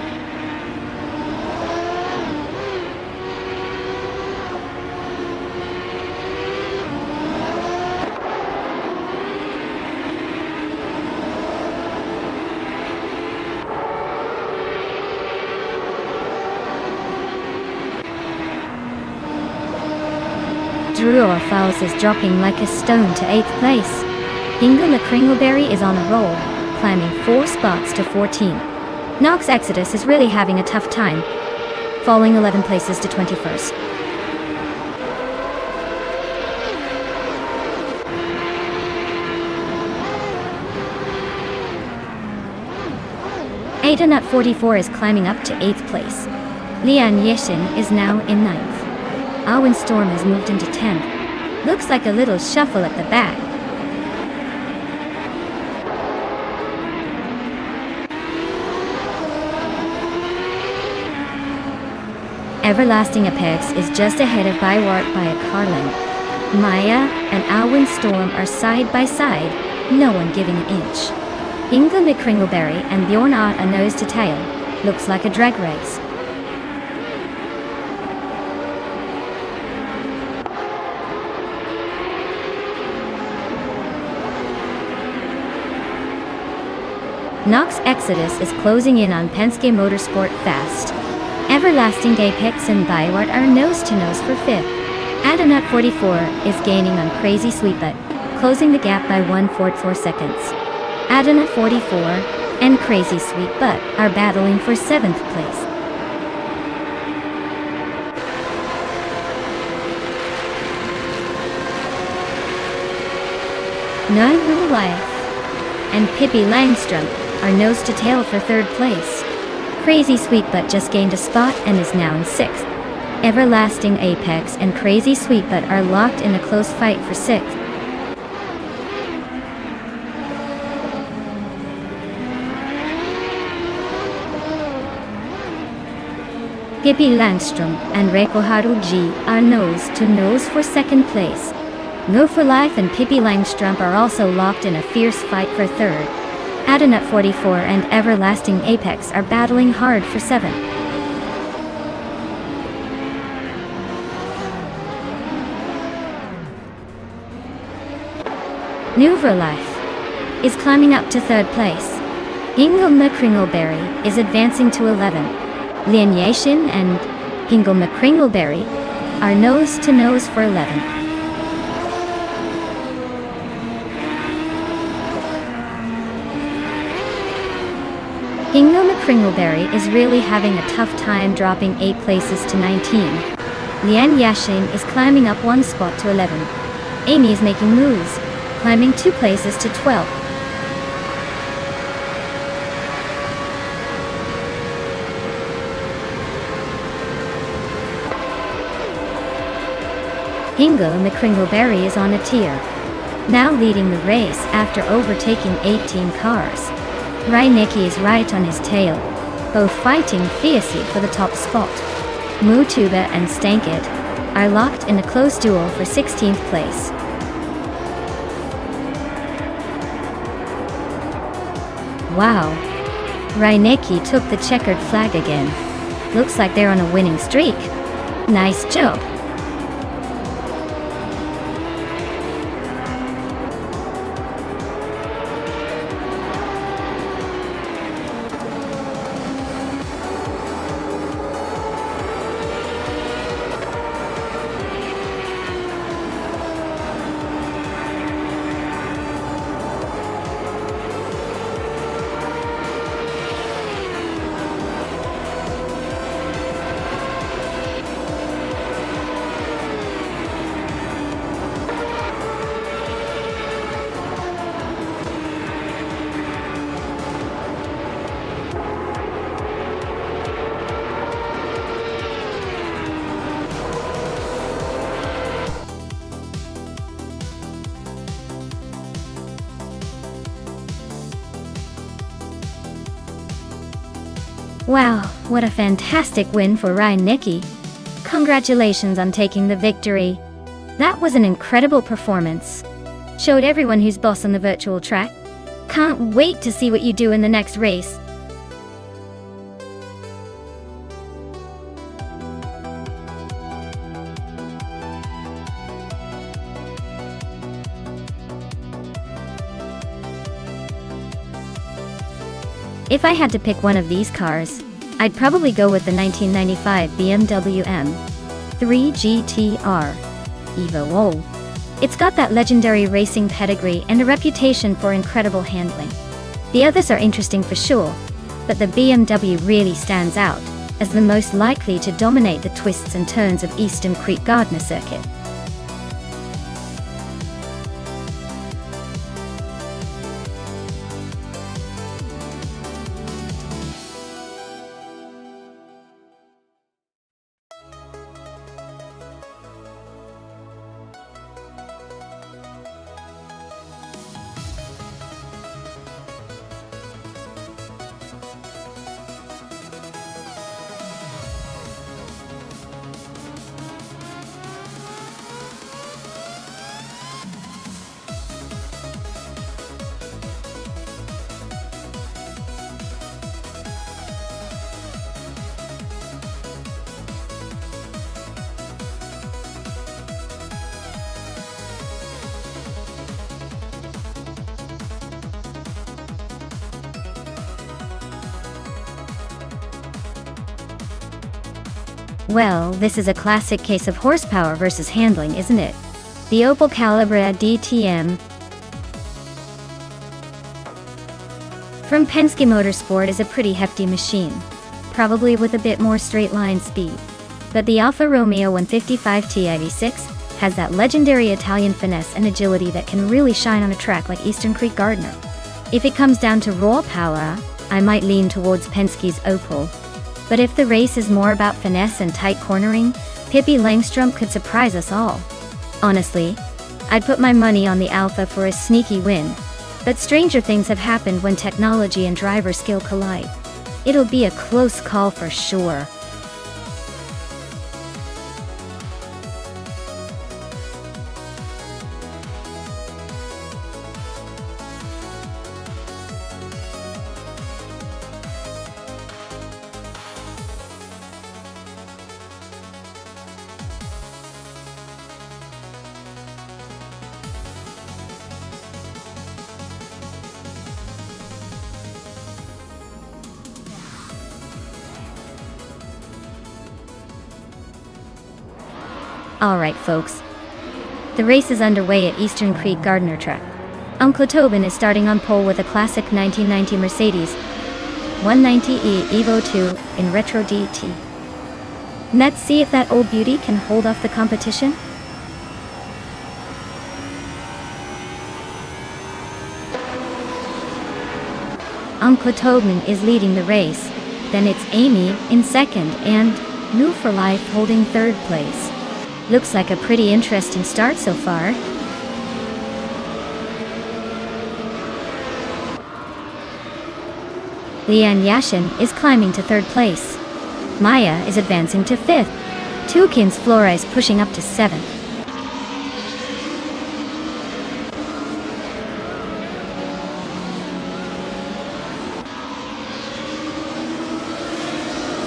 Speaker 1: Drawer Falses is dropping like a stone to 8th place. Inga McCringleberry is on a roll, climbing 4 spots to 14. Nox Exodus is really having a tough time, falling 11 places to 21st. Nut 44 is climbing up to 8th place. Lian Yeshin is now in 9th. Awen Storm has moved into 10th. Looks like a little shuffle at the back. Everlasting Apex is just ahead of Bywart by a car length. Maya and Awen Storm are side by side, no one giving an inch. Inga McCringleberry and Bjorn Ott are nose to tail. Looks like a drag race. Nox Exodus is closing in on Penske Motorsport fast. Everlasting Apex and Bywart are nose-to-nose for 5th. Adanut 44 is gaining on Crazy Sweetbutt, closing the gap by 1.4 seconds. Adanut 44 and Crazy Sweetbutt are battling for 7th place. Nine Rule Life and Pippi Langstrom are nose to tail for 3rd place. Crazy Sweetbutt just gained a spot and is now in 6th. Everlasting Apex and Crazy Sweetbutt are locked in a close fight for 6th. Pippi Langstrom and Reiko Haruji are nose to nose for 2nd place. Go for Life and Pippi Langstrom are also locked in a fierce fight for 3rd. Adanut 44 and Everlasting Apex are battling hard for 7th. Nuvra Life is climbing up to 3rd place. Inga McCringleberry is advancing to 11th. Lian Yashin and Inga McCringleberry are nose to nose for 11th. Inga McCringleberry is really having a tough time dropping 8 places to 19. Lian Yashin is climbing up 1 spot to 11. Amy is making moves, climbing 2 places to 12. Inga McCringleberry is on a tear, now leading the race after overtaking 18 cars. Rai Nikki is right on his tail, both fighting fiercely for the top spot. Mutuba and Stankit are locked in a close duel for 16th place. Wow! Rai Nikki took the checkered flag again. Looks like they're on a winning streak. Nice job! Wow, what a fantastic win for Ryan Nicky. Congratulations on taking the victory. That was an incredible performance. Showed everyone who's boss on the virtual track. Can't wait to see what you do in the next race. If I had to pick one of these cars, I'd probably go with the 1995 BMW M3 GTR Evo. Oh, it's got that legendary racing pedigree and a reputation for incredible handling. The others are interesting for sure, but the BMW really stands out as the most likely to dominate the twists and turns of Eastern Creek Gardner Circuit. Well, this is a classic case of horsepower versus handling, isn't it? The Opel Calibra DTM from Penske Motorsport is a pretty hefty machine, probably with a bit more straight-line speed. But the Alfa Romeo 155 TIV6 has that legendary Italian finesse and agility that can really shine on a track like Eastern Creek Gardner. If it comes down to raw power, I might lean towards Penske's Opel. But if the race is more about finesse and tight cornering, Pippi Langstrom could surprise us all. Honestly, I'd put my money on the Alfa for a sneaky win. But stranger things have happened when technology and driver skill collide. It'll be a close call for sure. Alright folks, the race is underway at Eastern Creek Gardner Track. Uncle Tobin is starting on pole with a classic 1990 Mercedes 190e Evo 2 in Retro DT. Let's see if that old beauty can hold off the competition. Uncle Tobin is leading the race, then it's Amy in second and New for Life holding third place. Looks like a pretty interesting start so far. Leanne Yashin is climbing to third place. Maya is advancing to fifth. Tukins Flora is pushing up to seventh.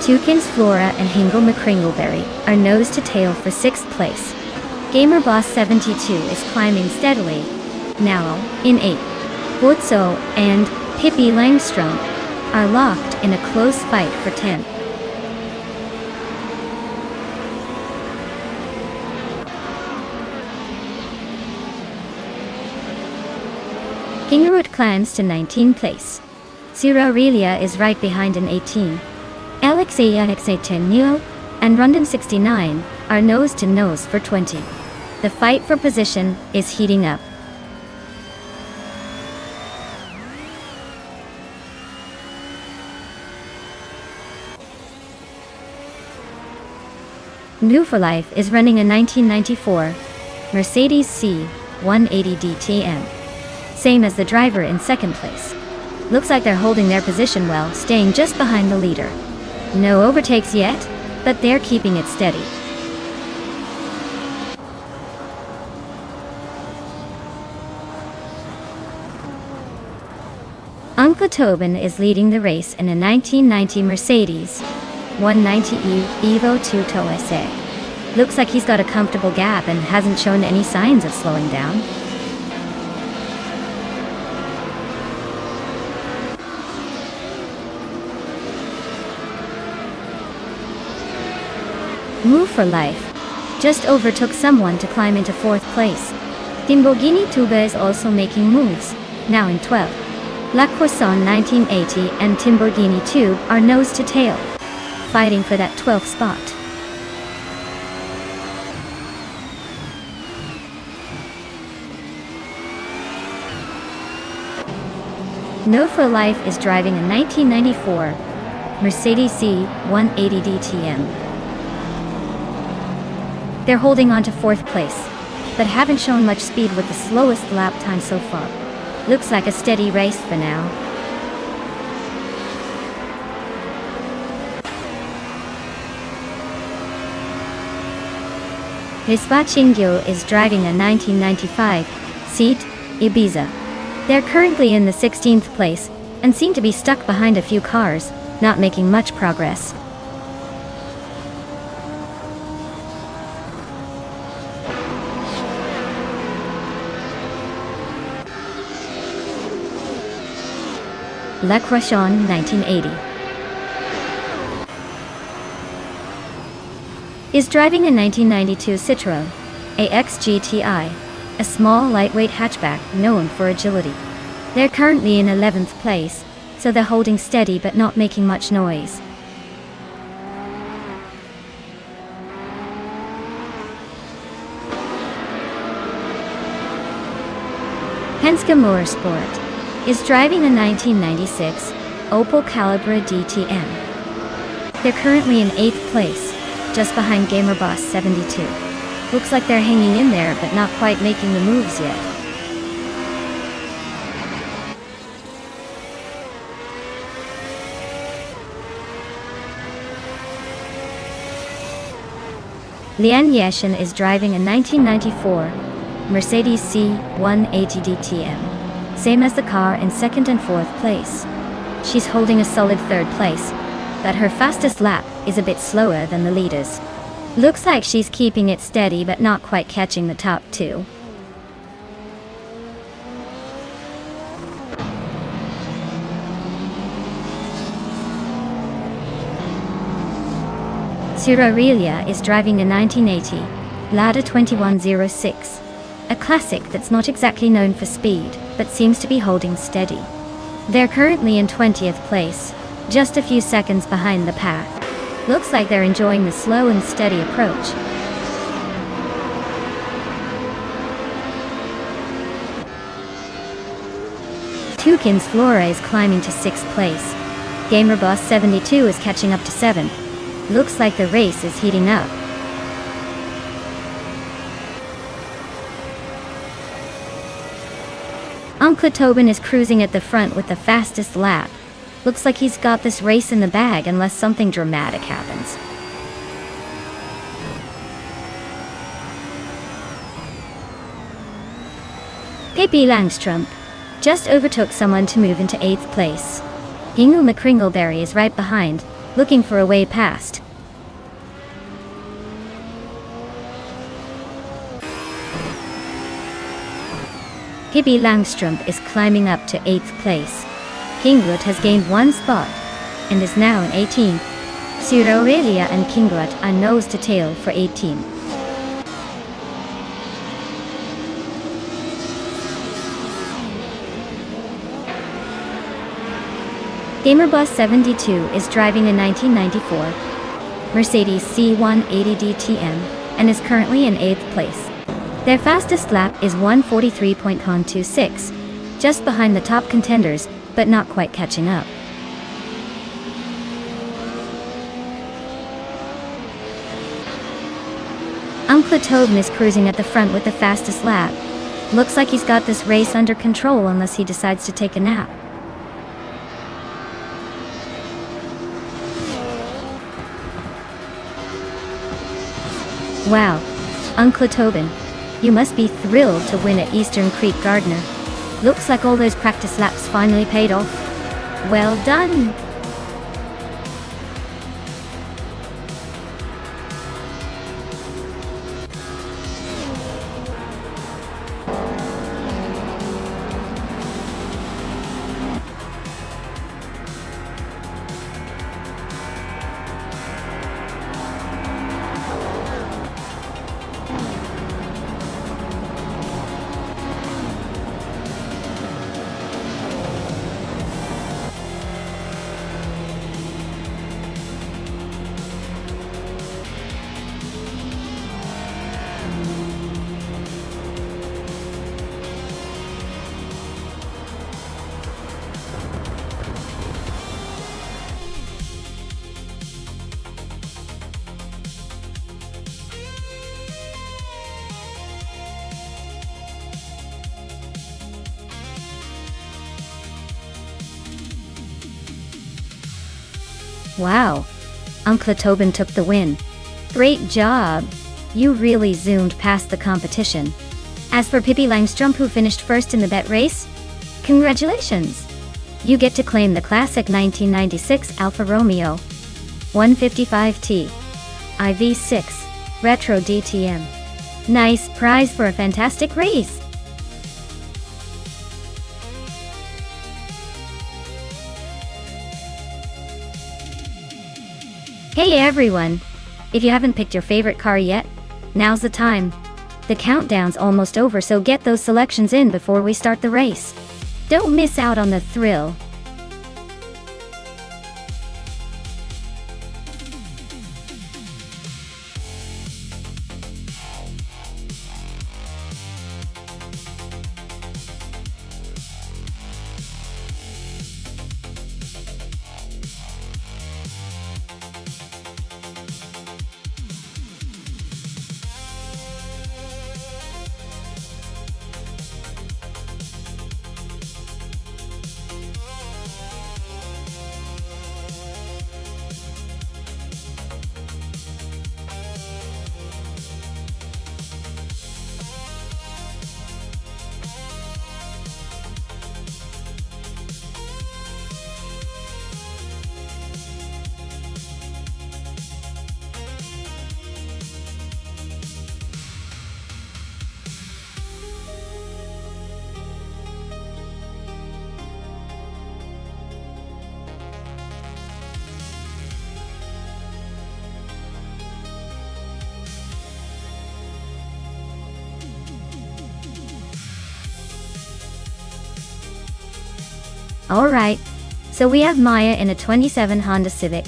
Speaker 1: Tukins Flora and Hingle McCringleberry are nose to tail for sixth place. Gamerboss 72 is climbing steadily, now in eighth. Butzo and Pippi Langstrom are locked in a close fight for 10th. Kingerud climbs to 19th place. Ciro Aurelia is right behind in 18. Alexei Tenio and Rondon 69 are nose to nose for 20. The fight for position is heating up. New for Life is running a 1994 Mercedes C180 DTM. Same as the driver in second place. Looks like they're holding their position well, staying just behind the leader. No overtakes yet, but they're keeping it steady. Uncle Tobin is leading the race in a 1990 Mercedes 190E Evo 2 SA. Looks like he's got a comfortable gap and hasn't shown any signs of slowing down. Move for Life just overtook someone to climb into 4th place. Lamborghini Tuba is also making moves, now in 12th. La Croissant 1980 and Lamborghini Tube are nose to tail, fighting for that 12th spot. No for Life is driving a 1994 Mercedes C180 DTM. They're holding on to 4th place, but haven't shown much speed with the slowest lap time so far. Looks like a steady race for now. Hispachingyo is driving a 1995 Seat Ibiza. They're currently in the 16th place and seem to be stuck behind a few cars, not making much progress. Le Croissant 1980 is driving a 1992 Citroën AX GTI, a small lightweight hatchback known for agility. They're currently in 11th place, so they're holding steady but not making much noise. Penske Motorsport is driving a 1996 Opel Calibra DTM. They're currently in 8th place, just behind GamerBoss 72. Looks like they're hanging in there but not quite making the moves yet. Lian Yeshin is driving a 1994 Mercedes C180 DTM. Same as the car in 2nd and 4th place. She's holding a solid 3rd place, but her fastest lap is a bit slower than the leaders. Looks like she's keeping it steady but not quite catching the top 2. Aurelia is driving a 1980 Lada 2106. A classic that's not exactly known for speed, but seems to be holding steady. They're currently in 20th place, just a few seconds behind the pack. Looks like they're enjoying the slow and steady approach. Tukins Flora is climbing to 6th place. GamerBoss 72 is catching up to 7th. Looks like the race is heating up. Uncle Tobin is cruising at the front with the fastest lap. Looks like he's got this race in the bag unless something dramatic happens. Pippi Langstrump just overtook someone to move into 8th place. Ingu McCringleberry is right behind, looking for a way past. Pippi Langstrump is climbing up to 8th place. Kingwood has gained 1 spot and is now in 18th. Aurelia and Kingwood are nose to tail for 18th. GamerBoss 72 is driving a 1994 Mercedes C180 DTM and is currently in 8th place. Their fastest lap is 1:43.26, just behind the top contenders, but not quite catching up. Uncle Tobin is cruising at the front with the fastest lap. Looks like he's got this race under control unless he decides to take a nap. Wow, Uncle Tobin, you must be thrilled to win at Eastern Creek Gardner. Looks like all those practice laps finally paid off. Well done! Wow, Uncle Tobin took the win. Great job! You really zoomed past the competition. As for Pippi Langstrom, who finished first in the bet race, congratulations! You get to claim the classic 1996 Alfa Romeo 155T IV6 Retro DTM. Nice prize for a fantastic race! Hey everyone! If you haven't picked your favorite car yet, now's the time. The countdown's almost over, so get those selections in before we start the race. Don't miss out on the thrill. Alright, so we have Maya in a 27 Honda Civic,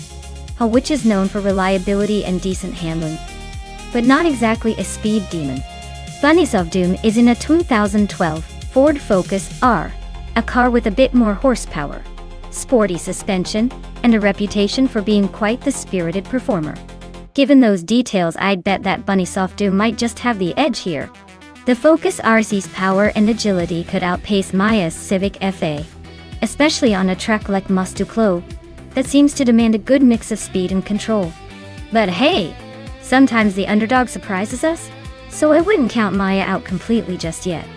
Speaker 1: which is known for reliability and decent handling, but not exactly a speed demon. Bunny Sovdoom is in a 2012 Ford Focus R, a car with a bit more horsepower, sporty suspension, and a reputation for being quite the spirited performer. Given those details, I'd bet that Bunny Sovdoom might just have the edge here. The Focus RC's power and agility could outpace Maya's Civic FA, especially on a track like Montclair that seems to demand a good mix of speed and control. But hey, sometimes the underdog surprises us, so I wouldn't count Maya out completely just yet.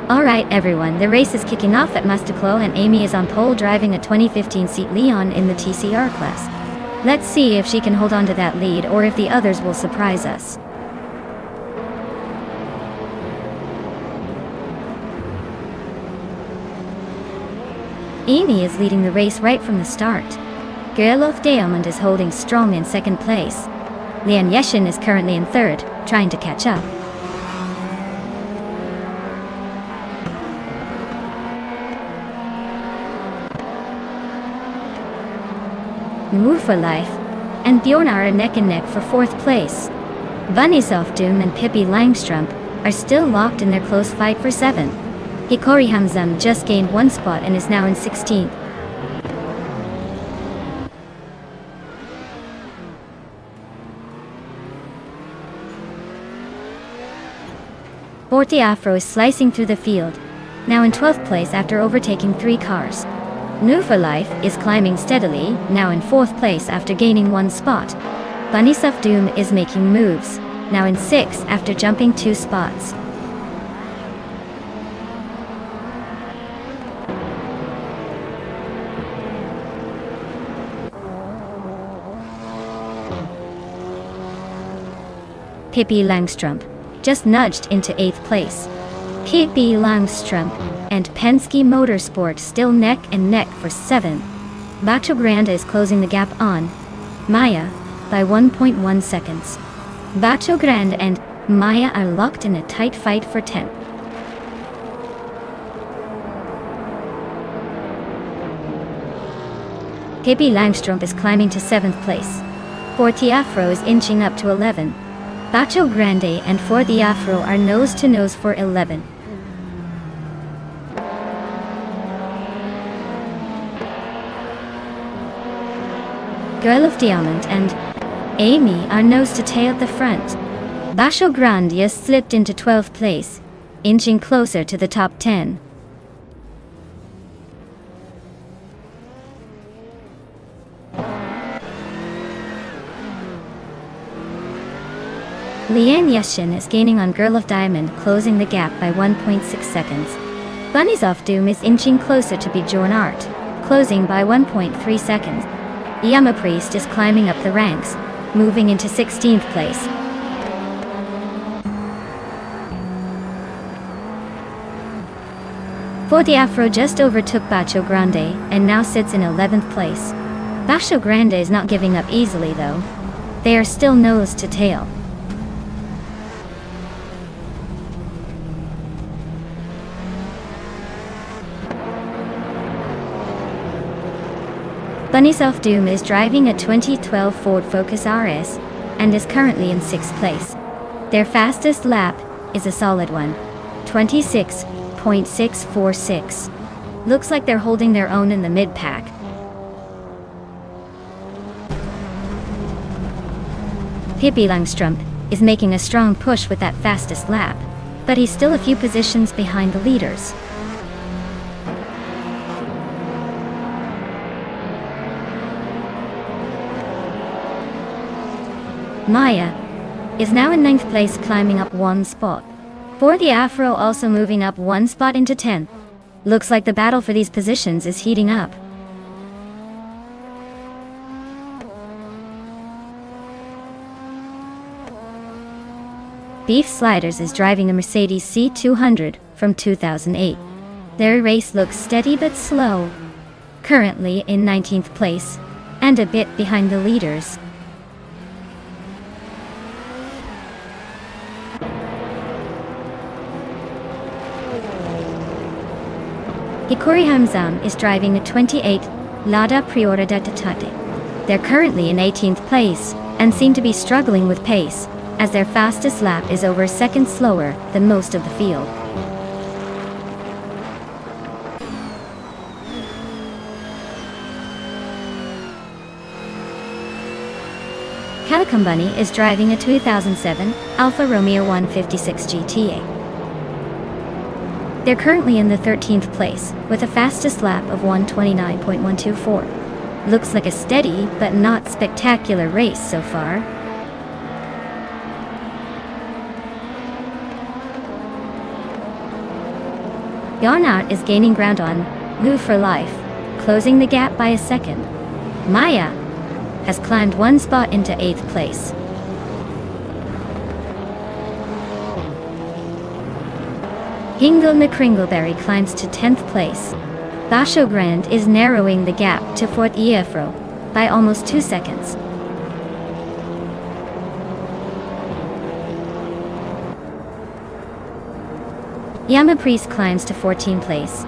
Speaker 1: Alright everyone, the race is kicking off at Montclair and Amy is on pole driving a 2015 Seat Leon in the TCR class. Let's see if she can hold on to that lead or if the others will surprise us. Amy is leading the race right from the start. Girl of Diamond is holding strong in second place. Lian Yeshin is currently in third, trying to catch up. Move for Life and Bjornar are neck and neck for fourth place. Bunny's of Doom and Pippi Langstrumpf are still locked in their close fight for 7. Hikori Hamzan just gained 1 spot and is now in 16th. Forty Afro is slicing through the field, now in 12th place after overtaking 3 cars. New for Life is climbing steadily, now in 4th place after gaining 1 spot. Bunnies of Doom is making moves, now in 6th after jumping 2 spots. Pippi Langstrumpf just nudged into 8th place. Pippi Langstrumpf and Penske Motorsport still neck and neck for 7. Bacho Grande is closing the gap on Maya by 1.1 seconds. Bacho Grande and Maya are locked in a tight fight for 10th. Pippi Langstrumpf is climbing to 7th place. Forty Afro is inching up to 11. Bacho Grande and Forty Afro are nose to nose for 11. Girl of Diamond and Amy are nose to tail at the front. Bacho Grande has slipped into 12th place, inching closer to the top 10. Lian Yeshin is gaining on Girl of Diamond, closing the gap by 1.6 seconds. Bunnies of Doom is inching closer to Bjorn, closing by 1.3 seconds. Yama Priest is climbing up the ranks, moving into 16th place. Forty Afro just overtook Bacho Grande and now sits in 11th place. Bacho Grande is not giving up easily though. They are still nose to tail. Bunnies of Doom is driving a 2012 Ford Focus RS and is currently in 6th place. Their fastest lap is a solid one, 26.646. Looks like they're holding their own in the mid-pack. Pippi Langstrumpf is making a strong push with that fastest lap, but he's still a few positions behind the leaders. Maya is now in 9th place, climbing up 1 spot. Forty Afro also moving up 1 spot into 10th. Looks like the battle for these positions is heating up. Beef Sliders is driving a Mercedes C200 from 2008. Their race looks steady but slow. Currently in 19th place, and a bit behind the leaders. Hikori Hamzan is driving a 28 Lada Priora da Tate. They're currently in 18th place and seem to be struggling with pace, as their fastest lap is over a second slower than most of the field. Calico Bunny is driving a 2007 Alfa Romeo 156 GTA. They're currently in the 13th place, with a fastest lap of 129.124. Looks like a steady, but not spectacular race so far. Yarnat is gaining ground on Move for Life, closing the gap by a second. Maya has climbed 1 spot into 8th place. Hingle McCringleberry climbs to 10th place. Basho Grande is narrowing the gap to fourth Iefro by almost 2 seconds. Yama Priest climbs to 14th place.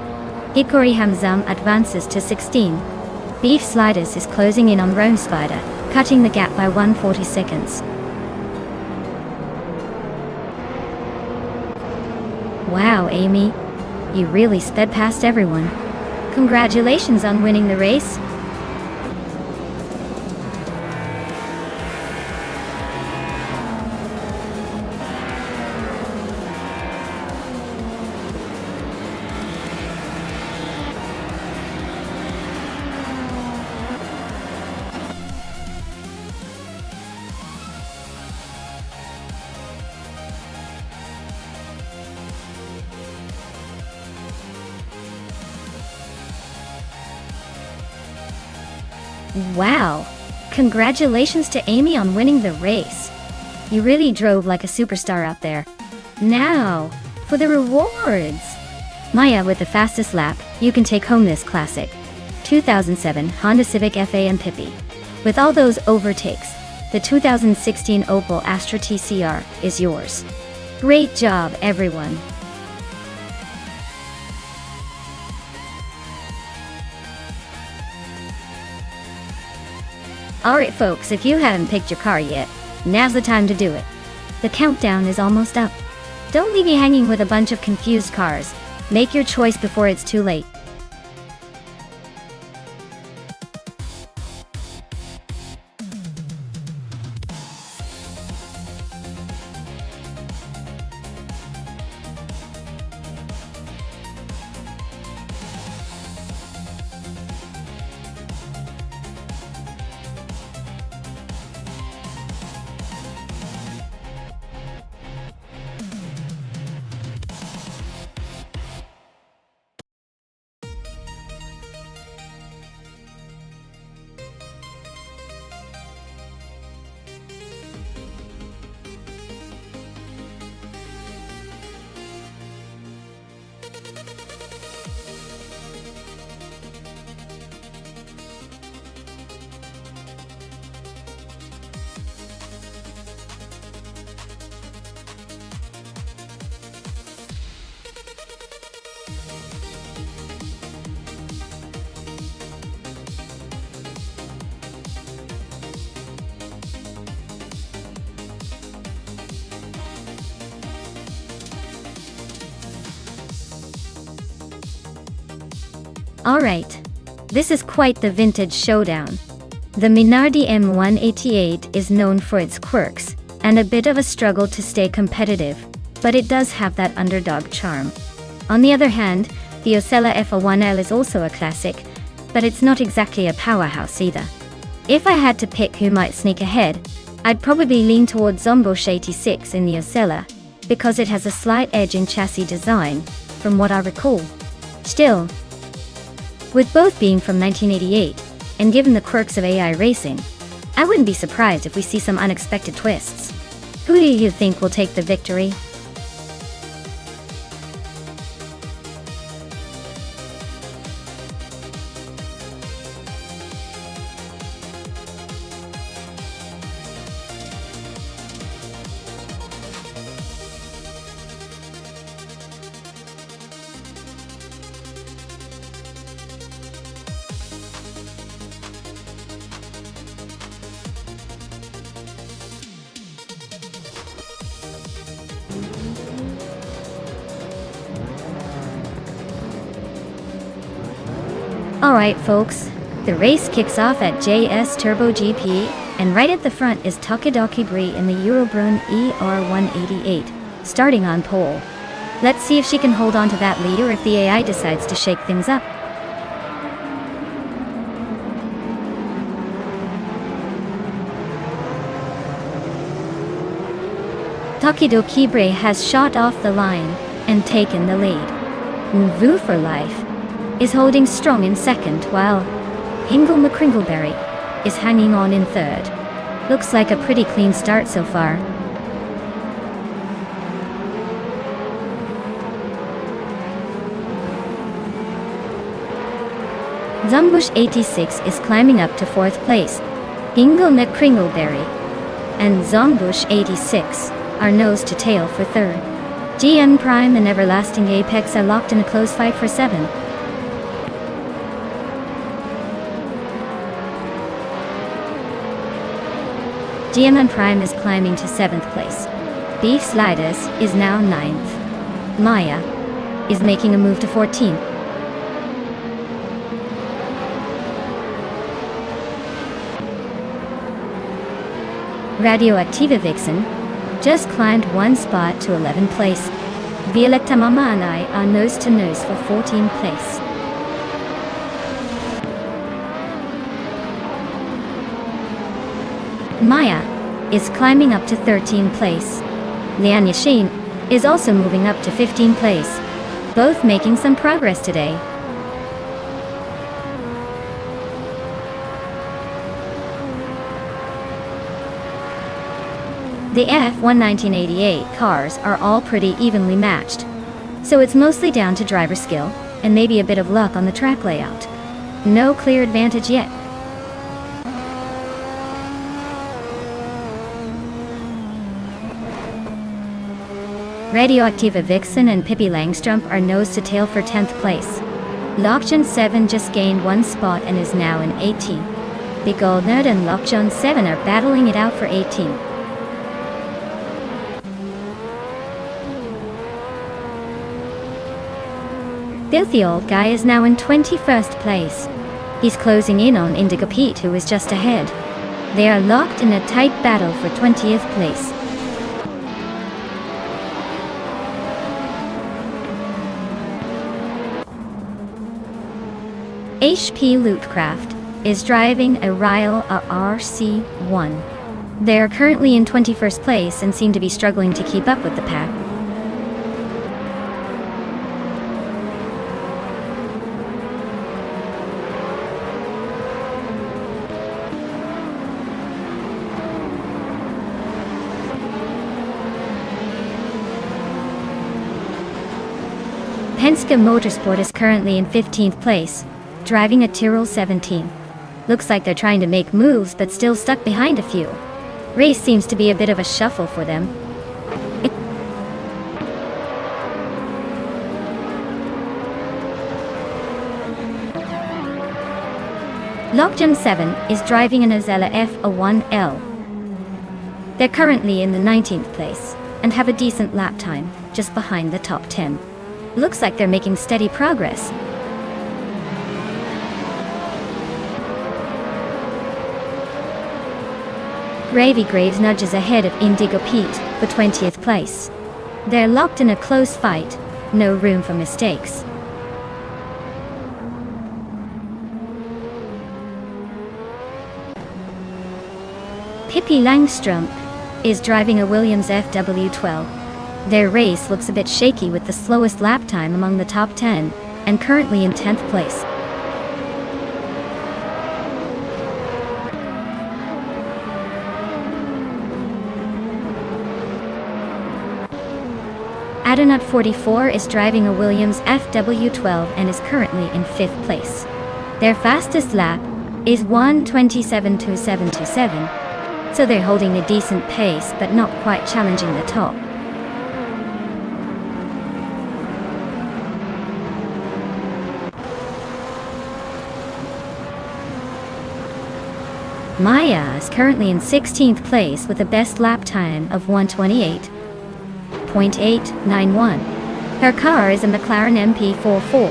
Speaker 1: Hikori Hamzam advances to 16. Beef Sliders is closing in on Rome Spider, cutting the gap by 140 seconds. Wow, Amy. You really sped past everyone. Congratulations on winning the race. Wow! Congratulations to Amy on winning the race. You really drove like a superstar out there. Now, for the rewards! Maya with the fastest lap, you can take home this classic 2007 Honda Civic FAM Pippi. With all those overtakes, the 2016 Opel Astra TCR is yours. Great job, everyone! Alright folks, if you haven't picked your car yet, now's the time to do it. The countdown is almost up. Don't leave me hanging with a bunch of confused cars. Make your choice before it's too late. Alright, this is quite the vintage showdown. The Minardi M188 is known for its quirks, and a bit of a struggle to stay competitive, but it does have that underdog charm. On the other hand, the Osella FA1L is also a classic, but it's not exactly a powerhouse either. If I had to pick who might sneak ahead, I'd probably lean towards Zombosch 86 in the Osella, because it has a slight edge in chassis design, from what I recall. Still, with both being from 1988, and given the quirks of AI racing, I wouldn't be surprised if we see some unexpected twists. Who do you think will take the victory? Alright folks, the race kicks off at JS Turbo GP, and right at the front is Takedoki Brie in the Eurobrunn ER188, starting on pole. Let's see if she can hold on to that lead or if the AI decides to shake things up. Takedoki Brie has shot off the line and taken the lead. Mvu for life is holding strong in second, while Hingle McCringleberry is hanging on in third. Looks like a pretty clean start so far. Zumbush 86 is climbing up to 4th place. Ingleneck Kringleberry and Zombush 86 are nose to tail for 3rd. GM Prime and Everlasting Apex are locked in a close fight for 7. GM Prime is climbing to 7th place. Beef Sliders is now 9th. Maya is making a move to 14th. Radioactiva Vixen just climbed 1 spot to 11th place. Violetta Mama and I are nose to nose for 14th place. Maya is climbing up to 13th place. Lian Yashin is also moving up to 15th place, both making some progress today. The F1 1988 cars are all pretty evenly matched, so it's mostly down to driver skill and maybe a bit of luck on the track layout. No clear advantage yet. Radioactiva Vixen and Pippi Langstrump are nose to tail for 10th place. Lockjaw 7 just gained 1 spot and is now in 18th. Big Old Nerd and Lockjaw 7 are battling it out for 18th. Filthy Old Guy is now in 21st place. He's closing in on Indigo Pete, who is just ahead. They are locked in a tight battle for 20th place. HP Lootcraft is driving a Ryle RC1. They are currently in 21st place and seem to be struggling to keep up with the pack. Penske Motorsport is currently in 15th place, driving a Tyrrell 17. Looks like they're trying to make moves but still stuck behind a few. Race seems to be a bit of a shuffle for them. Lockjaw 7 is driving an Azella F1L. They're currently in the 19th place and have a decent lap time, just behind the top 10. Looks like they're making steady progress. Gravy Graves nudges ahead of Indigo Pete for 20th place. They're locked in a close fight, no room for mistakes. Pippi Langstrump is driving a Williams FW12. Their race looks a bit shaky with the slowest lap time among the top 10, and currently in 10th place. Adonut 44 is driving a Williams FW12 and is currently in 5th place. Their fastest lap is 1:27.2727, so they're holding a decent pace but not quite challenging the top. Maya is currently in 16th place with a best lap time of 1:28.891. Her car is a McLaren MP44,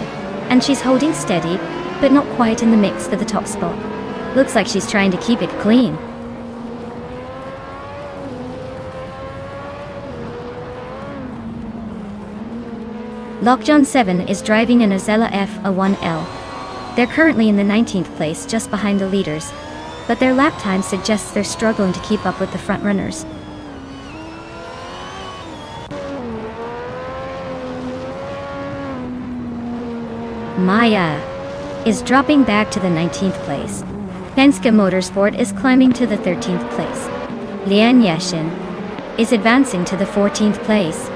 Speaker 1: and she's holding steady, but not quite in the mix for the top spot. Looks like she's trying to keep it clean. Lockjaw 7 is driving an Azella F1L. They're currently in the 19th place, just behind the leaders, but their lap time suggests they're struggling to keep up with the front runners. Maya is dropping back to the 19th place. Penske Motorsport is climbing to the 13th place. Lian Yashin is advancing to the 14th place.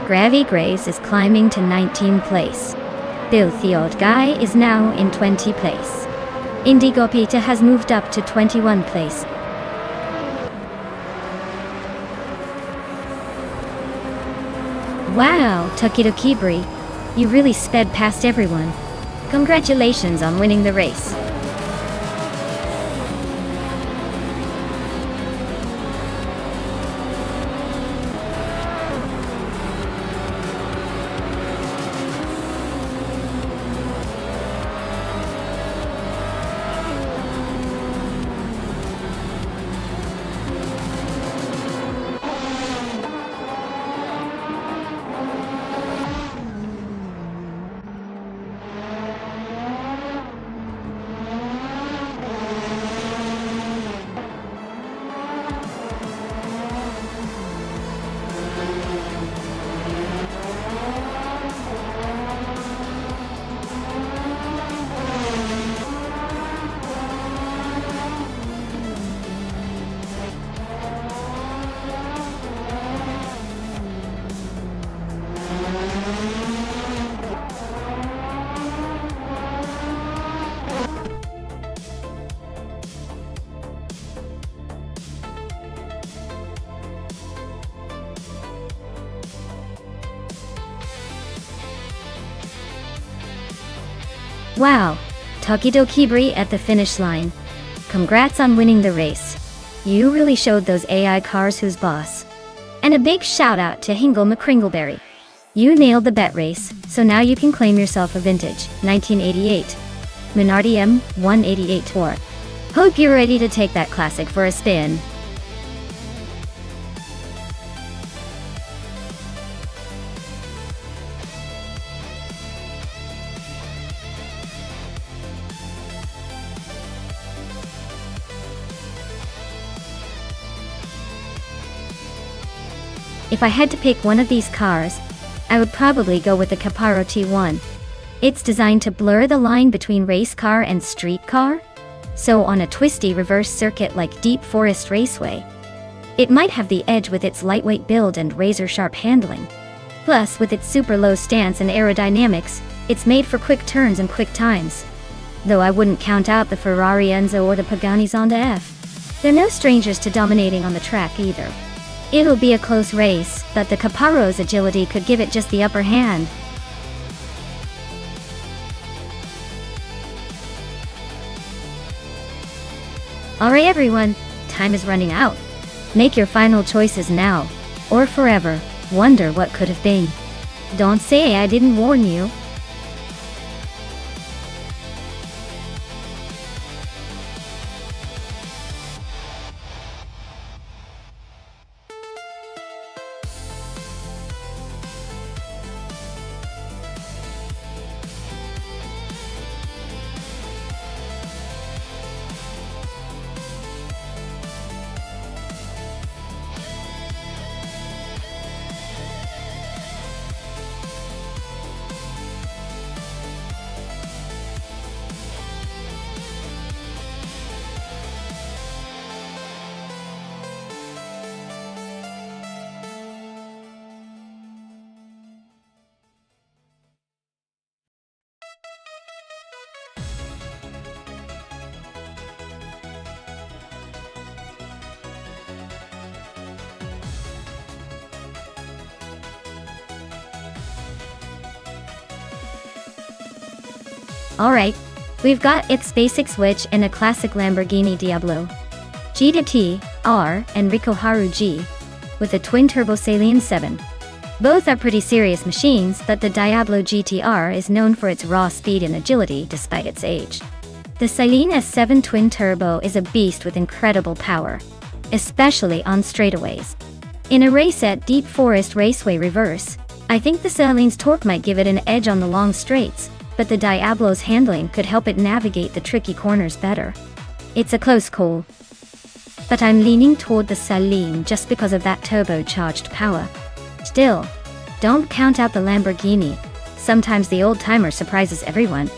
Speaker 1: Gravy Graves is climbing to 19th place. Bill the Old Guy is now in 20th place. Indigo Peter has moved up to 21st place. Wow, Tokido Kibri, you really sped past everyone. Congratulations on winning the race. Wow, Tokido Kibri at the finish line. Congrats on winning the race. You really showed those AI cars who's boss. And a big shout out to Hingle McCringleberry. You nailed the bet race, so now you can claim yourself a vintage 1988 Minardi M188 Tour. Hope you're ready to take that classic for a spin. If I had to pick one of these cars, I would probably go with the Caparo T1. It's designed to blur the line between race car and street car, so on a twisty reverse circuit like Deep Forest Raceway, it might have the edge with its lightweight build and razor-sharp handling. Plus, with its super low stance and aerodynamics, it's made for quick turns and quick times. Though I wouldn't count out the Ferrari Enzo or the Pagani Zonda F. They're no strangers to dominating on the track either. It'll be a close race, but the Caparo's agility could give it just the upper hand. Alright everyone, time is running out. Make your final choices now, or forever wonder what could have been. Don't say I didn't warn you. Alright, we've got its basic switch and a classic Lamborghini Diablo G R and Haru G with a twin-turbo Saleen 7. Both are pretty serious machines, but the Diablo GTR is known for its raw speed and agility despite its age. The Saleen S7 twin-turbo is a beast with incredible power, especially on straightaways. In a race at Deep Forest Raceway Reverse, I think the Saleen's torque might give it an edge on the long straights, but the Diablo's handling could help it navigate the tricky corners better. It's a close call, but I'm leaning toward the Saleen just because of that turbocharged power. Still, don't count out the Lamborghini. Sometimes the old-timer surprises everyone.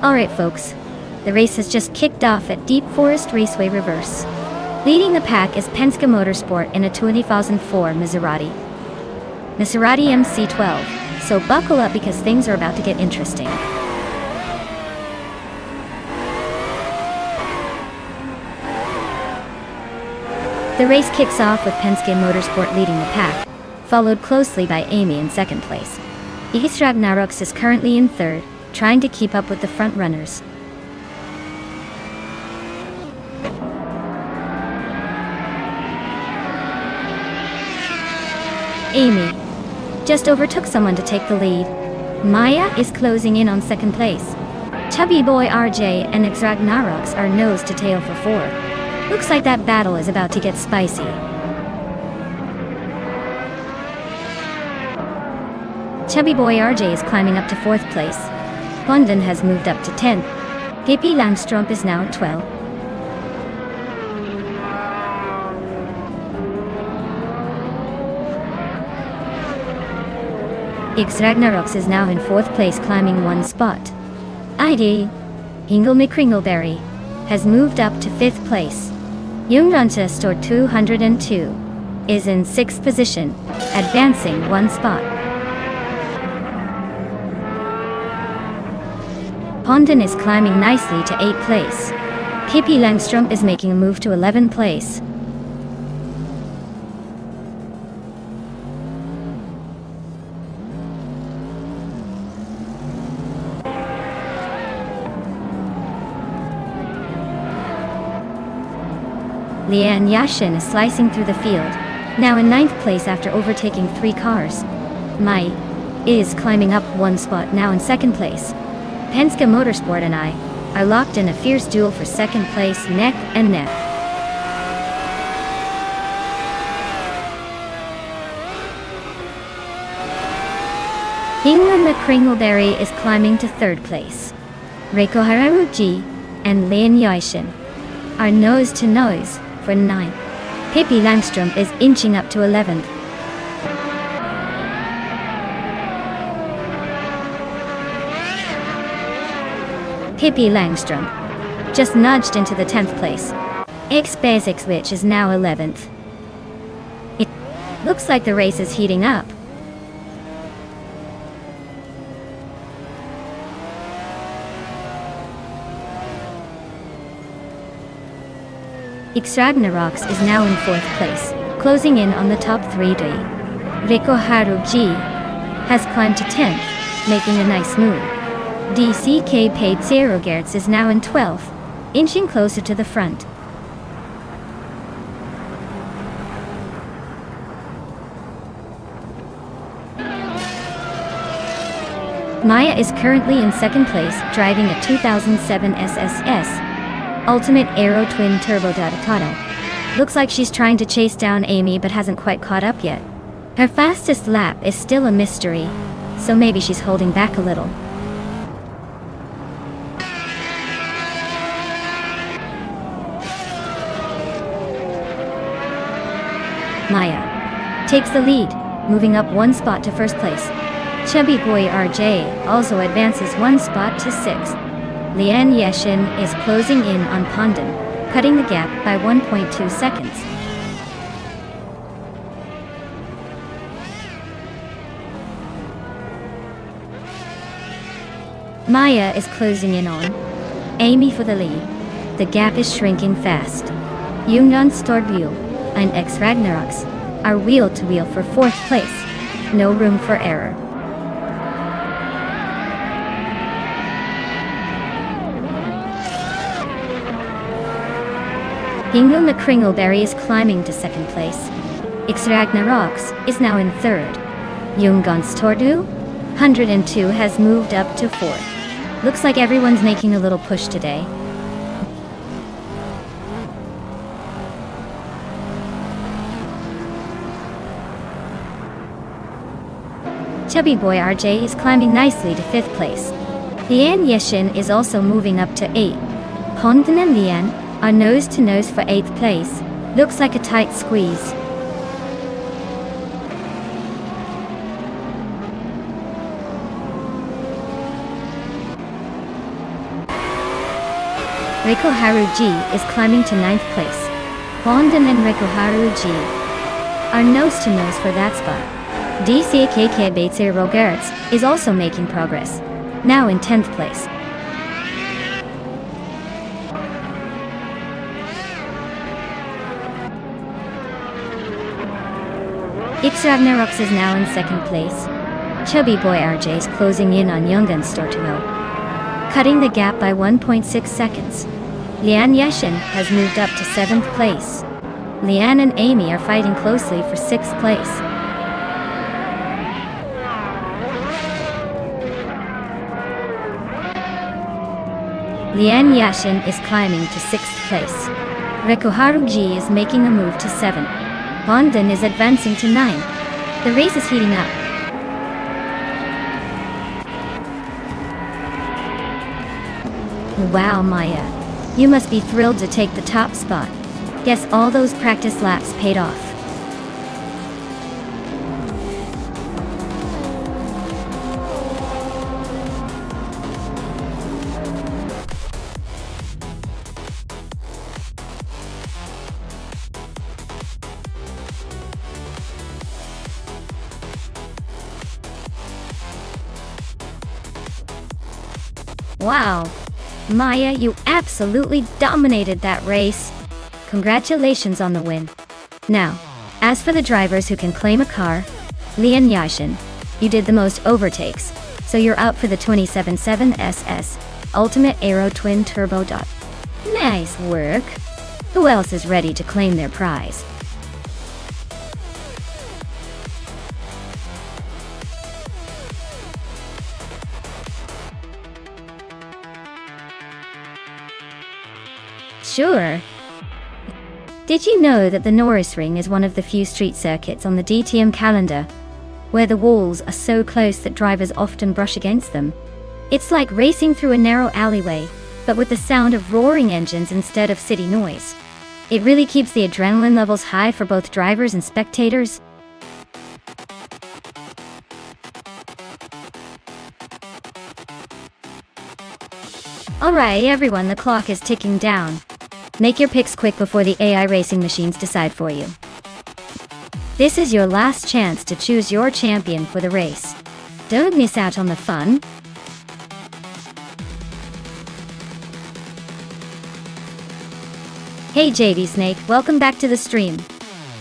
Speaker 1: Alright folks, the race has just kicked off at Deep Forest Raceway Reverse. Leading the pack is Penske Motorsport in a 2004 Maserati MC12, so buckle up because things are about to get interesting. The race kicks off with Penske Motorsport leading the pack, followed closely by Amy in second place. Igis Ragnaroks is currently in third, trying to keep up with the front runners. Amy just overtook someone to take the lead. Maya is closing in on second place. Chubby Boy RJ and Igis Ragnaroks are nose to tail for fourth. Looks like that battle is about to get spicy. Chubby Boy RJ is climbing up to fourth place. London has moved up to 10th. KP Langström is now at 12. Igis Ragnaroks is now in fourth place, climbing one spot. ID Hingle McCringleberry has moved up to fifth place. Jungrunchester 202 is in sixth position, advancing one spot. Ponden is climbing nicely to 8th place. KP Langström is making a move to 11th place. Lian Yashin is slicing through the field, now in 9th place after overtaking 3 cars. Mai is climbing up one spot, now in 2nd place. Penske Motorsport and I are locked in a fierce duel for 2nd place, neck and neck. Hingle McCringleberry is climbing to 3rd place. Reiko Hararuji and Lian Yashin are nose to nose for 9th. Pippi Langström is inching up to 11th. Pippi Langström just nudged into the 10th place. X Basics, which is now 11th. It looks like the race is heating up. Igis Ragnaroks is now in 4th place, closing in on the top 3. Reiko Haruji has climbed to 10th, making a nice move. DCK Paid Zerogertz is now in 12th, inching closer to the front. Maya is currently in 2nd place, driving a 2007 SSS Ultimate Aero Twin Turbo Datato. Looks like she's trying to chase down Amy but hasn't quite caught up yet. Her fastest lap is still a mystery, so maybe she's holding back a little. Maya takes the lead, moving up one spot to 1st place. Chubby Boy RJ also advances one spot to 6th. Lian Yashin is closing in on Ponden, cutting the gap by 1.2 seconds. Maya is closing in on Amy for the lead. The gap is shrinking fast. Nonstop and Igis Ragnaroks are wheel to wheel for 4th place. No room for error. Hingle McCringleberry is climbing to 2nd place. Igis Ragnaroks is now in 3rd. Jungrunchester 102 has moved up to 4th. Looks like everyone's making a little push today. Chubby Boy RJ is climbing nicely to 5th place. Lian Yashin is also moving up to 8th. Ponden and Lian are nose to nose for 8th place. Looks like a tight squeeze. Rikuharu G is climbing to 9th place. Hondan and Rikuharu G are nose to nose for that spot. DCKK Beitzer Rogerts is also making progress, now in 10th place. Ixravnerox is now in 2nd place. Chubby Boy RJ is closing in on Youngun Stortimo, cutting the gap by 1.6 seconds. Lian Yeshin has moved up to 7th place. Lian and Amy are fighting closely for 6th place. Lian Yashin is climbing to 6th place. Rikuharu G is making a move to 7th. Hondan is advancing to 9th. The race is heating up. Wow, Maya. You must be thrilled to take the top spot. Guess all those practice laps paid off. Wow. Maya, you absolutely dominated that race. Congratulations on the win. Now, as for the drivers who can claim a car, Lian Yashin, you did the most overtakes, so you're up for the 27.7 SS Ultimate Aero Twin Turbo. Nice work. Who else is ready to claim their prize? Sure. Did you know that the Norris Ring is one of the few street circuits on the DTM calendar where the walls are so close that drivers often brush against them? It's like racing through a narrow alleyway, but with the sound of roaring engines instead of city noise. It really keeps the adrenaline levels high for both drivers and spectators. Alright everyone, the clock is ticking down. Make your picks quick before the AI racing machines decide for you. This is your last chance to choose your champion for the race. Don't miss out on the fun. Hey JD Snake, welcome back to the stream.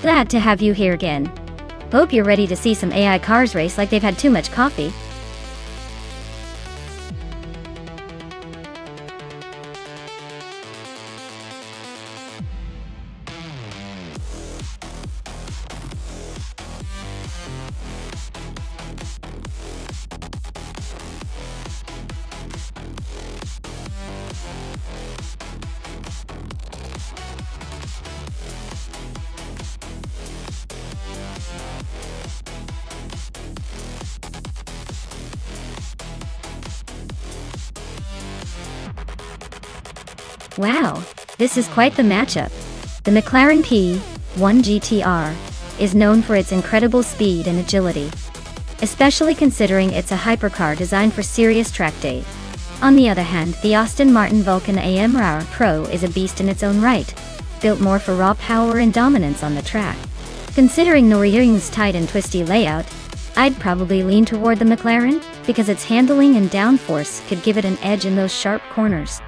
Speaker 1: Glad to have you here again. Hope you're ready to see some AI cars race like they've had too much coffee. Wow, this is quite the matchup. The McLaren P1 GTR is known for its incredible speed and agility, especially considering it's a hypercar designed for serious track day. On the other hand, the Aston Martin Vulcan AMR Pro is a beast in its own right, built more for raw power and dominance on the track. Considering Nürburgring's tight and twisty layout, I'd probably lean toward the McLaren, because its handling and downforce could give it an edge in those sharp corners.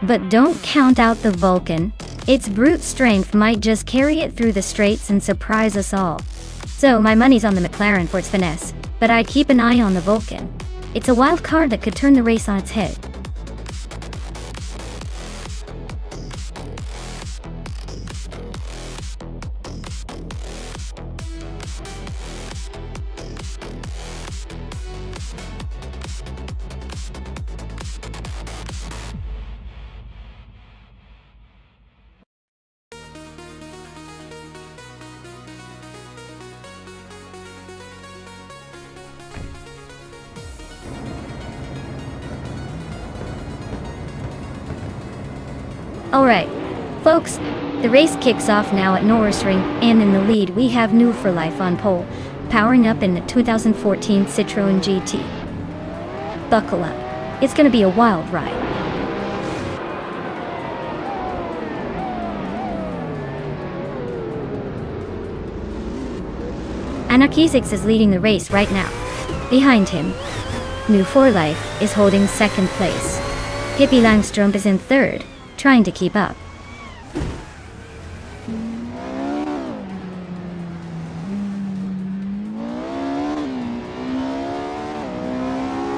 Speaker 1: But don't count out the Vulcan. Its brute strength might just carry it through the straights and surprise us all. So my money's on the McLaren for its finesse, but I'd keep an eye on the Vulcan. It's a wild card that could turn the race on its head. Alright, folks, the race kicks off now at Nürburgring, and in the lead we have New for Life on pole, powering up in the 2014 Citroën GT. Buckle up, it's gonna be a wild ride. Anarchisix is leading the race right now. Behind him, New For Life is holding second place. Hippie Langstrom is in third, trying to keep up.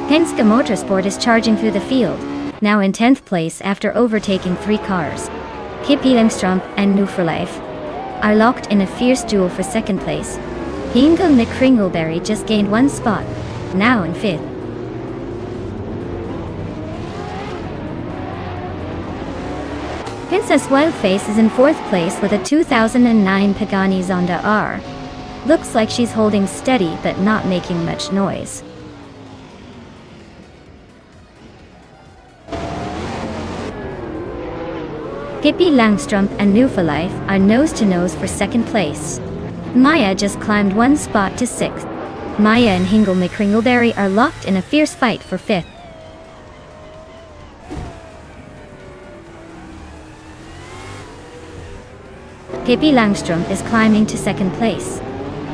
Speaker 1: Penske Motorsport is charging through the field, now in 10th place after overtaking 3 cars. Hippie Langstrom and New For Life are locked in a fierce duel for second place. Hingle McCringleberry just gained 1 spot, now in 5th. Princess Wildface is in 4th place with a 2009 Pagani Zonda R. Looks like she's holding steady but not making much noise. Hippie Langstrom and New For Life are nose-to-nose for second place. Maya just climbed 1 spot to 6th. Maya and Hingle McCringleberry are locked in a fierce fight for 5th. Hippie Langstrom is climbing to 2nd place.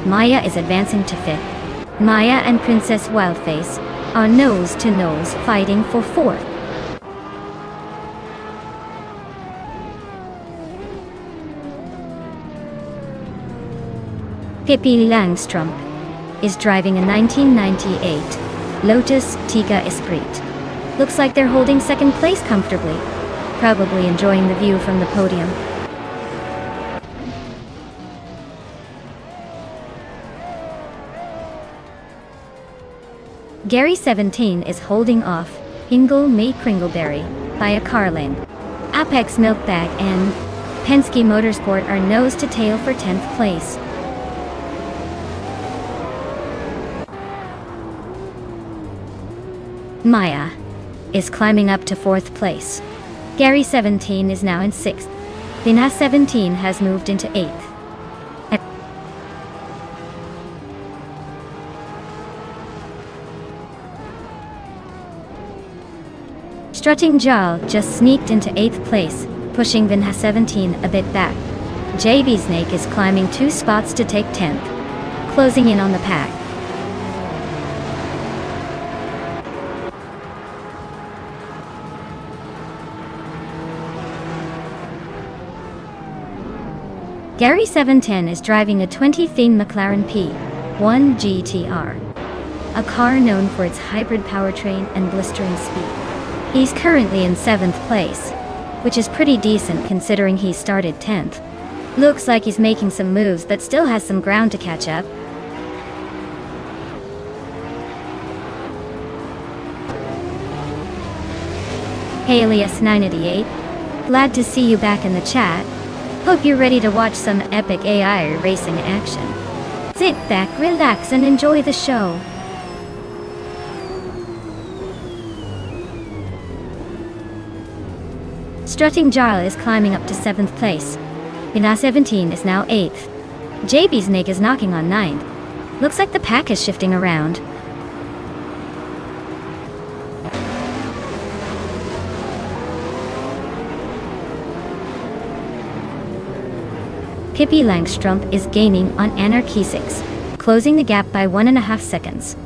Speaker 1: Maya is advancing to 5th. Maya and Princess Wildface are nose-to-nose fighting for 4th. Hippie Langstrom is driving a 1998 Lotus Tika Esprit. Looks like they're holding 2nd place comfortably, probably enjoying the view from the podium. Gary 17 is holding off Hingle McCringleberry by a car length. Apex Milkbag and Penske Motorsport are nose to tail for 10th place. Maya is climbing up to 4th place. Gary 17 is now in 6th. Vinha 17 has moved into 8th. Strutting Jal just sneaked into 8th place, pushing Vinha 17 a bit back. JB Snake is climbing 2 spots to take 10th, closing in on the pack. Gary 710 is driving a 2015 McLaren P1 GTR, a car known for its hybrid powertrain and blistering speed. He's currently in 7th place, which is pretty decent considering he started 10th. Looks like he's making some moves but still has some ground to catch up. Hey Elias988, glad to see you back in the chat. Hope you're ready to watch some epic AI racing action. Sit back, relax, and enjoy the show. Strutting Jarl is climbing up to 7th place. Vinha 17 is now 8th. JB Snake is knocking on 9th. Looks like the pack is shifting around. Hippie Langstrom is gaining on Anarchisix, closing the gap by 1.5 seconds.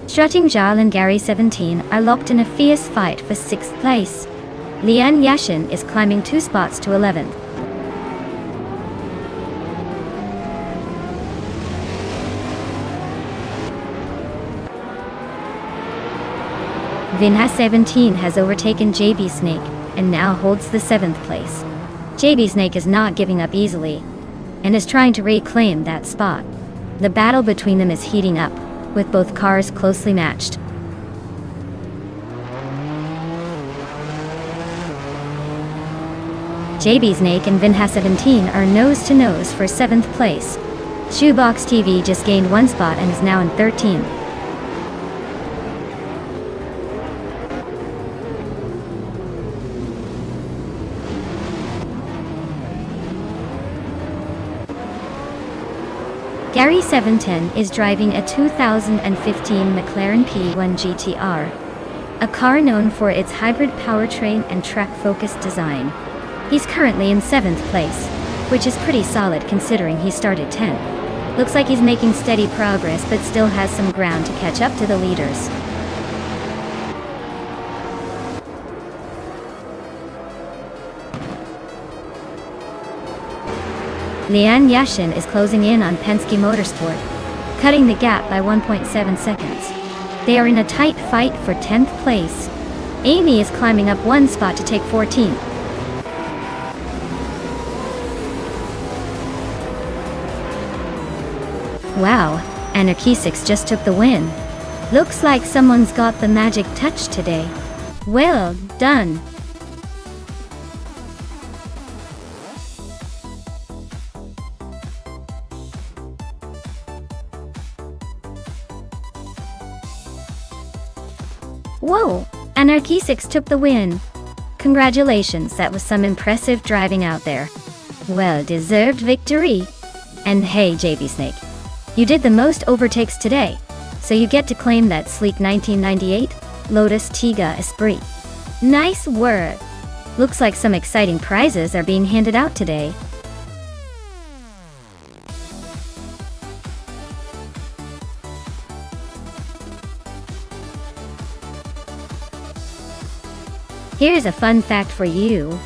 Speaker 1: Strutting Jarl and Gary 17 are locked in a fierce fight for 6th place. Lian Yashin is climbing 2 spots to 11th. Vinha 17 has overtaken JB Snake and now holds the 7th place. JB Snake is not giving up easily and is trying to reclaim that spot. The battle between them is heating up, with both cars closely matched. JB Snake and Vinha 17 are nose-to-nose for 7th place. Shoebox TV just gained 1 spot and is now in 13th. Gary 710 is driving a 2015 McLaren P1 GTR, a car known for its hybrid powertrain and track-focused design. He's currently in 7th place, which is pretty solid considering he started 10th. Looks like he's making steady progress but still has some ground to catch up to the leaders. Lian Yashin is closing in on Penske Motorsport, cutting the gap by 1.7 seconds. They are in a tight fight for 10th place. Amy is climbing up one spot to take 14th. Wow, Anarchy6 just took the win. Looks like someone's got the magic touch today. Well done. Whoa, Anarchy6 took the win. Congratulations, that was some impressive driving out there. Well-deserved victory. And hey JB Snake, you did the most overtakes today, so you get to claim that sleek 1998 Lotus Tiga Esprit. Nice work. Looks like some exciting prizes are being handed out today. Here's a fun fact for you.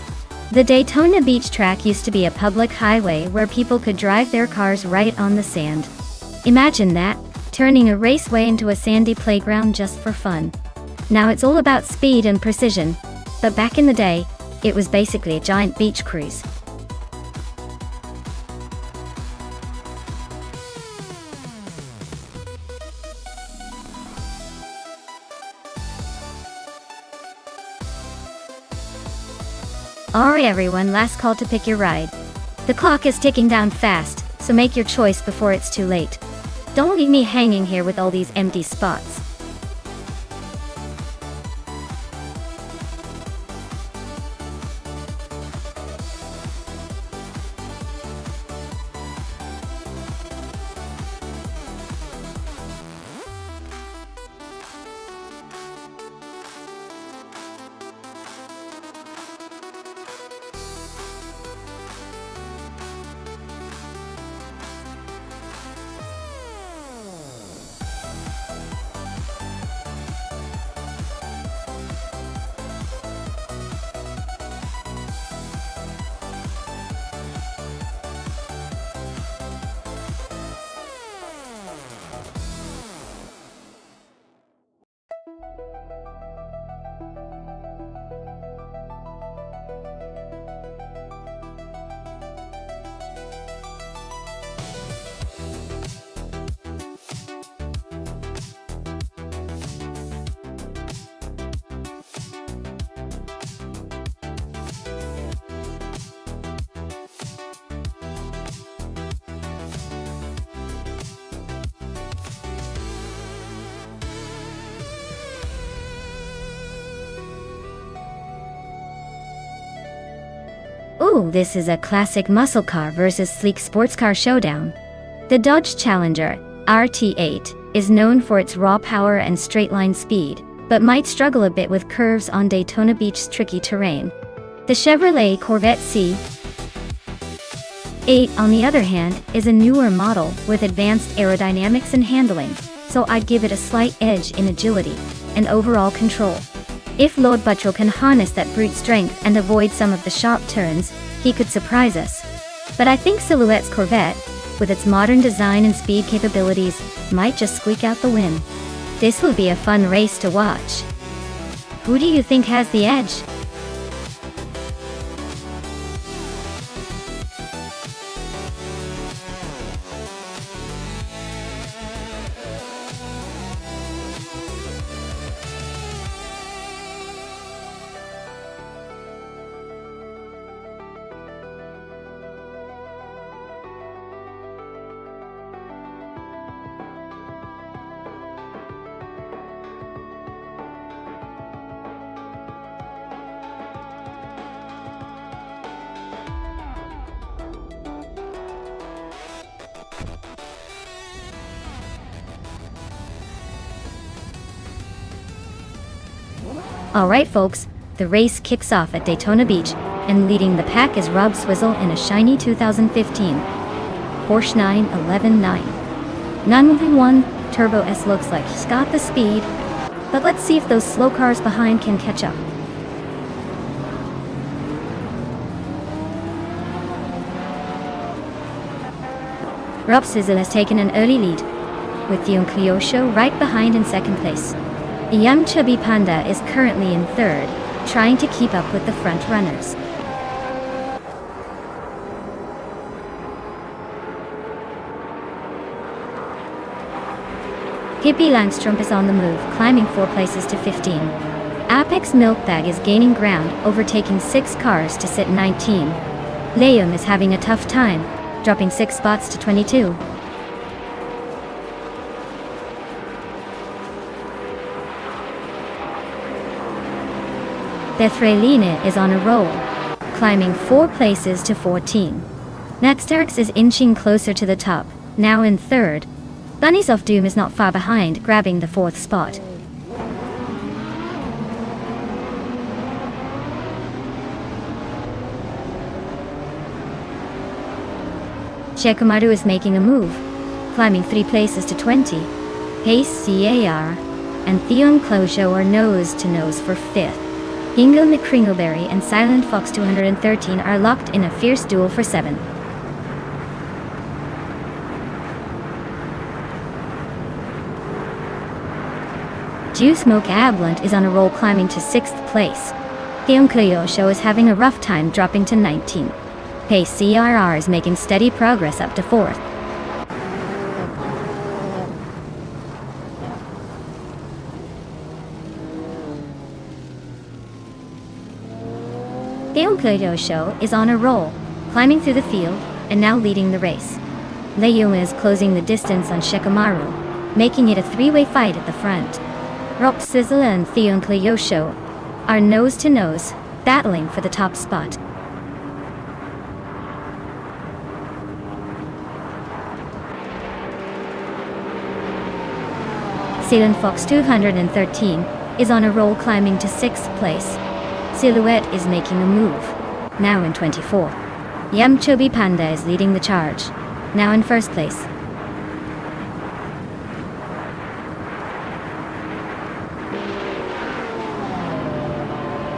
Speaker 1: The Daytona Beach track used to be a public highway where people could drive their cars right on the sand. Imagine that, turning a raceway into a sandy playground just for fun. Now it's all about speed and precision, but back in the day, it was basically a giant beach cruise. Alright everyone, last call to pick your ride. The clock is ticking down fast, so make your choice before it's too late. Don't leave me hanging here with all these empty spots. Ooh, this is a classic muscle car versus sleek sports car showdown. The Dodge Challenger RT8 is known for its raw power and straight-line speed, but might struggle a bit with curves on Daytona Beach's tricky terrain. The Chevrolet Corvette C8, on the other hand, is a newer model with advanced aerodynamics and handling, so I'd give it a slight edge in agility and overall control. If Lord Buttrell can harness that brute strength and avoid some of the sharp turns, he could surprise us. But I think Silhouette's Corvette, with its modern design and speed capabilities, might just squeak out the win. This will be a fun race to watch. Who do you think has the edge? Alright folks, the race kicks off at Daytona Beach, and leading the pack is Rob Swizzle in a shiny 2015 Porsche 911 911 Turbo S looks like he's got the speed, but let's see if those slow cars behind can catch up. Rob Sizzle has taken an early lead, with the Clio Show right behind in second place. The young chubby Panda is currently in third, trying to keep up with the front runners. Hippie Langstrom is on the move, climbing 4 places to 15. Apex Milkbag is gaining ground, overtaking 6 cars to sit 19. Liam is having a tough time, dropping 6 spots to 22. Bethrelina is on a roll, climbing 4 places to 14. Nextarix is inching closer to the top, now in third. Bunnies of Doom is not far behind, grabbing the 4th spot. Shekamaru is making a move, climbing 3 places to 20. Pace CAR and Theon Clojo are nose to nose for 5th. Ingo McCringleberry and Silent Fox 213 are locked in a fierce duel for 7. Juice Smoke Ablunt is on a roll, climbing to 6th place. Theon Clojo is having a rough time, dropping to 19. Pace CRR is making steady progress up to 4th. Theon Clojo is on a roll, climbing through the field, and now leading the race. Leiyuma is closing the distance on Shikamaru, making it a 3-way fight at the front. Rob Sizzle and Theon Clojo are nose to nose, battling for the top spot. Silent Fox 213 is on a roll, climbing to 6th place. Silhouette is making a move, now in 24th. Yum Chubby Panda is leading the charge, now in 1st place.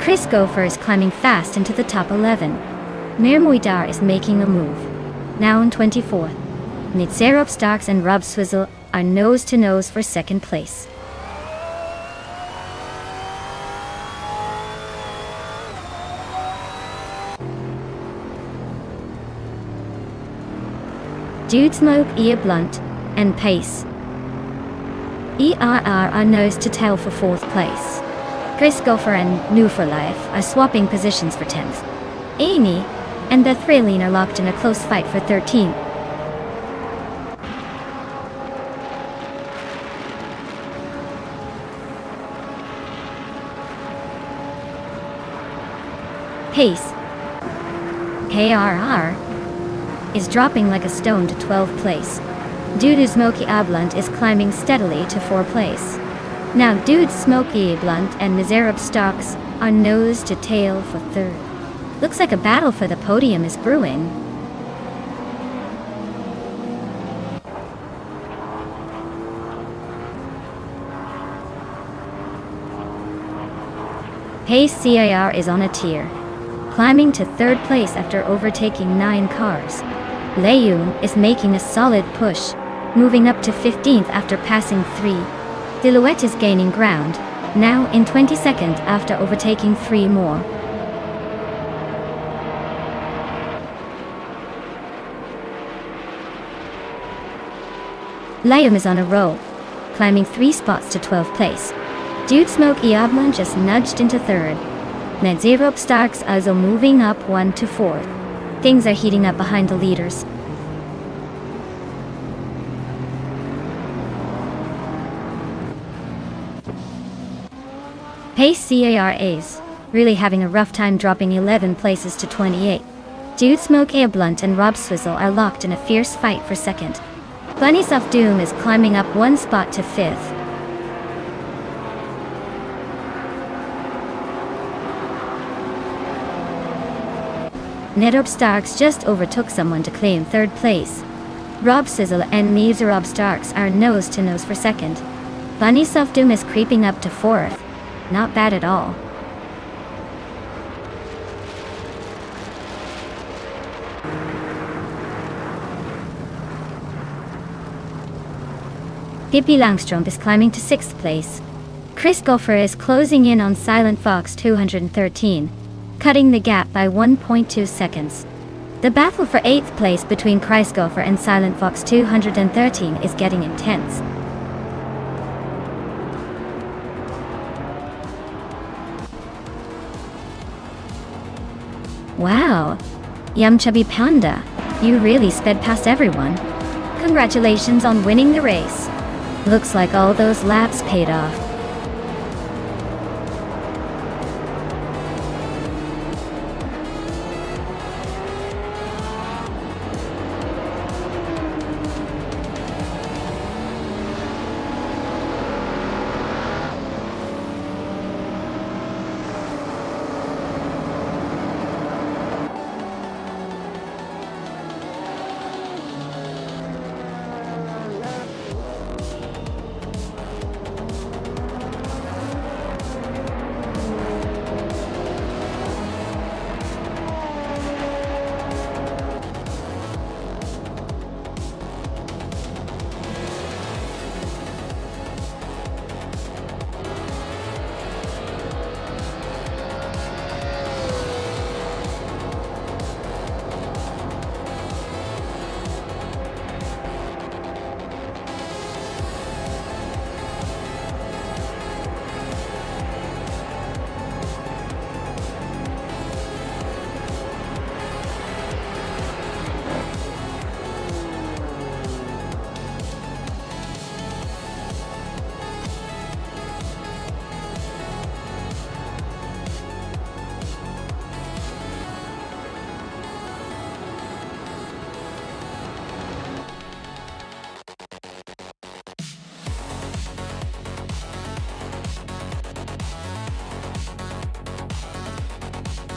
Speaker 1: Chris Gopher is climbing fast into the top 11. Mir Muidar is making a move, now in 24th. Nitserop Starks and Rob Swizzle are nose to nose for 2nd place. Dude Smoke, Ear Blunt, and Pace ERR are nose to tail for 4th place. Chris Gopher and New for Life are swapping positions for 10th. Amy and Bethrelina are locked in a close fight for 13th. Pace KRR is dropping like a stone to 12th place. Dude Smoky Ablunt is climbing steadily to 4th place. Now Dude Smoky Ablunt and Miserable Starks are nose to tail for 3rd. Looks like a battle for the podium is brewing. Pace CIR is on a tear, climbing to 3rd place after overtaking 9 cars. Leiyun is making a solid push, moving up to 15th after passing 3. Silhouette is gaining ground, now in 22nd after overtaking 3 more. Liam is on a roll, climbing 3 spots to 12th place. Dude Smoke Eoblin just nudged into 3rd. Nedzero Starks also moving up 1 to 4th. Things are heating up behind the leaders. Pace CARAs really having a rough time, dropping 11 places to 28. Dude Smoke Blunt and Rob Swizzle are locked in a fierce fight for 2nd. Bunnies of Doom is climbing up 1 spot to 5th. Nedorp Starks just overtook someone to claim 3rd place. Rob Sizzle and Meves Rob Starks are nose to nose for second. Bunny Self-Doom is creeping up to fourth. Not bad at all. Pippi Langstrom is climbing to 6th place. Chris Gopher is closing in on Silent Fox 213, cutting the gap by 1.2 seconds. The battle for 8th place between Chris Gopher and Silent Fox 213 is getting intense. Wow! Yum Chubby Panda, you really sped past everyone. Congratulations on winning the race. Looks like all those laps paid off.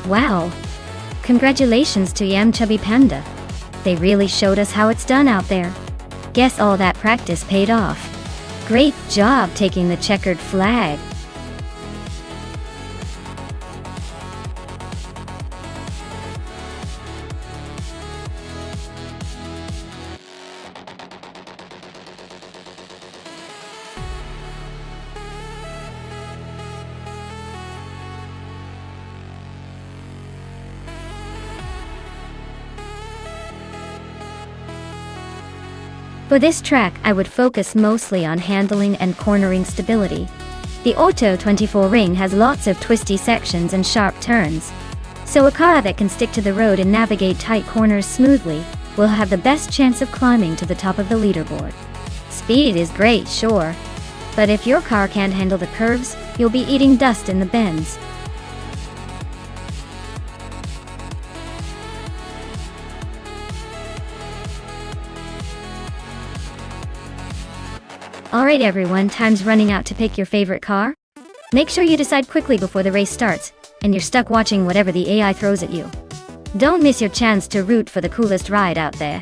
Speaker 1: Wow! Congratulations to Yum Chubby Panda. They really showed us how it's done out there. Guess all that practice paid off. Great job taking the checkered flag. For this track, I would focus mostly on handling and cornering stability. The Auto 24 ring has lots of twisty sections and sharp turns, so a car that can stick to the road and navigate tight corners smoothly will have the best chance of climbing to the top of the leaderboard. Speed is great, sure, but if your car can't handle the curves, you'll be eating dust in the bends. Alright everyone, time's running out to pick your favorite car. Make sure you decide quickly before the race starts, and you're stuck watching whatever the AI throws at you. Don't miss your chance to root for the coolest ride out there.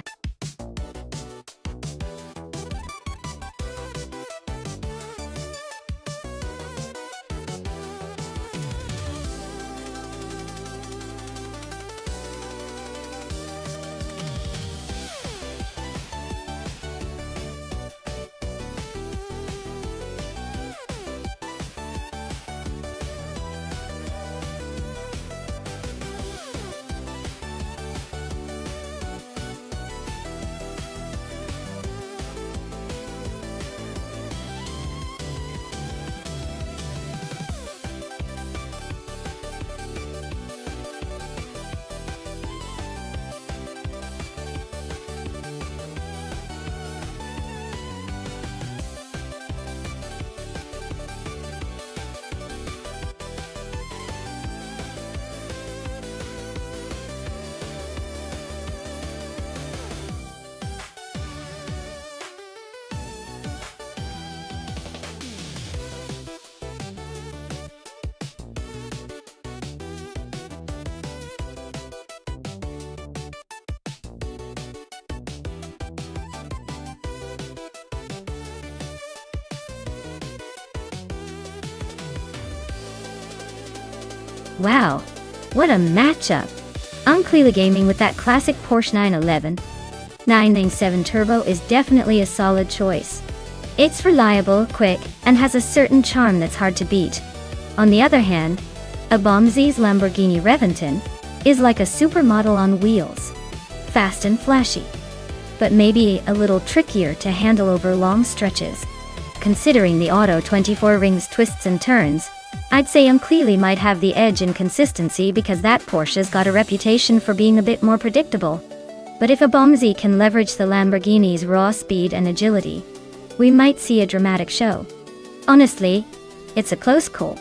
Speaker 1: Wow, what a matchup! Unclearly Gaming with that classic Porsche 911. 997 Turbo is definitely a solid choice. It's reliable, quick, and has a certain charm that's hard to beat. On the other hand, a Bomzi's Lamborghini Reventon is like a supermodel on wheels. Fast and flashy, but maybe a little trickier to handle over long stretches. Considering the Auto 24 Rings twists and turns, I'd say Unclearly might have the edge in consistency because that Porsche's got a reputation for being a bit more predictable. But if a Bomzi can leverage the Lamborghini's raw speed and agility, we might see a dramatic show. Honestly, it's a close call.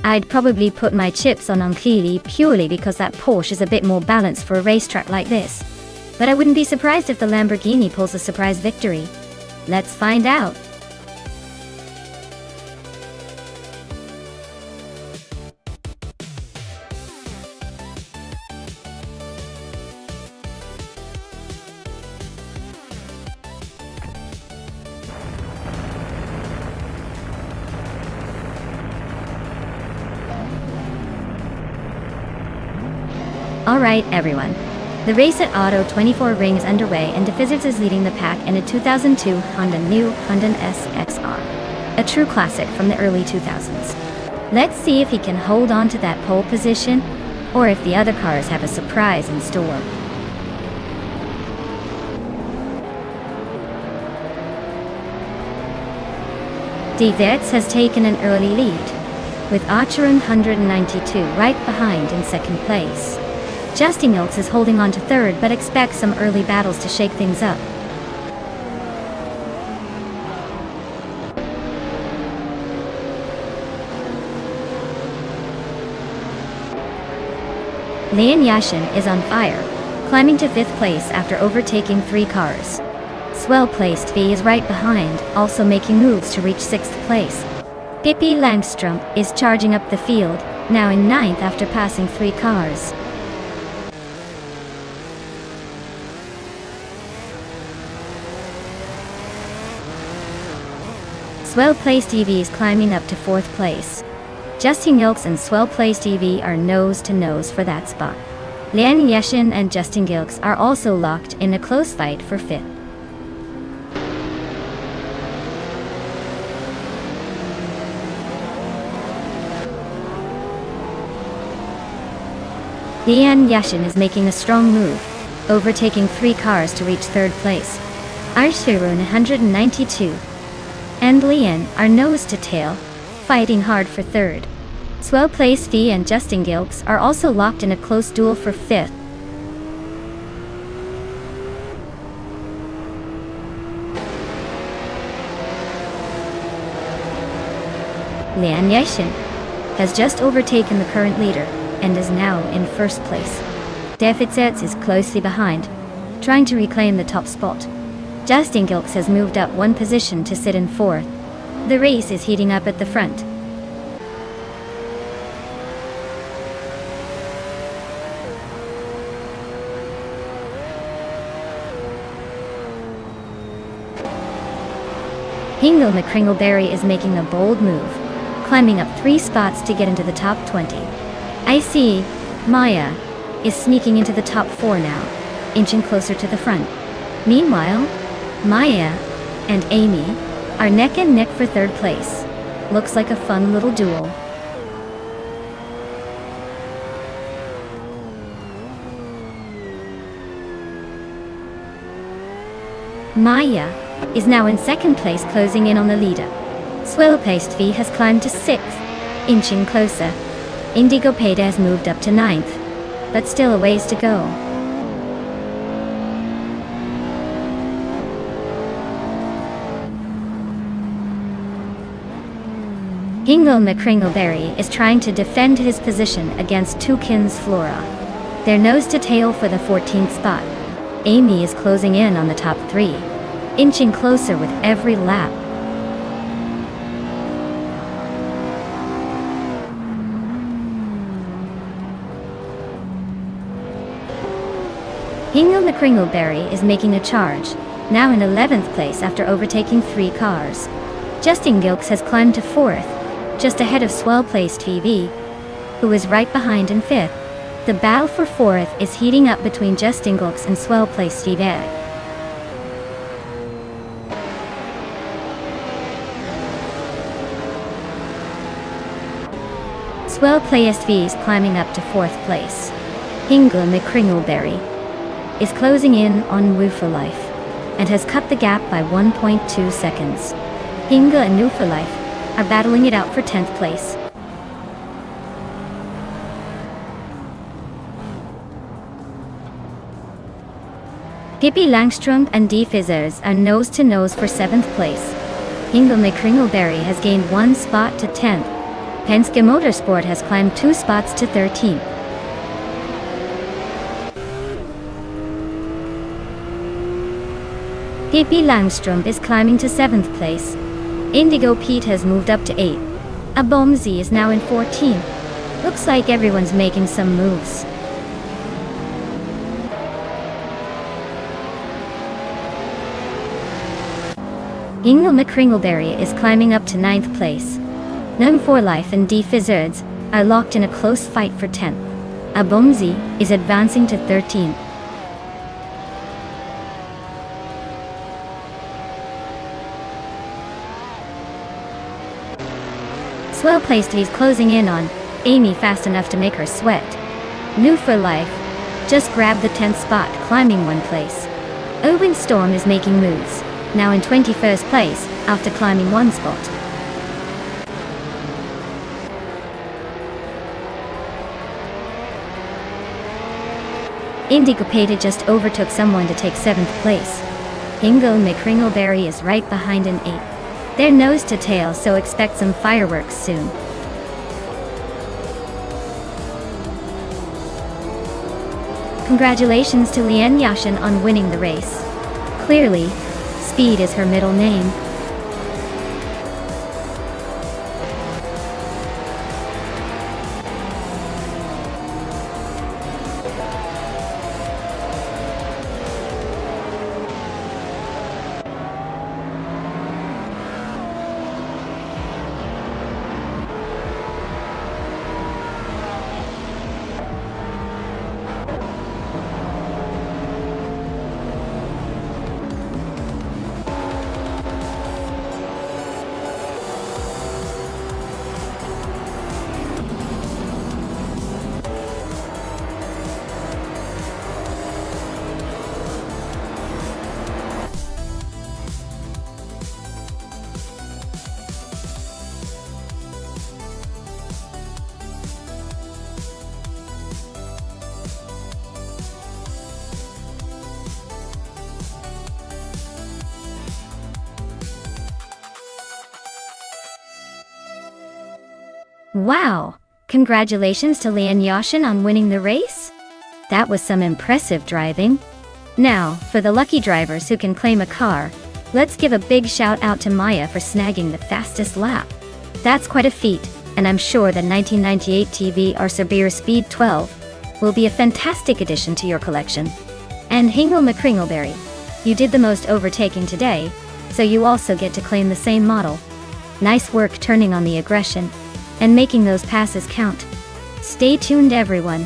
Speaker 1: I'd probably put my chips on Unclearly purely because that Porsche is a bit more balanced for a racetrack like this. But I wouldn't be surprised if the Lamborghini pulls a surprise victory. Let's find out. Alright everyone, the race at Auto 24 Rings underway and Defizzards is leading the pack in a 2002 new Honda SXR, a true classic from the early 2000s. Let's see if he can hold on to that pole position, or if the other cars have a surprise in store. Defizzards has taken an early lead, with Archeron 192 right behind in second place. Justin Ilks is holding on to third but expects some early battles to shake things up. Leon Yashin is on fire, climbing to fifth place after overtaking 3 cars. Swell-placed V is right behind, also making moves to reach 6th place. Pippi Langstrom is charging up the field, now in 9th after passing 3 cars. Swell-placed EV is climbing up to 4th place. Justin Gilks and Swell-placed EV are nose-to-nose for that spot. Lian Yeshin and Justin Gilks are also locked in a close fight for 5th. Lian Yashin is making a strong move, overtaking 3 cars to reach 3rd place. Arshirun 192 and Lian are nose to tail, fighting hard for 3rd. Swell-placed V and Justin Gilks are also locked in a close duel for 5th. Lian Yashin has just overtaken the current leader and is now in 1st place. Defizzards is closely behind, trying to reclaim the top spot. Justin Gilks has moved up 1 position to sit in 4th. The race is heating up at the front. Hingle McCringleberry is making a bold move, climbing up 3 spots to get into the top 20. I see Maya is sneaking into the top 4 now, inching closer to the front. Meanwhile, Maya and Amy are neck and neck for 3rd place. Looks like a fun little duel. Maya is now in 2nd place, closing in on the leader. Swell-placed V has climbed to 6th, inching closer. Indigo Payday has moved up to 9th, but still a ways to go. Hingle McCringleberry is trying to defend his position against Toucan's Flora. They're nose to tail for the 14th spot. Amy is closing in on the top 3, inching closer with every lap. Hingle McCringleberry is making a charge, now in 11th place after overtaking 3 cars. Justin Gilks has climbed to 4th, just ahead of Swell-placed VV, who is right behind in 5th. The battle for 4th is heating up between Justin Gulks and Swell Place Steve Egg. Swell Play SV is climbing up to 4th place. Hingle McCringleberry is closing in on Woo for Life and has cut the gap by 1.2 seconds. Hingle and Woo for Life are battling it out for 10th place. Pippi Langstrom and D Fizzers are nose to nose for 7th place. Hingle McCringleberry has gained 1 spot to 10th. Penske Motorsport has climbed 2 spots to 13th. Pippi Langstrom is climbing to 7th place. Indigo Pete has moved up to 8th. Abomzi is now in 14th. Looks like everyone's making some moves. Hingle McCringleberry is climbing up to 9th place. Num for Life and D Fizzards are locked in a close fight for 10th. Abomzi is advancing to 13th. Swell Place is closing in on Amy fast enough to make her sweat. New for Life just grabbed the 10th spot, climbing 1 place. Owen Storm is making moves, now in 21st place after climbing 1 spot. Indigo Peta just overtook someone to take 7th place. Hingle McCringleberry is right behind in 8th. They're nose to tail, so expect some fireworks soon. Congratulations to Lian Yashin on winning the race. Clearly, speed is her middle name. Wow! Congratulations to Lian Yashin on winning the race? That was some impressive driving. Now, for the lucky drivers who can claim a car, let's give a big shout out to Maya for snagging the fastest lap. That's quite a feat, and I'm sure the 1998 TV or Sabir Speed 12 will be a fantastic addition to your collection. And Hingle McCringleberry, you did the most overtaking today, so you also get to claim the same model. Nice work turning on the aggression and making those passes count. Stay tuned everyone.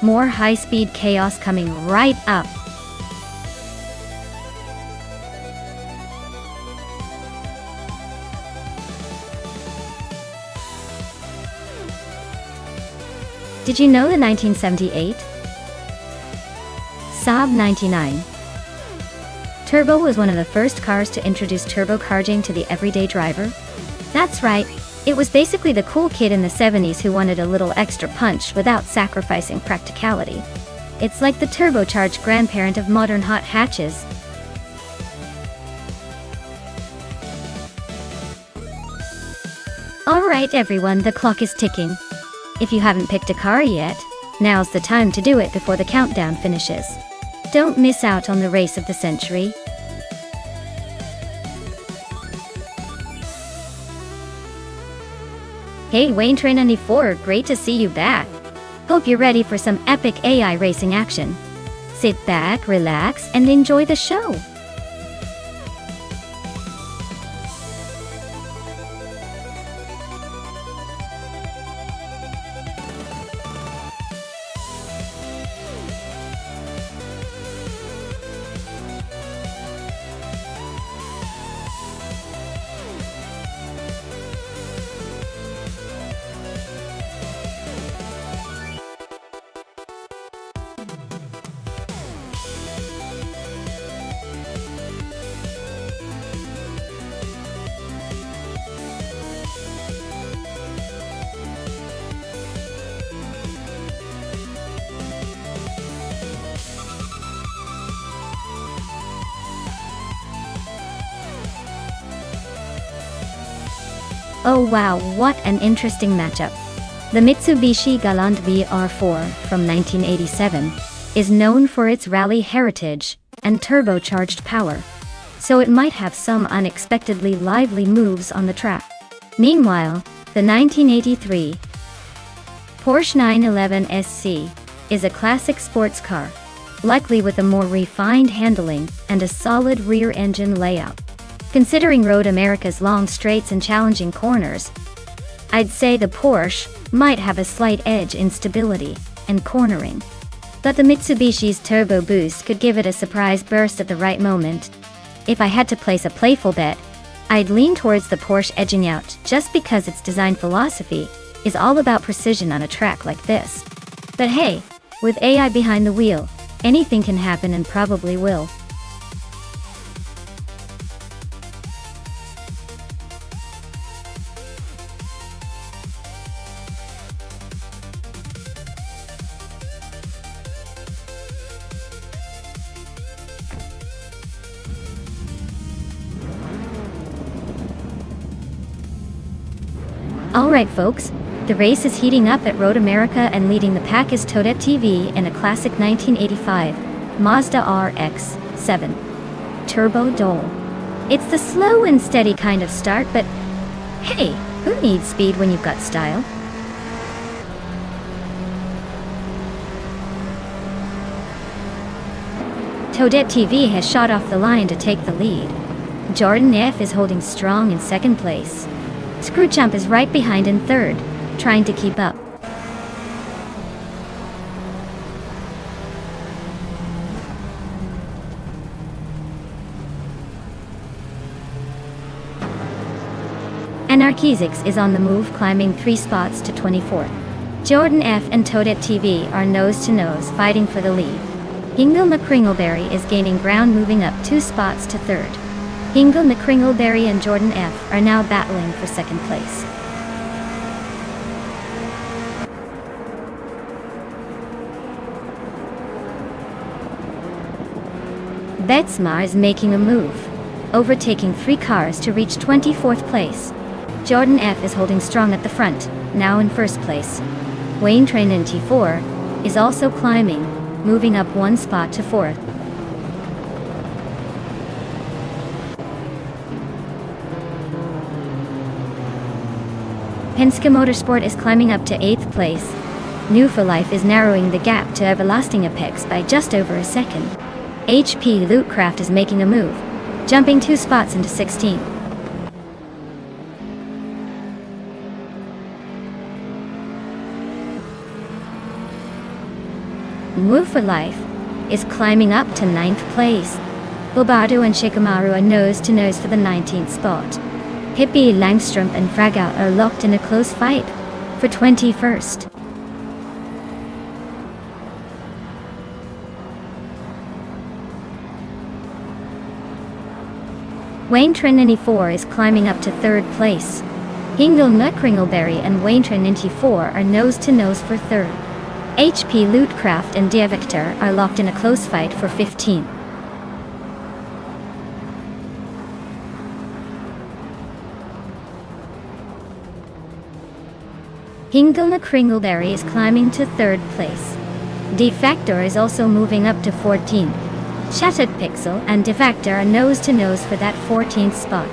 Speaker 1: More high-speed chaos coming right up. Did you know the 1978 Saab 99 Turbo was one of the first cars to introduce turbocharging to the everyday driver? That's right. It was basically the cool kid in the 70s who wanted a little extra punch without sacrificing practicality. It's like the turbocharged grandparent of modern hot hatches. Alright everyone, the clock is ticking. If you haven't picked a car yet, now's the time to do it before the countdown finishes. Don't miss out on the race of the century. Hey Wayne Train 94, great to see you back. Hope you're ready for some epic AI racing action. Sit back, relax, and enjoy the show. Oh wow, what an interesting matchup. The Mitsubishi Galant VR4 from 1987 is known for its rally heritage and turbocharged power, so it might have some unexpectedly lively moves on the track. Meanwhile, the 1983 Porsche 911 SC is a classic sports car, likely with a more refined handling and a solid rear engine layout. Considering Road America's long straights and challenging corners, I'd say the Porsche might have a slight edge in stability and cornering. But the Mitsubishi's turbo boost could give it a surprise burst at the right moment. If I had to place a playful bet, I'd lean towards the Porsche edging out just because its design philosophy is all about precision on a track like this. But hey, with AI behind the wheel, anything can happen and probably will. Alright folks, the race is heating up at Road America and leading the pack is Toadette TV in a classic 1985 Mazda RX-7 Turbo Dole. It's the slow and steady kind of start, but hey, who needs speed when you've got style? Toadette TV has shot off the line to take the lead. Jordan F is holding strong in second place. Screwjump is right behind in third, trying to keep up. Anarchizix is on the move, climbing 3 spots to 24th. Jordan F and Toadette TV are nose-to-nose, fighting for the lead. Hingle McCringleberry is gaining ground, moving up 2 spots to third. Hingle McCringleberry and Jordan F are now battling for second place. Betsma is making a move, overtaking 3 cars to reach 24th place. Jordan F is holding strong at the front, now in first place. Wayne Train NT4 is also climbing, moving up 1 spot to 4th. Penske Motorsport is climbing up to 8th place. New for Life is narrowing the gap to Everlasting Apex by just over a second. HP Lootcraft is making a move, jumping 2 spots into 16th. Move for Life is climbing up to 9th place. Bobardo and Shikamaru are nose-to-nose for the 19th spot. Hippie, Langstrom and Fragout are locked in a close fight for 21st. Wayne Trinity 4 is climbing up to 3rd place. Hingle McCringleberry and Wayne Trinity 4 are nose-to-nose for 3rd. HP Lootcraft and Dia Victor are locked in a close fight for 15th. Hingle McCringleberry is climbing to 3rd place. Defactor is also moving up to 14th. Shattered Pixel and Defactor are nose-to-nose for that 14th spot.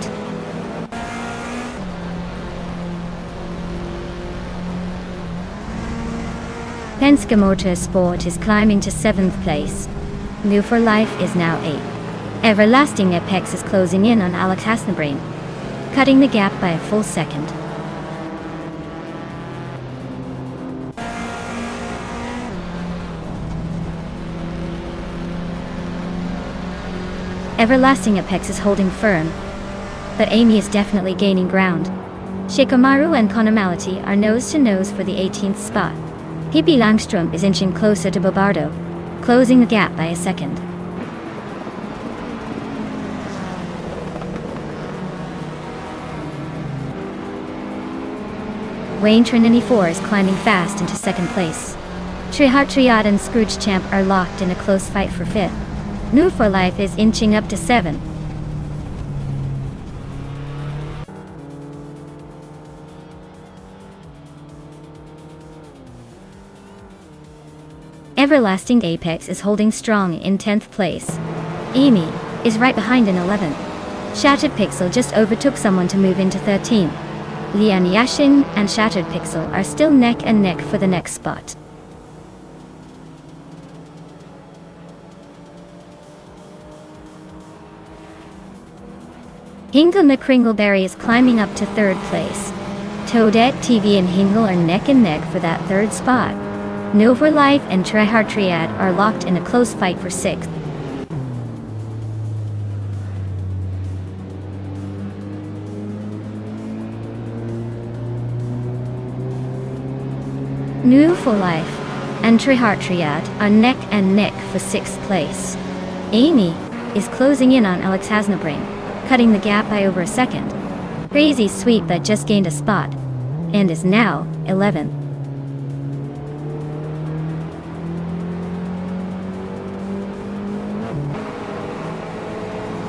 Speaker 1: Penske Motorsport is climbing to 7th place. New for Life is now 8th. Everlasting Apex is closing in on Alex Hasnabrain, cutting the gap by a full second. Everlasting Apex is holding firm, but Amy is definitely gaining ground. Shikamaru and Konamality are nose-to-nose for the 18th spot. Hippie Langstrom is inching closer to Bobardo, closing the gap by a second. Wayne Trinity 4 is climbing fast into 2nd place. Trihart Triad and Scrooge Champ are locked in a close fight for 5th. New for Life is inching up to 7. Everlasting Apex is holding strong in 10th place. Amy is right behind in 11th. Shattered Pixel just overtook someone to move into 13th. Lian Yashin and Shattered Pixel are still neck and neck for the next spot. Hingle McCringleberry is climbing up to 3rd place. Toadette TV and Hingle are neck and neck for that 3rd spot. Nova Life and Tryhard Triad are locked in a close fight for 6th. New for Life and Tryhard Triad are neck and neck for 6th place. Amy is closing in on Alex Hasnabrain, cutting the gap by over a second. Crazy Sweet But just gained a spot and is now 11th.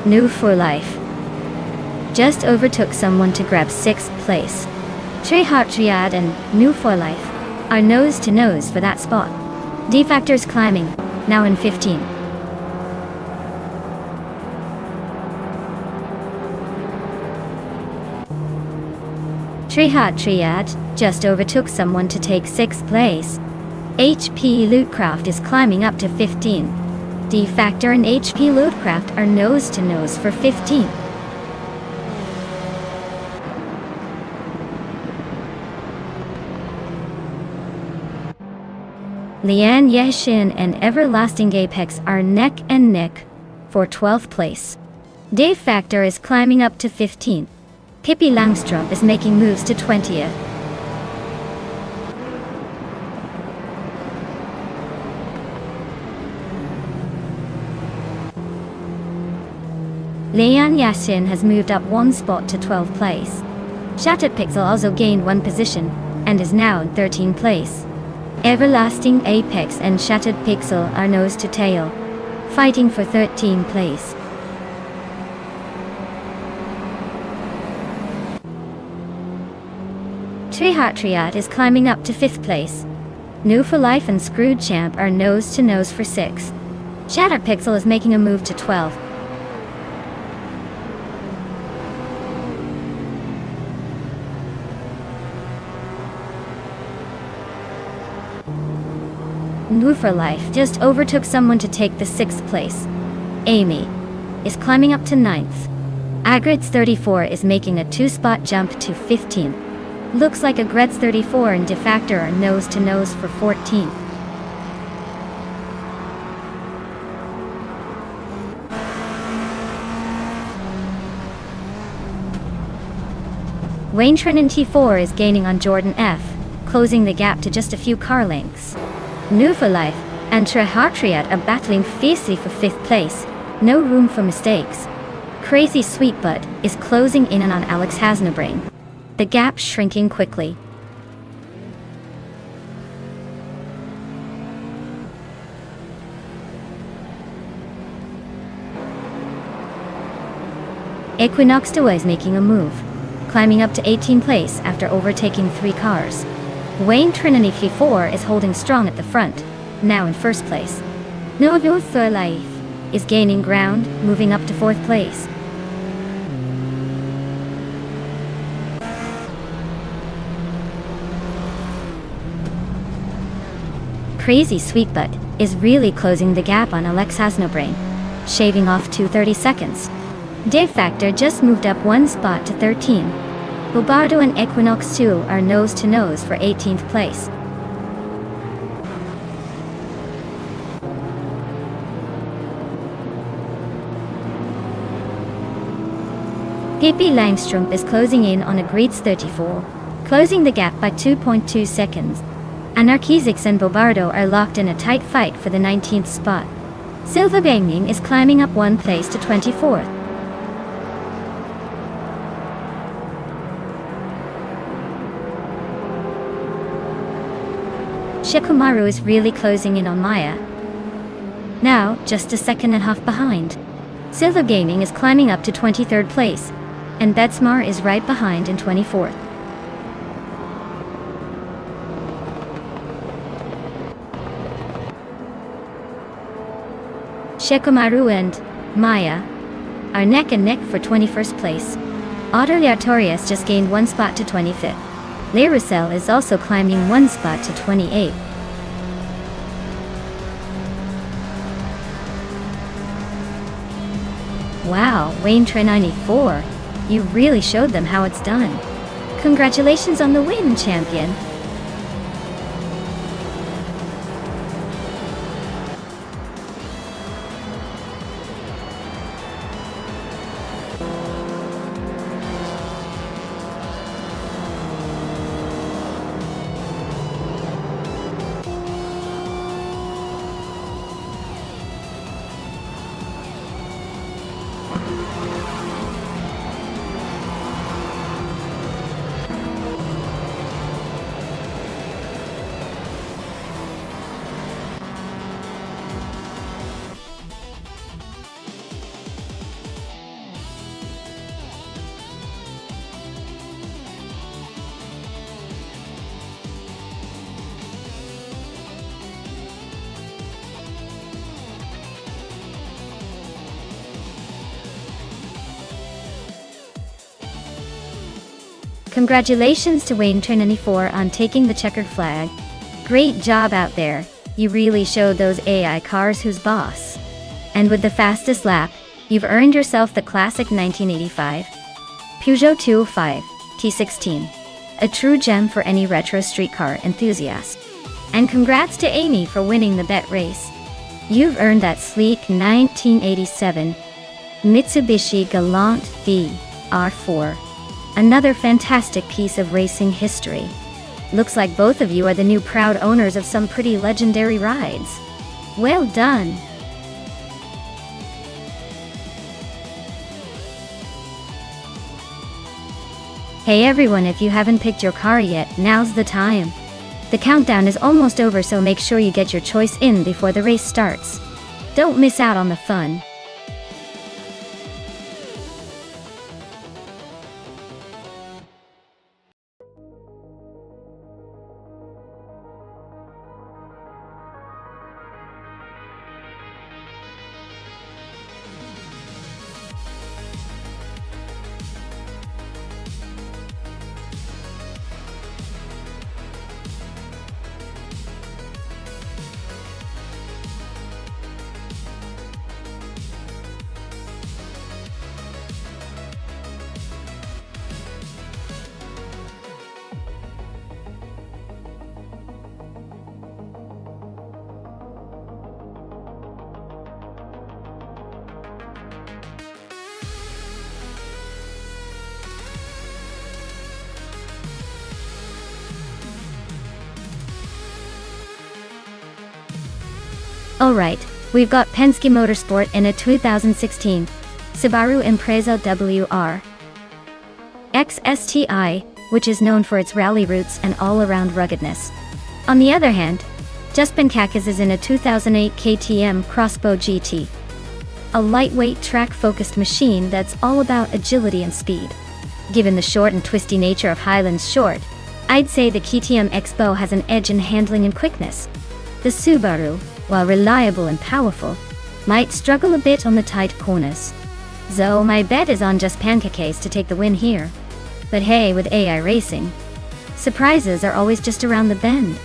Speaker 1: New for Life just overtook someone to grab 6th place. Tryhard Triad and New for Life are nose to nose for that spot. D-Factor's climbing, now in 15. Tryhard Triad just overtook someone to take 6th place. HP Lootcraft is climbing up to 15. D-Factor and HP Lootcraft are nose to nose for 15. Lian Yashin and Everlasting Apex are neck and neck for 12th place. D-Factor is climbing up to 15th. Pippi Langstrup is making moves to 20th. Lian Yashin has moved up 1 spot to 12th place. Shattered Pixel also gained 1 position and is now in 13th place. Everlasting Apex and Shattered Pixel are nose to tail, fighting for 13th place. Tryhard Triad is climbing up to 5th place. New for Life and Screwed Champ are nose to nose for 6th. Shattered Pixel is making a move to 12th. New for Life just overtook someone to take the 6th place. Amy is climbing up to 9th. Agrids 34 is making a 2-spot jump to 15th. Looks like Agrids 34 and D-Factor are nose to nose for 14th. Wayne Trinity 4 is gaining on Jordan F, closing the gap to just a few car lengths. New for Life and Tryhard Triad are battling fiercely for 5th place. No room for mistakes. Crazy Sweet Butt is closing in on Alex Hasnabrain. The gap shrinking quickly. Equinox 2 is making a move, climbing up to 18th place after overtaking 3 cars. Wayne Trinity 4 is holding strong at the front, now in 1st place. New for Life is gaining ground, moving up to 4th place. Crazy Sweet Butt is really closing the gap on Alex Hasnabrain, shaving off 2:30 seconds. D-Factor just moved up 1 spot to 13. Bobardo and Equinox 2 are nose to nose for 18th place. Pippi Langstrup is closing in on Agrids 34, closing the gap by 2.2 seconds. Anarchizix and Bobardo are locked in a tight fight for the 19th spot. Silver Gaming is climbing up 1 place to 24th. Shikumaru is really closing in on Maya. Now, just a second and a half behind. Silver Gaming is climbing up to 23rd place, and Betsmar is right behind in 24th. Shikamaru and Maya are neck and neck for 21st place. Otter Artorias just gained 1 spot to 25th. Larusel is also climbing 1 spot to 28th. Wow, Wayne Tre 94. You really showed them how it's done. Congratulations on the win, champion. Congratulations to Wayne Tre 94 on taking the checkered flag. Great job out there. You really showed those AI cars who's boss. And with the fastest lap, you've earned yourself the classic 1985 Peugeot 205 T16. A true gem for any retro street car enthusiast. And congrats to Amy for winning the bet race. You've earned that sleek 1987 Mitsubishi Galant V R4. Another fantastic piece of racing history. Looks like both of you are the new proud owners of some pretty legendary rides. Well done! Hey everyone, if you haven't picked your car yet, now's the time. The countdown is almost over, so make sure you get your choice in before the race starts. Don't miss out on the fun. Alright, we've got Penske Motorsport in a 2016 Subaru Impreza WR XSTI, which is known for its rally routes and all-around ruggedness. On the other hand, Justin Kakis is in a 2008 KTM Crossbow GT. A lightweight track-focused machine that's all about agility and speed. Given the short and twisty nature of Highland's short, I'd say the KTM X-Bow has an edge in handling and quickness. The Subaru, while reliable and powerful, might struggle a bit on the tight corners. So my bet is on just Pancakes to take the win here. But hey, with AI racing, surprises are always just around the bend.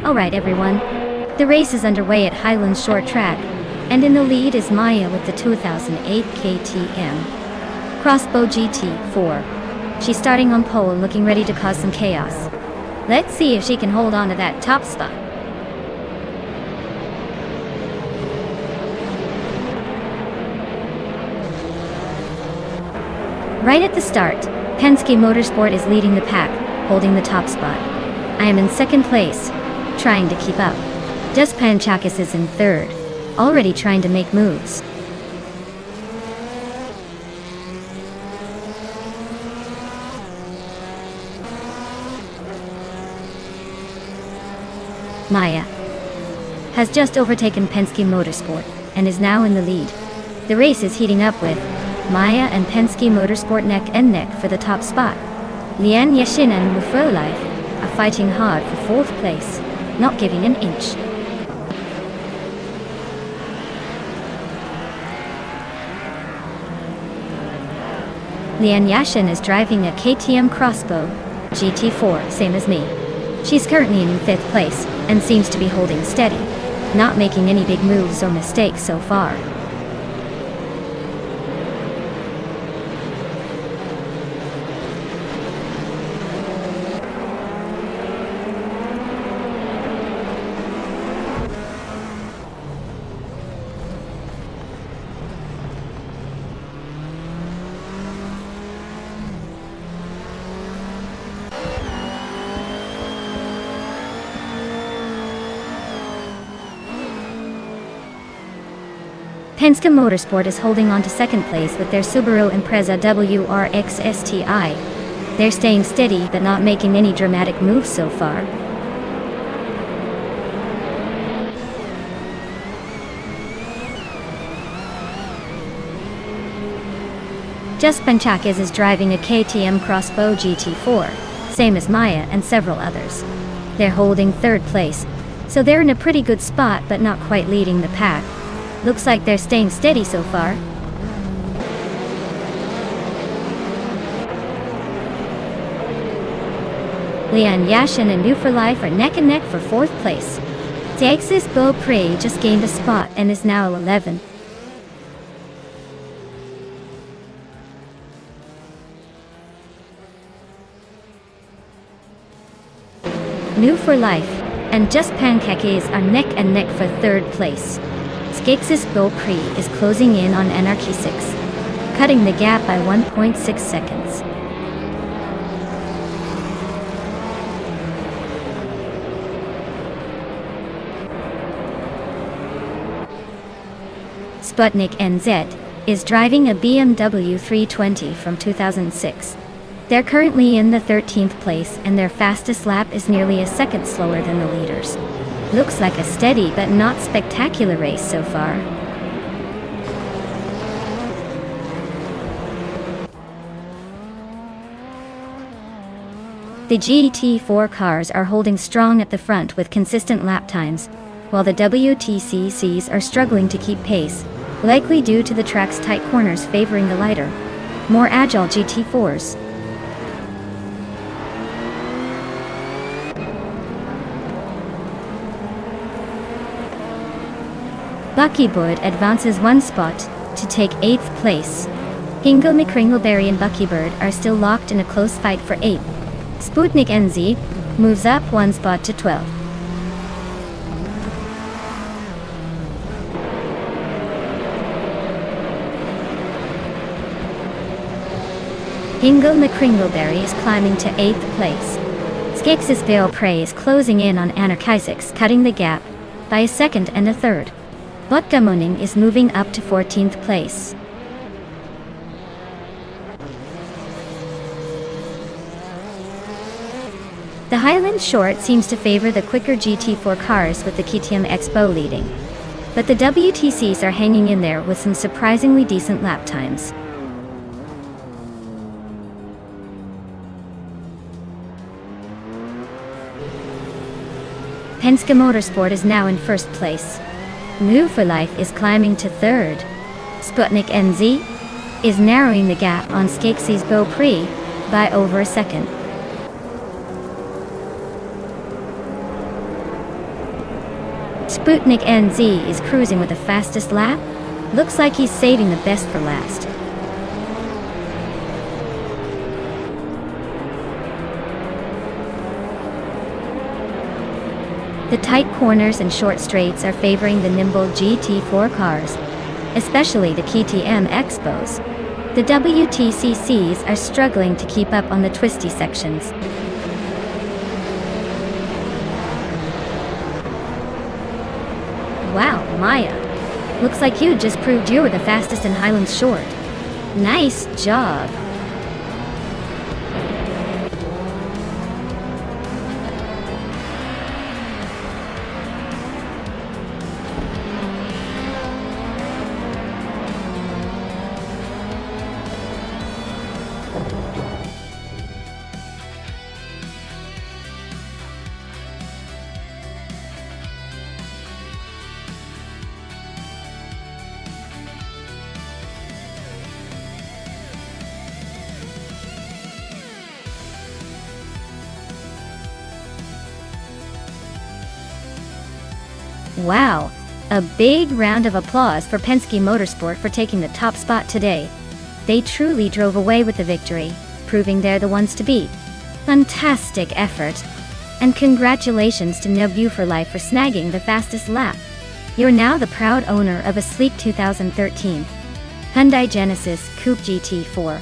Speaker 1: Alright everyone, the race is underway at Highlands Short Track, and in the lead is Maya with the 2008 KTM Crossbow GT4. She's starting on pole and looking ready to cause some chaos. Let's see if she can hold on to that top spot. Right at the start, Penske Motorsport is leading the pack, holding the top spot. I am in second place, trying to keep up. Just Panchakis is in third, already trying to make moves. Maya has just overtaken Penske Motorsport and is now in the lead. The race is heating up with Maya and Penske Motorsport neck and neck for the top spot. Lian Yashin and Mufo Life are fighting hard for fourth place, not giving an inch. Lian Yashin is driving a KTM Crossbow GT4, same as me. She's currently in fifth place and seems to be holding steady, not making any big moves or mistakes so far. Penske Motorsport is holding on to second place with their Subaru Impreza WRX STI. They're staying steady but not making any dramatic moves so far. Just Panchakis is driving a KTM Crossbow GT4, same as Maya and several others. They're holding third place, so they're in a pretty good spot but not quite leading the pack. Looks like they're staying steady so far. Lian Yashin and New for Life are neck and neck for fourth place. Texas Beau Pré just gained a spot and is now 11. New for Life and Just Pancakes are neck and neck for third place. Skexis Beau Pré is closing in on Anarchy 6, cutting the gap by 1.6 seconds. Sputnik NZ is driving a BMW 320 from 2006. They're currently in the 13th place and their fastest lap is nearly a second slower than the leaders. Looks like a steady but not spectacular race so far. The GT4 cars are holding strong at the front with consistent lap times, while the WTCCs are struggling to keep pace, likely due to the track's tight corners favoring the lighter, more agile GT4s. Buckybird advances one spot to take 8th place. Hingle McCringleberry and Buckybird are still locked in a close fight for 8th. Sputnik NZ moves up one spot to 12th. Hingle McCringleberry is climbing to 8th place. Skexis Beau Pré is closing in on Anarchy 6, cutting the gap by a second and a third. Botgamoning is moving up to 14th place. The Highland Short seems to favor the quicker GT4 cars with the KTM Expo leading, but the WTCs are hanging in there with some surprisingly decent lap times. Penske Motorsport is now in first place. New for Life is climbing to third. Sputnik NZ is narrowing the gap on Skexis Beau Pré by over a second. Sputnik NZ is cruising with the fastest lap. Looks like he's saving the best for last. The tight corners and short straights are favoring the nimble GT4 cars, especially the KTM Expos. The WTCCs are struggling to keep up on the twisty sections. Wow, Maya. Looks like you just proved you were the fastest in Highlands Short. Nice job. Wow, a big round of applause for Penske Motorsport for taking the top spot today. They truly drove away with the victory, proving they're the ones to beat. Fantastic effort. And congratulations to Nebu for Life for snagging the fastest lap. You're now the proud owner of a sleek 2013 Hyundai Genesis Coupe GT4.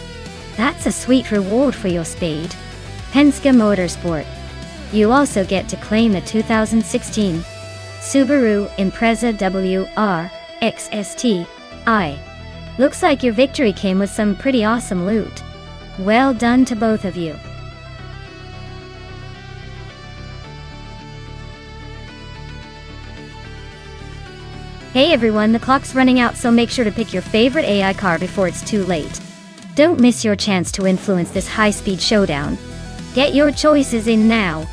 Speaker 1: That's a sweet reward for your speed. Penske Motorsport. You also get to claim the 2016 Subaru Impreza WR XST-I. Looks like your victory came with some pretty awesome loot. Well done to both of you. Hey everyone, the clock's running out, so make sure to pick your favorite AI car before it's too late. Don't miss your chance to influence this high-speed showdown. Get your choices in now.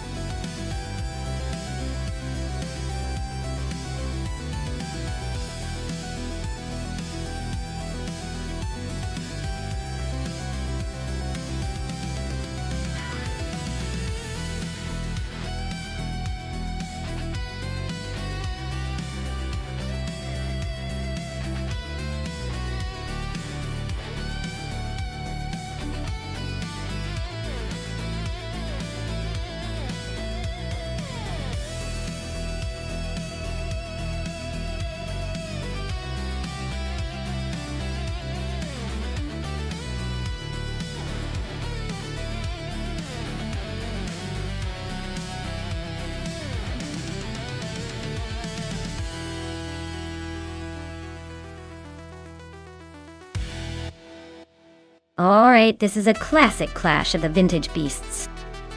Speaker 1: Alright, this is a classic clash of the vintage beasts.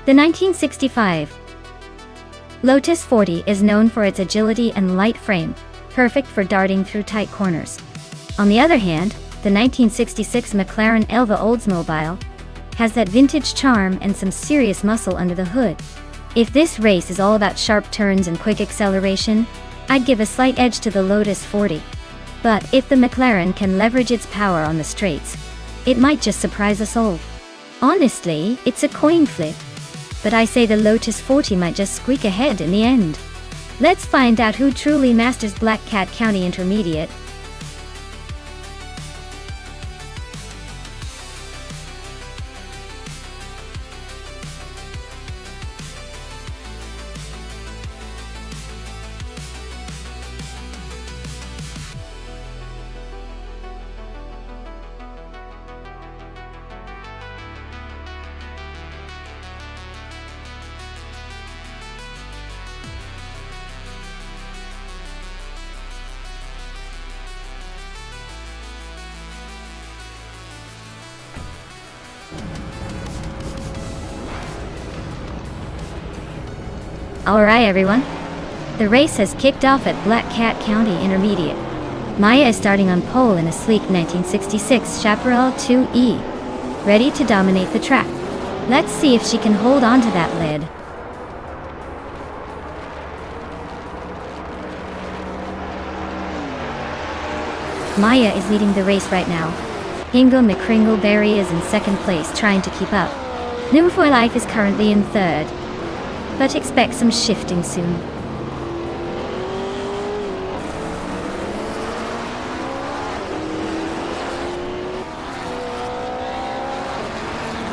Speaker 1: The 1965 Lotus 40 is known for its agility and light frame, perfect for darting through tight corners. On the other hand, the 1966 McLaren Elva Oldsmobile has that vintage charm and some serious muscle under the hood. If this race is all about sharp turns and quick acceleration, I'd give a slight edge to the Lotus 40. But if the McLaren can leverage its power on the straights, it might just surprise us all. Honestly, it's a coin flip. But I say the Lotus 40 might just squeak ahead in the end. Let's find out who truly masters Black Cat County Intermediate. Alright everyone, the race has kicked off at Black Cat County Intermediate. Maya is starting on pole in a sleek 1966 Chaparral 2E, ready to dominate the track. Let's see if she can hold on to that lead. Maya is leading the race right now. Hingle McCringleberry is in second place trying to keep up. Number Life is currently in third, but expect some shifting soon.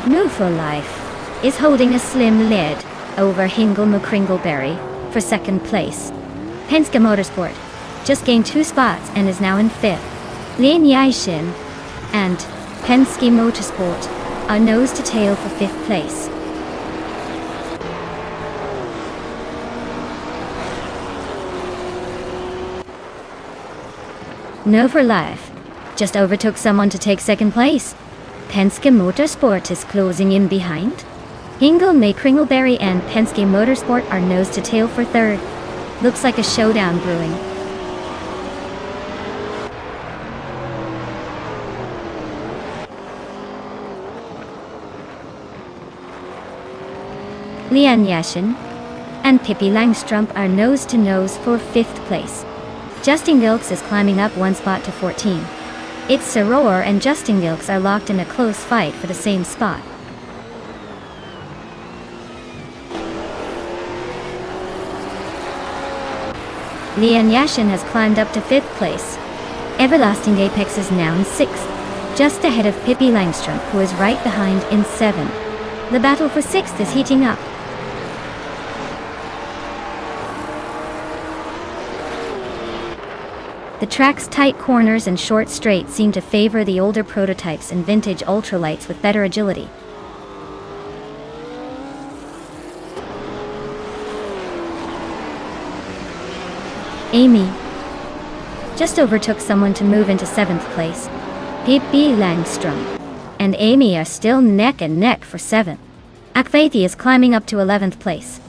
Speaker 1: Move for Life is holding a slim lead over Hingle McCringleberry for second place. Penske Motorsport just gained 2 spots and is now in 5th. Lin Yixin and Penske Motorsport are nose to tail for 5th place. No for life. Just overtook someone to take second place. Penske Motorsport is closing in behind. Hingle May Kringleberry and Penske Motorsport are nose to tail for third. Looks like a showdown brewing. Leon Yashin and Pippi Langstrup are nose to nose for fifth place. Justin Gilks is climbing up one spot to 14. It's Soror and Justin Gilks are locked in a close fight for the same spot. Leon Yashin has climbed up to 5th place. Everlasting Apex is now in 6th, just ahead of Pippi Langstrup, who is right behind in 7th. The battle for 6th is heating up. The track's tight corners and short straights seem to favor the older prototypes and vintage ultralights with better agility. Amy just overtook someone to move into 7th place. Pippi Langstrup and Amy are still neck and neck for 7th. Akvathi is climbing up to 11th place.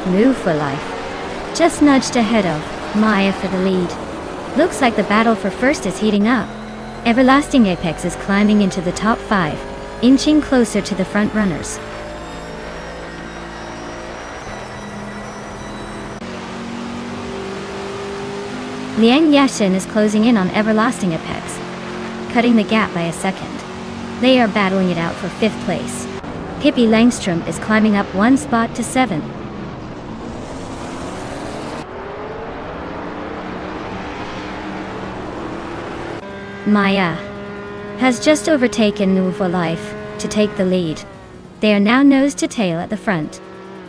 Speaker 1: Move for life just nudged ahead of Maya for the lead. Looks like the battle for first is heating up. Everlasting Apex is climbing into the top 5, inching closer to the front runners. Liang Yashin is closing in on Everlasting Apex, cutting the gap by a second. They are battling it out for 5th place. Pippi Langstrup is climbing up one spot to 7th. Maya has just overtaken Move for Life to take the lead. They are now nose to tail at the front.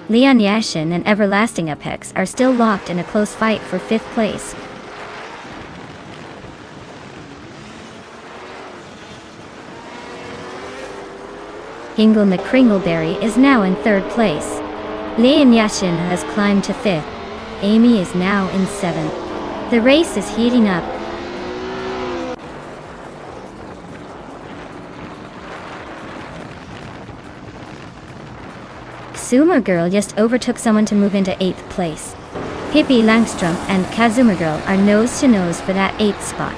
Speaker 1: Leon Yashin and Everlasting Apex are still locked in a close fight for 5th place. Hingle McCringleberry is now in 3rd place. Leon Yashin has climbed to 5th. Amy is now in 7th. The race is heating up. Kazuma Girl just overtook someone to move into 8th place. Pippi Langstrup and Kazuma Girl are nose to nose for that 8th spot.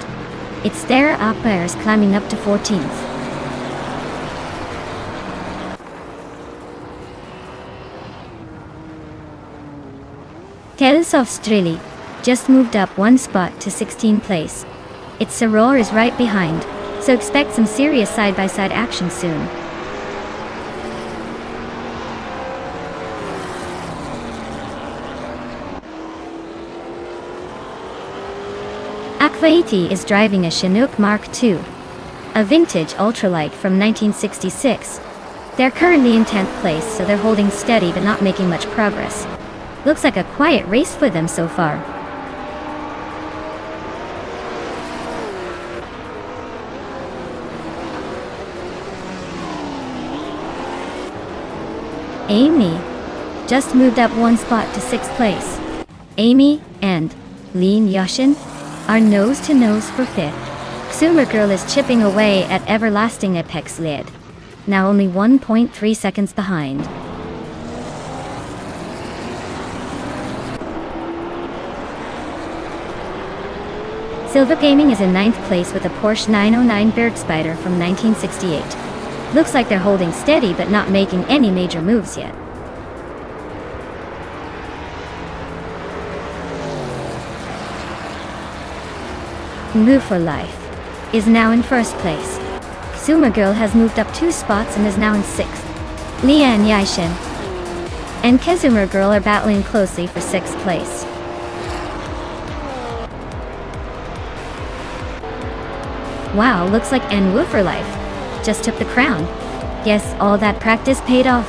Speaker 1: It's Dara Akbayers climbing up to 14th. Telesov Streli just moved up one spot to 16th place. Its Soror is right behind, so expect some serious side-by-side action soon. Akvaiti is driving a Chinook Mark II, a vintage ultralight from 1966. They're currently in 10th place, so they're holding steady but not making much progress. Looks like a quiet race for them so far. Amy just moved up one spot to 6th place. Amy and Leon Yashin are nose to nose for 5th. Kazuma Girl is chipping away at Everlasting Apex lead, now only 1.3 seconds behind. Silva Gaming is in 9th place with a Porsche 909 Bergspider from 1968. Looks like they're holding steady but not making any major moves yet. Move for Life is now in 1st place. Kazuma Girl has moved up 2 spots and is now in 6th. Leon Yashin and Kazuma Girl are battling closely for 6th place. Wow, looks like Move for Life just took the crown. Guess all that practice paid off.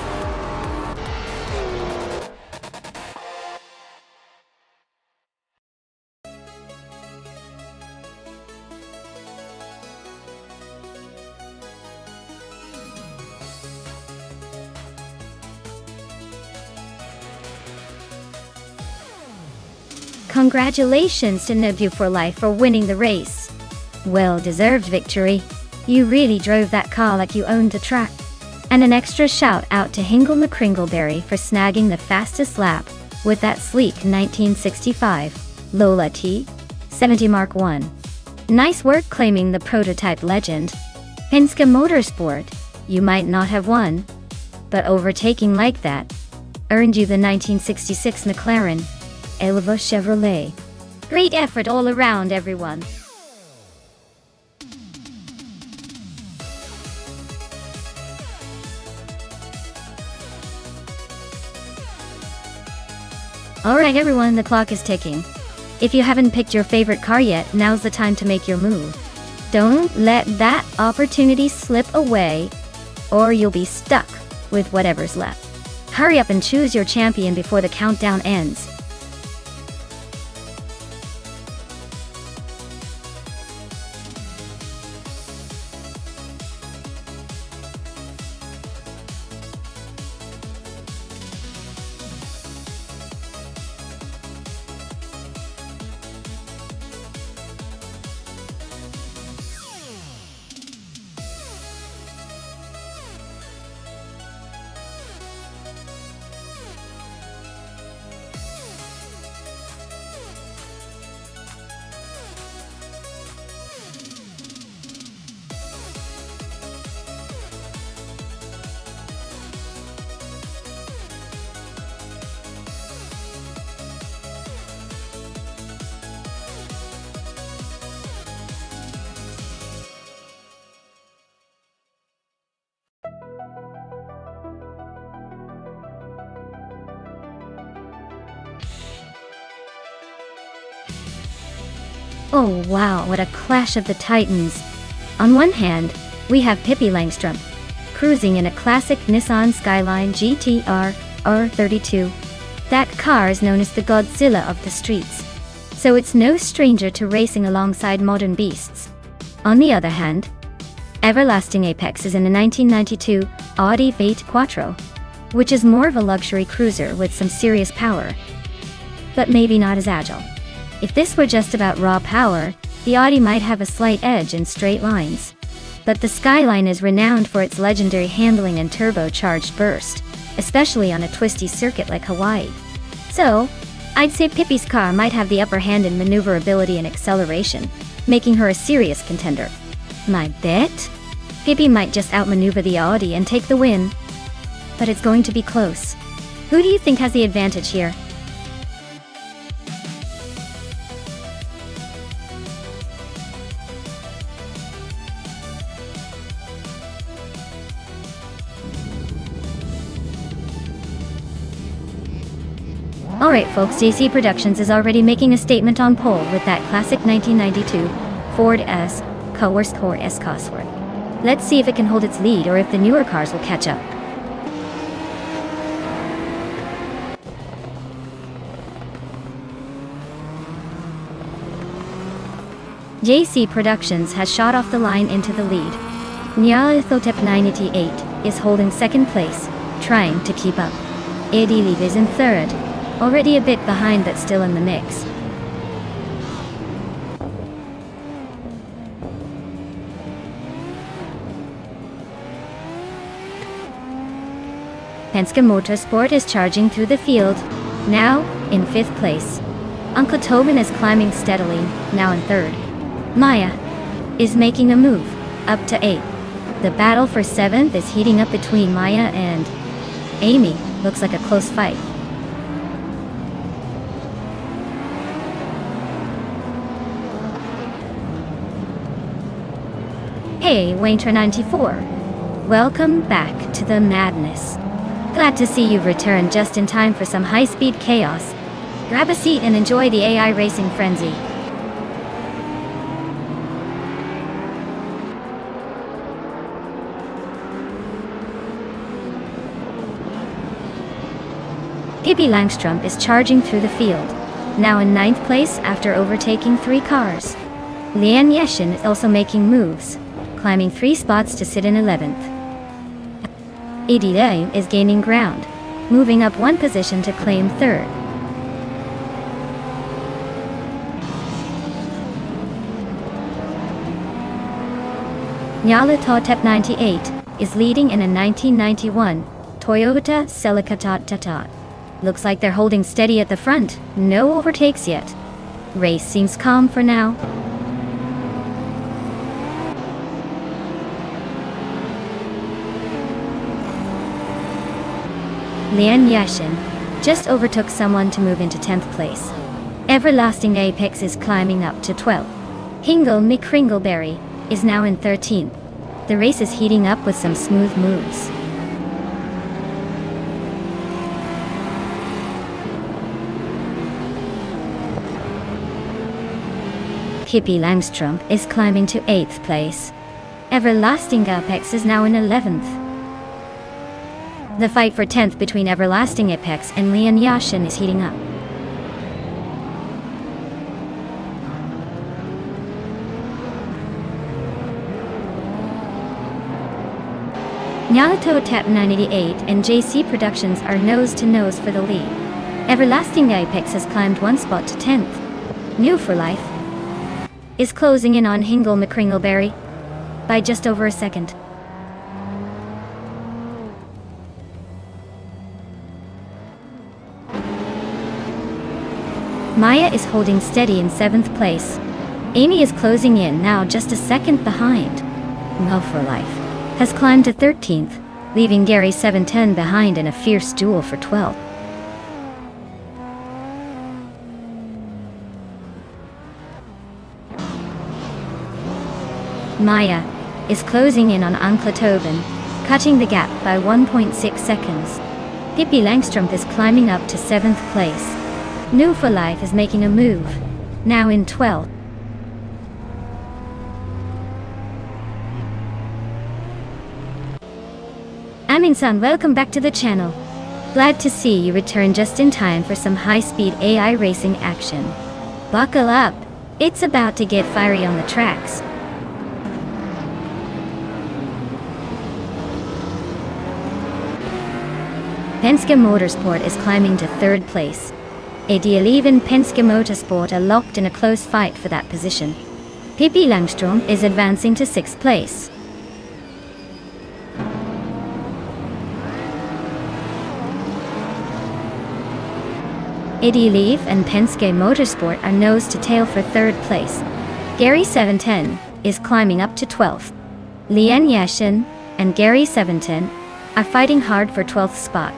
Speaker 1: Congratulations to Nebu for Life for winning the race. Well-deserved victory. You really drove that car like you owned the track. And an extra shout out to Hingle McCringleberry for snagging the fastest lap with that sleek 1965 Lola T70 Mark I. Nice work claiming the prototype legend. Penske Motorsport, you might not have won, but overtaking like that earned you the 1966 McLaren Elva Chevrolet. Great effort all around, everyone. Alright everyone, the clock is ticking. If you haven't picked your favorite car yet, now's the time to make your move. Don't let that opportunity slip away, or you'll be stuck with whatever's left. Hurry up and choose your champion before the countdown ends. Oh wow, what a clash of the titans. On one hand, we have Pippi Langstrom, cruising in a classic Nissan Skyline GT-R R32. That car is known as the Godzilla of the streets, so it's no stranger to racing alongside modern beasts. On the other hand, Everlasting Apex is in a 1992 Audi V8 Quattro, which is more of a luxury cruiser with some serious power, but maybe not as agile. If this were just about raw power, the Audi might have a slight edge in straight lines. But the Skyline is renowned for its legendary handling and turbocharged burst, especially on a twisty circuit like Hawaii. So, I'd say Pippi's car might have the upper hand in maneuverability and acceleration, making her a serious contender. My bet? Pippi might just outmaneuver the Audi and take the win. But it's going to be close. Who do you think has the advantage here? Alright folks, JC Productions is already making a statement on pole with that classic 1992 Ford Escort. Let's see if it can hold its lead or if the newer cars will catch up. JC Productions has shot off the line into the lead. Nyarlathotep 988 is holding second place, trying to keep up. Ediliv is in third, already a bit behind but still in the mix. Penske Motorsport is charging through the field, now in 5th place. Uncle Tobin is climbing steadily, now in 3rd. Maya is making a move, up to 8th. The battle for 7th is heating up between Maya and Amy. Looks like a close fight. Hey, Wainter94. Welcome back to the madness. Glad to see you've returned just in time for some high-speed chaos. Grab a seat and enjoy the AI racing frenzy. Pippi Langstrom is charging through the field, now in 9th place after overtaking 3 cars. Lian Yeshin is also making moves, climbing 3 spots to sit in 11th. Ediliv is gaining ground, moving up 1 position to claim 3rd. Nyarlathotep 98 is leading in a 1991 Toyota Celica. Looks like they're holding steady at the front, no overtakes yet. Race seems calm for now. Lian Yashin just overtook someone to move into 10th place. Everlasting Apex is climbing up to 12th. Hingle McCringleberry is now in 13th. The race is heating up with some smooth moves. Pippi Langstrom is climbing to 8th place. Everlasting Apex is now in 11th. The fight for 10th between Everlasting Apex and Lian Yashin is heating up. Nyarlathotep 988 and JC Productions are nose-to-nose for the lead. Everlasting Apex has climbed one spot to 10th. New for Life is closing in on Hingle McCringleberry by just over a second. Maya is holding steady in 7th place. Amy is closing in now just a second behind. Love for Life has climbed to 13th, leaving Gary 710 behind in a fierce duel for 12th. Maya is closing in on Uncle Tobin, cutting the gap by 1.6 seconds. Pippi Langstrom is climbing up to 7th place. New for Life is making a move, now in 12th. Amin-san, welcome back to the channel. Glad to see you return just in time for some high-speed AI racing action. Buckle up, it's about to get fiery on the tracks. Penske Motorsport is climbing to 3rd place. Idealiv and Penske Motorsport are locked in a close fight for that position. Pippi Langstrom is advancing to 6th place. Idealiv and Penske Motorsport are nose to tail for 3rd place. Gary 710 is climbing up to 12th. Lian Yashin and Gary 710 are fighting hard for 12th spot.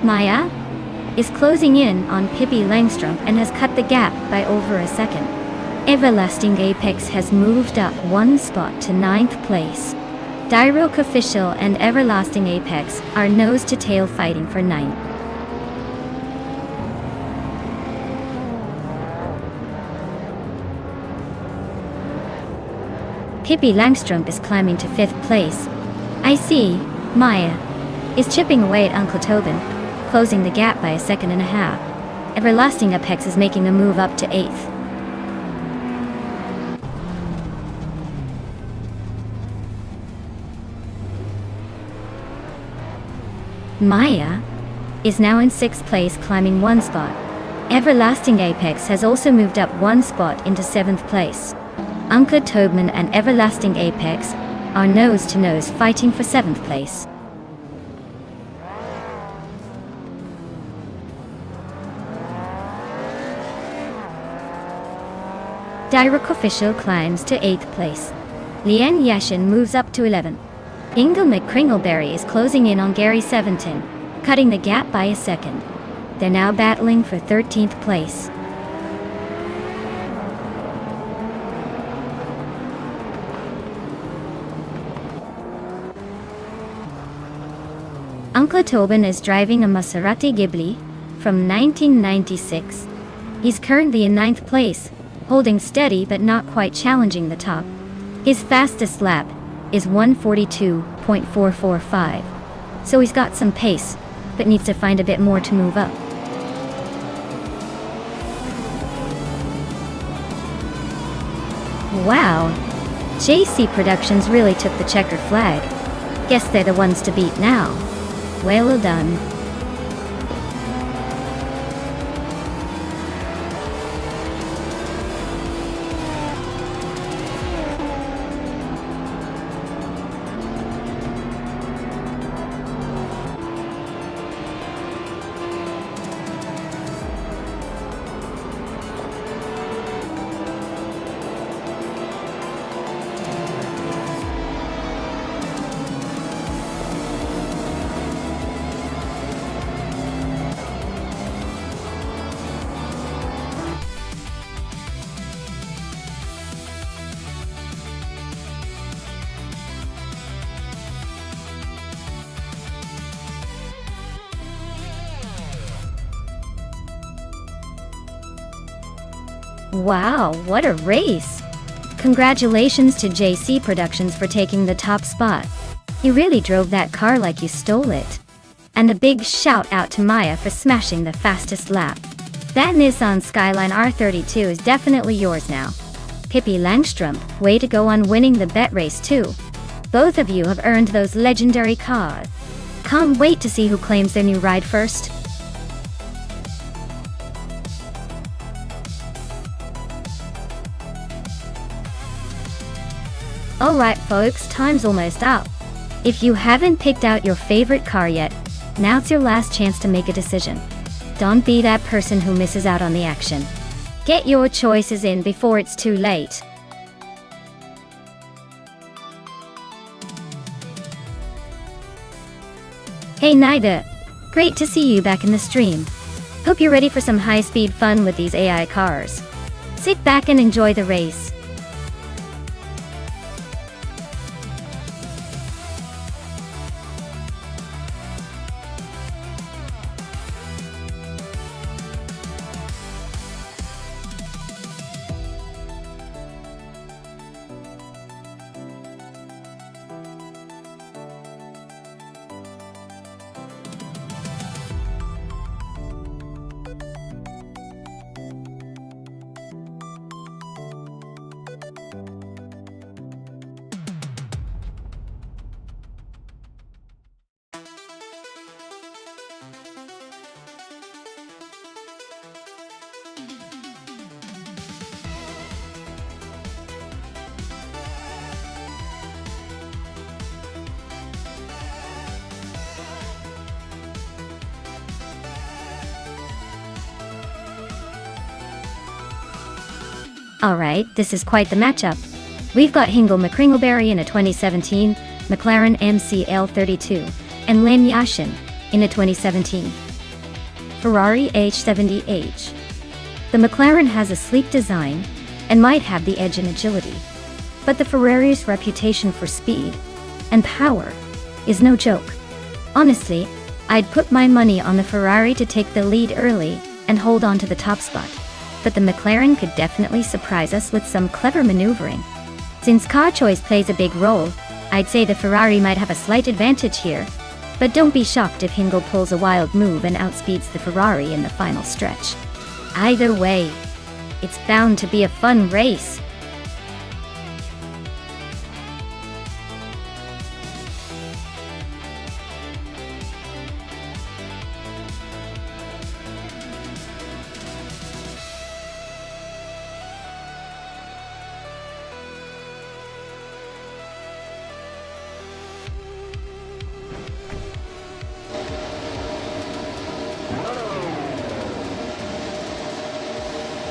Speaker 1: Maya is closing in on Pippi Langstrom and has cut the gap by over a second. Everlasting Apex has moved up one spot to 9th place. Dairoc Official and Everlasting Apex are nose-to-tail fighting for 9th. Pippi Langstrom is climbing to 5th place. I see, Maya is chipping away at Uncle Tobin, closing the gap by a second and a half. Everlasting Apex is making a move up to 8th. Maya is now in 6th place, climbing one spot. Everlasting Apex has also moved up one spot into 7th place. Uncle Tobin and Everlasting Apex are nose-to-nose fighting for 7th place. Dairoc Official climbs to 8th place. Lian Yashin moves up to 11th. Hingle McCringleberry is closing in on Gary 710, cutting the gap by a second. They're now battling for 13th place. Uncle Tobin is driving a Maserati Ghibli from 1996. He's currently in 9th place, holding steady but not quite challenging the top. His fastest lap is 1:42.445, so he's got some pace, but needs to find a bit more to move up. Wow, JC Productions really took the checkered flag. Guess they're the ones to beat now. Well done. Wow, what a race! Congratulations to JC Productions for taking the top spot. You really drove that car like you stole it. And a big shout out to Maya for smashing the fastest lap. That Nissan Skyline R32 is definitely yours now. Pippi Langstrom, way to go on winning the bet race too. Both of you have earned those legendary cars. Can't wait to see who claims their new ride first. Alright folks, time's almost up. If you haven't picked out your favorite car yet, now's your last chance to make a decision. Don't be that person who misses out on the action. Get your choices in before it's too late. Hey Nida, great to see you back in the stream. Hope you're ready for some high-speed fun with these AI cars. Sit back and enjoy the race. Alright, this is quite the matchup. We've got Hingle McCringleberry in a 2017 McLaren MCL32 and Len Yashin in a 2017 Ferrari H70H. The McLaren has a sleek design and might have the edge in agility, but the Ferrari's reputation for speed and power is no joke. Honestly, I'd put my money on the Ferrari to take the lead early and hold on to the top spot. But the McLaren could definitely surprise us with some clever maneuvering. Since car choice plays a big role, I'd say the Ferrari might have a slight advantage here, but don't be shocked if Hingle pulls a wild move and outspeeds the Ferrari in the final stretch. Either way, it's bound to be a fun race.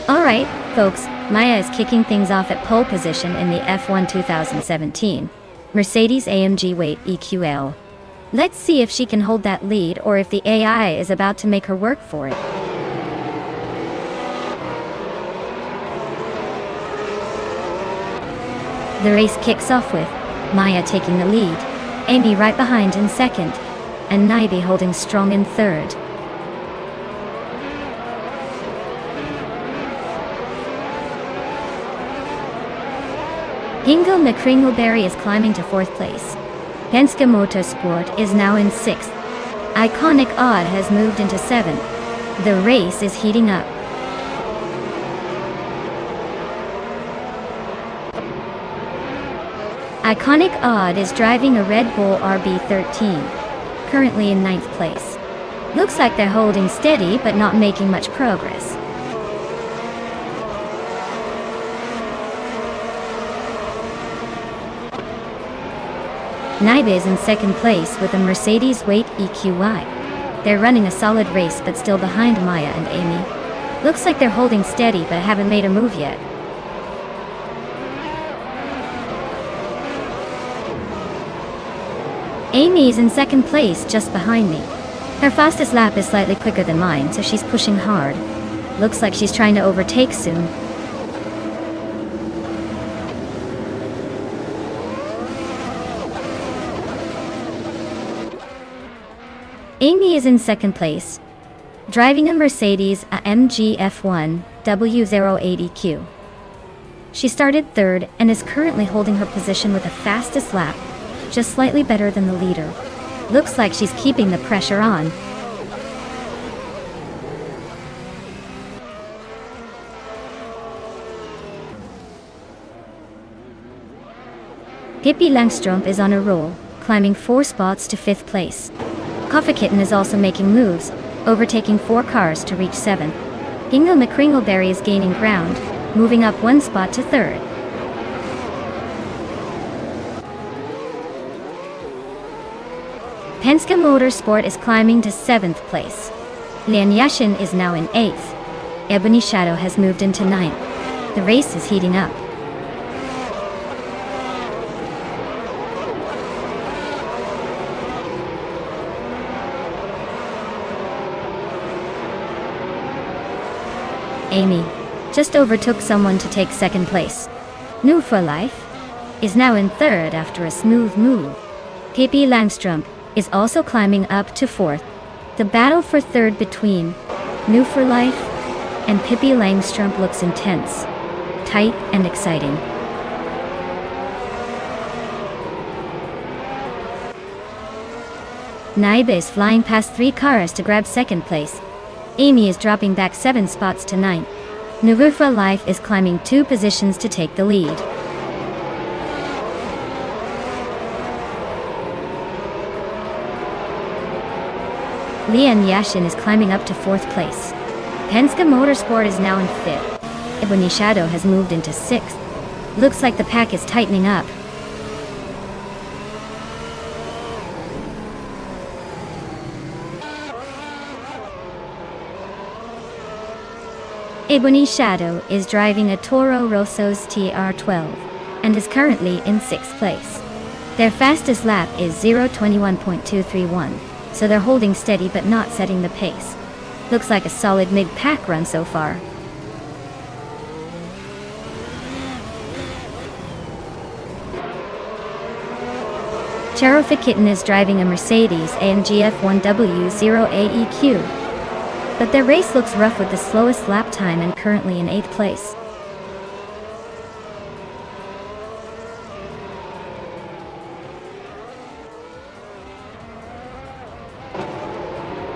Speaker 1: Alright, folks, Maya is kicking things off at pole position in the F1 2017 Mercedes-AMG Weight EQL. Let's see if she can hold that lead or if the AI is about to make her work for it. The race kicks off with Maya taking the lead, Amy right behind in second, and Naibi holding strong in third. Hingle McCringleberry is climbing to fourth place. Penske Motorsport is now in sixth. Iconic Odd has moved into seventh. The race is heating up. Iconic Odd is driving a Red Bull RB13, currently in 9th place. Looks like they're holding steady but not making much progress. Naibe is in 2nd place with a Mercedes Weight EQY. They're running a solid race but still behind Maya and Amy. Looks like they're holding steady but haven't made a move yet. Amy is in 2nd place just behind me. Her fastest lap is slightly quicker than mine, so she's pushing hard. Looks like she's trying to overtake soon. Amy is in 2nd place, driving a Mercedes AMG F1 W08EQ. She started 3rd and is currently holding her position with the fastest lap, just slightly better than the leader. Looks like she's keeping the pressure on. Pippi Langstrump is on a roll, climbing 4 spots to 5th place. Coffee Kitten is also making moves, overtaking 4 cars to reach 7th. Ingo McCringleberry is gaining ground, moving up 1 spot to 3rd. Penske Motorsport is climbing to 7th place. Lian Yashin is now in 8th. Ebony Shadow has moved into 9th. The race is heating up. Amy just overtook someone to take 2nd place. New for Life is now in 3rd after a smooth move. Pippi Langstrump is also climbing up to 4th. The battle for 3rd between New for Life and Pippi Langstrump looks intense, tight and exciting. Naibe is flying past 3 cars to grab 2nd place. Amy is dropping back 7 spots to 9th. New for Life is climbing 2 positions to take the lead. Lian Yashin is climbing up to 4th place. Penske Motorsport is now in 5th. Ebony Shadow has moved into 6th. Looks like the pack is tightening up. Ebony Shadow is driving a Toro Rosso's TR12 and is currently in 6th place. Their fastest lap is 0:21.231, so they're holding steady but not setting the pace. Looks like a solid mid-pack run so far. Cherokee Kitten is driving a Mercedes AMG F1 W08EQ. But their race looks rough with the slowest lap time and currently in 8th place.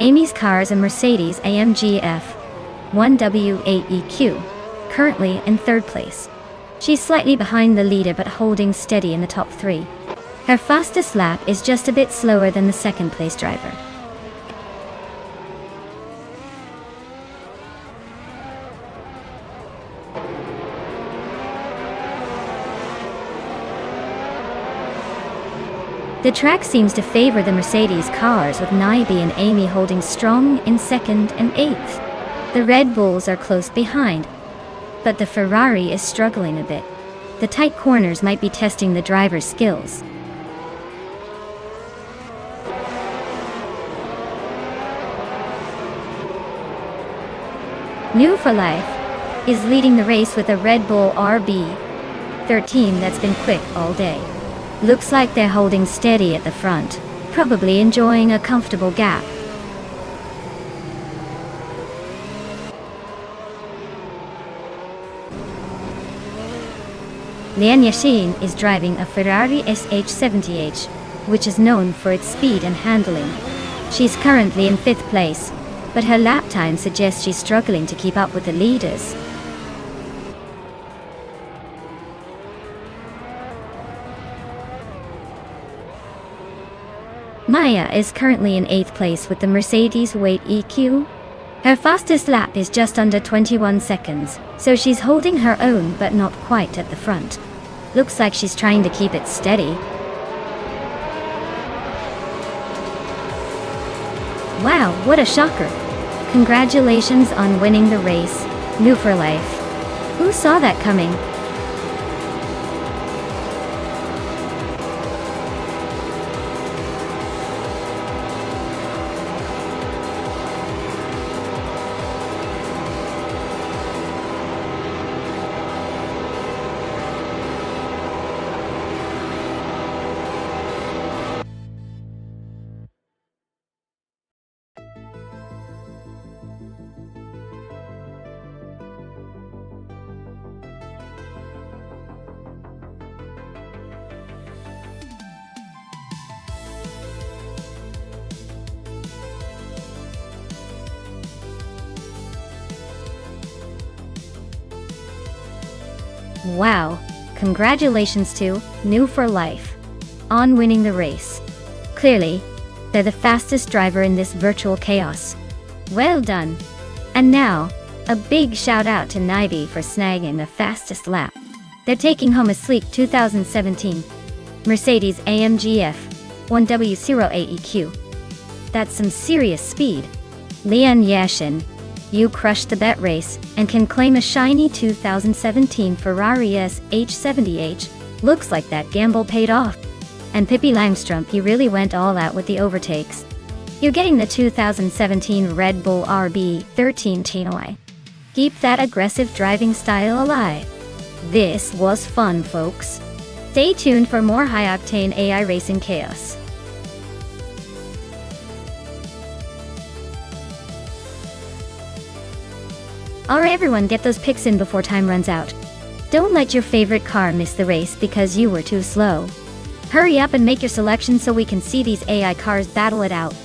Speaker 1: Amy's car is a Mercedes AMG F1 W8EQ, currently in 3rd place. She's slightly behind the leader but holding steady in the top 3. Her fastest lap is just a bit slower than the 2nd place driver. The track seems to favor the Mercedes cars, with Naibe and Amy holding strong in 2nd and 8th. The Red Bulls are close behind, but the Ferrari is struggling a bit. The tight corners might be testing the driver's skills. New for Life is leading the race with a Red Bull RB13 that's been quick all day. Looks like they're holding steady at the front, probably enjoying a comfortable gap. Lian Yashin is driving a Ferrari SH70H, which is known for its speed and handling. She's currently in 5th place, but her lap time suggests she's struggling to keep up with the leaders. Maya is currently in 8th place with the Mercedes weight EQ. Her fastest lap is just under 21 seconds, so she's holding her own but not quite at the front. Looks like she's trying to keep it steady. Wow, what a shocker! Congratulations on winning the race, New for Life. Who saw that coming? Wow, congratulations to New for Life on winning the race. Clearly, they're the fastest driver in this virtual chaos. Well done. And now, a big shout out to Nivy for snagging the fastest lap. They're taking home a sleek 2017 Mercedes AMG F1W08EQ. That's some serious speed. Leon Yashin, you crushed the bet race and can claim a shiny 2017 Ferrari SH70H. Looks like that gamble paid off. And Pippi Langstrup, you really went all out with the overtakes. You're getting the 2017 Red Bull RB13 TNI. Keep that aggressive driving style alive. This was fun, folks. Stay tuned for more high-octane AI racing chaos. Alright everyone, get those picks in before time runs out. Don't let your favorite car miss the race because you were too slow. Hurry up and make your selection so we can see these AI cars battle it out.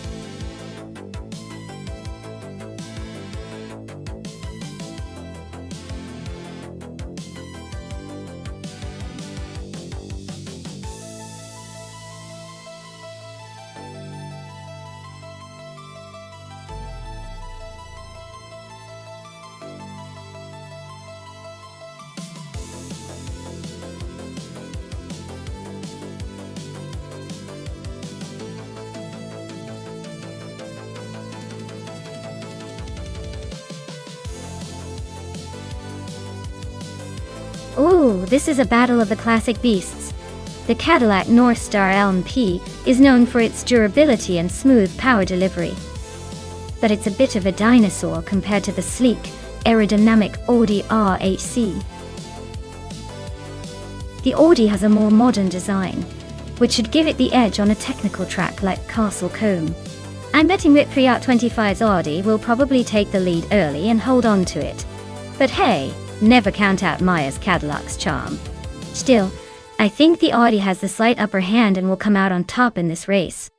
Speaker 1: Ooh, this is a battle of the classic beasts. The Cadillac Northstar LMP is known for its durability and smooth power delivery. But it's a bit of a dinosaur compared to the sleek, aerodynamic Audi RHC. The Audi has a more modern design, which should give it the edge on a technical track like Castle Combe. I'm betting that Fiat 25's Audi will probably take the lead early and hold on to it. But hey, never count out Maya's Cadillac's charm. Still, I think the Audi has the slight upper hand and will come out on top in this race.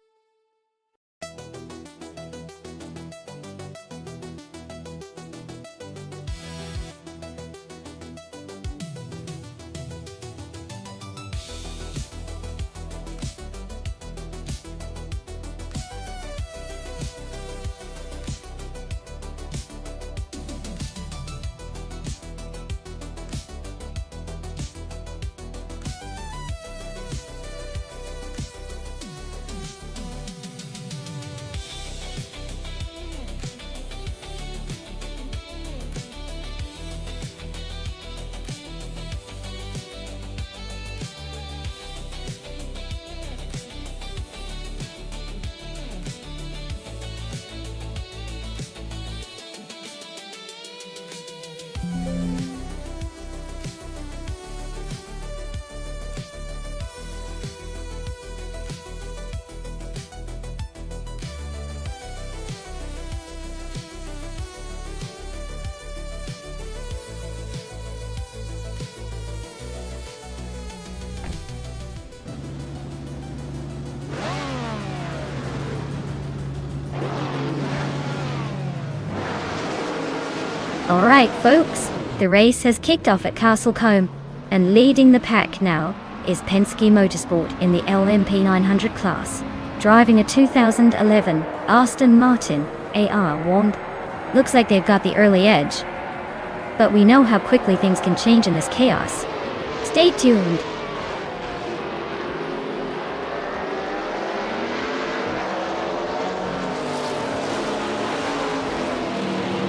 Speaker 1: Alright folks, the race has kicked off at Castle Combe, and leading the pack now is Penske Motorsport in the LMP 900 class, driving a 2011 Aston Martin AR1. Looks like they've got the early edge. But we know how quickly things can change in this chaos. Stay tuned.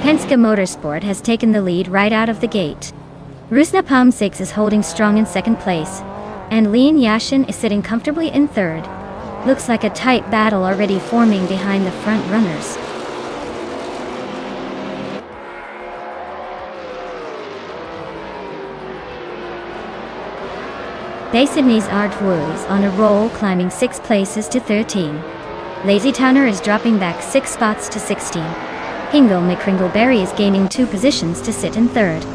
Speaker 1: Penske Motorsport has taken the lead right out of the gate. Rusnapalm 6 is holding strong in second place, and Leon Yashin is sitting comfortably in third. Looks like a tight battle already forming behind the front runners. Sydney's Art Wu is on a roll, climbing 6 places to 13. Lazy Tanner is dropping back 6 spots to 16. Hingle McCringleberry is gaining 2 positions to sit in third.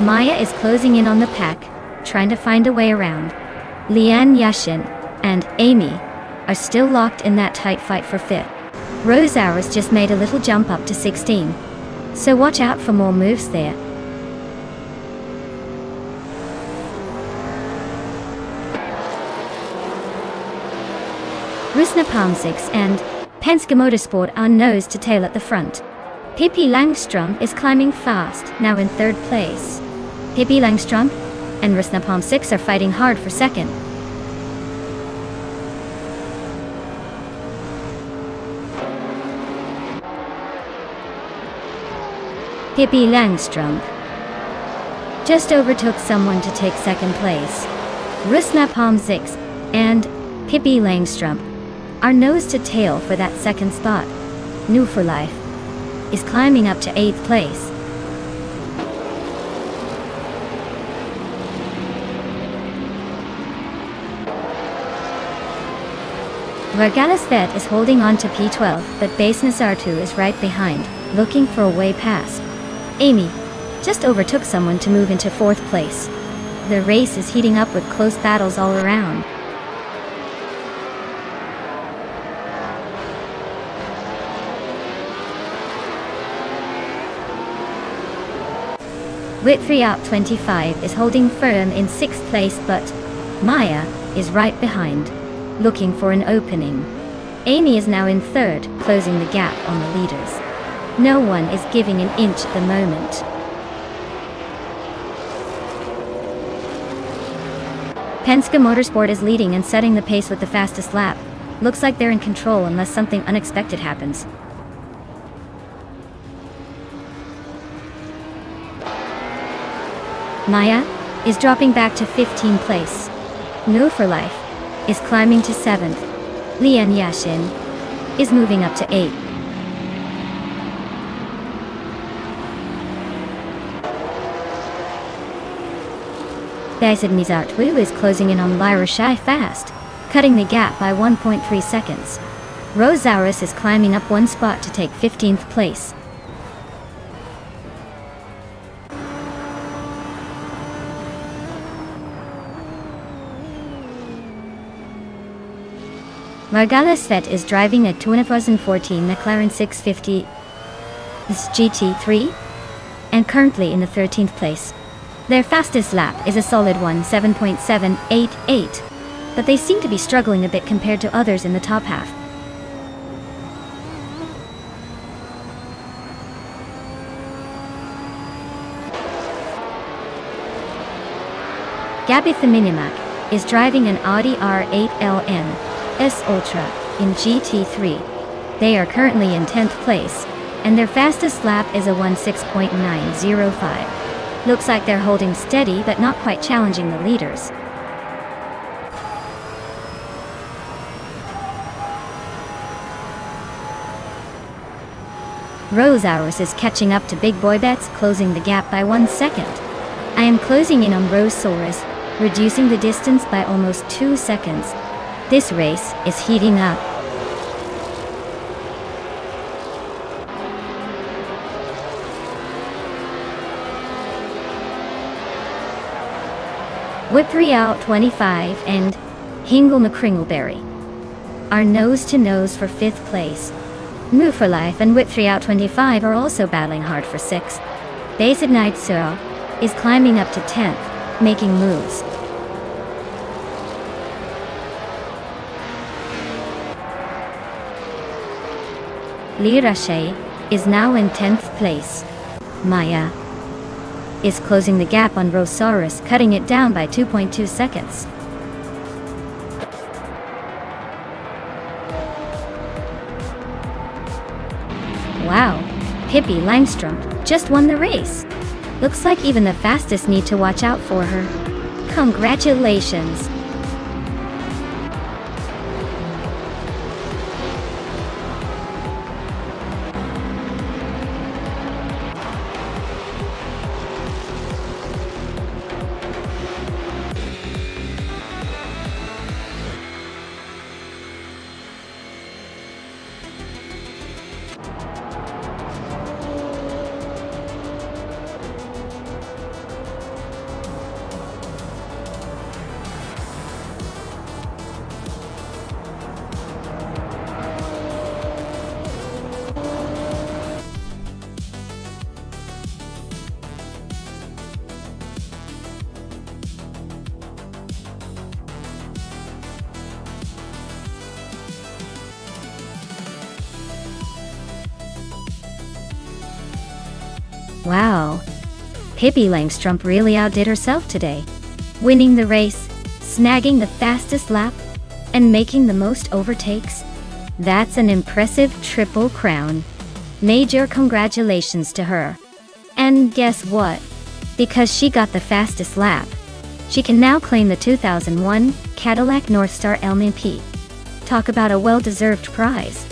Speaker 1: Maya is closing in on the pack, trying to find a way around. Leanne Yashin and Amy are still locked in that tight fight for fifth. Rose Hours just made a little jump up to 16, so watch out for more moves there. Rusnapalm 6 and Penske Motorsport are nose to tail at the front. Pippi Langstrom is climbing fast, now in third place. Pippi Langstrom and Rusnapalm 6 are fighting hard for second. Pippi Langstrom just overtook someone to take second place. Rusnapalm 6 and Pippi Langstrom are nose to tail for that second spot. New for Life is climbing up to 8th place. Vargalas Vet is holding on to P12, but Baseness R2 is right behind, looking for a way past. Amy just overtook someone to move into 4th place. The race is heating up with close battles all around. Whitfree Out 25 is holding firm in 6th place, but Maya is right behind, looking for an opening. Amy is now in 3rd, closing the gap on the leaders. No one is giving an inch at the moment. Penske Motorsport is leading and setting the pace with the fastest lap. Looks like they're in control unless something unexpected happens. Maya is dropping back to 15th place. No for Life is climbing to 7th. Leon Yashin is moving up to 8th. Sydney's Art Wu is closing in on Lyra Shai fast, cutting the gap by 1.3 seconds. Rose Auris is climbing up 1 spot to take 15th place. Margala Svet is driving a 2014 McLaren 650 GT3 and currently in the 13th place. Their fastest lap is a solid 7.788, but they seem to be struggling a bit compared to others in the top half. Gabby Minimac is driving an Audi R8 LN S Ultra in GT3. They are currently in 10th place, and their fastest lap is a 16.905. Looks like they're holding steady but not quite challenging the leaders. Rose Hours is catching up to Big Boy Bets, closing the gap by 1 second. I am closing in on Rose Soares, reducing the distance by almost 2 seconds. This race is heating up. Whippery Out 25 and Hingle McCringleberry are nose to nose for 5th place. Move for Life and Whippery Out 25 are also battling hard for 6th. Basic Night Seo is climbing up to 10th, making moves. Lee Rashe is now in 10th place. Maya is closing the gap on Rosaurus, cutting it down by 2.2 seconds. Wow, Pippi Langstrom just won the race. Looks like even the fastest need to watch out for her. Congratulations! Wow, Pippi Langstrom really outdid herself today, winning the race, snagging the fastest lap, and making the most overtakes. That's an impressive triple crown. Major congratulations to her. And guess what? Because she got the fastest lap, she can now claim the 2001 Cadillac Northstar LMP. Talk about a well-deserved prize.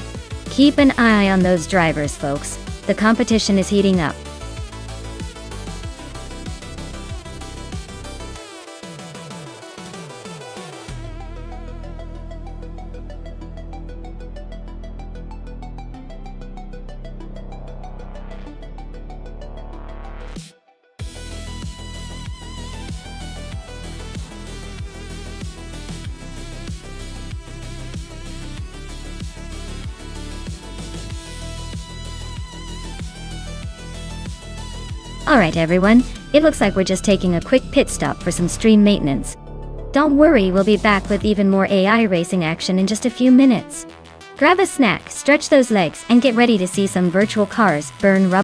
Speaker 1: Keep an eye on those drivers, folks. The competition is heating up. Alright everyone, it looks like we're just taking a quick pit stop for some stream maintenance. Don't worry, we'll be back with even more AI racing action in just a few minutes. Grab a snack, stretch those legs, and get ready to see some virtual cars burn rubber.